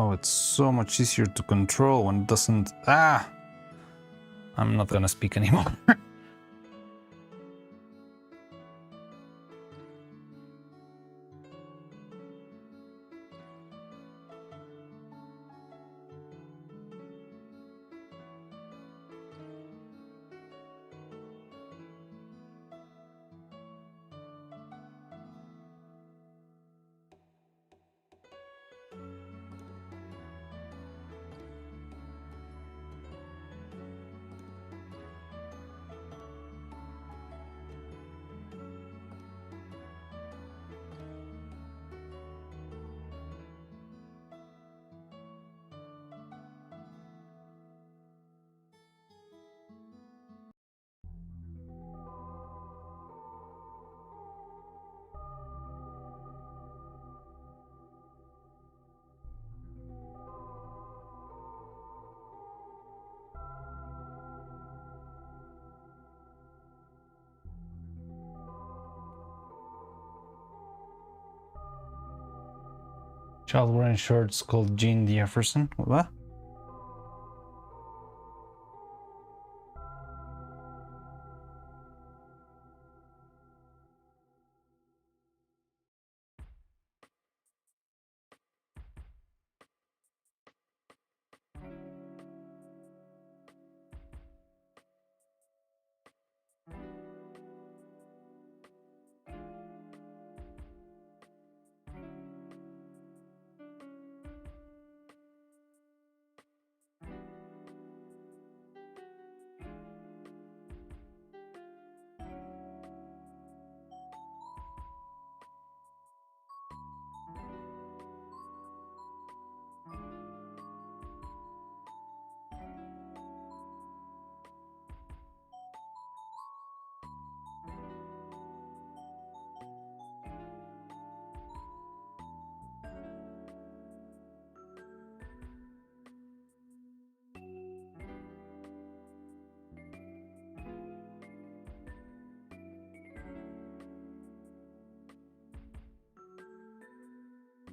Oh, it's so much easier to control when it doesn't... Ah! I'm not gonna speak anymore. Child wearing shorts called Jean Jefferson. What?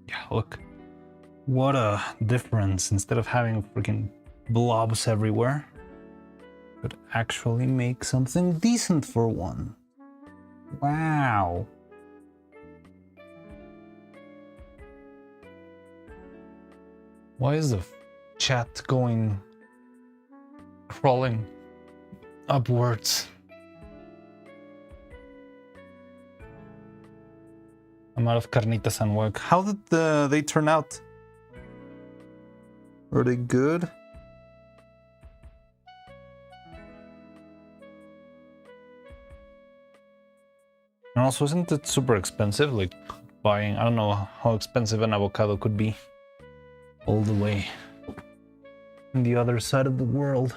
Yeah, look. What a difference. Instead of having freaking blobs everywhere, could actually make something decent for one. Wow. Why is the chat going crawling upwards? I'm out of carnitas and work. How did they turn out? Are they good? And also, isn't it super expensive? Like buying, I don't know how expensive an avocado could be all the way on the other side of the world.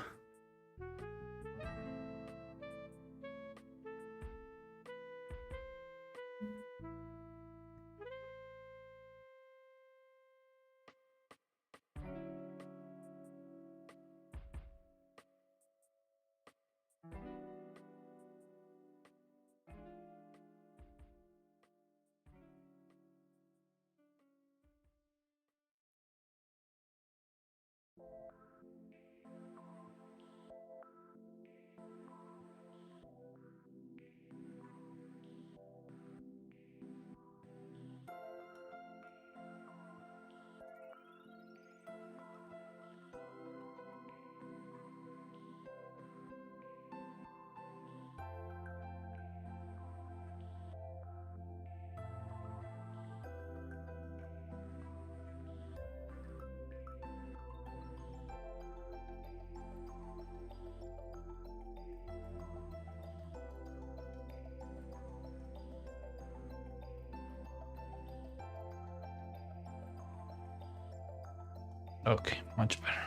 Okay, much better.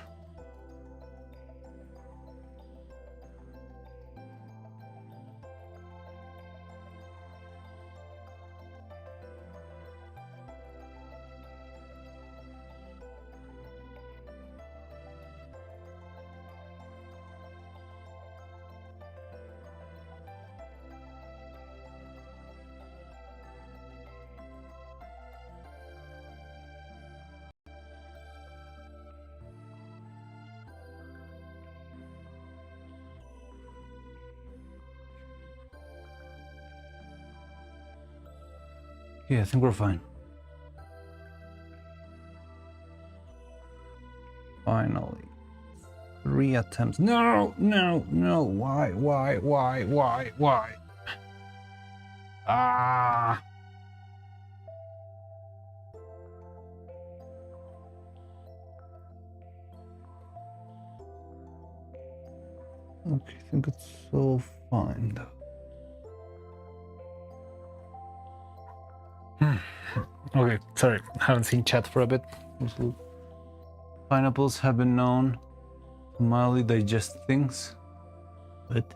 Yeah, I think we're fine. Finally. 3 attempts. No, no, no. Why? Ah! Okay, I think it's so fine though. Okay, sorry. Haven't seen chat for a bit. Pineapples have been known to mildly digest things. But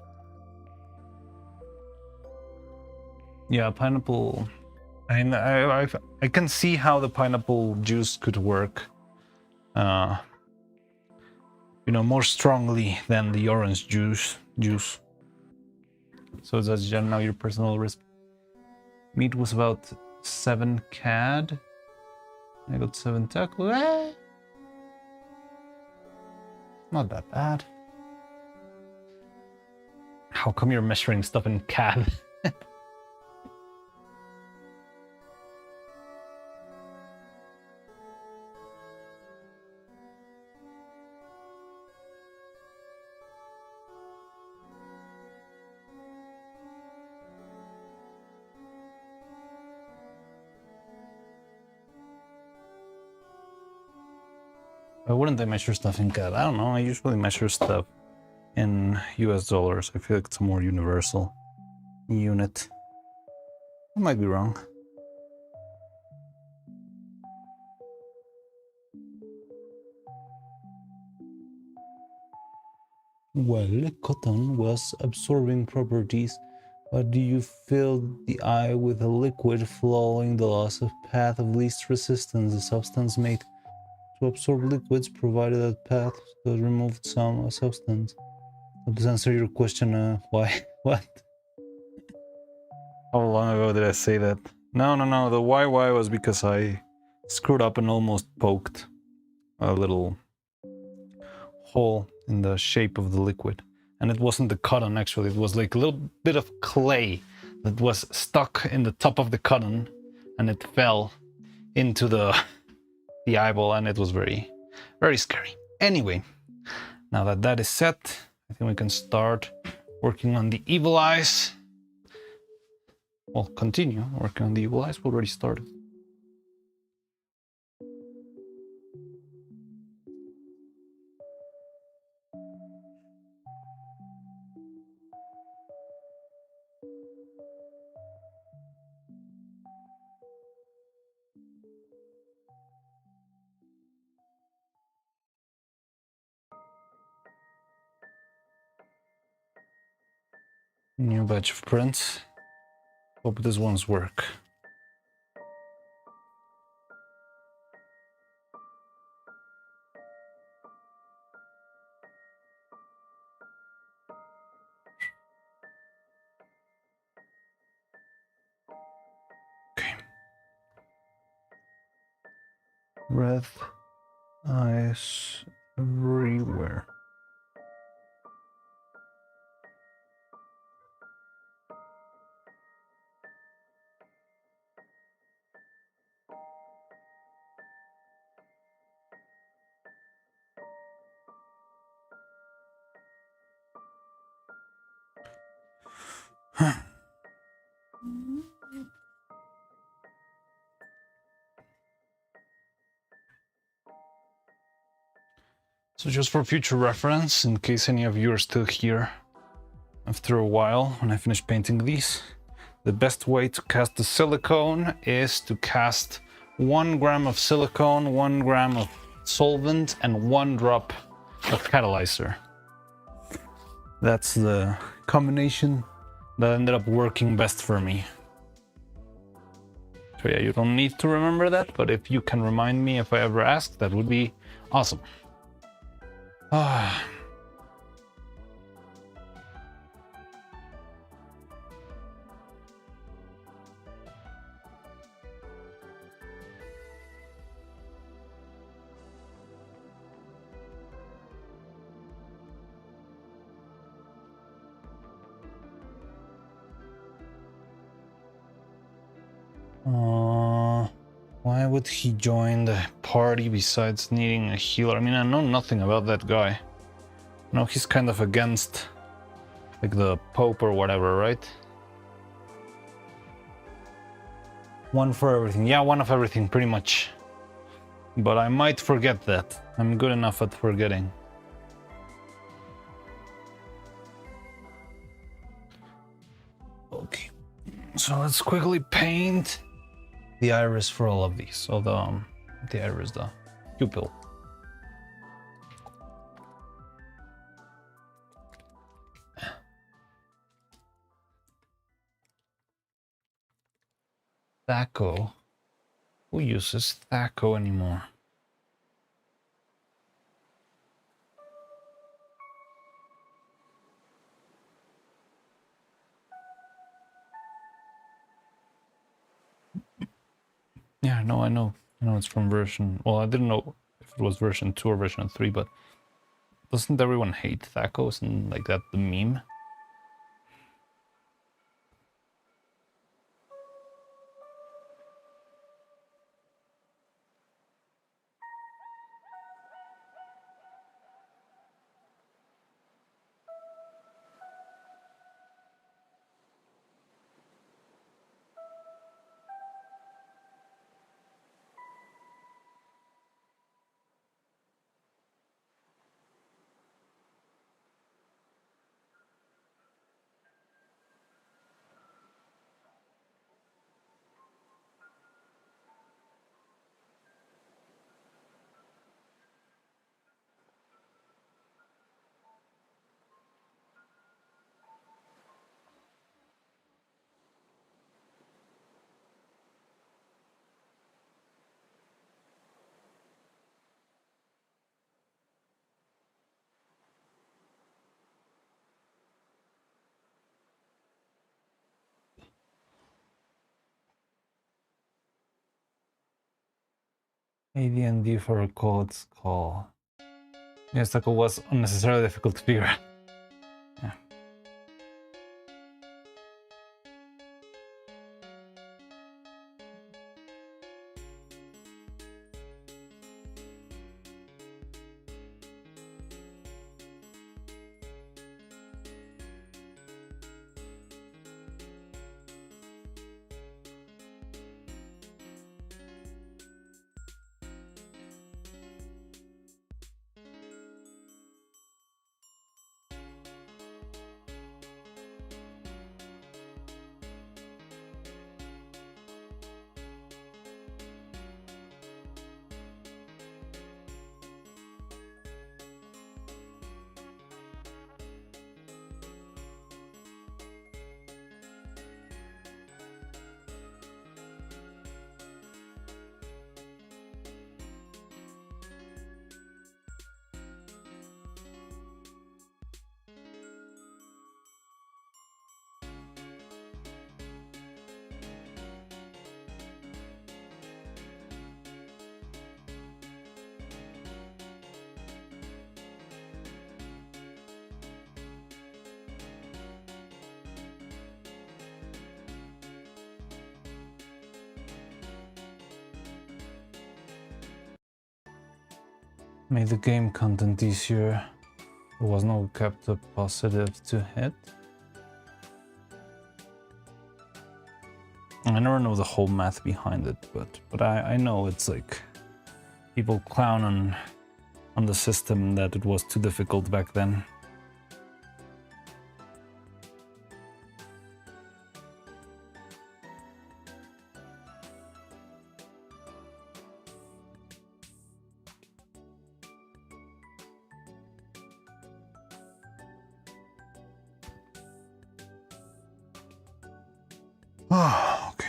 yeah, pineapple. I mean, I can see how the pineapple juice could work. You know, more strongly than the orange juice. So that's just now your personal risk. Meat was about 7 CAD. I got 7 taco. Not that bad. How come you're measuring stuff in CAD? Why wouldn't I measure stuff in CAD? I don't know. I usually measure stuff in US dollars. I feel like it's a more universal unit. I might be wrong. Well, cotton was absorbing properties, but do you fill the eye with a liquid following the laws of path of least resistance, a substance made to absorb liquids provided that path does remove some substance? Does this answer your question? Why? What? How long ago did I say that? No. The why was because I screwed up and almost poked a little hole in the shape of the liquid. And it wasn't the cotton, actually. It was like a little bit of clay that was stuck in the top of the cotton, and it fell into the eyeball, and it was very, very scary. Anyway, now that that is set, I think we can start working on the evil eyes. Well, continue working on the evil eyes. We already started. New batch of prints. Hope this one's work. Okay. Red eyes everywhere. So just for future reference, in case any of you are still here after a while when I finish painting these, the best way to cast the silicone is to cast 1 gram of silicone, 1 gram of solvent, and 1 drop of catalyzer. That's the combination that ended up working best for me. So yeah, you don't need to remember that, but if you can remind me if I ever ask, that would be awesome. Ah. would he join the party besides needing a healer? I mean, I know nothing about that guy. No, he's kind of against, like, the Pope or whatever, right? One for everything. Yeah, one of everything, pretty much. But I might forget that. I'm good enough at forgetting. Okay. So let's quickly paint the iris for all of these. So the iris, the pupil. Thaco. Who uses Thaco anymore? Yeah, no, I know. I know it's from version... Well, I didn't know if it was version 2 or version 3, but doesn't everyone hate Thaco? Isn't like that the meme? AD&D for a code's call. Yes, Thaco was unnecessarily difficult to figure out. Yeah. Made the game content easier. There was no kept a positive to hit. I never know the whole math behind it, but I know it's like people clown on the system that it was too difficult back then. Oh, okay.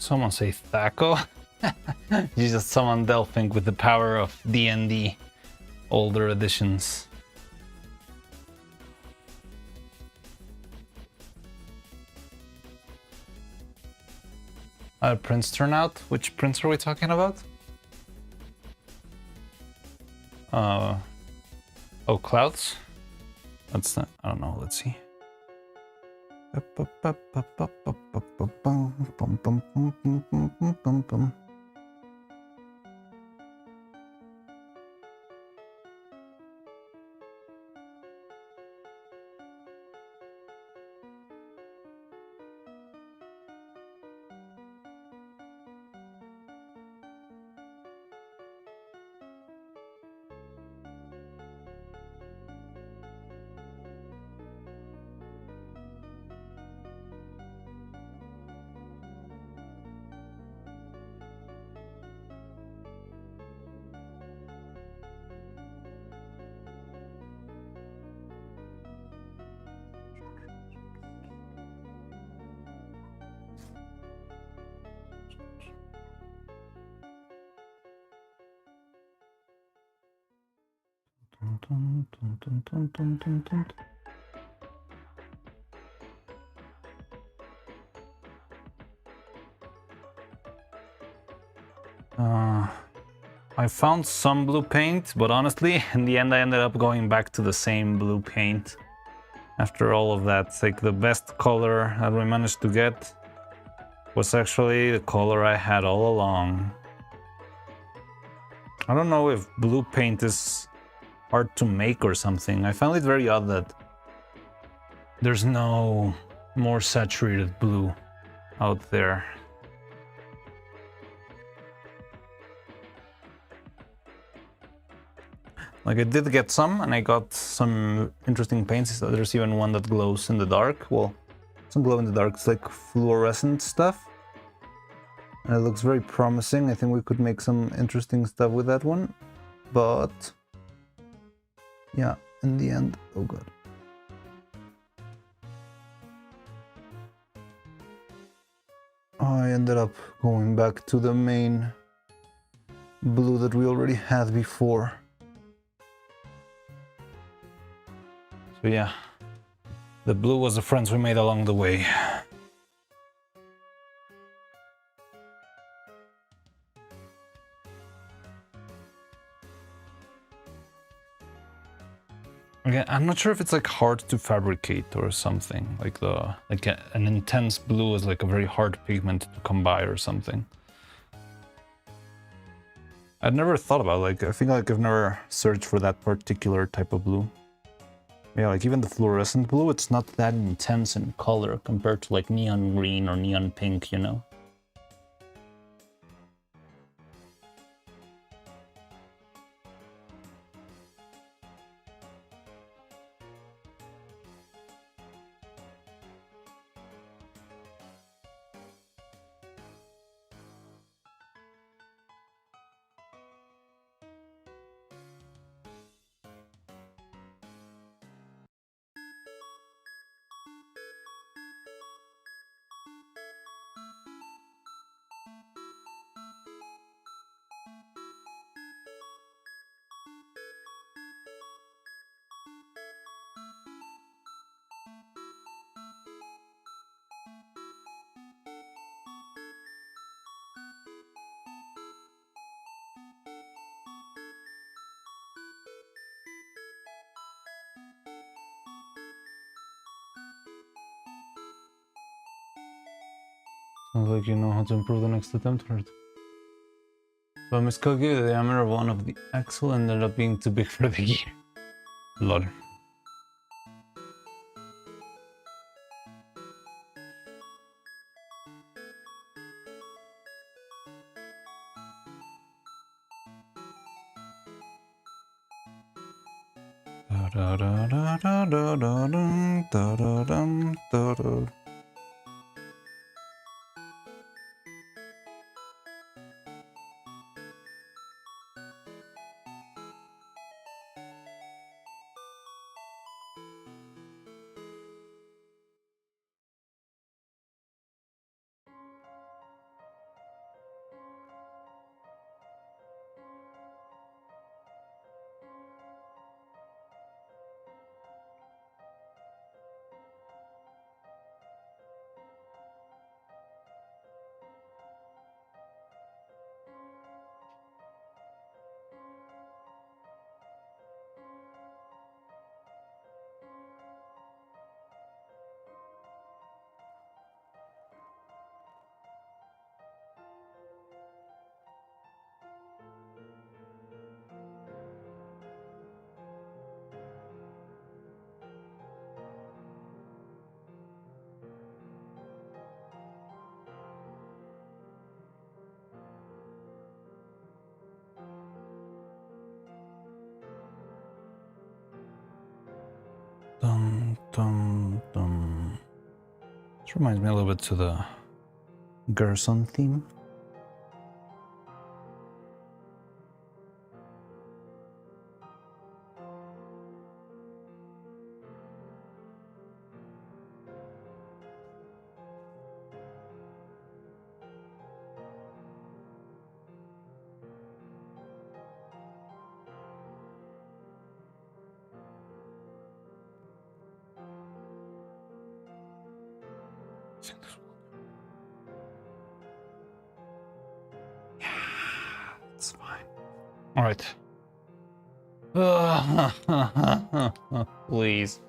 Someone say Thaco? You just summon Delphink with the power of D&D older editions. How did Prince turn out? Which Prince are we talking about? Oh, Clouds? That's not, I don't know, let's see. I found some blue paint, but honestly, in the end I ended up going back to the same blue paint. After all of that, it's like the best color that we managed to get was actually the color I had all along. I don't know if blue paint is hard to make or something. I found it very odd that there's no more saturated blue out there. Like I did get some, and I got some interesting paints. There's even one that glows in the dark. Well, it doesn't glow in the dark, it's like fluorescent stuff. And it looks very promising. I think we could make some interesting stuff with that one. But yeah, in the end, oh god. I ended up going back to the main blue that we already had before. So yeah, the blue was the friends we made along the way. Again, I'm not sure if it's like hard to fabricate or something. Like an intense blue is like a very hard pigment to come by or something. I'd never thought about it. Like I think like I've never searched for that particular type of blue. Yeah, like even the fluorescent blue, it's not that intense in color compared to like neon green or neon pink, you know? Sounds like you know how to improve the next attempt, right? So I miscalculated the diameter of one of the axle and ended up being too big for the gear. Lol. dum, dum. This reminds me a little bit to the Gerson theme. It's fine. All right. Please.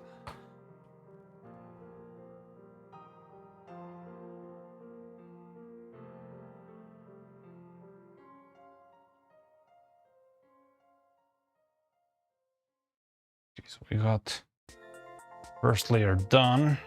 Okay, so we got first layer done.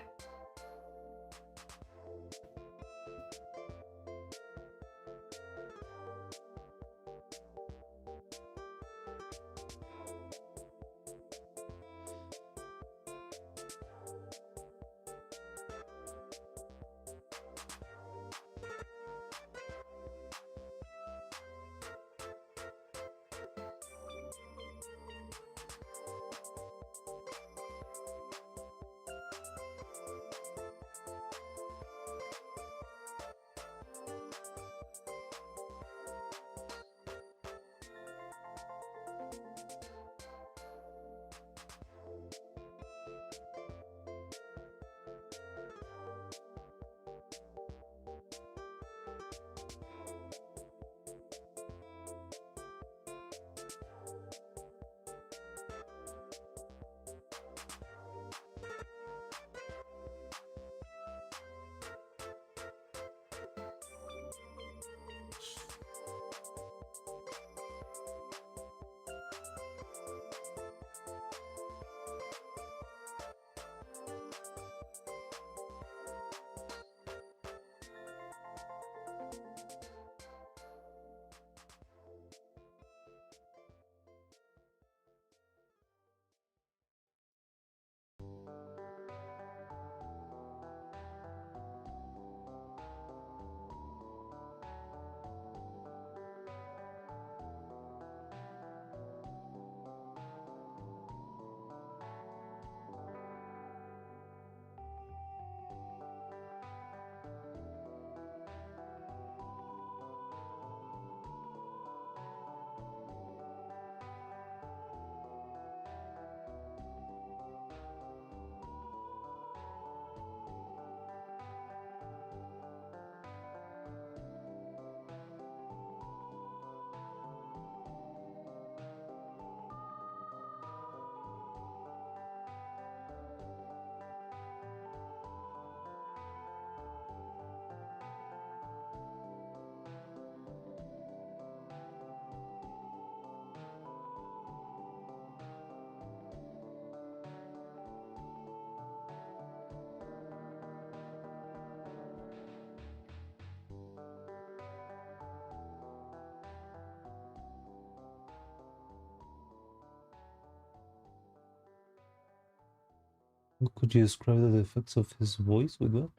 Could you describe the effects of his voice with what?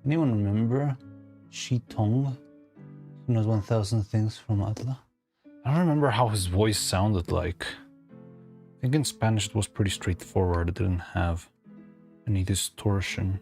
Anyone remember Shi Tong? Who knows 1000 things from Atla? I don't remember how his voice sounded like. I think in Spanish it was pretty straightforward. It didn't have any distortion.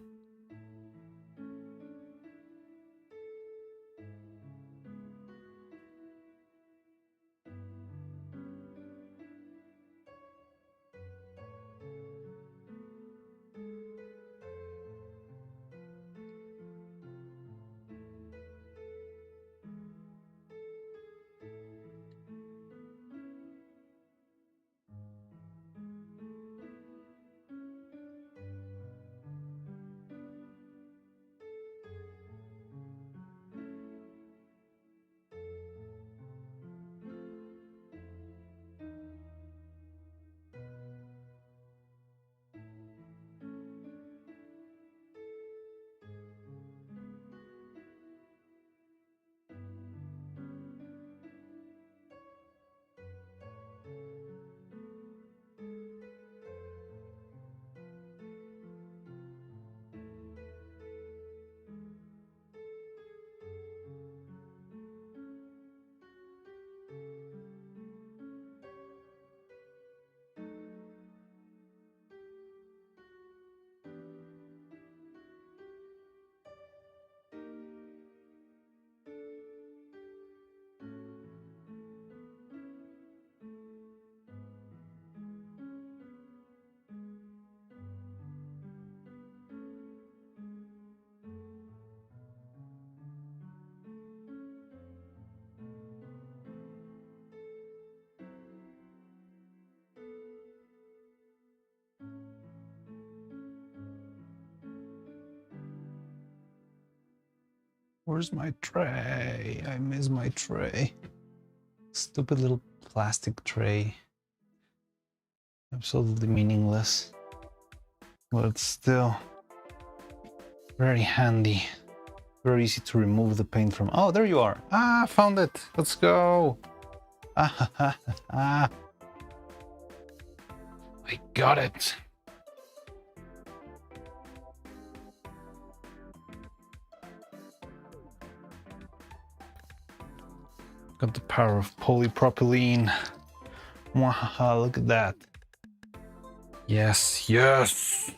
Where's my tray? I miss my tray. Stupid little plastic tray. Absolutely meaningless. But it's still very handy. Very easy to remove the paint from. Oh, there you are. Ah, found it. Let's go. Ah, ha, ha, ha. I got it. Got the power of polypropylene. Wahaha, look at that. Yes, yes.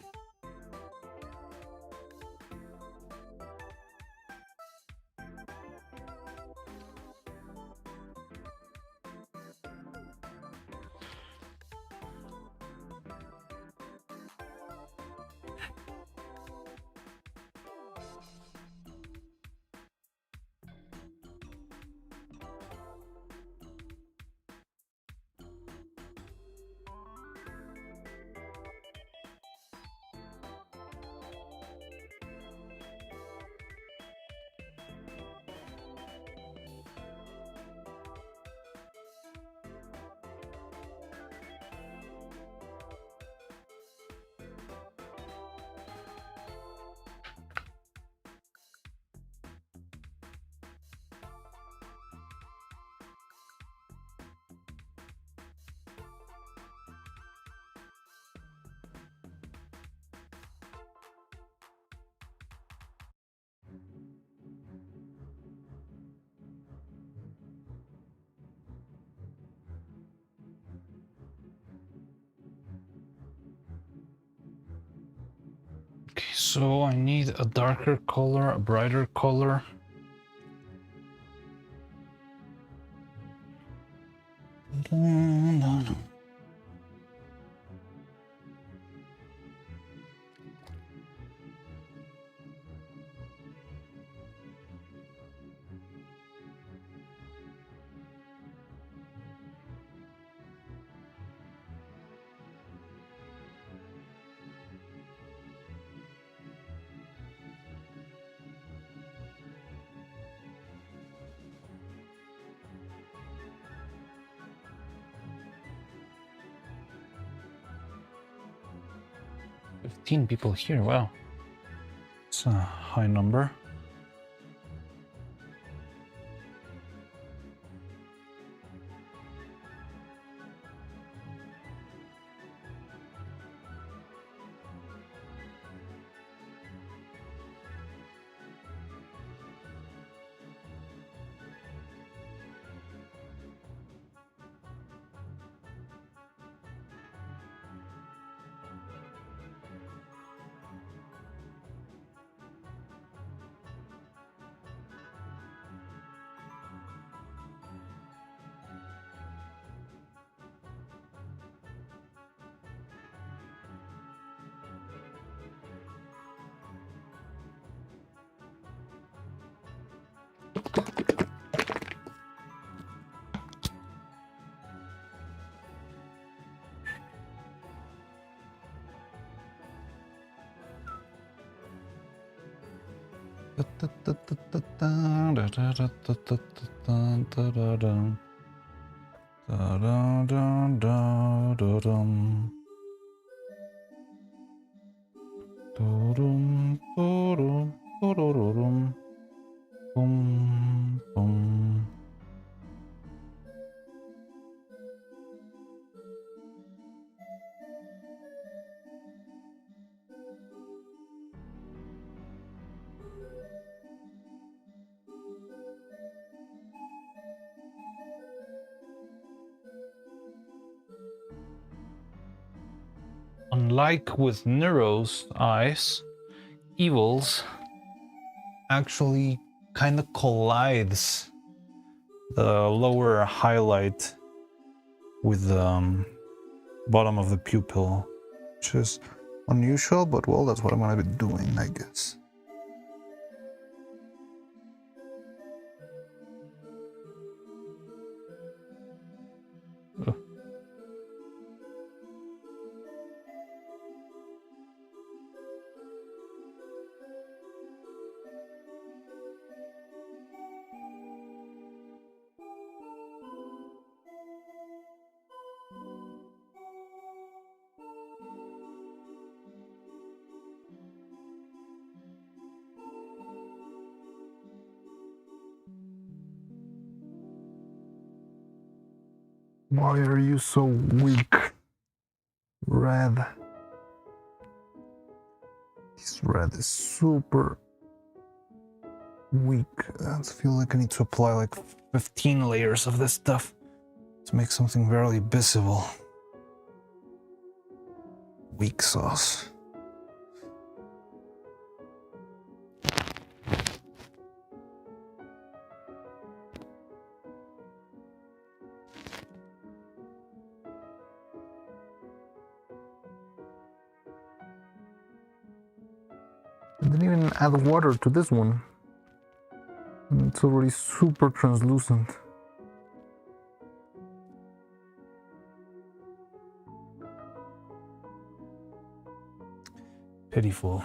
Okay, so I need a darker color, a brighter color. No. 15 people here, wow. It's a high number. Unlike with Neuro's eyes, Evil's actually kind of collides the lower highlight with the bottom of the pupil, which is unusual, but well, that's what I'm going to be doing, I guess. Why are you so weak? Red. This red is super weak. I feel like I need to apply like 15 layers of this stuff to make something very visible. Weak sauce. I didn't even add water to this one. And it's already super translucent. Pitiful.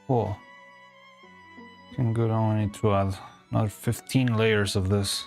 Cool. Looking good. I only need to add another 15 layers of this.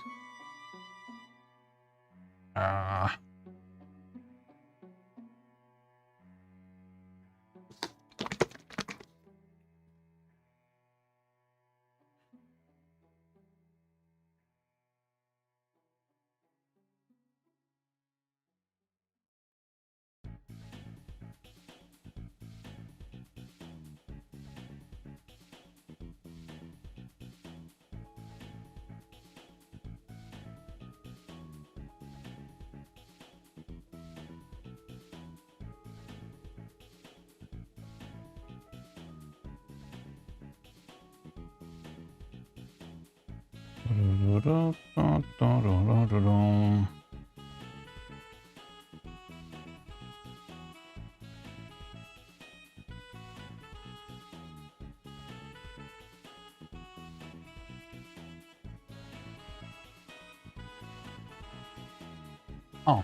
Oh,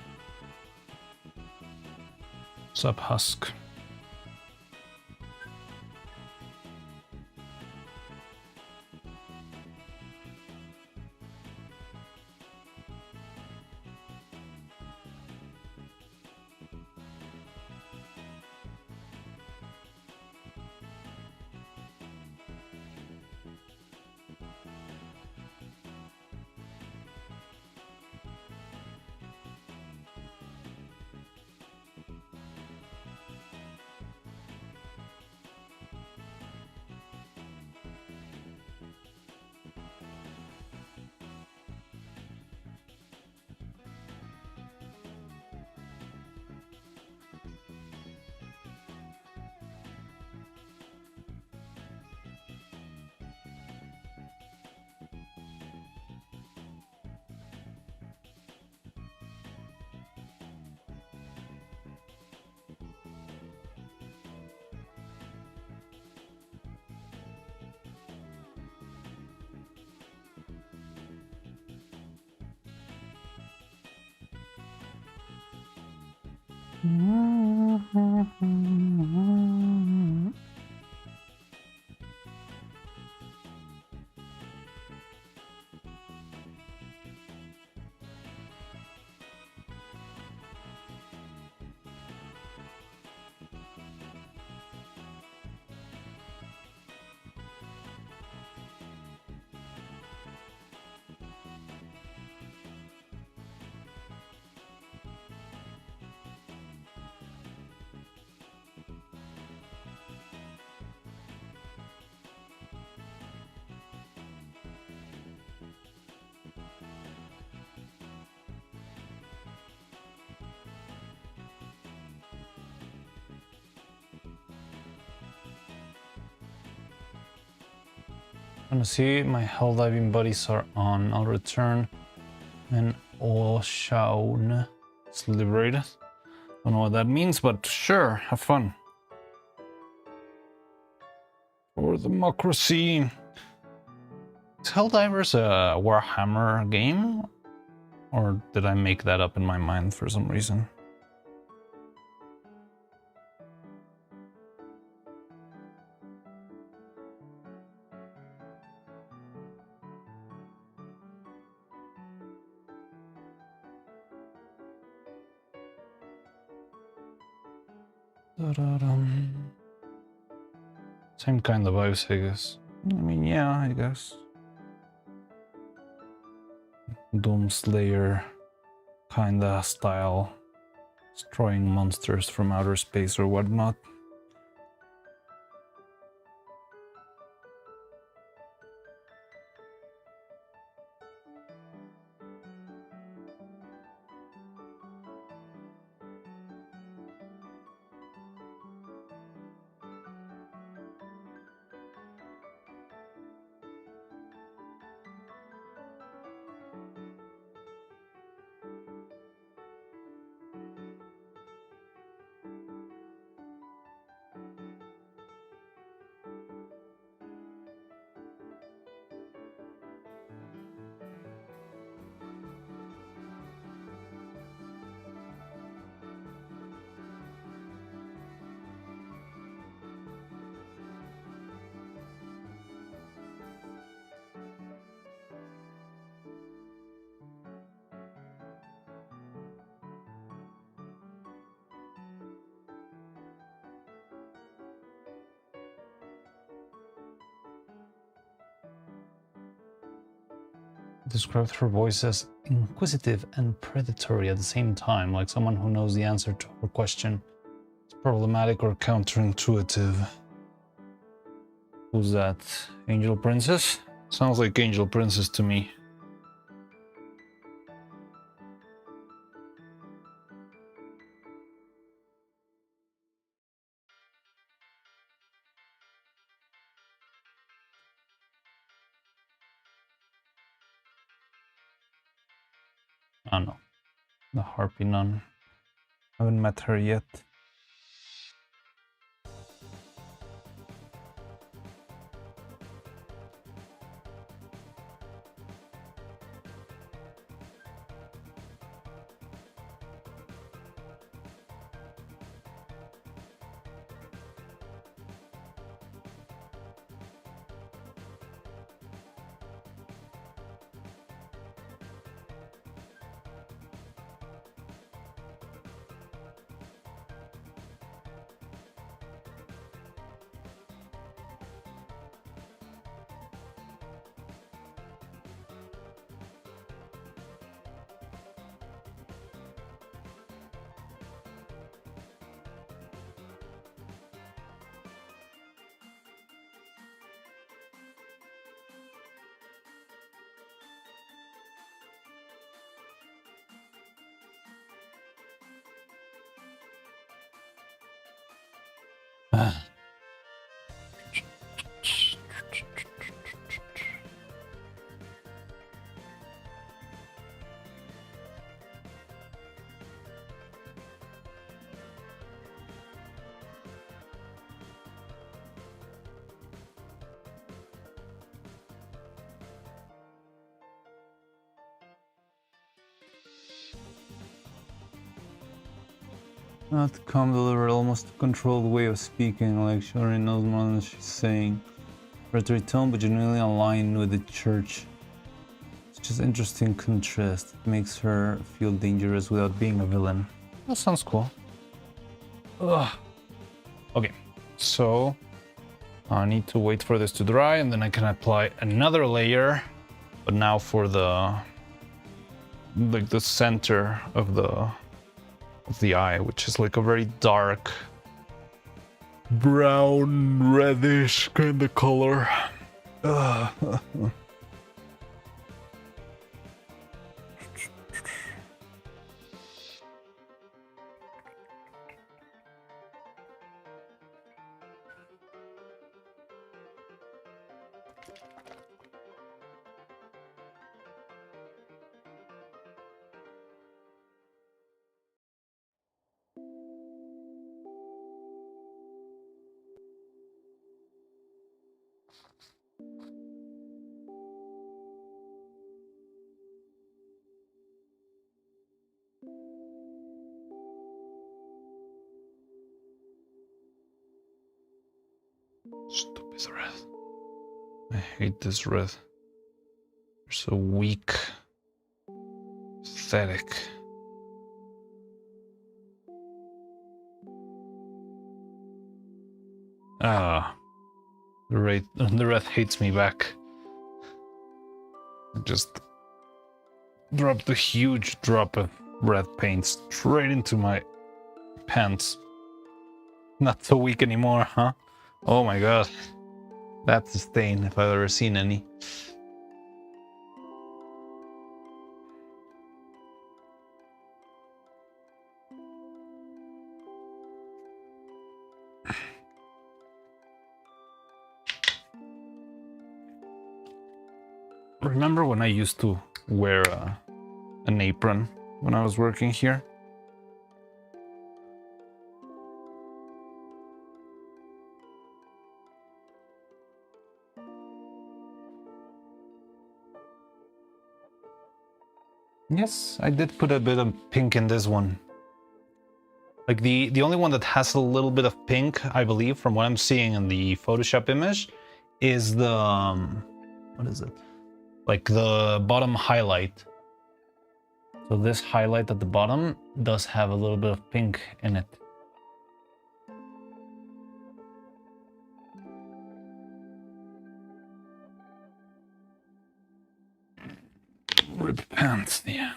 Sub husk. Wanna see my hell diving buddies are on. I'll return and Oshaun is liberated. Don't know what that means, but sure, have fun. For democracy. Is Helldivers a Warhammer game? Or did I make that up in my mind for some reason? Same kind of vibes, I guess. I mean, yeah, I guess. Doomslayer kinda style. Destroying monsters from outer space or whatnot. Described her voice as inquisitive and predatory at the same time, like someone who knows the answer to her question. It's problematic or counterintuitive. Who's that? Angel Princess? Sounds like Angel Princess to me. Oh no, the Harpy Nun. Haven't met her yet. Not calm, deliberate, almost controlled way of speaking, like she already knows more than she's saying. Rhetoric tone, but genuinely aligned with the church. It's just interesting contrast. It makes her feel dangerous without being a villain. That sounds cool. Ugh. Okay, so I need to wait for this to dry, and then I can apply another layer, but now for the center of the eye, which is like a very dark brown reddish kind of color. Stupid red. I hate this red. They're so weak. Pathetic. Ah. The red hates me back. I just dropped a huge drop of red paint straight into my pants. Not so weak anymore, huh? Oh my god. That's a stain if I've ever seen any. Remember when I used to wear an apron when I was working here? Yes, I did put a bit of pink in this one. Like the only one that has a little bit of pink, I believe, from what I'm seeing in the Photoshop image, is the what is it? Like the bottom highlight. So this highlight at the bottom does have a little bit of pink in it. Rip pants, yeah.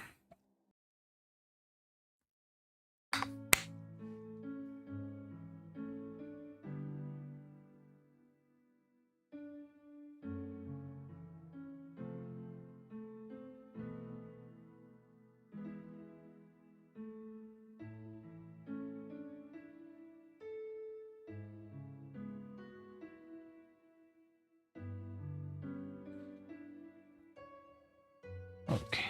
Okay.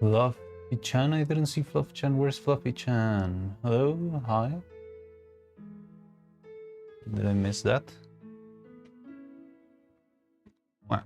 Fluffy Chan? I didn't see Fluffy Chan. Where's Fluffy Chan? Hello? Hi? Did I miss that? Wow.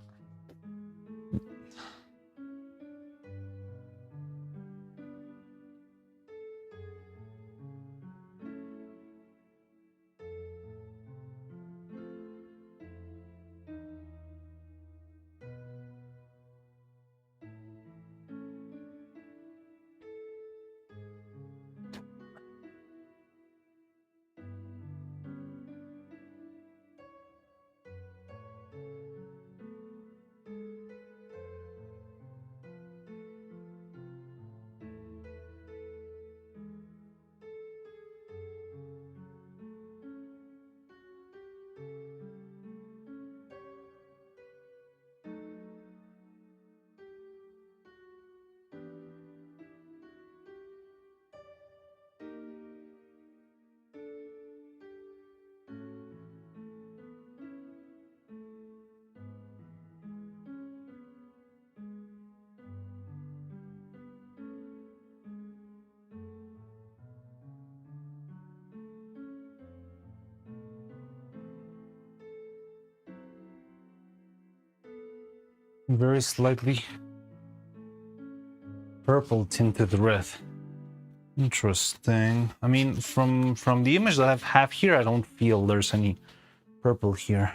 Very slightly purple tinted red. Interesting. I mean, from the image that I have here, I don't feel there's any purple here.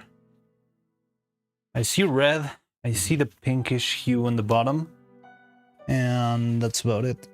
I see red, I see the pinkish hue in the bottom, and that's about it.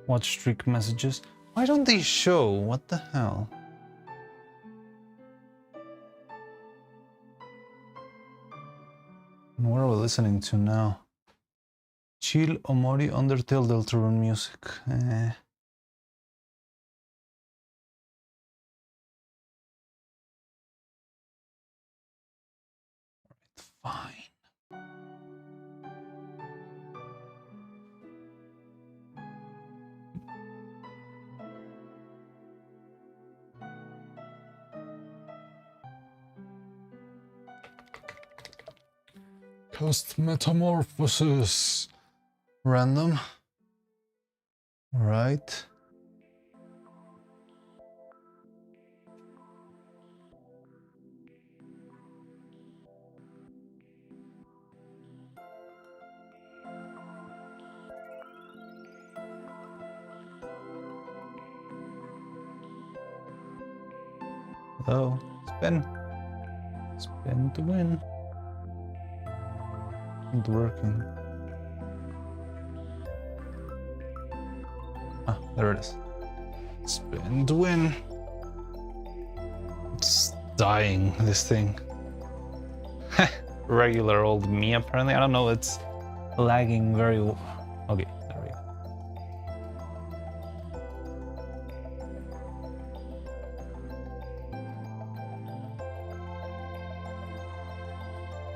Watch streak messages. Why don't they show? What the hell? And what are we listening to now? Chill, Omori, Undertale, Deltarune music. Fine. Cast Metamorphosis. Random. Right. Oh, spin. Spin to win. Not working. Ah, there it is. Spin to win. It's dying, this thing. Regular old me, apparently. I don't know, it's lagging very well. Okay, there we go.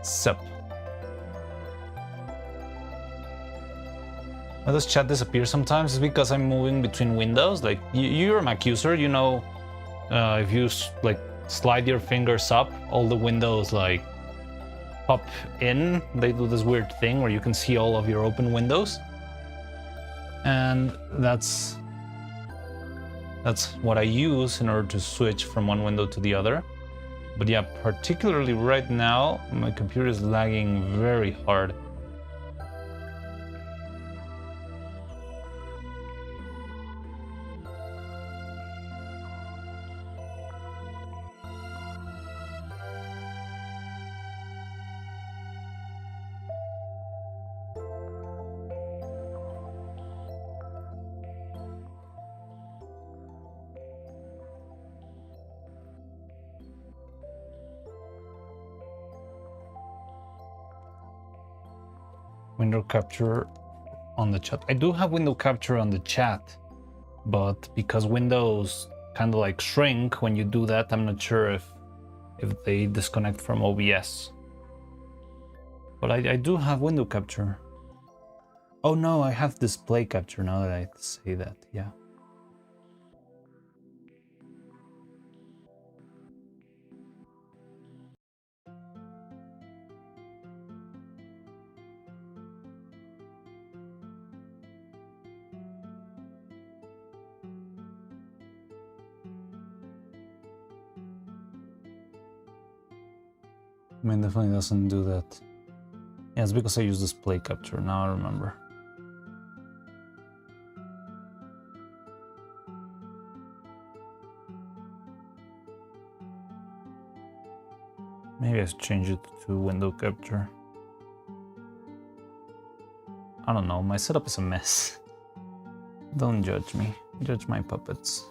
Sup. Why does chat disappear sometimes? It's because I'm moving between windows. Like, you're a Mac user, you know, if you like slide your fingers up, all the windows like pop in. They do this weird thing where you can see all of your open windows. And that's what I use in order to switch from one window to the other. But yeah, particularly right now, my computer is lagging very hard. Window capture on the chat. I do have window capture on the chat, but because windows kind of like shrink when you do that, I'm not sure if they disconnect from OBS. But I do have window capture. Oh no, I have display capture now that I say that, yeah. Mine definitely doesn't do that. Yeah, it's because I use display capture, now I remember. Maybe I should change it to window capture. I don't know, my setup is a mess. Don't judge me, judge my puppets.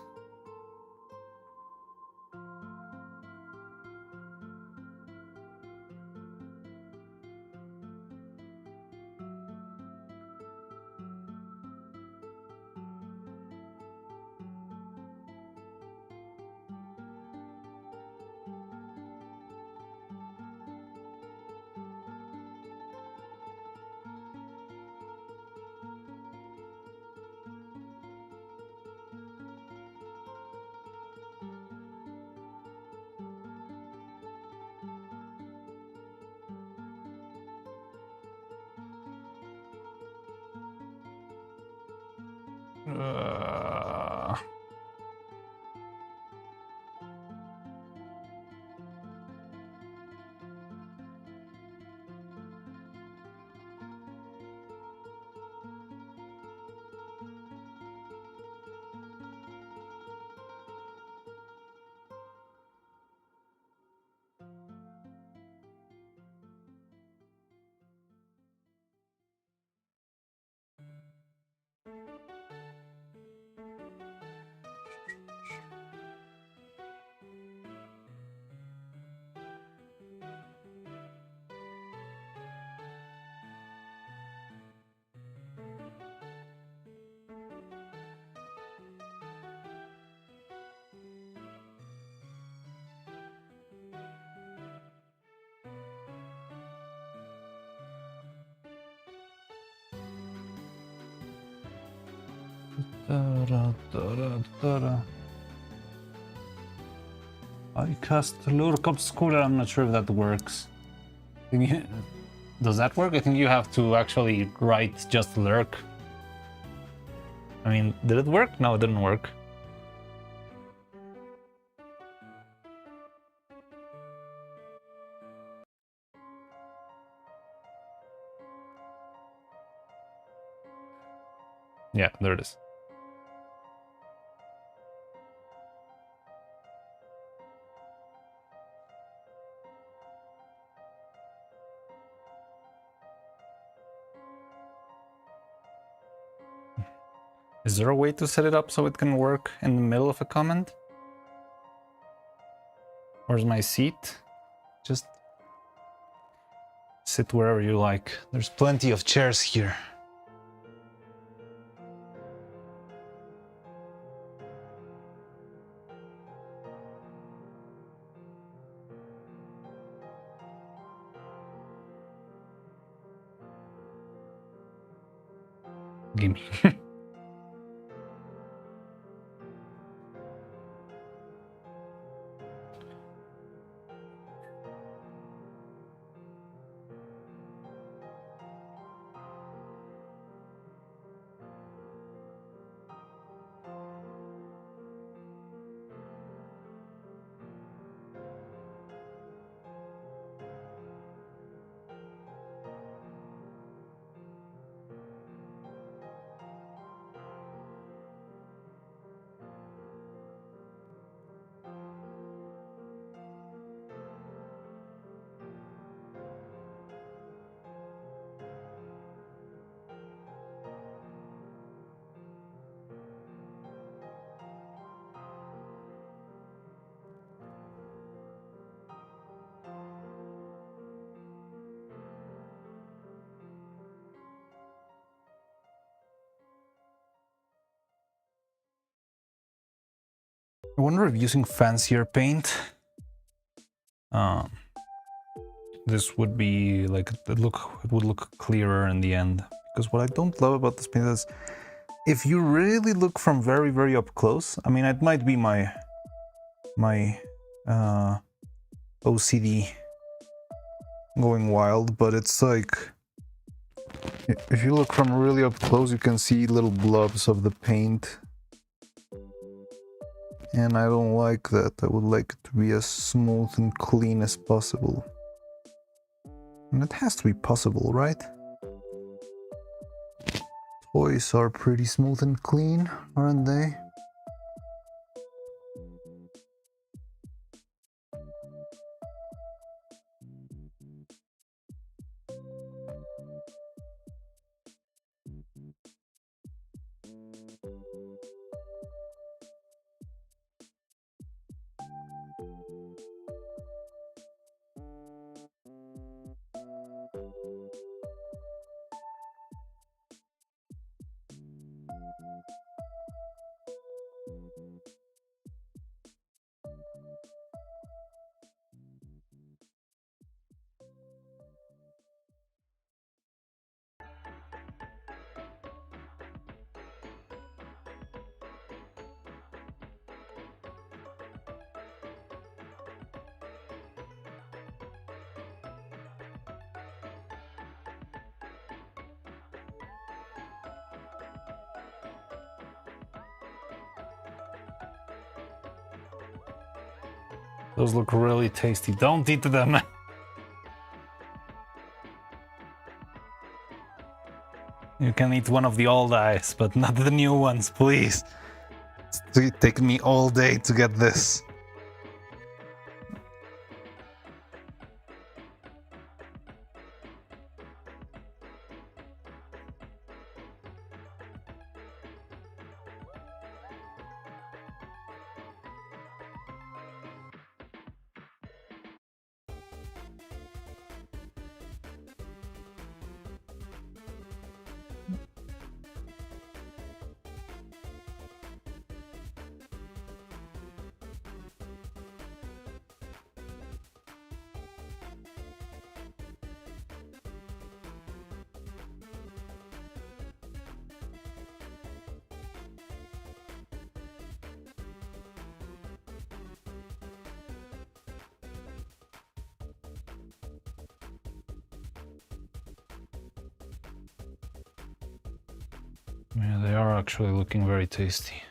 I cast Lurk Obscura, I'm not sure if that works. Does that work? I think you have to actually write just Lurk. I mean, did it work? No, it didn't work. Yeah, there it is. Is there a way to set it up so it can work in the middle of a comment? Where's my seat? Just sit wherever you like. There's plenty of chairs here. Gimme. I wonder if using fancier paint, this would be like it would look clearer in the end. Because what I don't love about this paint is, if you really look from very, very up close, I mean, it might be my OCD going wild, but it's like, if you look from really up close, you can see little blobs of the paint. And I don't like that. I would like it to be as smooth and clean as possible. And it has to be possible, right? Toys are pretty smooth and clean, aren't they? Those look really tasty. Don't eat them. You can eat one of the old eyes, but not the new ones, please. It's taken me all day to get this. Yeah, they are actually looking very tasty.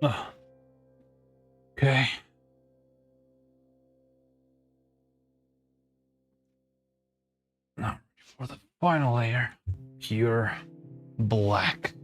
Oh, okay. Now for the final layer, pure black.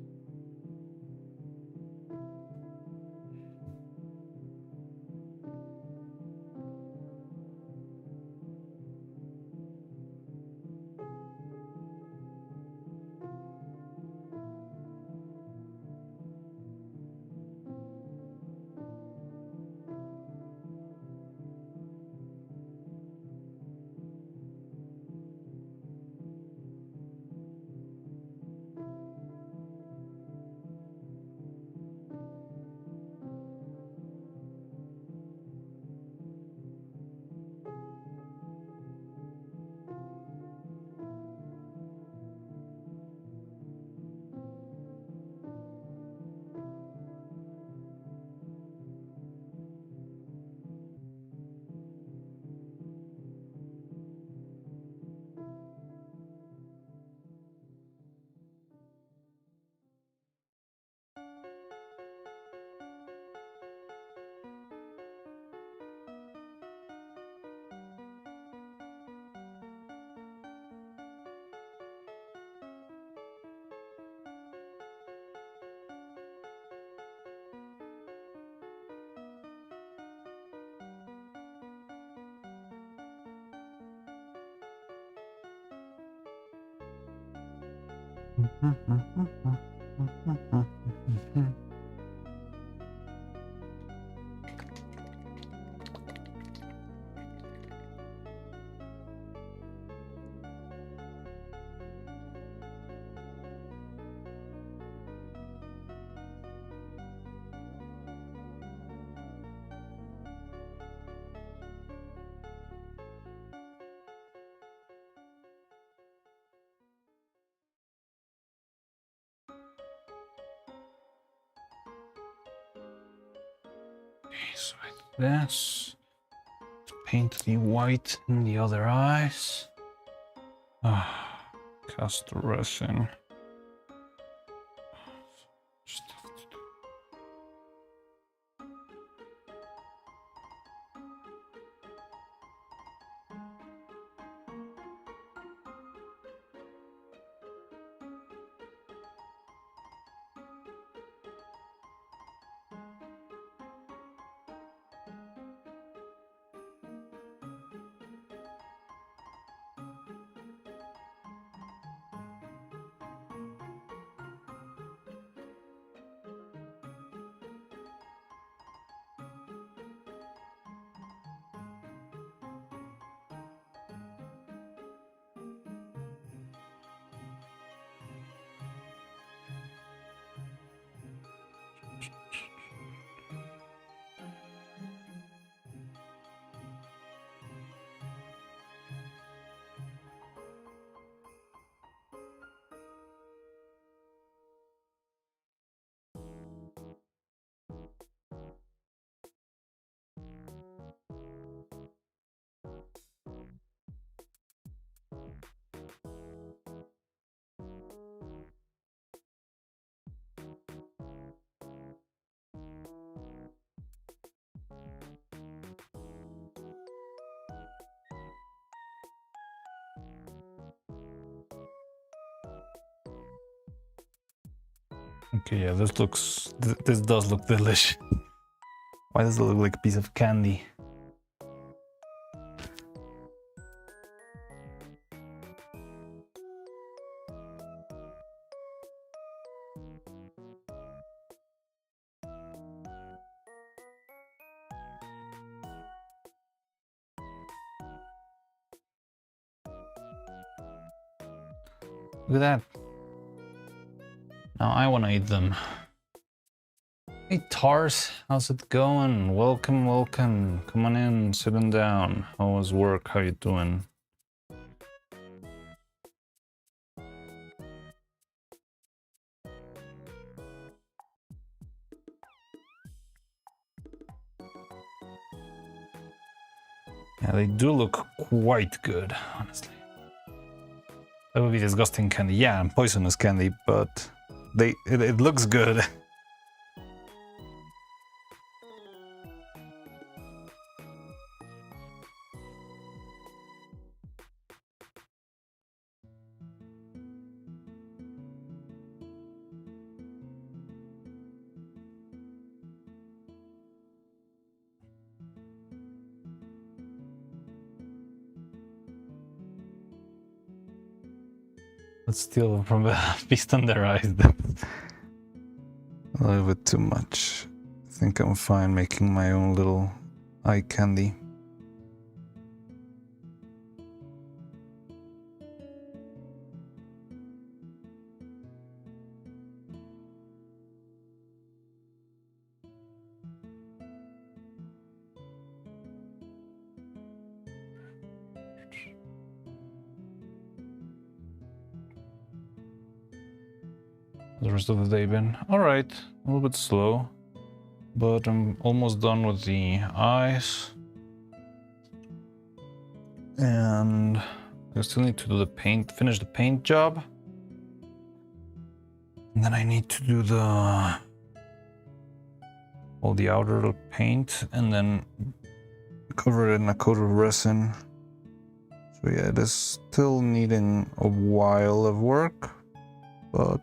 So like this. Paint the white in the other eyes. Cast the resin. Okay, yeah, this does look delicious. Why does it look like a piece of candy? Look at that. Now I want to eat them. Hey Tars, how's it going? Welcome, welcome. Come on in, sitting down. How was work? How you doing? Yeah, they do look quite good, honestly. That would be disgusting candy. Yeah, and poisonous candy, but it looks good. Let's steal from the feast on their eyes. A little bit too much. I think I'm fine making my own little eye candy. The rest of the day been alright, a little bit slow, but I'm almost done with the eyes. And I still need to do the paint, finish the paint job. And then I need to do all the outer paint and then cover it in a coat of resin. So yeah, it is still needing a while of work, but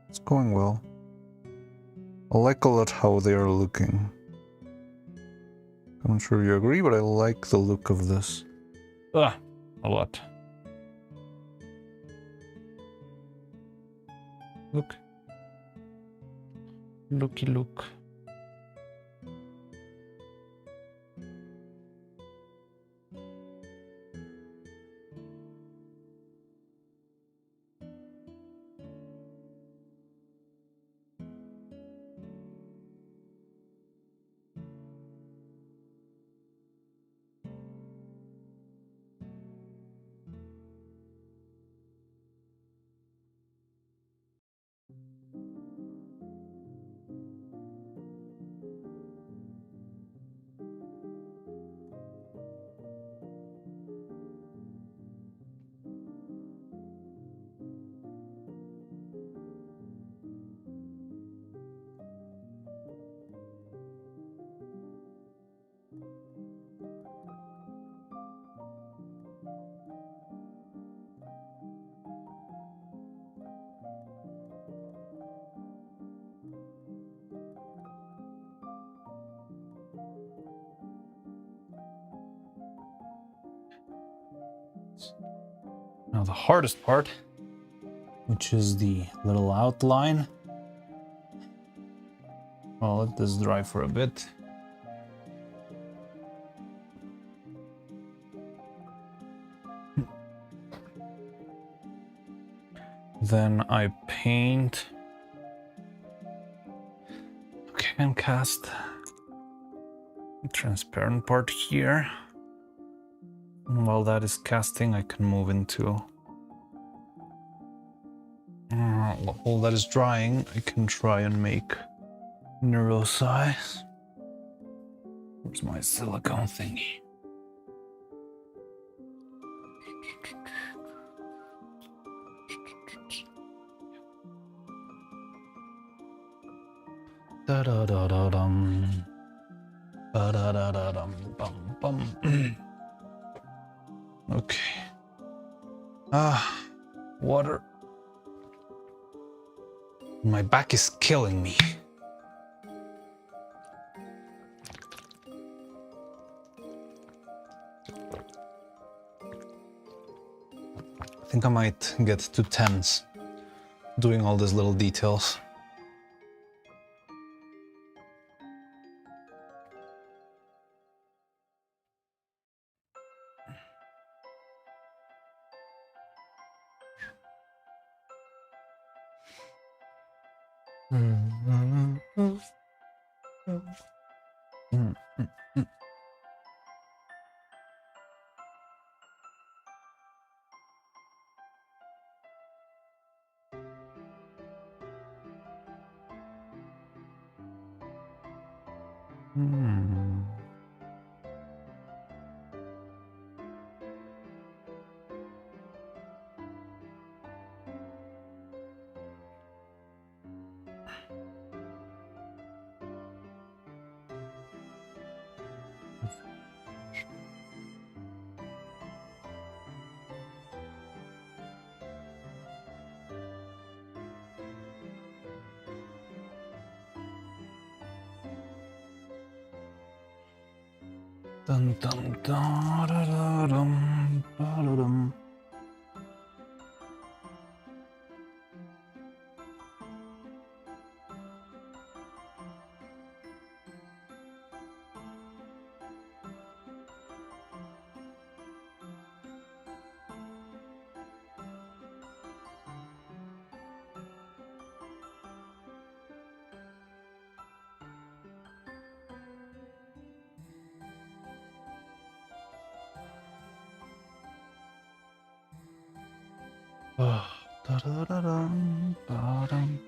it's going well. I like a lot how they are looking. I'm not sure you agree, but I like the look of this. A lot. Look. Looky look. Now the hardest part, which is the little outline. I'll let this dry for a bit. Then I paint. Okay, and cast the transparent part here. And while that is casting, I can move into... while that is drying, I can try and make Neuro-Sama. Where's my silicone thingy? Da da da da dum. Ba da da da dum bum bum. Okay. Water. My back is killing me. I think I might get too tense doing all these little details. Dun, dun, dun, da, da, dum, da, da, dum. Da, da, da, dum, da, dum.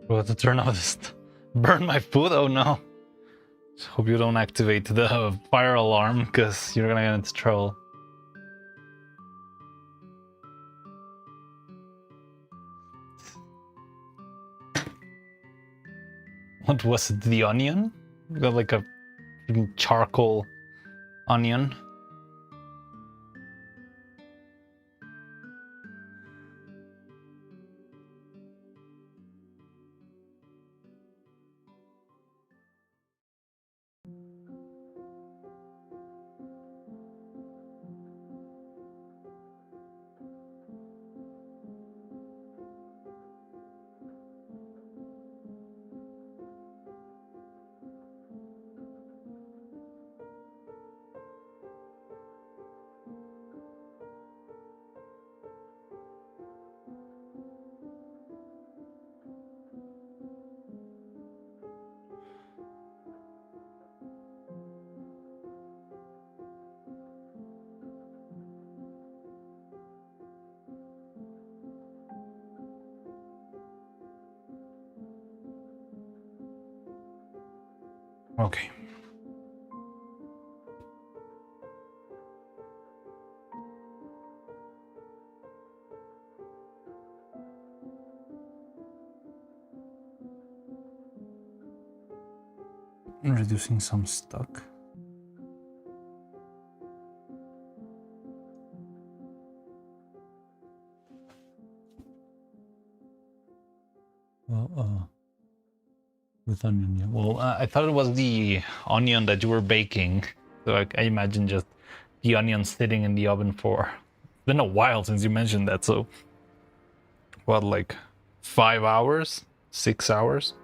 What to turn off this? Burn my food? Oh no. Hope you don't activate the fire alarm, because you're gonna get into trouble. What was it? The onion? We got like a charcoal onion. Okay. Reducing some stock. Well, with onion, yeah. Well, I thought it was the onion that you were baking. So I imagine just the onion sitting in the oven for... It's been a while since you mentioned that, so... What, like 5 hours? 6 hours?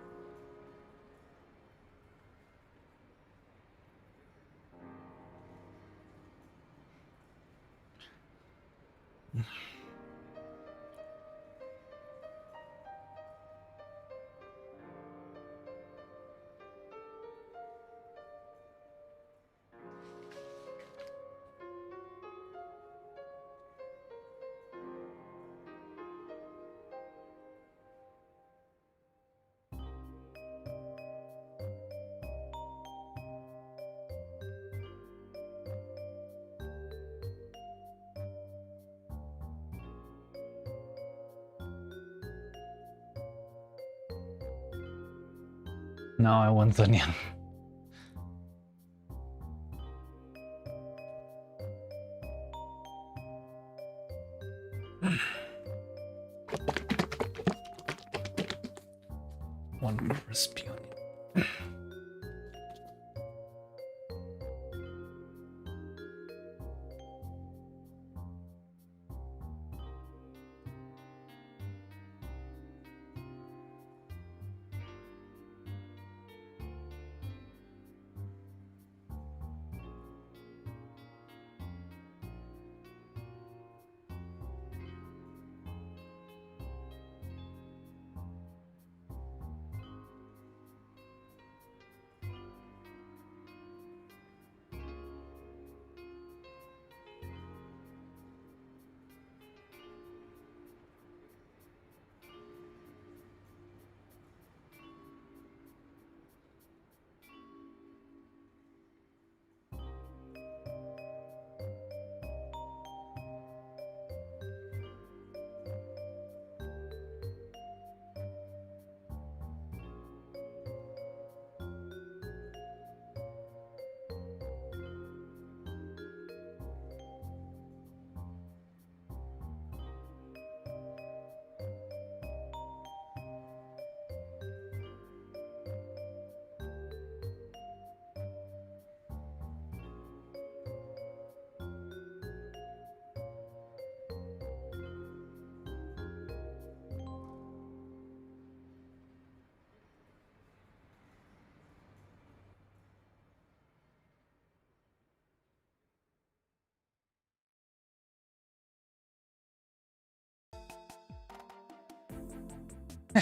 Now I want onion. One crispy onion.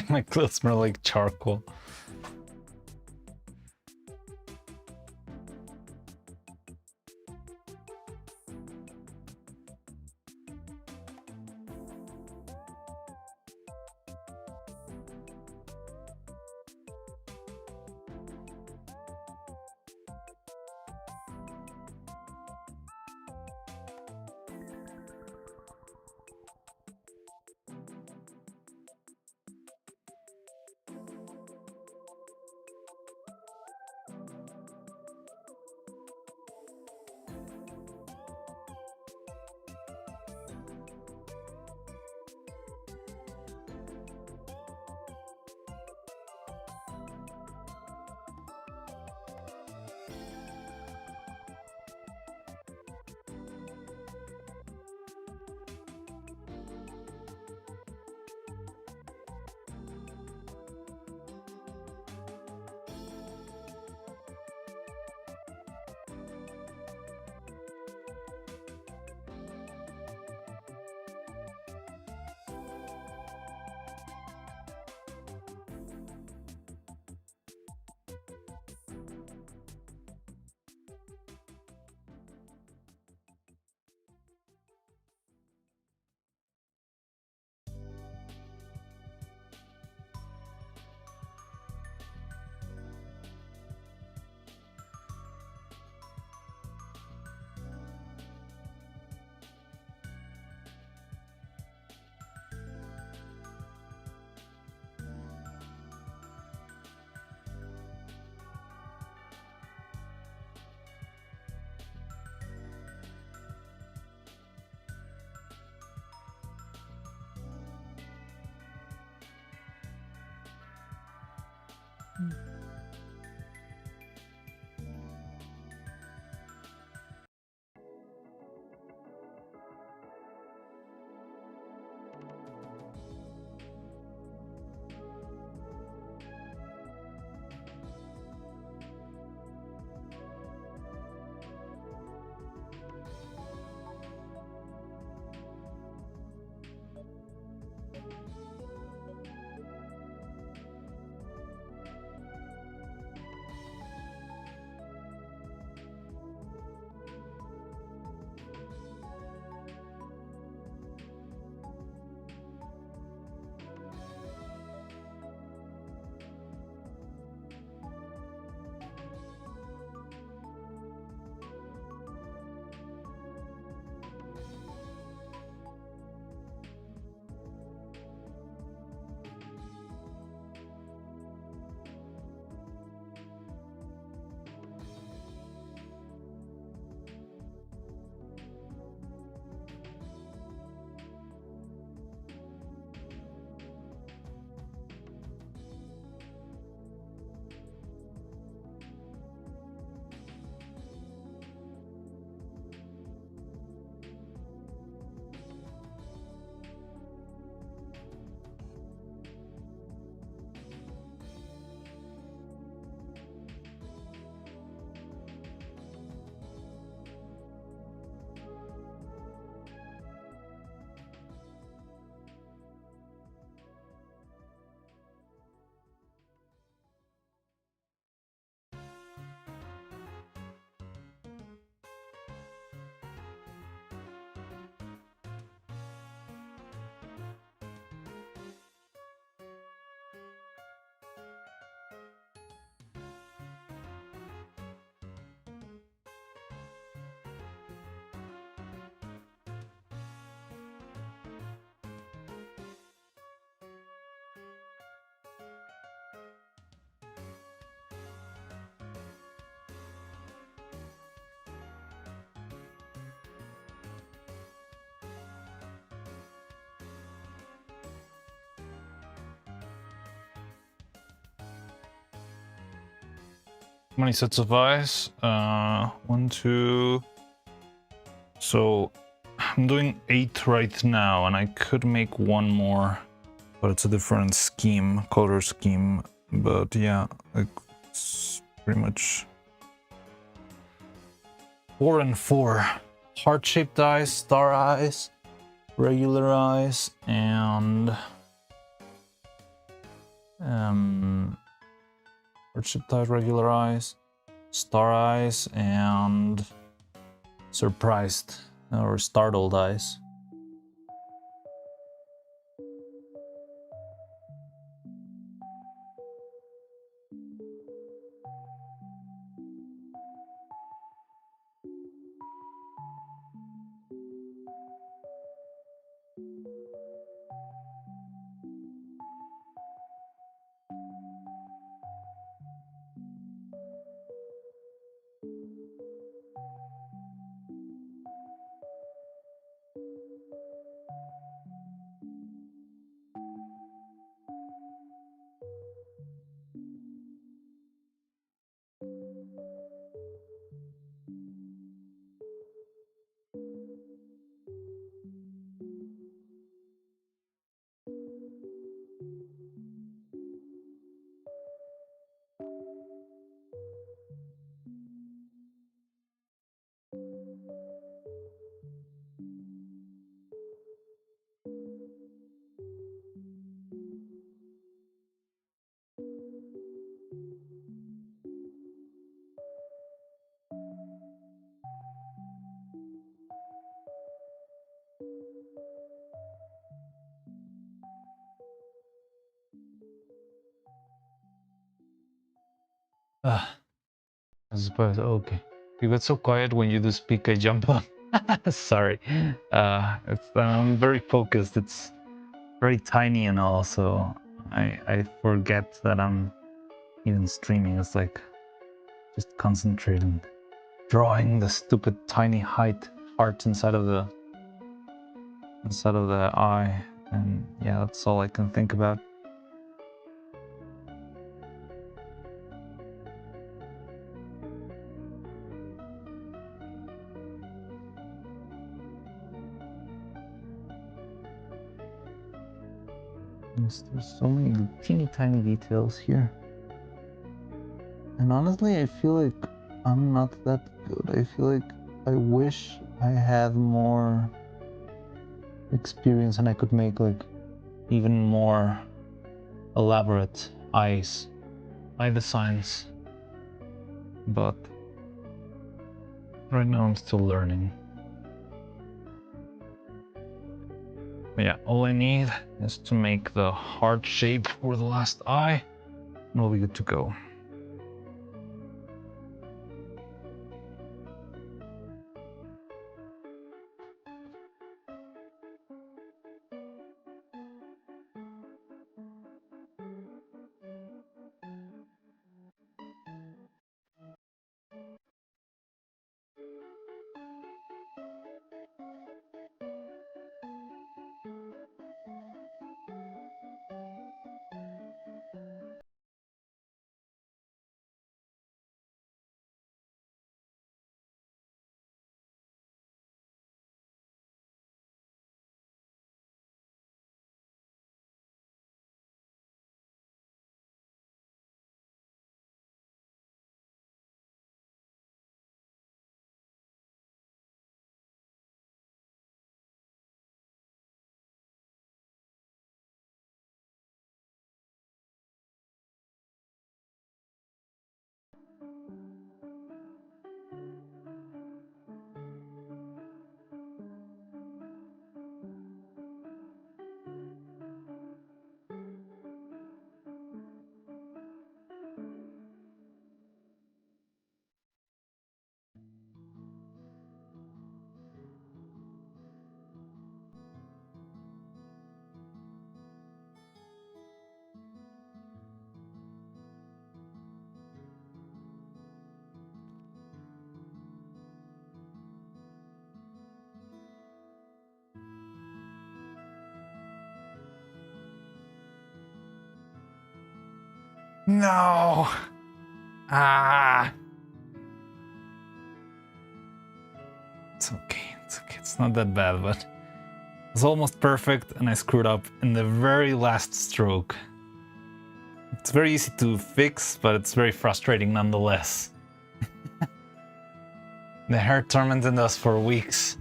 My clothes smell like charcoal. How many sets of eyes? One, two. So I'm doing 8 right now, and I could make one more, but it's a different scheme, color scheme. But yeah, it's pretty much 4 and 4. Heart-shaped eyes, star eyes, regular eyes, and heart-shaped eyes, regular eyes, star eyes, and surprised or startled eyes. Ah, I suppose. Okay. You got so quiet when you do speak. I jump on. Sorry. I'm very focused. It's very tiny and all, so I forget that I'm even streaming. It's like just concentrating, drawing the stupid tiny heart inside of the eye, and yeah, that's all I can think about. There's so many teeny tiny details here. And honestly, I feel like I'm not that good. I feel like I wish I had more experience and I could make like even more elaborate eye designs. But right now I'm still learning. But yeah, all I need is to make the heart shape for the last eye and we'll be good to go. No! Ah! It's okay, it's okay. It's not that bad, but it's almost perfect and I screwed up in the very last stroke. It's very easy to fix, but it's very frustrating nonetheless. The hair tormented us for weeks.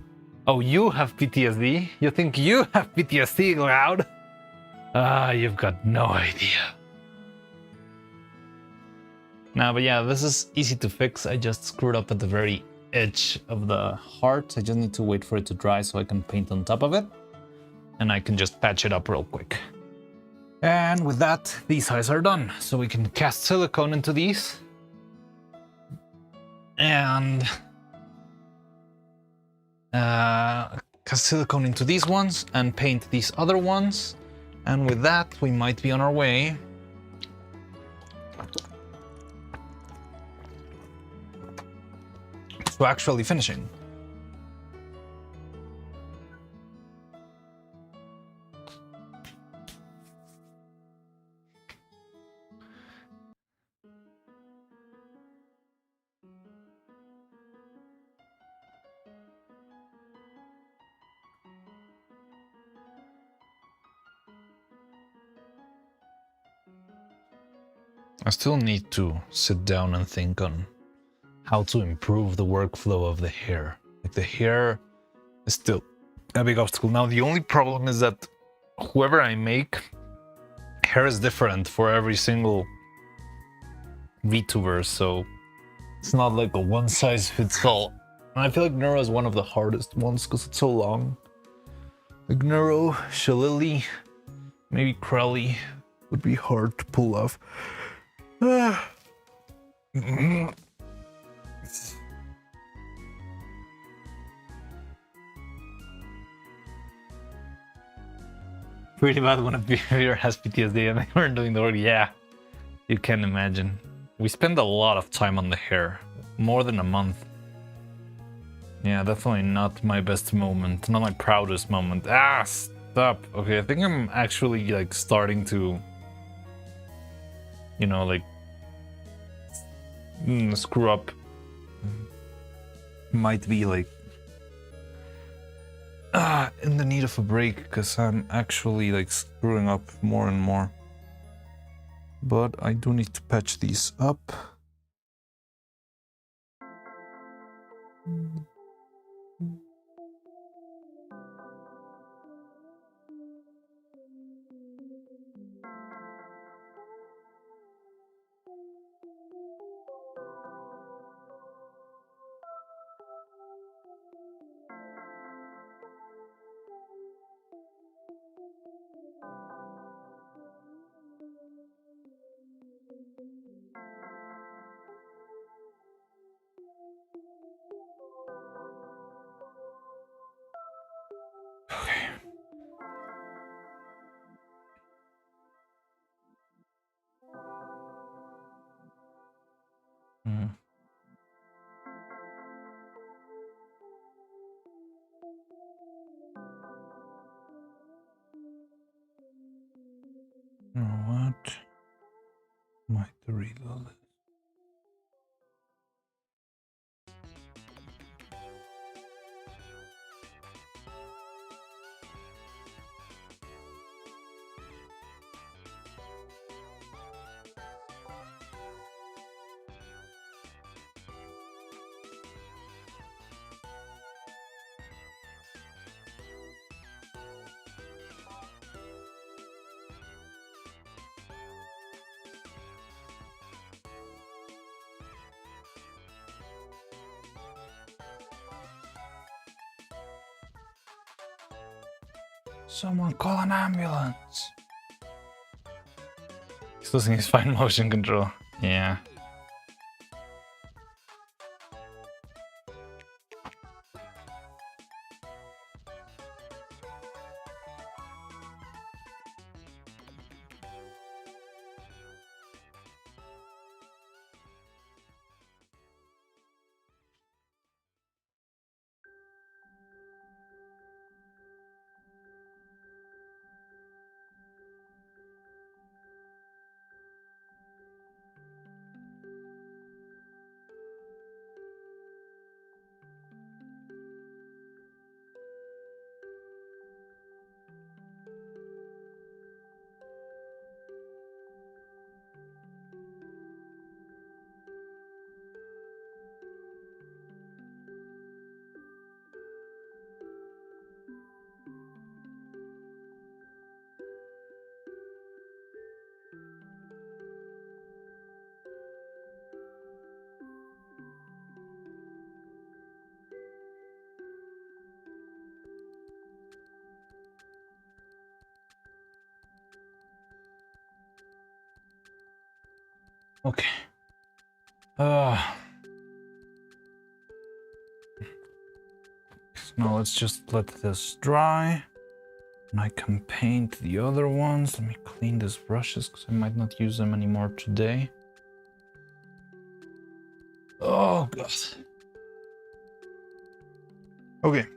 Oh, you have PTSD? You think you have PTSD, Loud? Ah, you've got no idea. Nah, but yeah, this is easy to fix. I just screwed up at the very edge of the heart. I just need to wait for it to dry so I can paint on top of it. And I can just patch it up real quick. And with that, these eyes are done. So we can cast silicone into these. And cast silicone into these ones and paint these other ones. And with that, we might be on our way to actually finishing. I still need to sit down and think on how to improve the workflow of the hair. Like the hair is still a big obstacle. Now the only problem is that whoever I make, hair is different for every single VTuber, so it's not like a one size fits all. And I feel like Neuro is one of the hardest ones because it's so long. Like Neuro, Shillelagh, maybe Crowley would be hard to pull off. Pretty bad when a viewer has PTSD and they weren't doing the work. Yeah, you can imagine. We spend a lot of time on the hair, more than a month. Yeah, definitely not my best moment, not my proudest moment. Ah, stop. Okay, I think I'm actually like starting to, you know, like screw up. Might be like in the need of a break because I'm actually like screwing up more and more. But I do need to patch these up. Okay. You know what? Might reload it. Someone call an ambulance. He's losing his fine motion control. Yeah. Okay. So now let's just let this dry. And I can paint the other ones. Let me clean these brushes because I might not use them anymore today. Oh, God. Okay.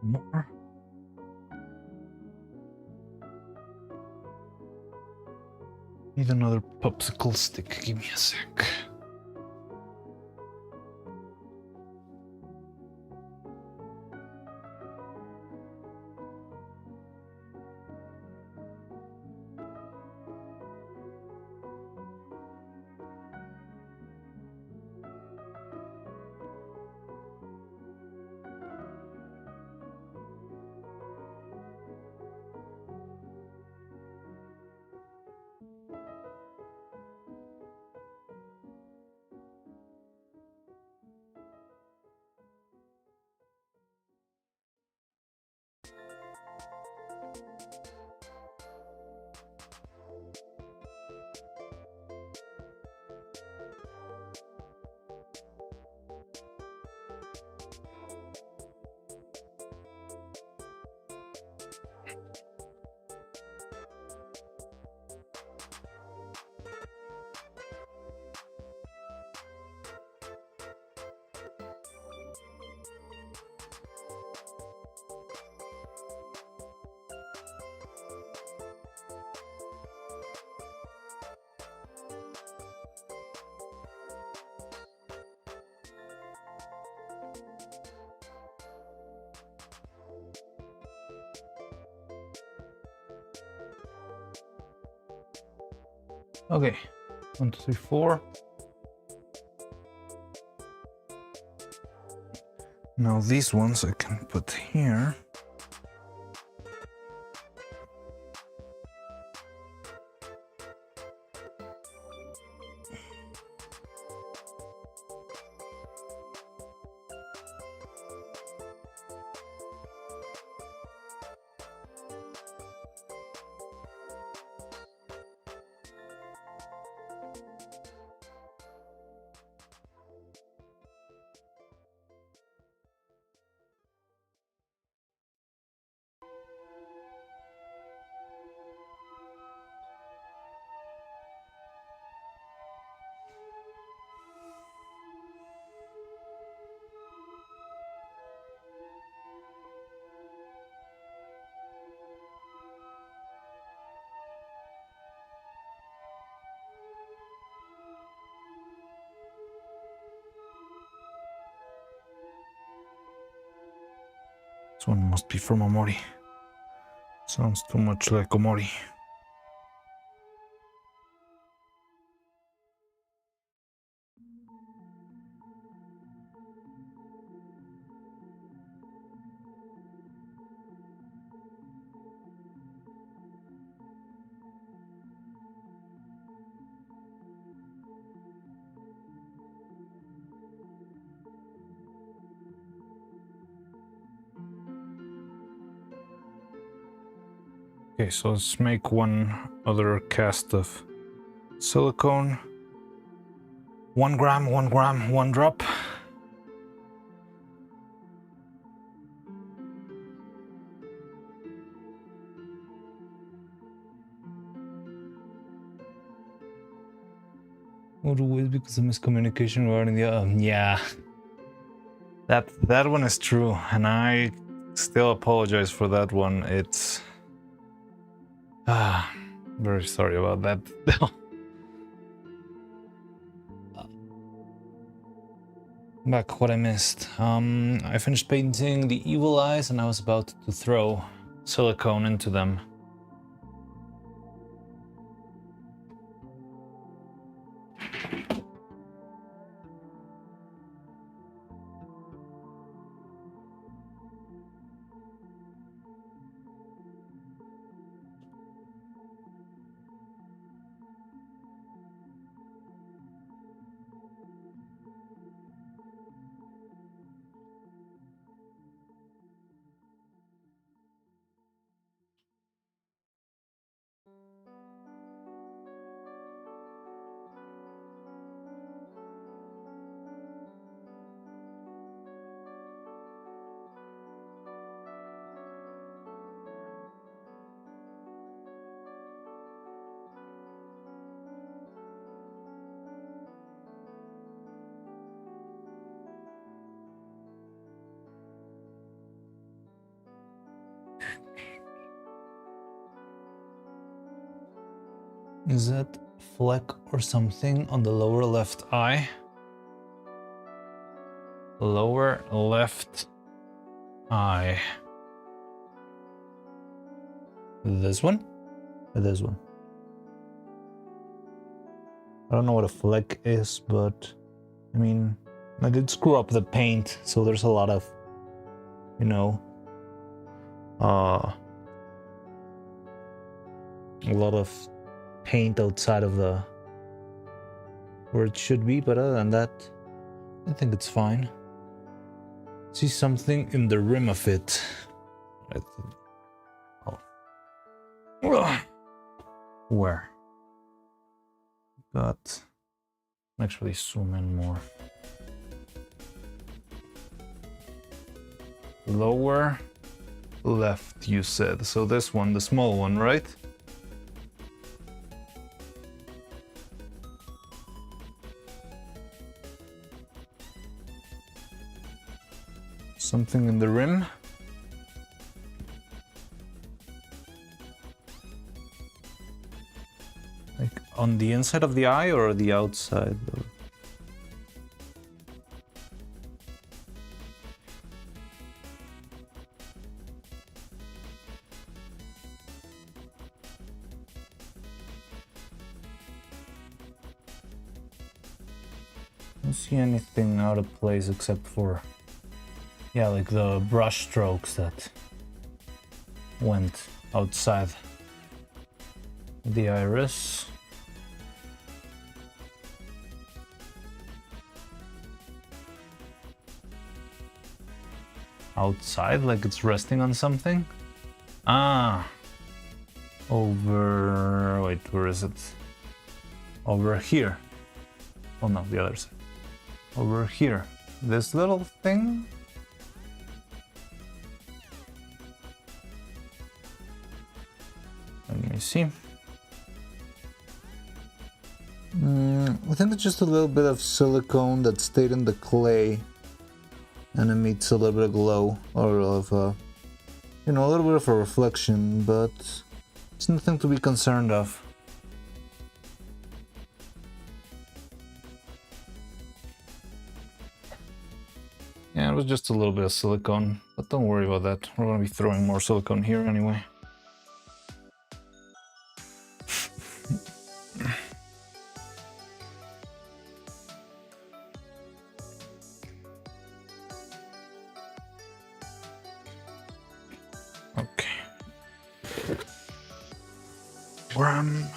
More. Need another popsicle stick. Give me a sec. Okay, 1, 2, 3, 4. Now these ones I can put here. This one must be from Omori. Sounds too much like Omori. Okay, so let's make one other cast of silicone. 1 gram, 1 gram, 1 drop. Always because of miscommunication regarding the yeah. That one is true, and I still apologize for that one. It's very sorry about that. Back what I missed. I finished painting the evil eyes and I was about to throw silicone into them. Is that fleck or something on the lower left eye? Lower left eye. This one? This one. I don't know what a fleck is, but I mean, I did screw up the paint, so there's a lot of, you know, a lot of paint outside of the where it should be, but other than that, I think it's fine. See something in the rim of it. Oh. Where? Got. Actually, zoom in more. Lower left, you said. So this one, the small one, right? Something in the rim. Like on the inside of the eye or the outside? I don't see anything out of place except for, yeah, like the brush strokes that went outside the iris. Outside, like it's resting on something? Ah. Over... wait, where is it? Over here. Oh no, the other side. Over here. This little thing? Let me see. I think it's just a little bit of silicone that stayed in the clay and emits a little bit of glow, or of you know, a little bit of a reflection, but it's nothing to be concerned of. Yeah, it was just a little bit of silicone, but don't worry about that. We're gonna be throwing more silicone here anyway. Okay. Ram.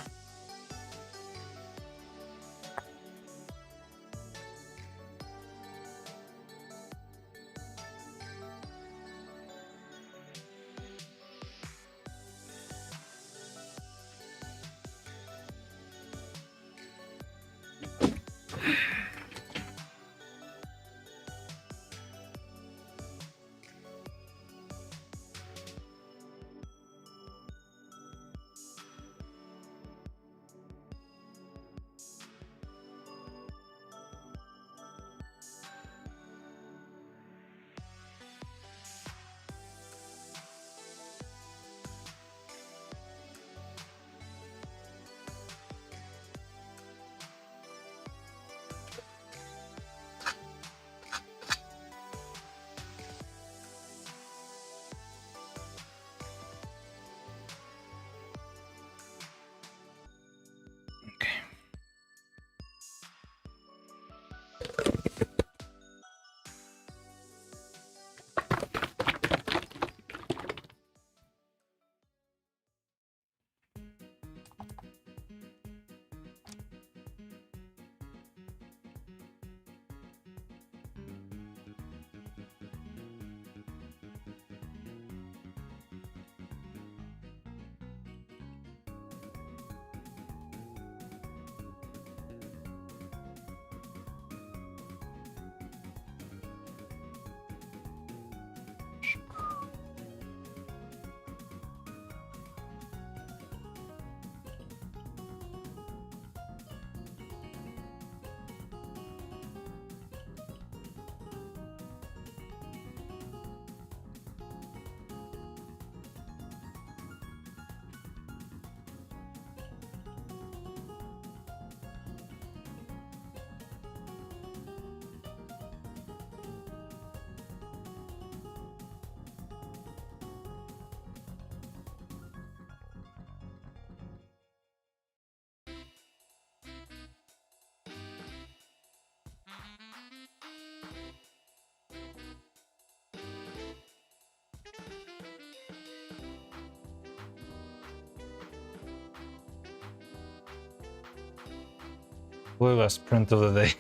last print of the day.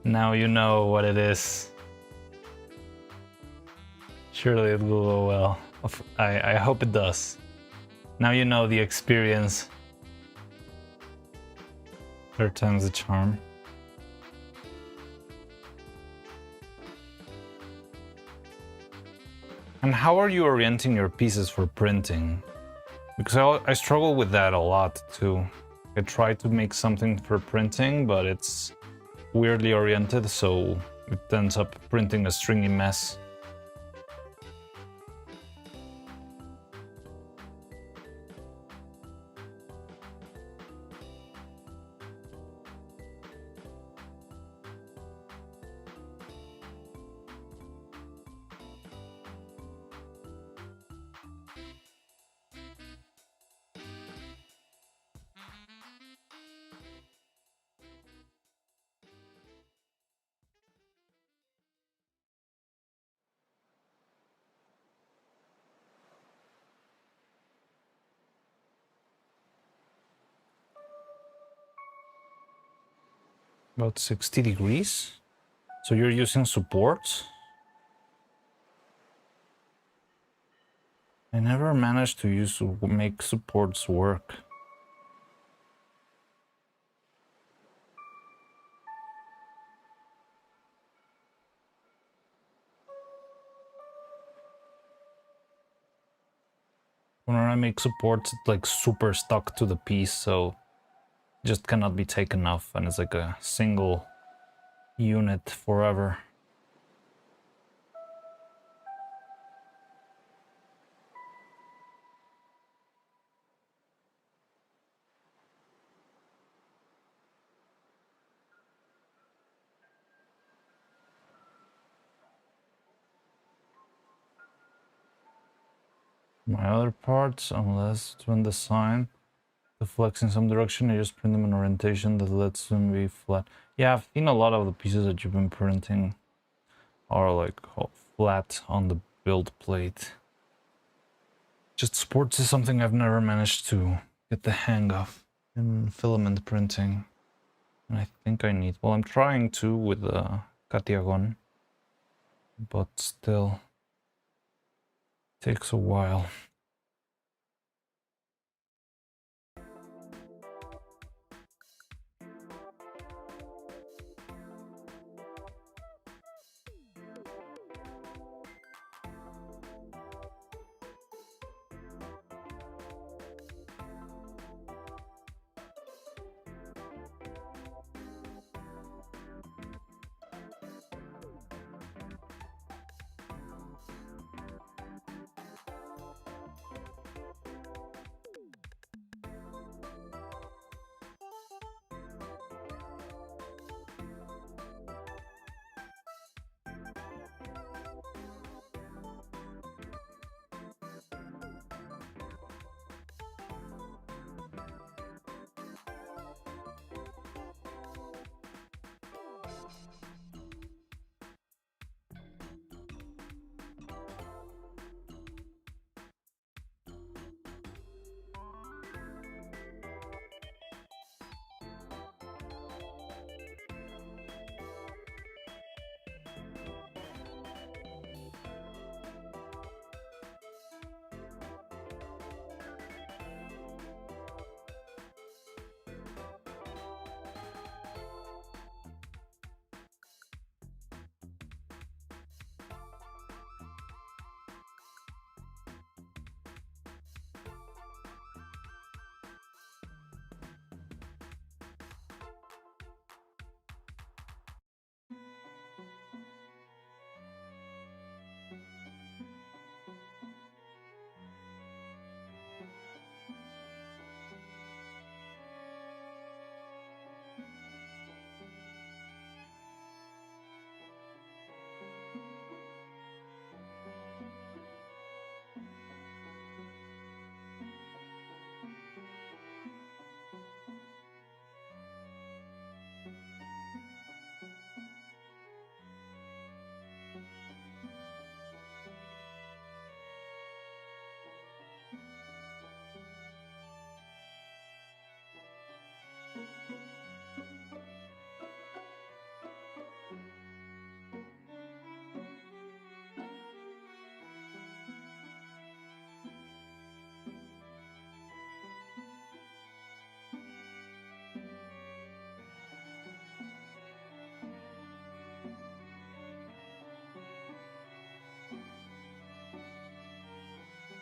Now you know what it is. Surely it will go well. I hope it does. Now you know the experience. Third time's the charm. And how are you orienting your pieces for printing? Because I struggle with that a lot too. I try to make something for printing, but it's weirdly oriented, so it ends up printing a stringy mess. About 60 degrees. So you're using supports? I never managed to make supports work. Whenever I make supports, it's like super stuck to the piece, so it just cannot be taken off, and it's like a single unit forever. My other parts, unless it's when the sign to flex in some direction, I just print them in orientation that lets them be flat. Yeah, I've seen a lot of the pieces that you've been printing are like flat on the build plate. Just sports is something I've never managed to get the hang of in filament printing. And I think I need, well, I'm trying to with the Katiagon, but still takes a while.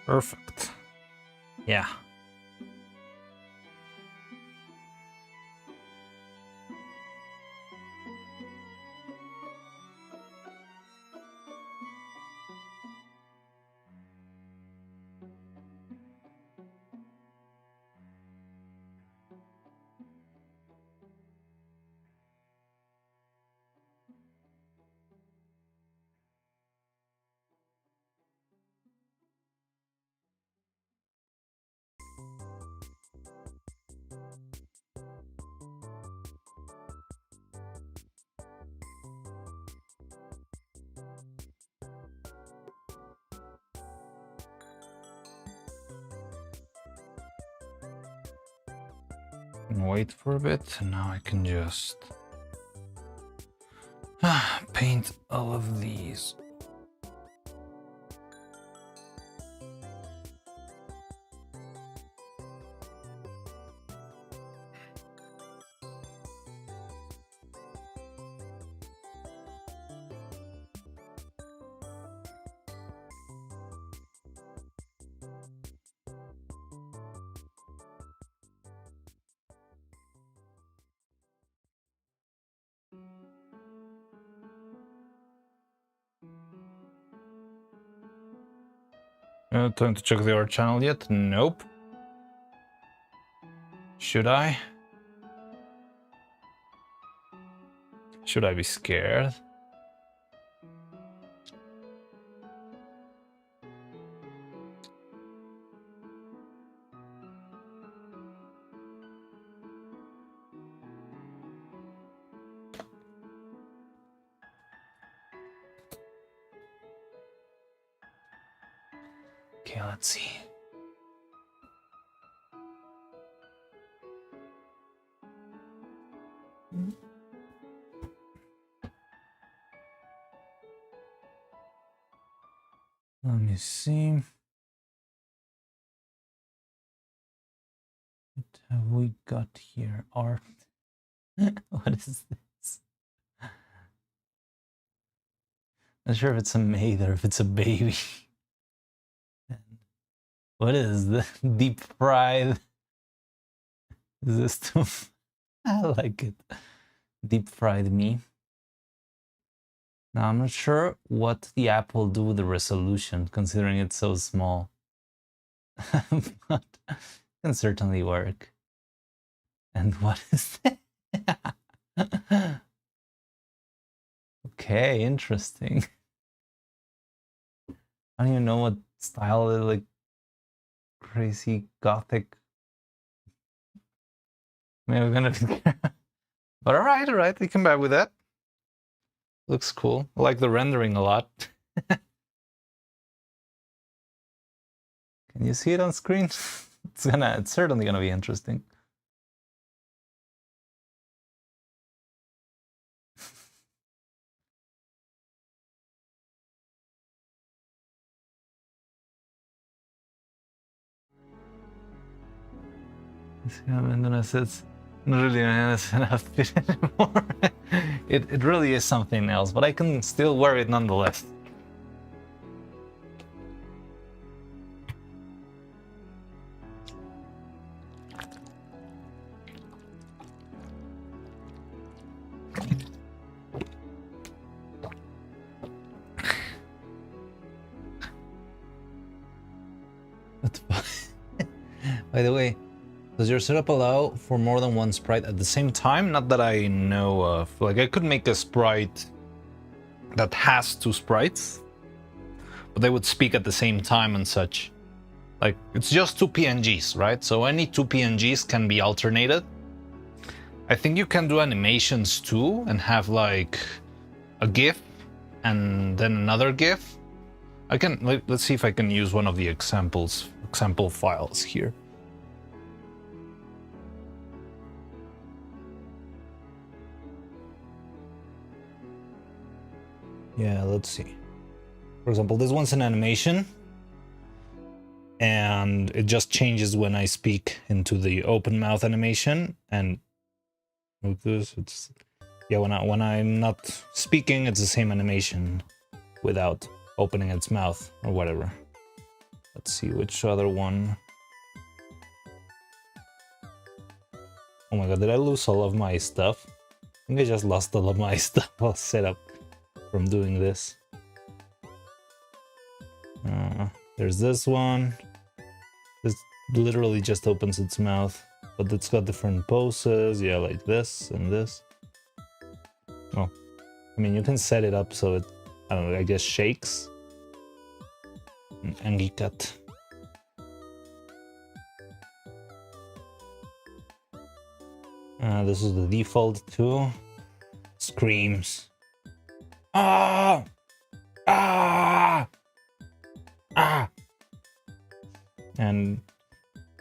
Perfect. Yeah. Wait for a bit, and now I can just paint all of these. Time to check the art channel yet? Nope. Should I? Should I be scared? Okay, let's see. Let me see. What have we got here? Art. What is this? Not sure if it's a maid or if it's a baby. What is the deep fried? Is this too? I like it. Deep fried me. Now I'm not sure what the app will do with the resolution, considering it's so small. But it can certainly work. And what is that? Okay, interesting. I don't even know what style it is, like crazy gothic. Maybe we're gonna be but alright, we come back with that. Looks cool. I like the rendering a lot. Can you see it on screen? It's certainly gonna be interesting. It's not really an outfit anymore. It really is something else, but I can still wear it nonetheless. By the way, does your setup allow for more than one sprite at the same time? Not that I know of. Like, I could make a sprite that has two sprites, but they would speak at the same time and such. Like, it's just two PNGs, right? So any two PNGs can be alternated. I think you can do animations too and have like a GIF and then another GIF. Let's see if I can use one of the example files here. Yeah, let's see. For example, this one's an animation, and it just changes when I speak into the open mouth animation. And with this, it's when I'm not speaking, it's the same animation without opening its mouth or whatever. Let's see which other one. Oh my god, did I lose all of my stuff? I think I just lost all of my stuff all set up from doing this. There's this one. This literally just opens its mouth, but it's got different poses. Yeah, like this and this. Oh, I mean, you can set it up so it, I don't know, I guess shakes. An Angie cat. This is the default too. Screams. Ah! Ah! Ah! And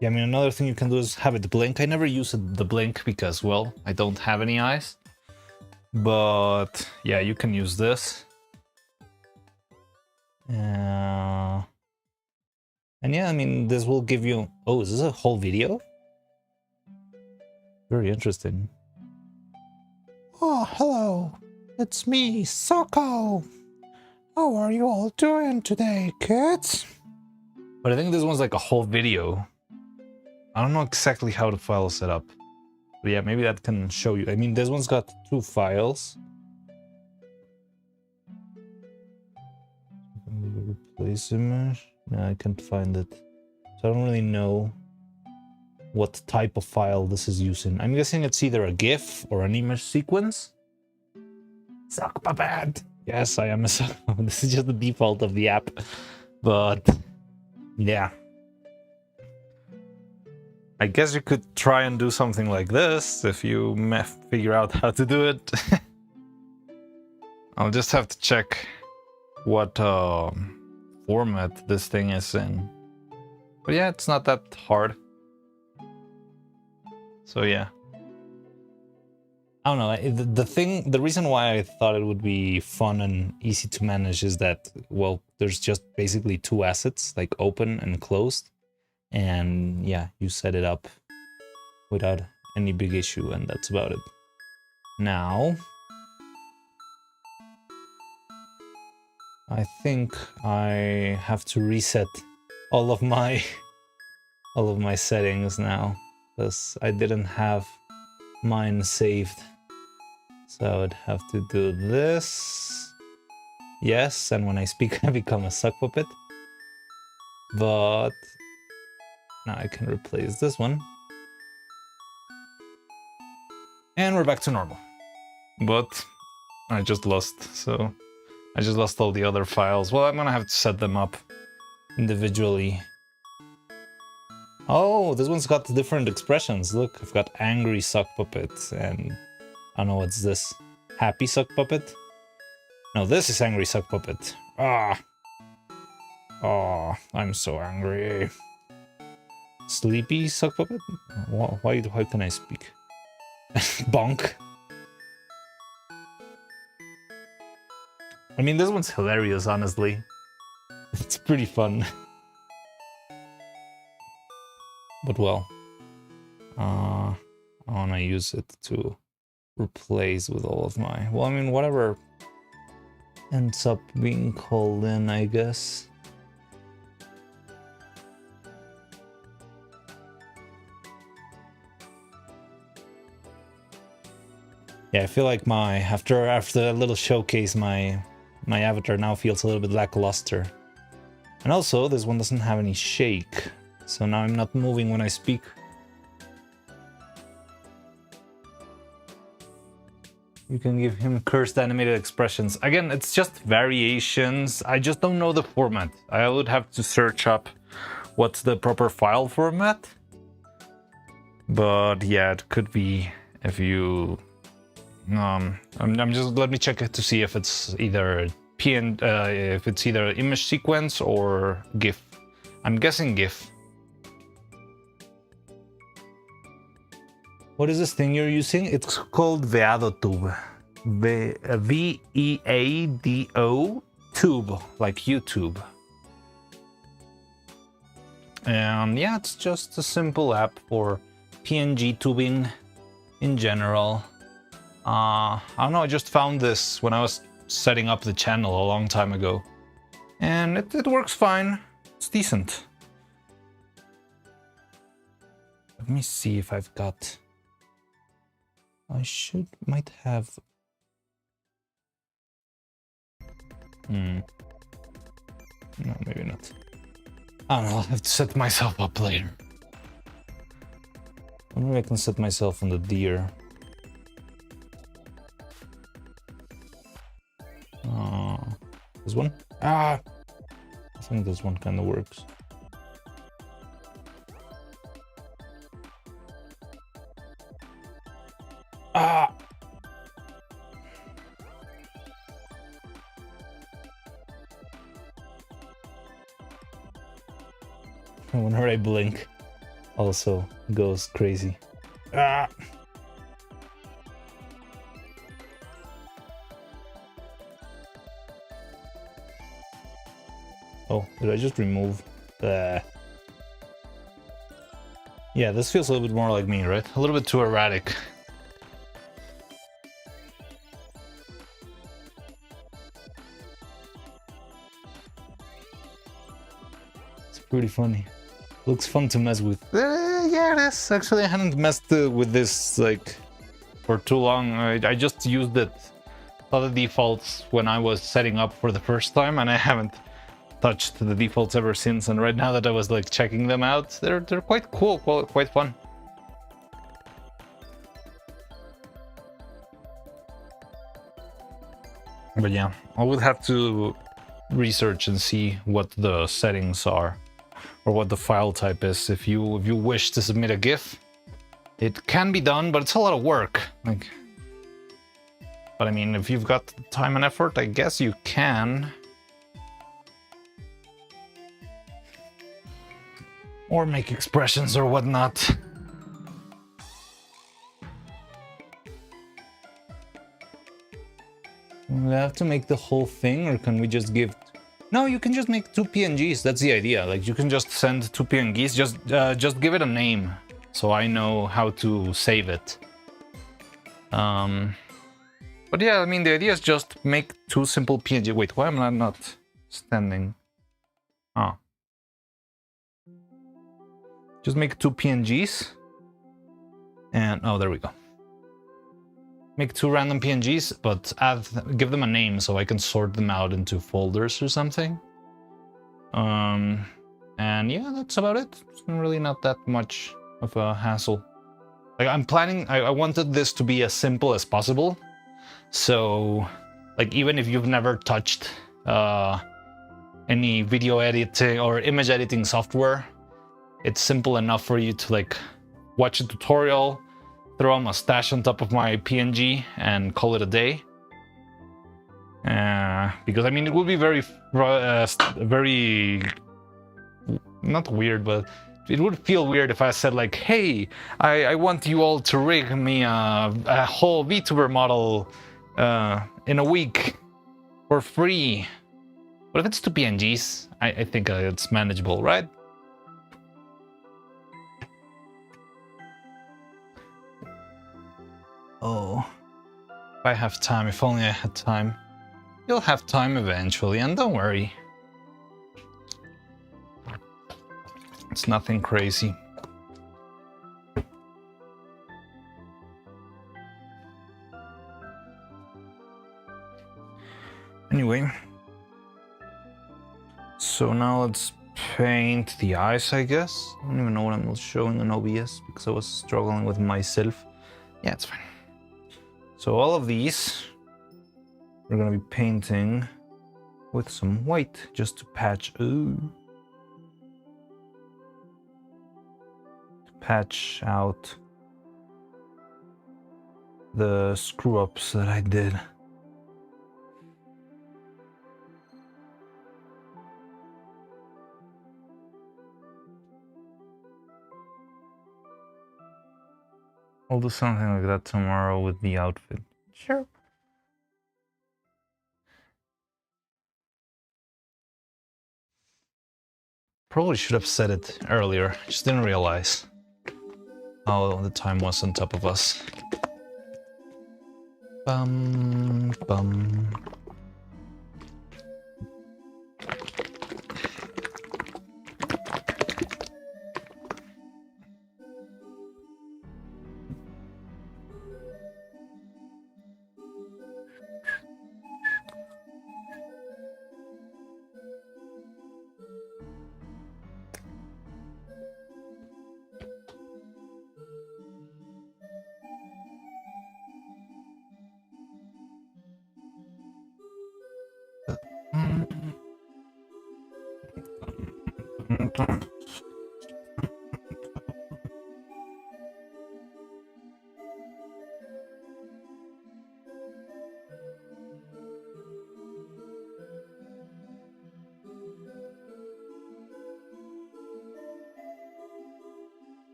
yeah, I mean, another thing you can do is have it blink. I never use the blink because, well, I don't have any eyes. But yeah, you can use this. And yeah, I mean, this will give you... Oh, is this a whole video? Very interesting. Oh, hello. It's me, Soko. How are you all doing today, kids? But I think this one's like a whole video. I don't know exactly how the file is set up. But yeah, maybe that can show you. I mean, this one's got 2 files. Replace image? No, I can't find it. So I don't really know what type of file this is using. I'm guessing it's either a GIF or an image sequence. Suck puppet. Yes, I am a suck. This is just the default of the app. But yeah. I guess you could try and do something like this if you figure out how to do it. I'll just have to check what format this thing is in. But yeah, it's not that hard. So yeah. I don't know, the reason why I thought it would be fun and easy to manage is that, well, there's just basically 2 assets, like open and closed. And yeah, you set it up without any big issue, and that's about it. Now, I think I have to reset all of my settings now, because I didn't have mine saved. So I would have to do this. Yes, and when I speak I become a suck puppet. But now I can replace this one. And we're back to normal. But I just lost, so I just lost all the other files. Well, I'm gonna have to set them up individually. Oh, this one's got different expressions. Look, I've got angry suck puppet and I don't know what's this. Happy suck puppet? No, this is angry suck puppet. Ah. Oh, I'm so angry. Sleepy suck puppet? Why can I speak? Bonk. I mean, this one's hilarious, honestly. It's pretty fun. But well, I want to use it to replace with all of my... Well, I mean, whatever ends up being called in, I guess. Yeah, I feel like after that little showcase, my avatar now feels a little bit lackluster. And also, this one doesn't have any shake, so now I'm not moving when I speak. You can give him cursed animated expressions. Again, it's just variations. I just don't know the format. I would have to search up what's the proper file format. But yeah, it could be if you... I'm just, let me check it to see if it's either if it's either image sequence or GIF. I'm guessing GIF. What is this thing you're using? It's called VeadoTube. V-E-A-D-O tube, like YouTube. And yeah, it's just a simple app for PNG tubing in general. I don't know, I just found this when I was setting up the channel a long time ago. And it works fine. It's decent. Let me see if I've got... might have... No, maybe not. I don't know, I'll have to set myself up later. Maybe I can set myself on the deer. This one? I think this one kind of works. Whenever I blink, also goes crazy. Oh, did I just remove the... Yeah, this feels a little bit more like me, right? A little bit too erratic. It's pretty funny. Looks fun to mess with. Yeah, it is. Actually, I hadn't messed with this like for too long. I just used it, saw the defaults when I was setting up for the first time, and I haven't touched the defaults ever since. And right now that I was like checking them out, they're quite cool, quite fun. But yeah, I would have to research and see what the settings are, or what the file type is. If you wish to submit a GIF, it can be done, but it's a lot of work. Like, but I mean, if you've got time and effort, I guess you can. Or make expressions or whatnot. We have to make the whole thing, or can we just give... No, you can just make 2 PNGs. That's the idea. Like, you can just send 2 PNGs. Just give it a name, so I know how to save it. But yeah, I mean, the idea is just make 2 simple PNG. Wait, why am I not standing? Oh. Just make 2 PNGs. And, oh, there we go. Make 2 random PNGs, but give them a name so I can sort them out into folders or something. And yeah, that's about it. It's really not that much of a hassle. Like, I'm planning, I wanted this to be as simple as possible. So, like, even if you've never touched any video editing or image editing software, it's simple enough for you to, like, watch a tutorial, throw a mustache on top of my PNG, and call it a day. Because, I mean, it would be very, not weird, but it would feel weird if I said, like, hey, I want you all to rig me a whole VTuber model in a week for free. But if it's 2 PNGs, I think it's manageable, right? Oh, if I have time, if only I had time. You'll have time eventually, and don't worry. It's nothing crazy. Anyway, so now let's paint the eyes, I guess. I don't even know what I'm showing in OBS because I was struggling with myself. Yeah, it's fine. So all of these we're gonna be painting with some white just to patch. To patch out the screw ups that I did. I'll do something like that tomorrow with the outfit. Sure. Probably should have said it earlier. Just didn't realize how the time was on top of us. Bum, bum. Too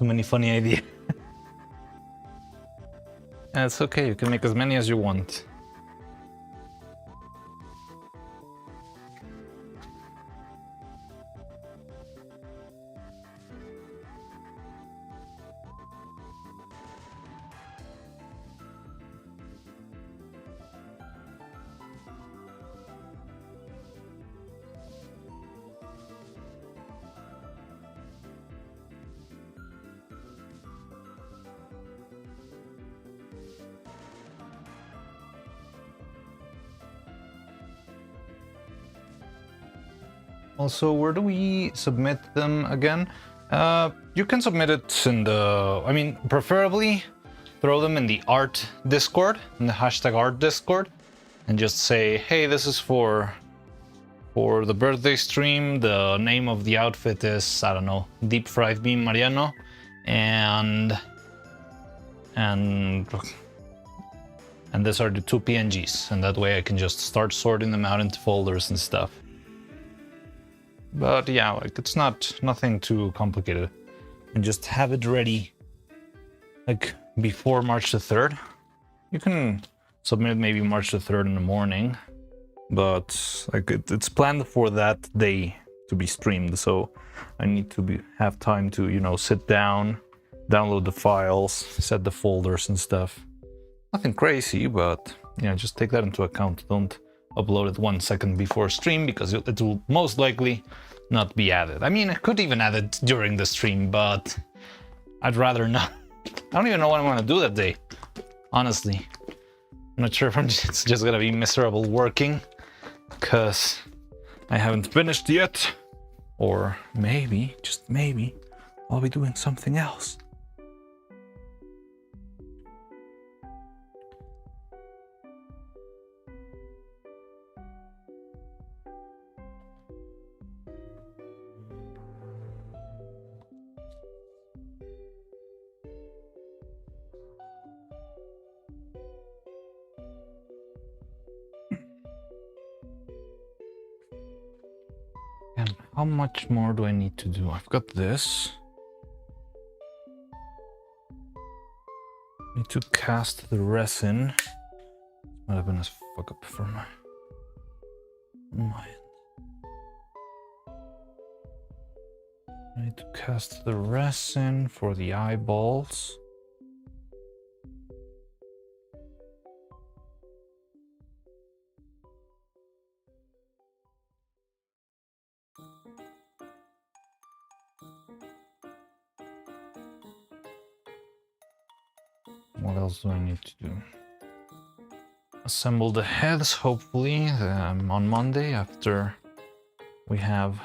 many funny ideas. It's okay, you can make as many as you want. Also, where do we submit them again? You can submit it in the... I mean, preferably throw them in the art Discord, in the hashtag art Discord, and just say, hey, this is for the birthday stream. The name of the outfit is, I don't know, Deep Fried Bean Mariano, and these are the 2 PNGs, and that way I can just start sorting them out into folders and stuff. But yeah, like it's nothing too complicated. And just have it ready like before March the 3rd. You can submit maybe March the 3rd in the morning, but like it's planned for that day to be streamed, so I need to have time to, you know, sit down, download the files, set the folders and stuff. Nothing crazy, but yeah, just take that into account. Don't upload it 1 second before stream, because it will most likely not be added. I mean, I could even add it during the stream, but I'd rather not. I don't even know what I'm gonna do that day, honestly. I'm not sure if it's just gonna be miserable working because I haven't finished yet, or maybe, just maybe, I'll be doing something else. And how much more do I need to do? I've got this. Need to cast the resin. Might have been a fuck up for my end. I need to cast the resin for the eyeballs. What else do I need to do? Assemble the heads, hopefully, on Monday after we have...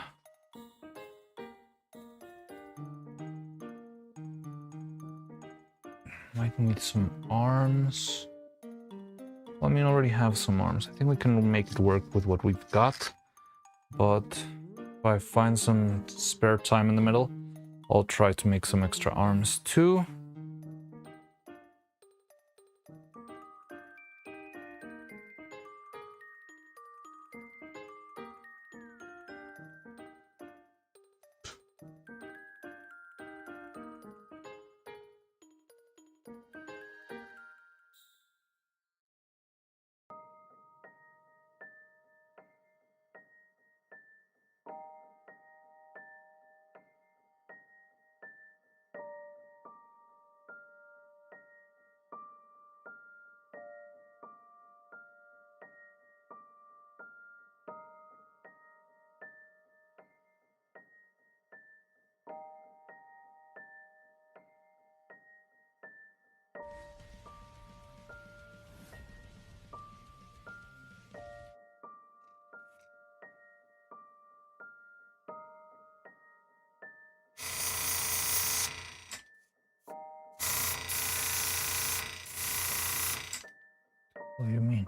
Might need some arms. Well, I mean, I already have some arms. I think we can make it work with what we've got. But if I find some spare time in the middle, I'll try to make some extra arms too. What do you mean?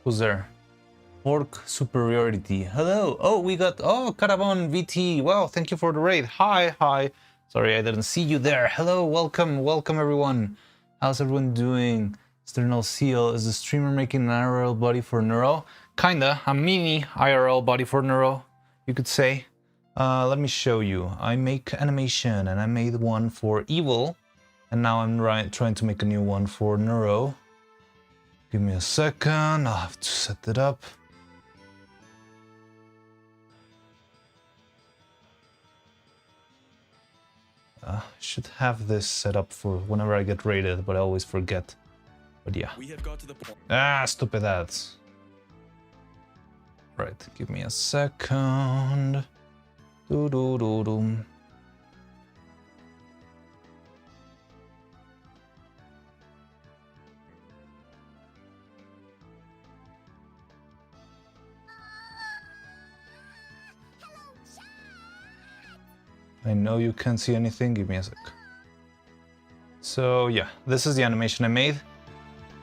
Who's there? Orc superiority. Hello. Oh, we got. Oh, Caravan VT. Wow, thank you for the raid. Hi, hi. Sorry, I didn't see you there. Hello, welcome, welcome everyone. How's everyone doing? Sternal Seal is the streamer making an IRL body for Neuro. Kinda, a mini IRL body for Neuro, you could say. Let me show you. I make animation, and I made one for Evil, and now I'm trying to make a new one for Neuro. Give me a second, I'll have to set it up. Should have this set up for whenever I get raided, but I always forget. But yeah. We have got to the point. Ah, stupid ads. Right, give me a second. Do. I know you can't see anything, give me a sec. So yeah, this is the animation I made.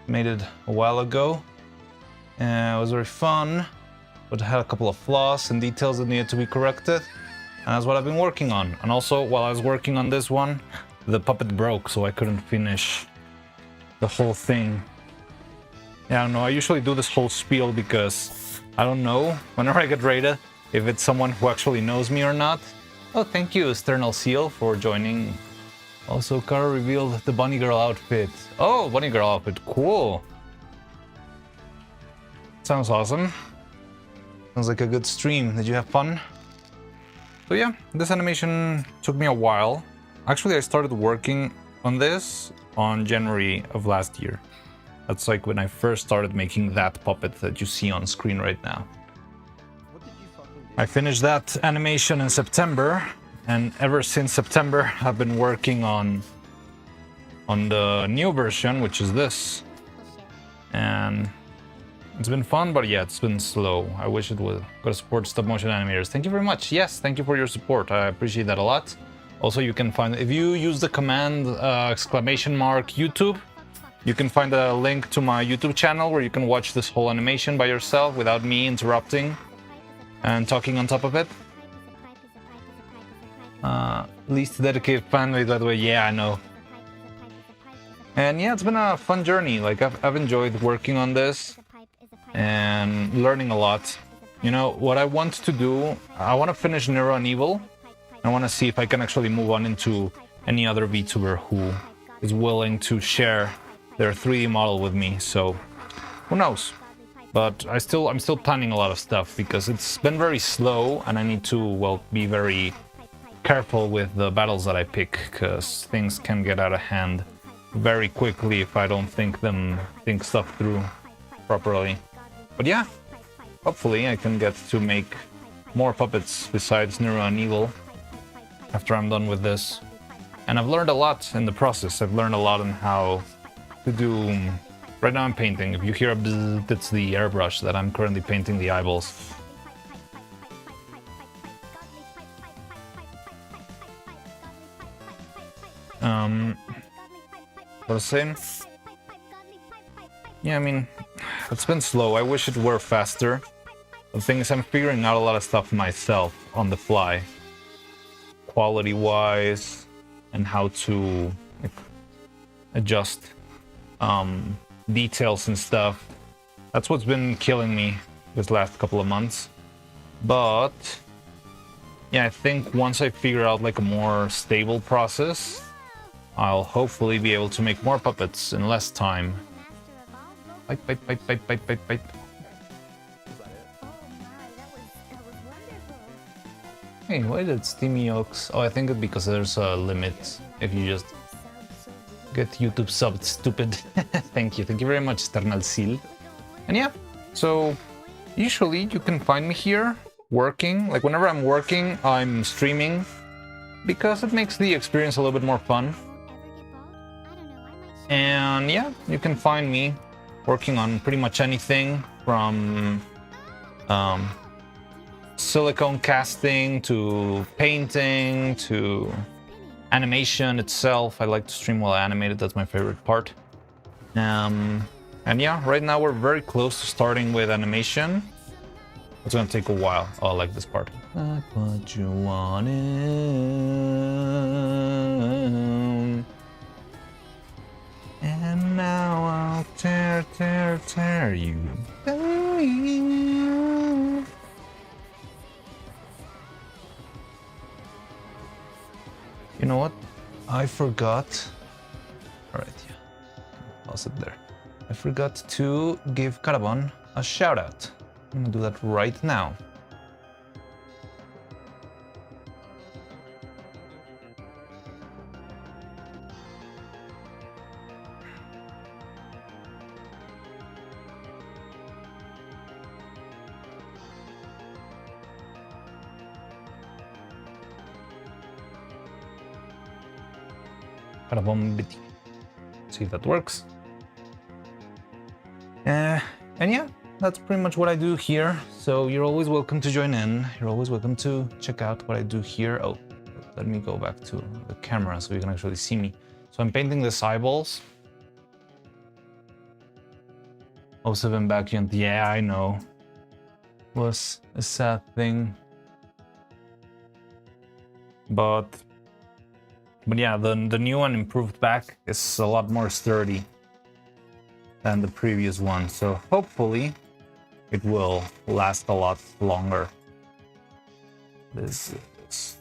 Made it a while ago. And it was very fun, but it had a couple of flaws and details that needed to be corrected. And that's what I've been working on. And also, while I was working on this one, the puppet broke, so I couldn't finish the whole thing. Yeah, I don't know, I usually do this whole spiel because I don't know, whenever I get raided, if it's someone who actually knows me or not. Oh, thank you, Sternal Seal, for joining. Also, Kara revealed the bunny girl outfit. Oh, bunny girl outfit, cool. Sounds awesome. Sounds like a good stream. Did you have fun? So yeah, this animation took me a while. Actually, I started working on this on January of last year. That's like when I first started making that puppet that you see on screen right now. I finished that animation in September, and ever since September I've been working on the new version, which is this. And it's been fun, but yeah, it's been slow. I wish it would go to support stop motion animators. Thank you very much. Yes, thank you for your support. I appreciate that a lot. Also, you can find, if you use the command !YouTube, you can find a link to my YouTube channel where you can watch this whole animation by yourself without me interrupting and talking on top of it. Least dedicated fan base, by the way. Yeah, I know. And yeah, it's been a fun journey. Like, I've enjoyed working on this and learning a lot. You know, what I want to do, I want to finish Neuro and Evil. I want to see if I can actually move on into any other VTuber who is willing to share their 3D model with me. So, who knows? But I'm still planning a lot of stuff because it's been very slow, and I need to, well, be very careful with the battles that I pick, because things can get out of hand very quickly if I don't think stuff through properly. But yeah, hopefully I can get to make more puppets besides Neuro and Evil after I'm done with this. And I've learned a lot in the process. I've learned a lot on how to do... Right now I'm painting. If you hear a bzzz, that's the airbrush that I'm currently painting the eyeballs. What I was saying? Yeah, I mean, it's been slow. I wish it were faster. The thing is, I'm figuring out a lot of stuff myself on the fly, quality-wise, and how to like, adjust details and stuff. That's what's been killing me this last couple of months. But yeah, I think once I figure out like a more stable process, I'll hopefully be able to make more puppets in less time. Bite, bite, bite, bite, bite, bite, bite. Hey, why did Steamy Oaks? Oh, I think it's because there's a limit if you just get YouTube subbed, stupid. Thank you very much, Sternal Seal. And yeah, so usually you can find me here working. Like whenever I'm working, I'm streaming because it makes the experience a little bit more fun. And yeah, you can find me working on pretty much anything from silicone casting to painting to animation itself. I like to stream while animated, that's my favorite part. And yeah, right now we're very close to starting with animation. It's gonna take a while. Oh, I like this part. I put you on it. And now I'll tear you down. You know what? I forgot. Alright, yeah. Pause it there. I forgot to give Carbon a shout out. I'm gonna do that right now. See if that works. And yeah, that's pretty much what I do here. So you're always welcome to join in. You're always welcome to check out what I do here. Oh, let me go back to the camera so you can actually see me. So I'm painting the eyeballs. Oh, 7 backyard. Yeah, I know. Was a sad thing. But yeah, the new one, improved back, is a lot more sturdy than the previous one. So hopefully it will last a lot longer. This is...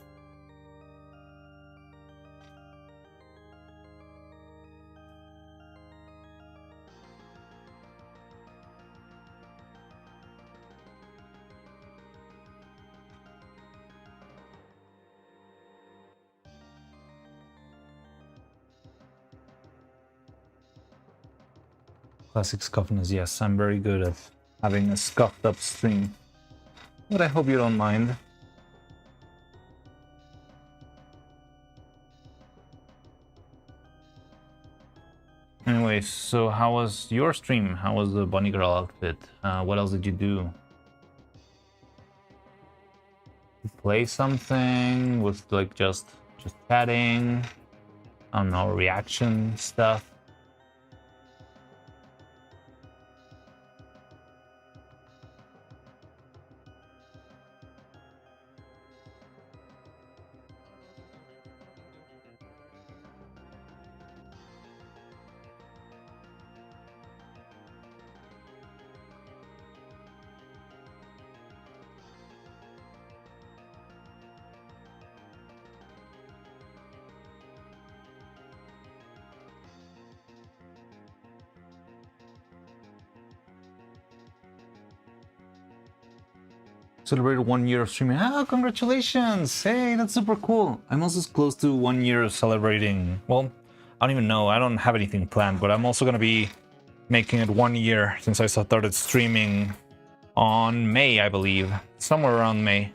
Classic scuffness, yes, I'm very good at having a scuffed up stream. But I hope you don't mind. Anyway, so how was your stream? How was the bunny girl outfit? What else did you do? You play something with like just chatting? I don't know, reaction stuff? Celebrated 1 year of streaming. Ah, congratulations! Hey, that's super cool. I'm also close to 1 year of celebrating. Well, I don't even know. I don't have anything planned, but I'm also gonna be making it 1 year since I started streaming on May, I believe. Somewhere around May.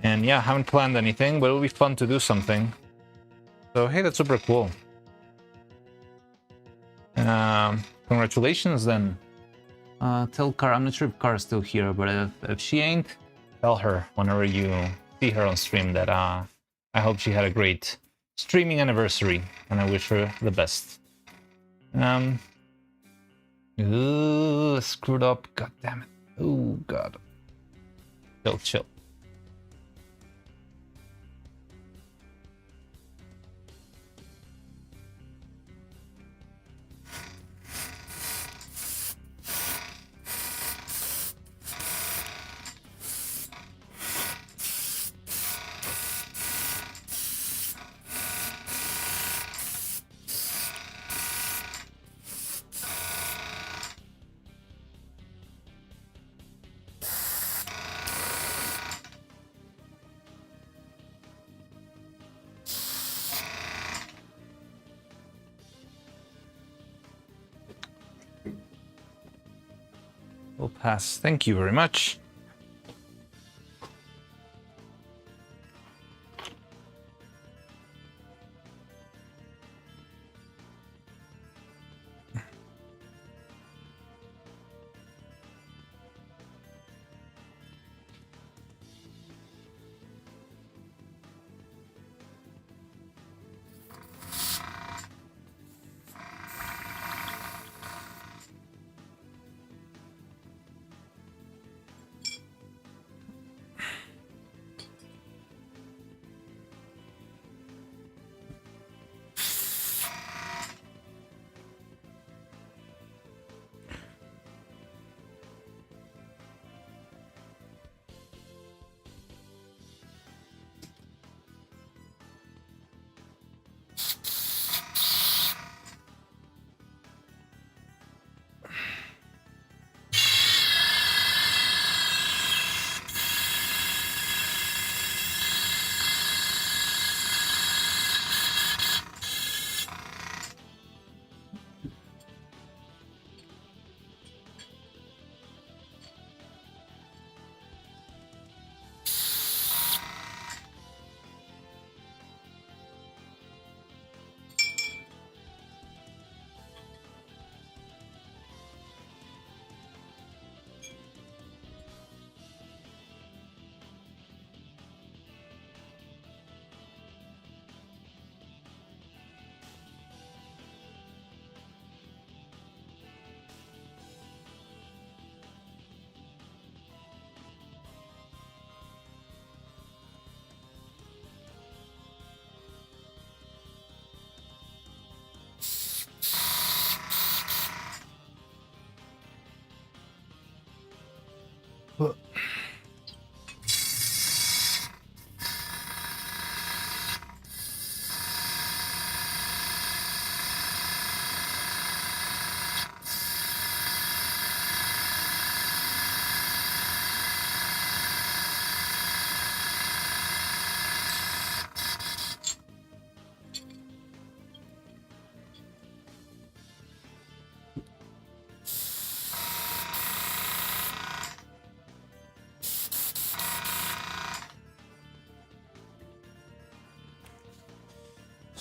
And yeah, haven't planned anything, but it'll be fun to do something. So hey, that's super cool. Congratulations then. Tell Car, I'm not sure if Car is still here, but if she ain't, tell her whenever you see her on stream that I hope she had a great streaming anniversary, and I wish her the best. Ooh, screwed up. God damn it. Oh god. Chill. We'll pass. Thank you very much.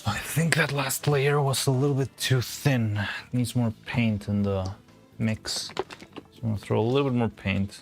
I think that last layer was a little bit too thin. It needs more paint in the mix. So I'm gonna throw a little bit more paint.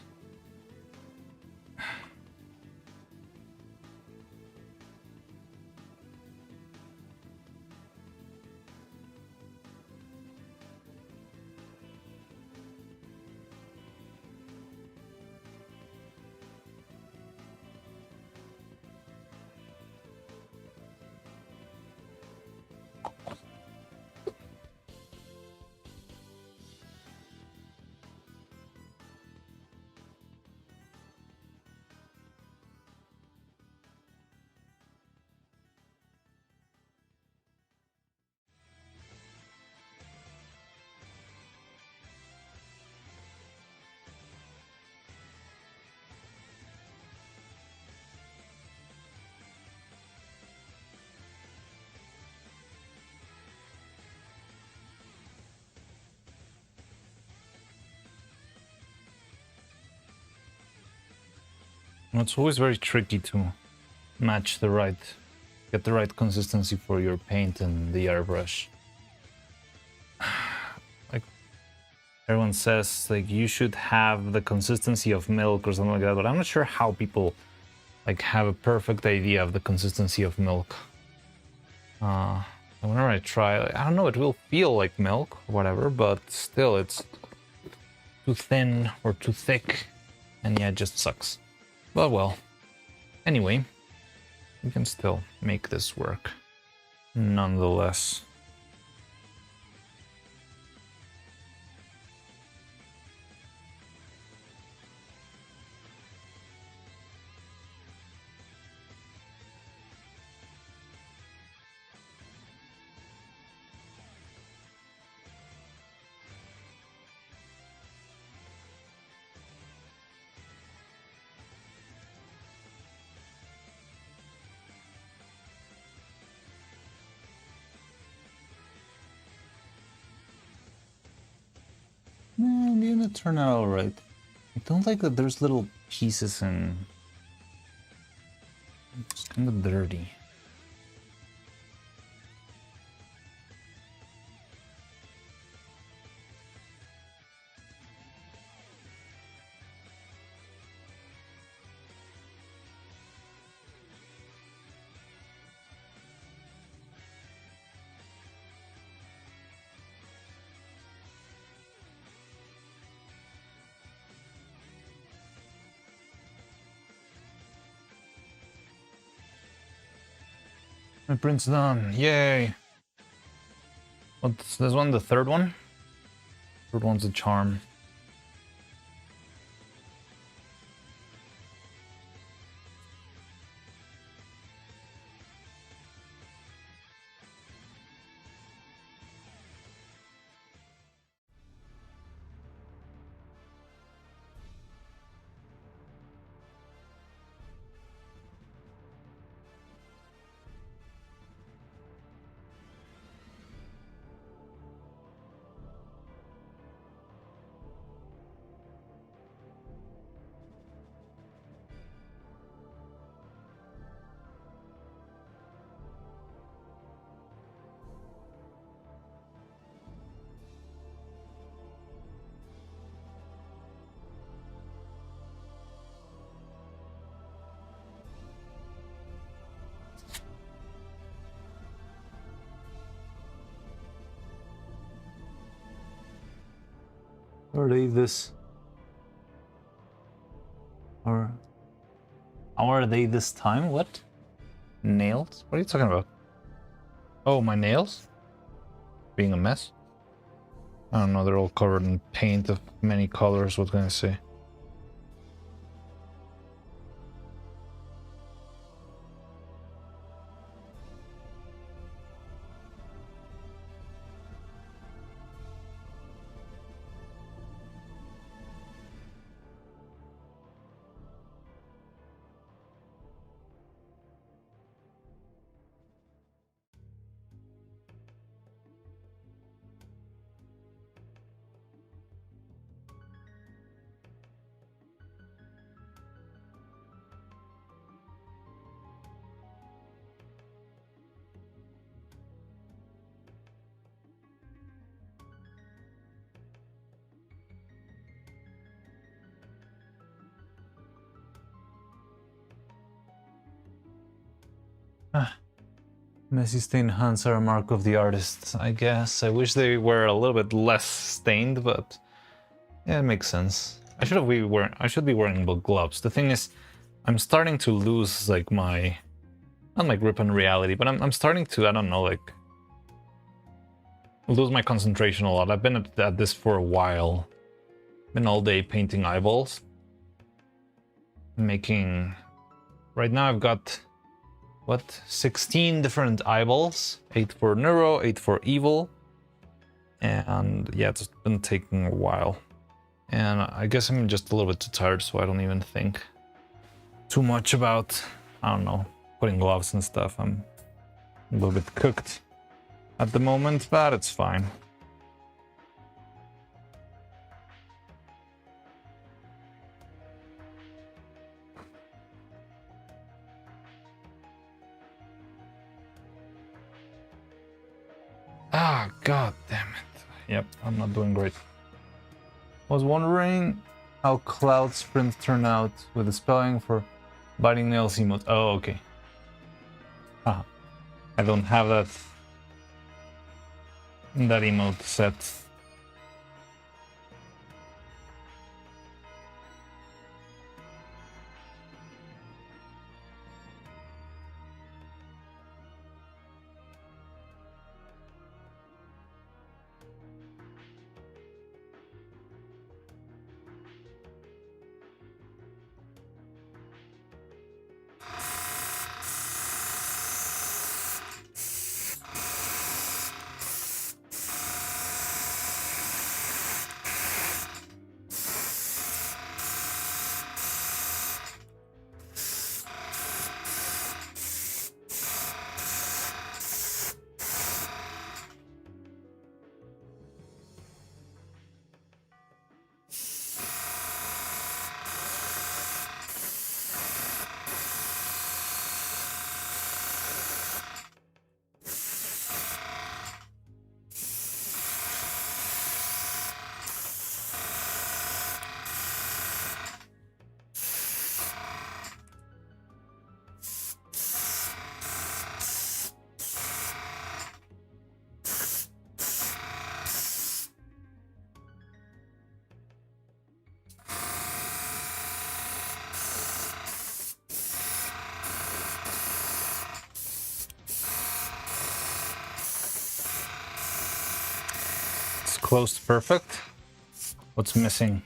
It's always very tricky to match the right, get the right consistency for your paint and the airbrush. Like everyone says, like you should have the consistency of milk or something like that, but I'm not sure how people like have a perfect idea of the consistency of milk. Whenever I try, like, I don't know, it will feel like milk or whatever, but still it's too thin or too thick, and yeah, it just sucks. But well, anyway, we can still make this work nonetheless. Man, the unit turned out alright. I don't like that there's little pieces and it's kind of dirty. My print's done, yay! What's this one, the third one? Third one's a charm. Are they this? Or how are they this time? What? Nails? What are you talking about? Oh, my nails? Being a mess? I don't know, they're all covered in paint of many colors, what can I say? Messy stained hands are a mark of the artist, I guess. I wish they were a little bit less stained, but yeah, it makes sense. I should be wearing gloves. The thing is, I'm starting to lose like my, not my grip on reality, but I'm starting to, I don't know, like lose my concentration a lot. I've been at this for a while. Been all day painting eyeballs. Right now I've got, what, 16 different eyeballs. 8 for neuro, 8 for evil. And yeah, it's been taking a while. And I guess I'm just a little bit too tired, so I don't even think too much about, I don't know, putting gloves and stuff. I'm a little bit cooked at the moment, but it's fine. Ah, god damn it. Yep, I'm not doing great. Was wondering how Cloud Sprint turned out with the spelling for biting nails emote. Oh, okay. Ah, I don't have that emote set. It's close to perfect. What's missing?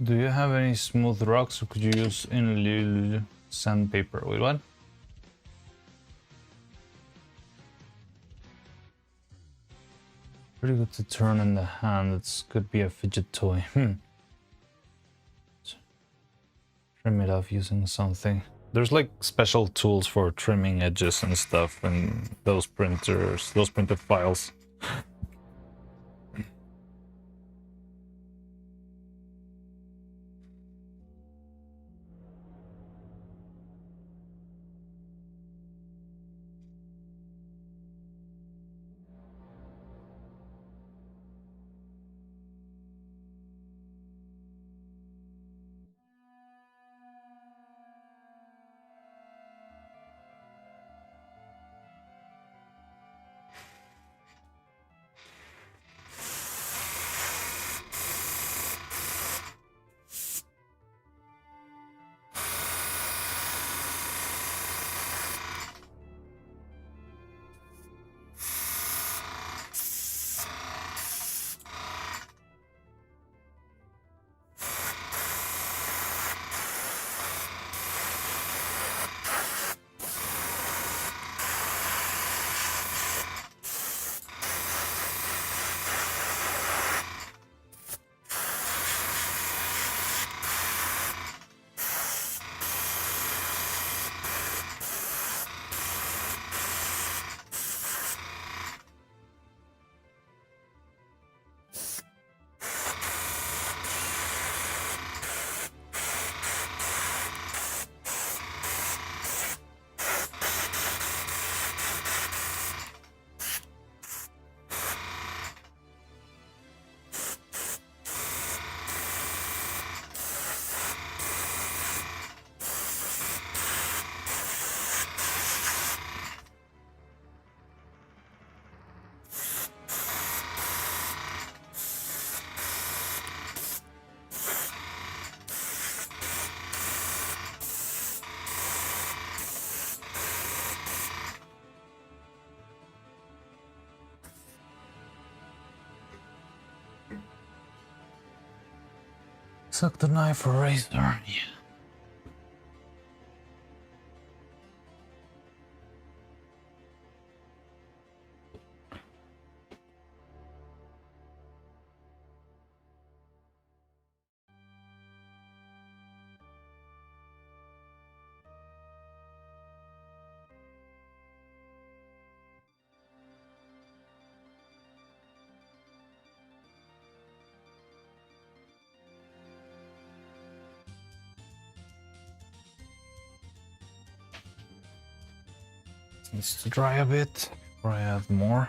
Do you have any smooth rocks, or could you use in lieu sandpaper? Wait, what? Pretty good to turn in the hand. It could be a fidget toy. Trim it off using something. there's like special tools for trimming edges and stuff, and those printers, those printed files. Suck the knife or razor. Yeah. Needs to dry a bit before I add more.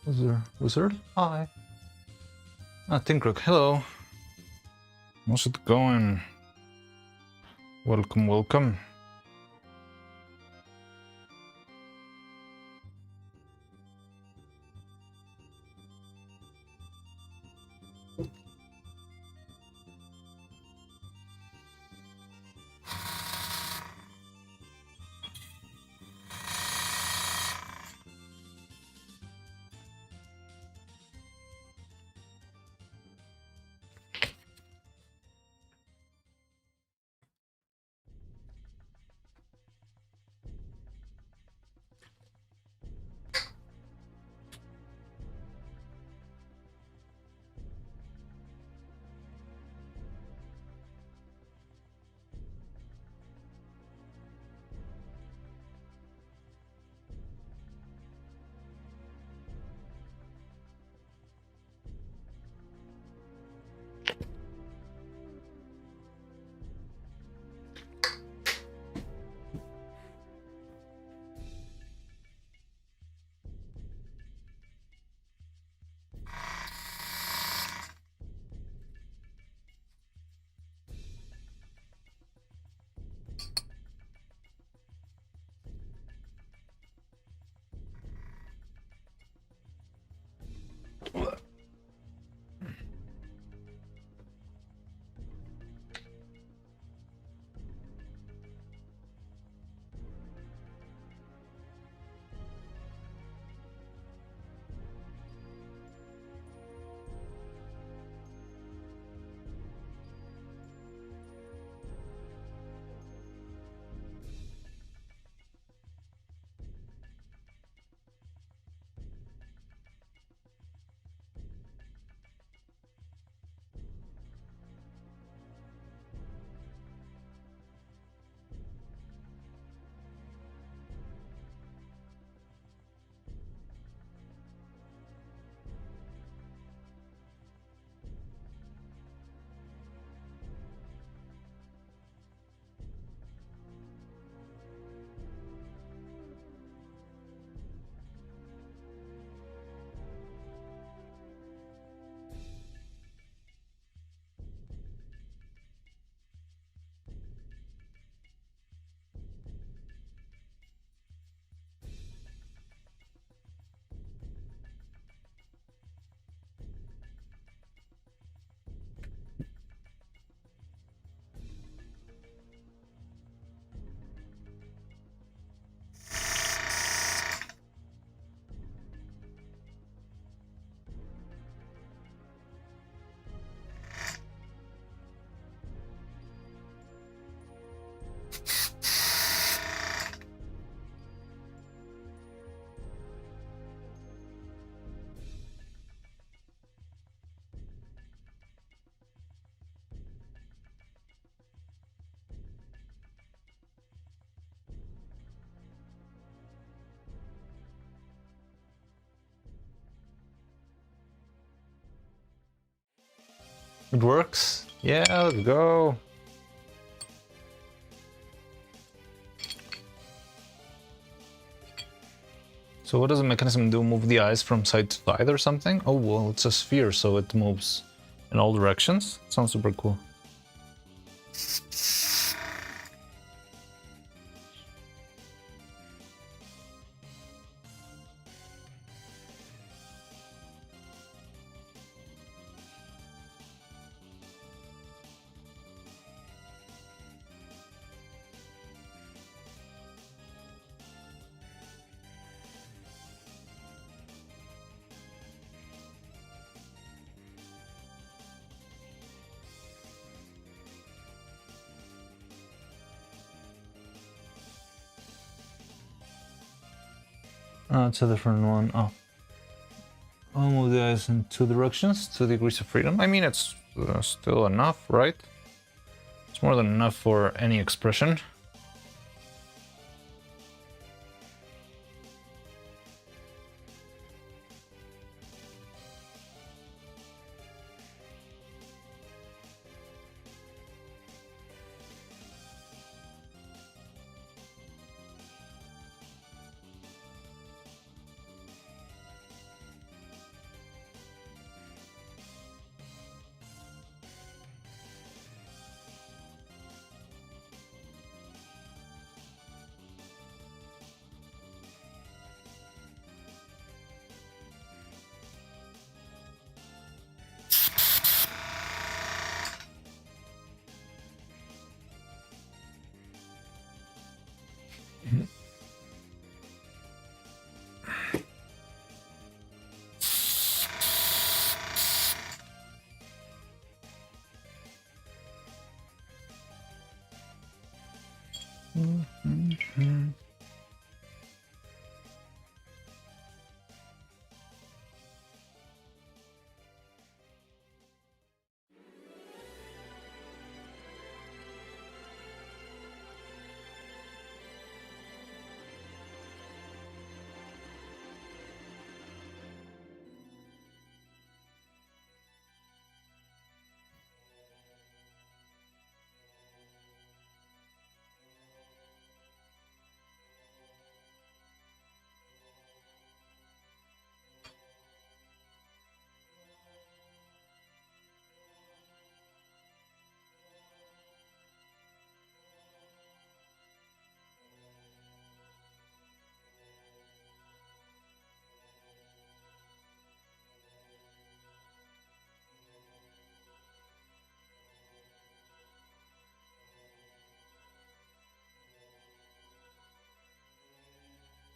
Wizard? Hi. Ah, Tinkrook, hello. How's it going? Welcome, welcome. It works. Yeah, let's go. So what does the mechanism do? Move the eyes from side to side or something? Oh, well, it's a sphere, so it moves in all directions. Sounds super cool. It's a different one. Oh. I'll move the eyes in two directions, 2 degrees of freedom. I mean, it's still enough, right? It's more than enough for any expression.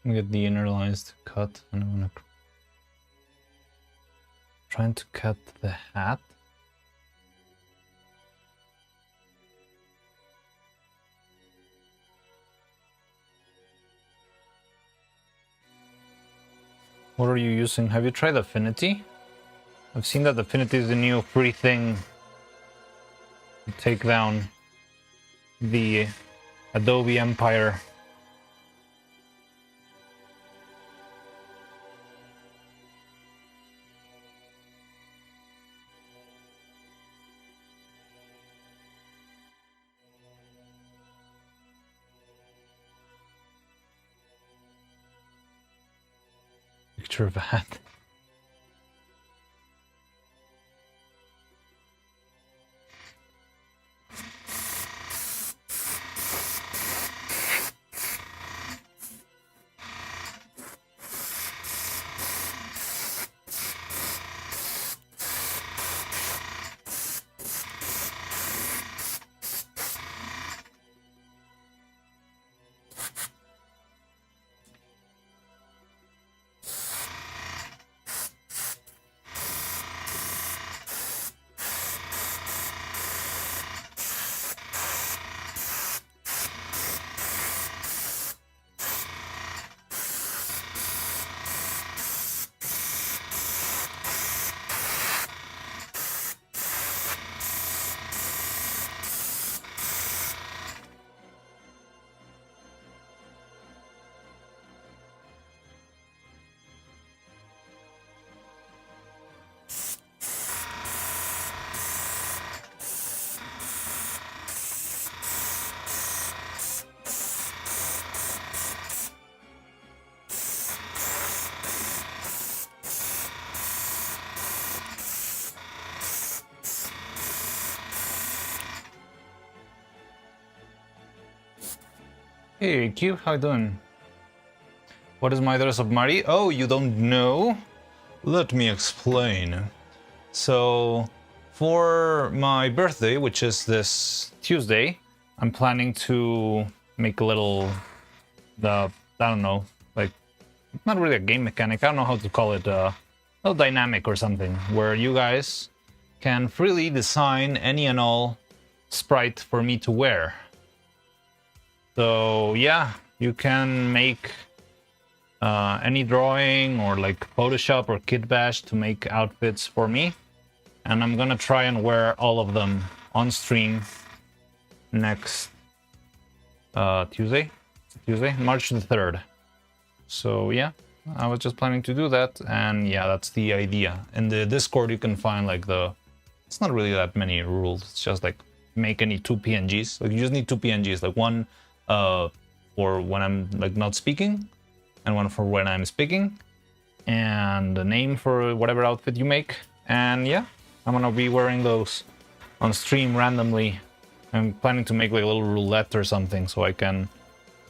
Get the inner lines to cut, and I'm gonna trying to cut the hat. What are you using? Have you tried Affinity? I've seen that Affinity is the new free thing to take down the Adobe Empire. Picture of a hat. Hey, Q, how you doing? What is my address of Mari? Oh, you don't know? Let me explain. So, for my birthday, which is this Tuesday, I'm planning to make a little, I don't know, like, not really a game mechanic, I don't know how to call it, a little dynamic or something, where you guys can freely design any and all sprite for me to wear. So yeah, you can make any drawing or like Photoshop or Kitbash to make outfits for me. And I'm gonna try and wear all of them on stream next Tuesday, March the 3rd. So yeah, I was just planning to do that. And yeah, that's the idea. In the Discord, you can find like it's not really that many rules. It's just like make any 2 PNGs. Like you just need 2 PNGs, like one for when I'm like not speaking and one for when I'm speaking, and a name for whatever outfit you make. And yeah, I'm gonna be wearing those on stream randomly. I'm planning to make like a little roulette or something so I can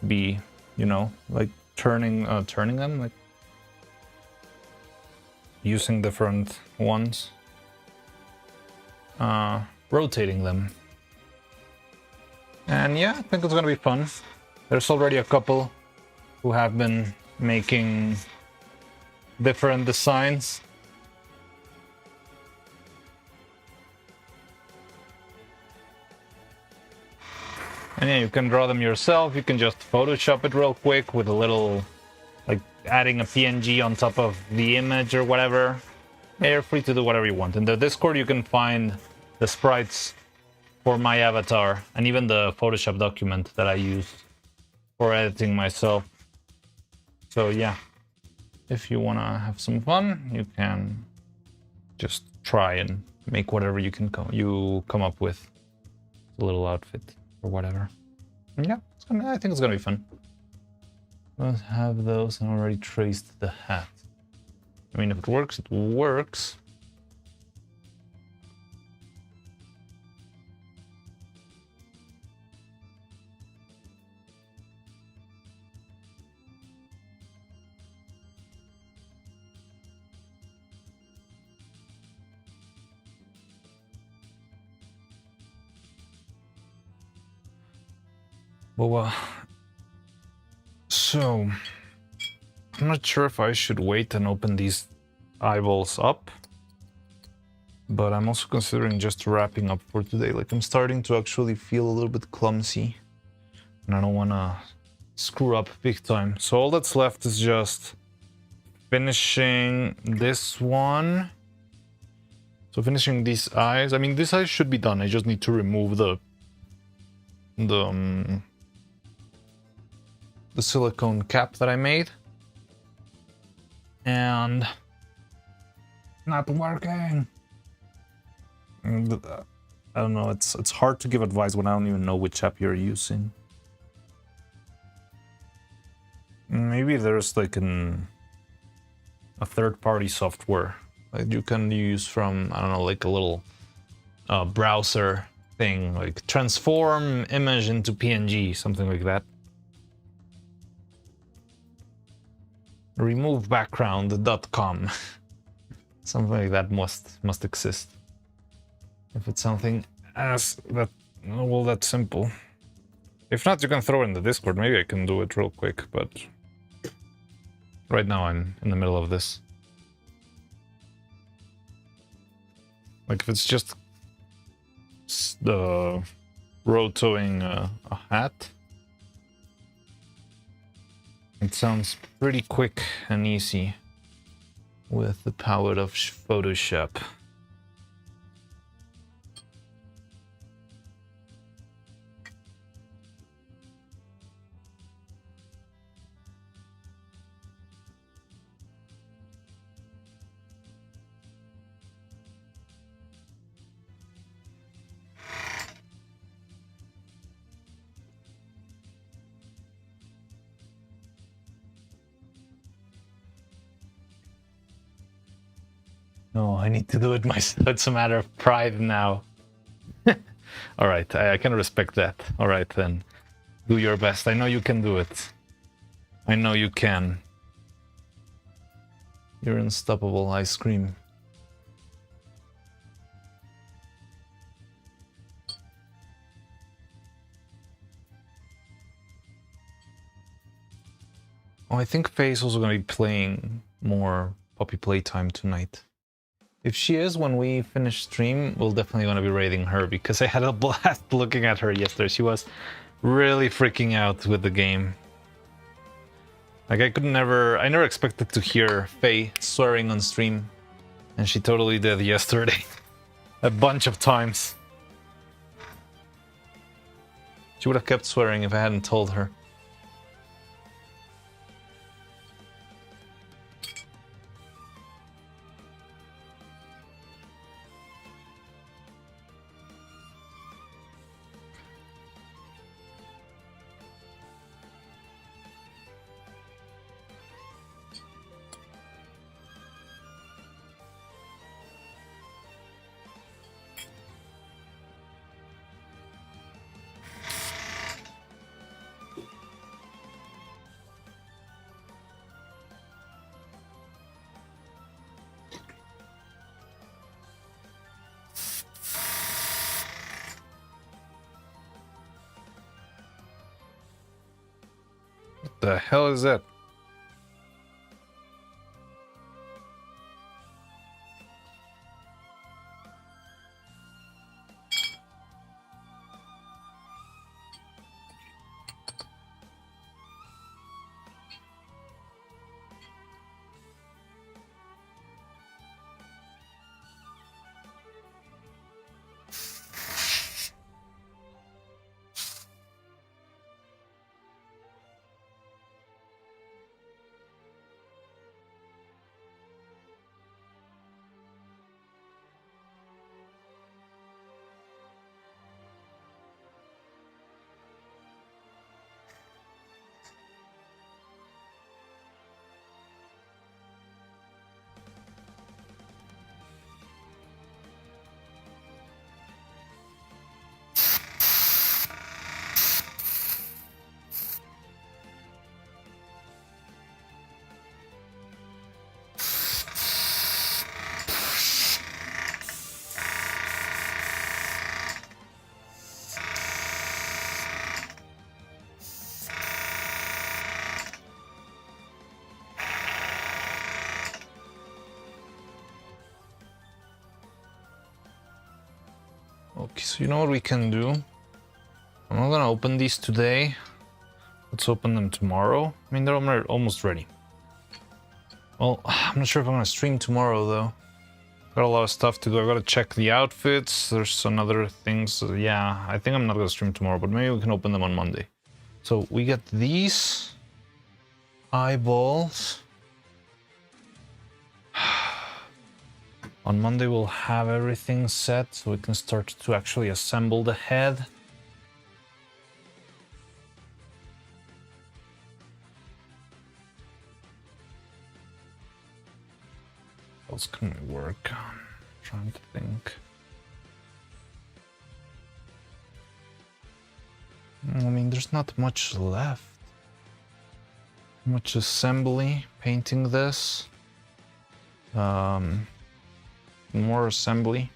be, you know, like turning them, like using different ones, rotating them. And yeah, I think it's gonna be fun. There's already a couple who have been making different designs. And yeah, you can draw them yourself. You can just Photoshop it real quick with a little, like adding a PNG on top of the image or whatever. Yeah, you're free to do whatever you want. In the Discord, you can find the sprites for my avatar and even the Photoshop document that I use for editing myself. So yeah, if you want to have some fun, you can just try and make whatever you can come up with. A little outfit or whatever. Yeah, I think it's gonna be fun. Let's have those, and already traced the hat. I mean, if it works, it works. Well, so I'm not sure if I should wait and open these eyeballs up, but I'm also considering just wrapping up for today. Like, I'm starting to actually feel a little bit clumsy, and I don't want to screw up big time. So all that's left is just finishing this one. So finishing these eyes. I mean, these eyes should be done. I just need to remove the silicone cap that I made. And not working. I don't know, it's hard to give advice when I don't even know which app you're using. Maybe there's like a third-party software that you can use from, I don't know, like a little browser thing, like transform image into PNG, something like that. Remove background.com. Something like that must exist. If it's something as that, well, that's simple. If not, you can throw it in the Discord. Maybe I can do it real quick, but right now I'm in the middle of this. Like, if it's just the rotoing a hat, it sounds pretty quick and easy with the power of Photoshop. No, I need to do it myself. It's a matter of pride now. All right, I can respect that. All right, then. Do your best. I know you can do it. I know you can. You're unstoppable, ice cream. Oh, I think Faye's also gonna be playing more Poppy Playtime tonight. If she is, when we finish stream, we'll definitely gonna be raiding her, because I had a blast looking at her yesterday. She was really freaking out with the game. Like, I never expected to hear Faye swearing on stream, and she totally did yesterday. A bunch of times. She would have kept swearing if I hadn't told her. the hell is that? Okay, so you know what we can do? I'm not gonna open these today. Let's open them tomorrow. I mean, they're almost ready. Well, I'm not sure if I'm gonna stream tomorrow though. Got a lot of stuff to do. I gotta check the outfits. There's some other things. Yeah, I think I'm not gonna stream tomorrow, but maybe we can open them on Monday. So we get these eyeballs. On Monday we'll have everything set so we can start to actually assemble the head. What else can we work on? Trying to think. I mean, there's not much left. Much assembly, painting this. More assembly.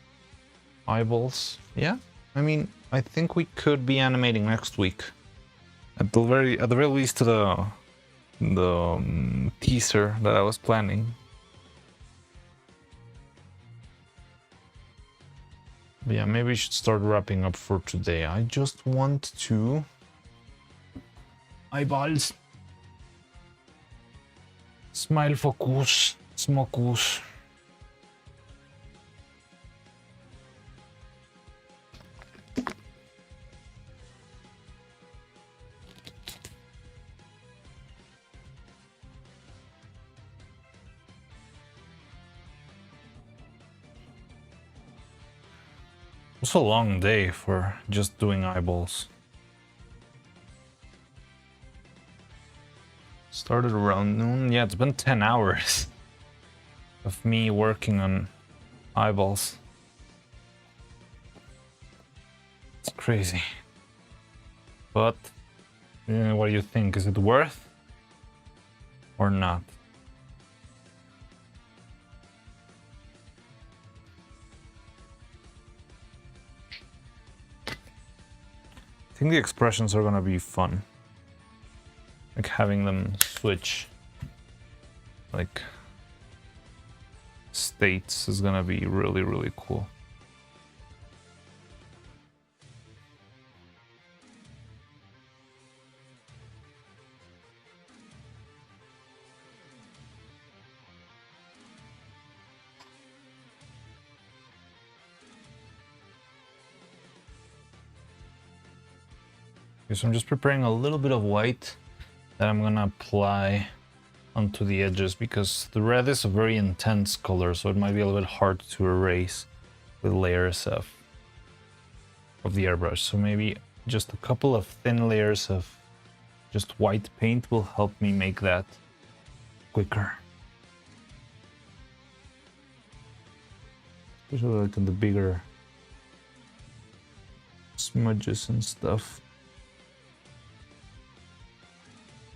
Eyeballs. Yeah, I mean, I think we could be animating next week. At the very least, the teaser that I was planning. But yeah, maybe we should start wrapping up for today. I just want to... Eyeballs. Smile focus. Smokus. It's a long day for just doing eyeballs. Started around noon. Yeah, it's been 10 hours of me working on eyeballs. It's crazy. But, what do you think? Is it worth or not? I think the expressions are gonna be fun. Like having them switch like states is gonna be really, really cool. Okay, so I'm just preparing a little bit of white that I'm gonna apply onto the edges because the red is a very intense color, so it might be a little bit hard to erase with layers of the airbrush. So maybe just a couple of thin layers of just white paint will help me make that quicker. Especially like in the bigger smudges and stuff.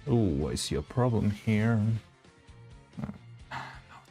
Oh, I see a problem here. No, it's not.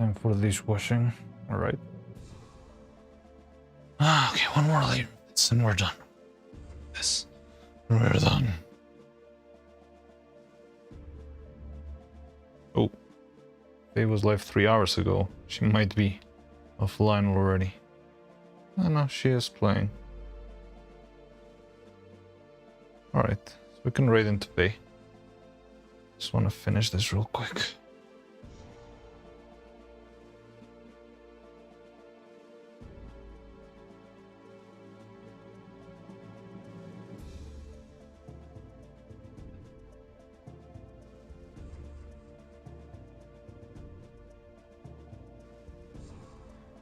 Time for dishwashing. All right. Okay, one more layer. And we're done. Yes, we're done. Oh, Faye was live 3 hours ago. She might be offline already. Oh no, she is playing. Alright, so we can raid into Faye. Just want to finish this real quick.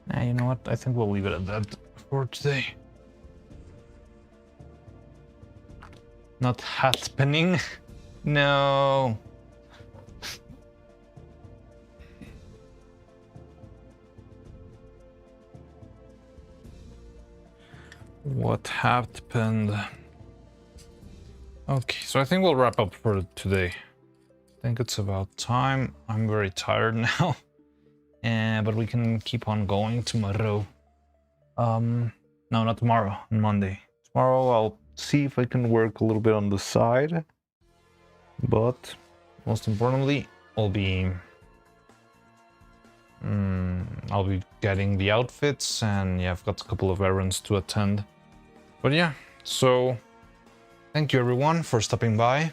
Nah, you know what? I think we'll leave it at that for today. Not happening. No. What happened? Okay, so I think we'll wrap up for today. I think it's about time. I'm very tired now. But we can keep on going tomorrow. No, not tomorrow, on Monday. Tomorrow I'll see if I can work a little bit on the side. But most importantly, I'll be getting the outfits, and yeah, I've got a couple of errands to attend. But yeah, so thank you everyone for stopping by.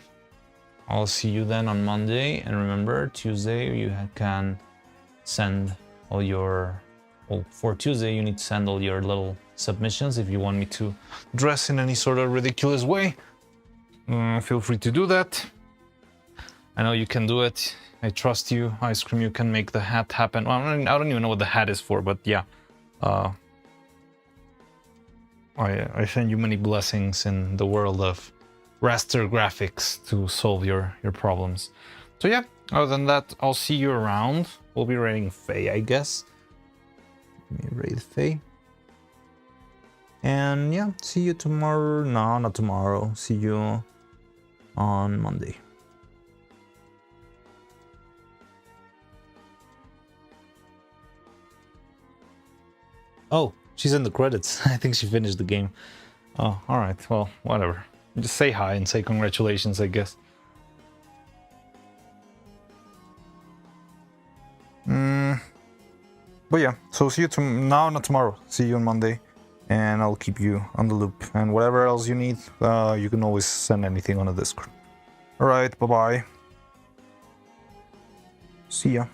I'll see you then on Monday, and remember, Tuesday you can send all your, well, for Tuesday you need to send all your little submissions if you want me to dress in any sort of ridiculous way. Feel free to do that. I know you can do it. I trust you. Ice Cream, you can make the hat happen. Well, I don't even know what the hat is for, but yeah. I send you many blessings in the world of raster graphics to solve your problems. So yeah, other than that, I'll see you around. We'll be raiding Faye, I guess. Let me raid Faye. And yeah, see you tomorrow. No, not tomorrow. See you on Monday. Oh, she's in the credits. I think she finished the game. Oh, alright. Well, whatever. Just say hi and say congratulations, I guess. But yeah, so see you now, not tomorrow. See you on Monday, and I'll keep you on the loop. And whatever else you need, you can always send anything on the Discord. Alright, bye-bye. See ya.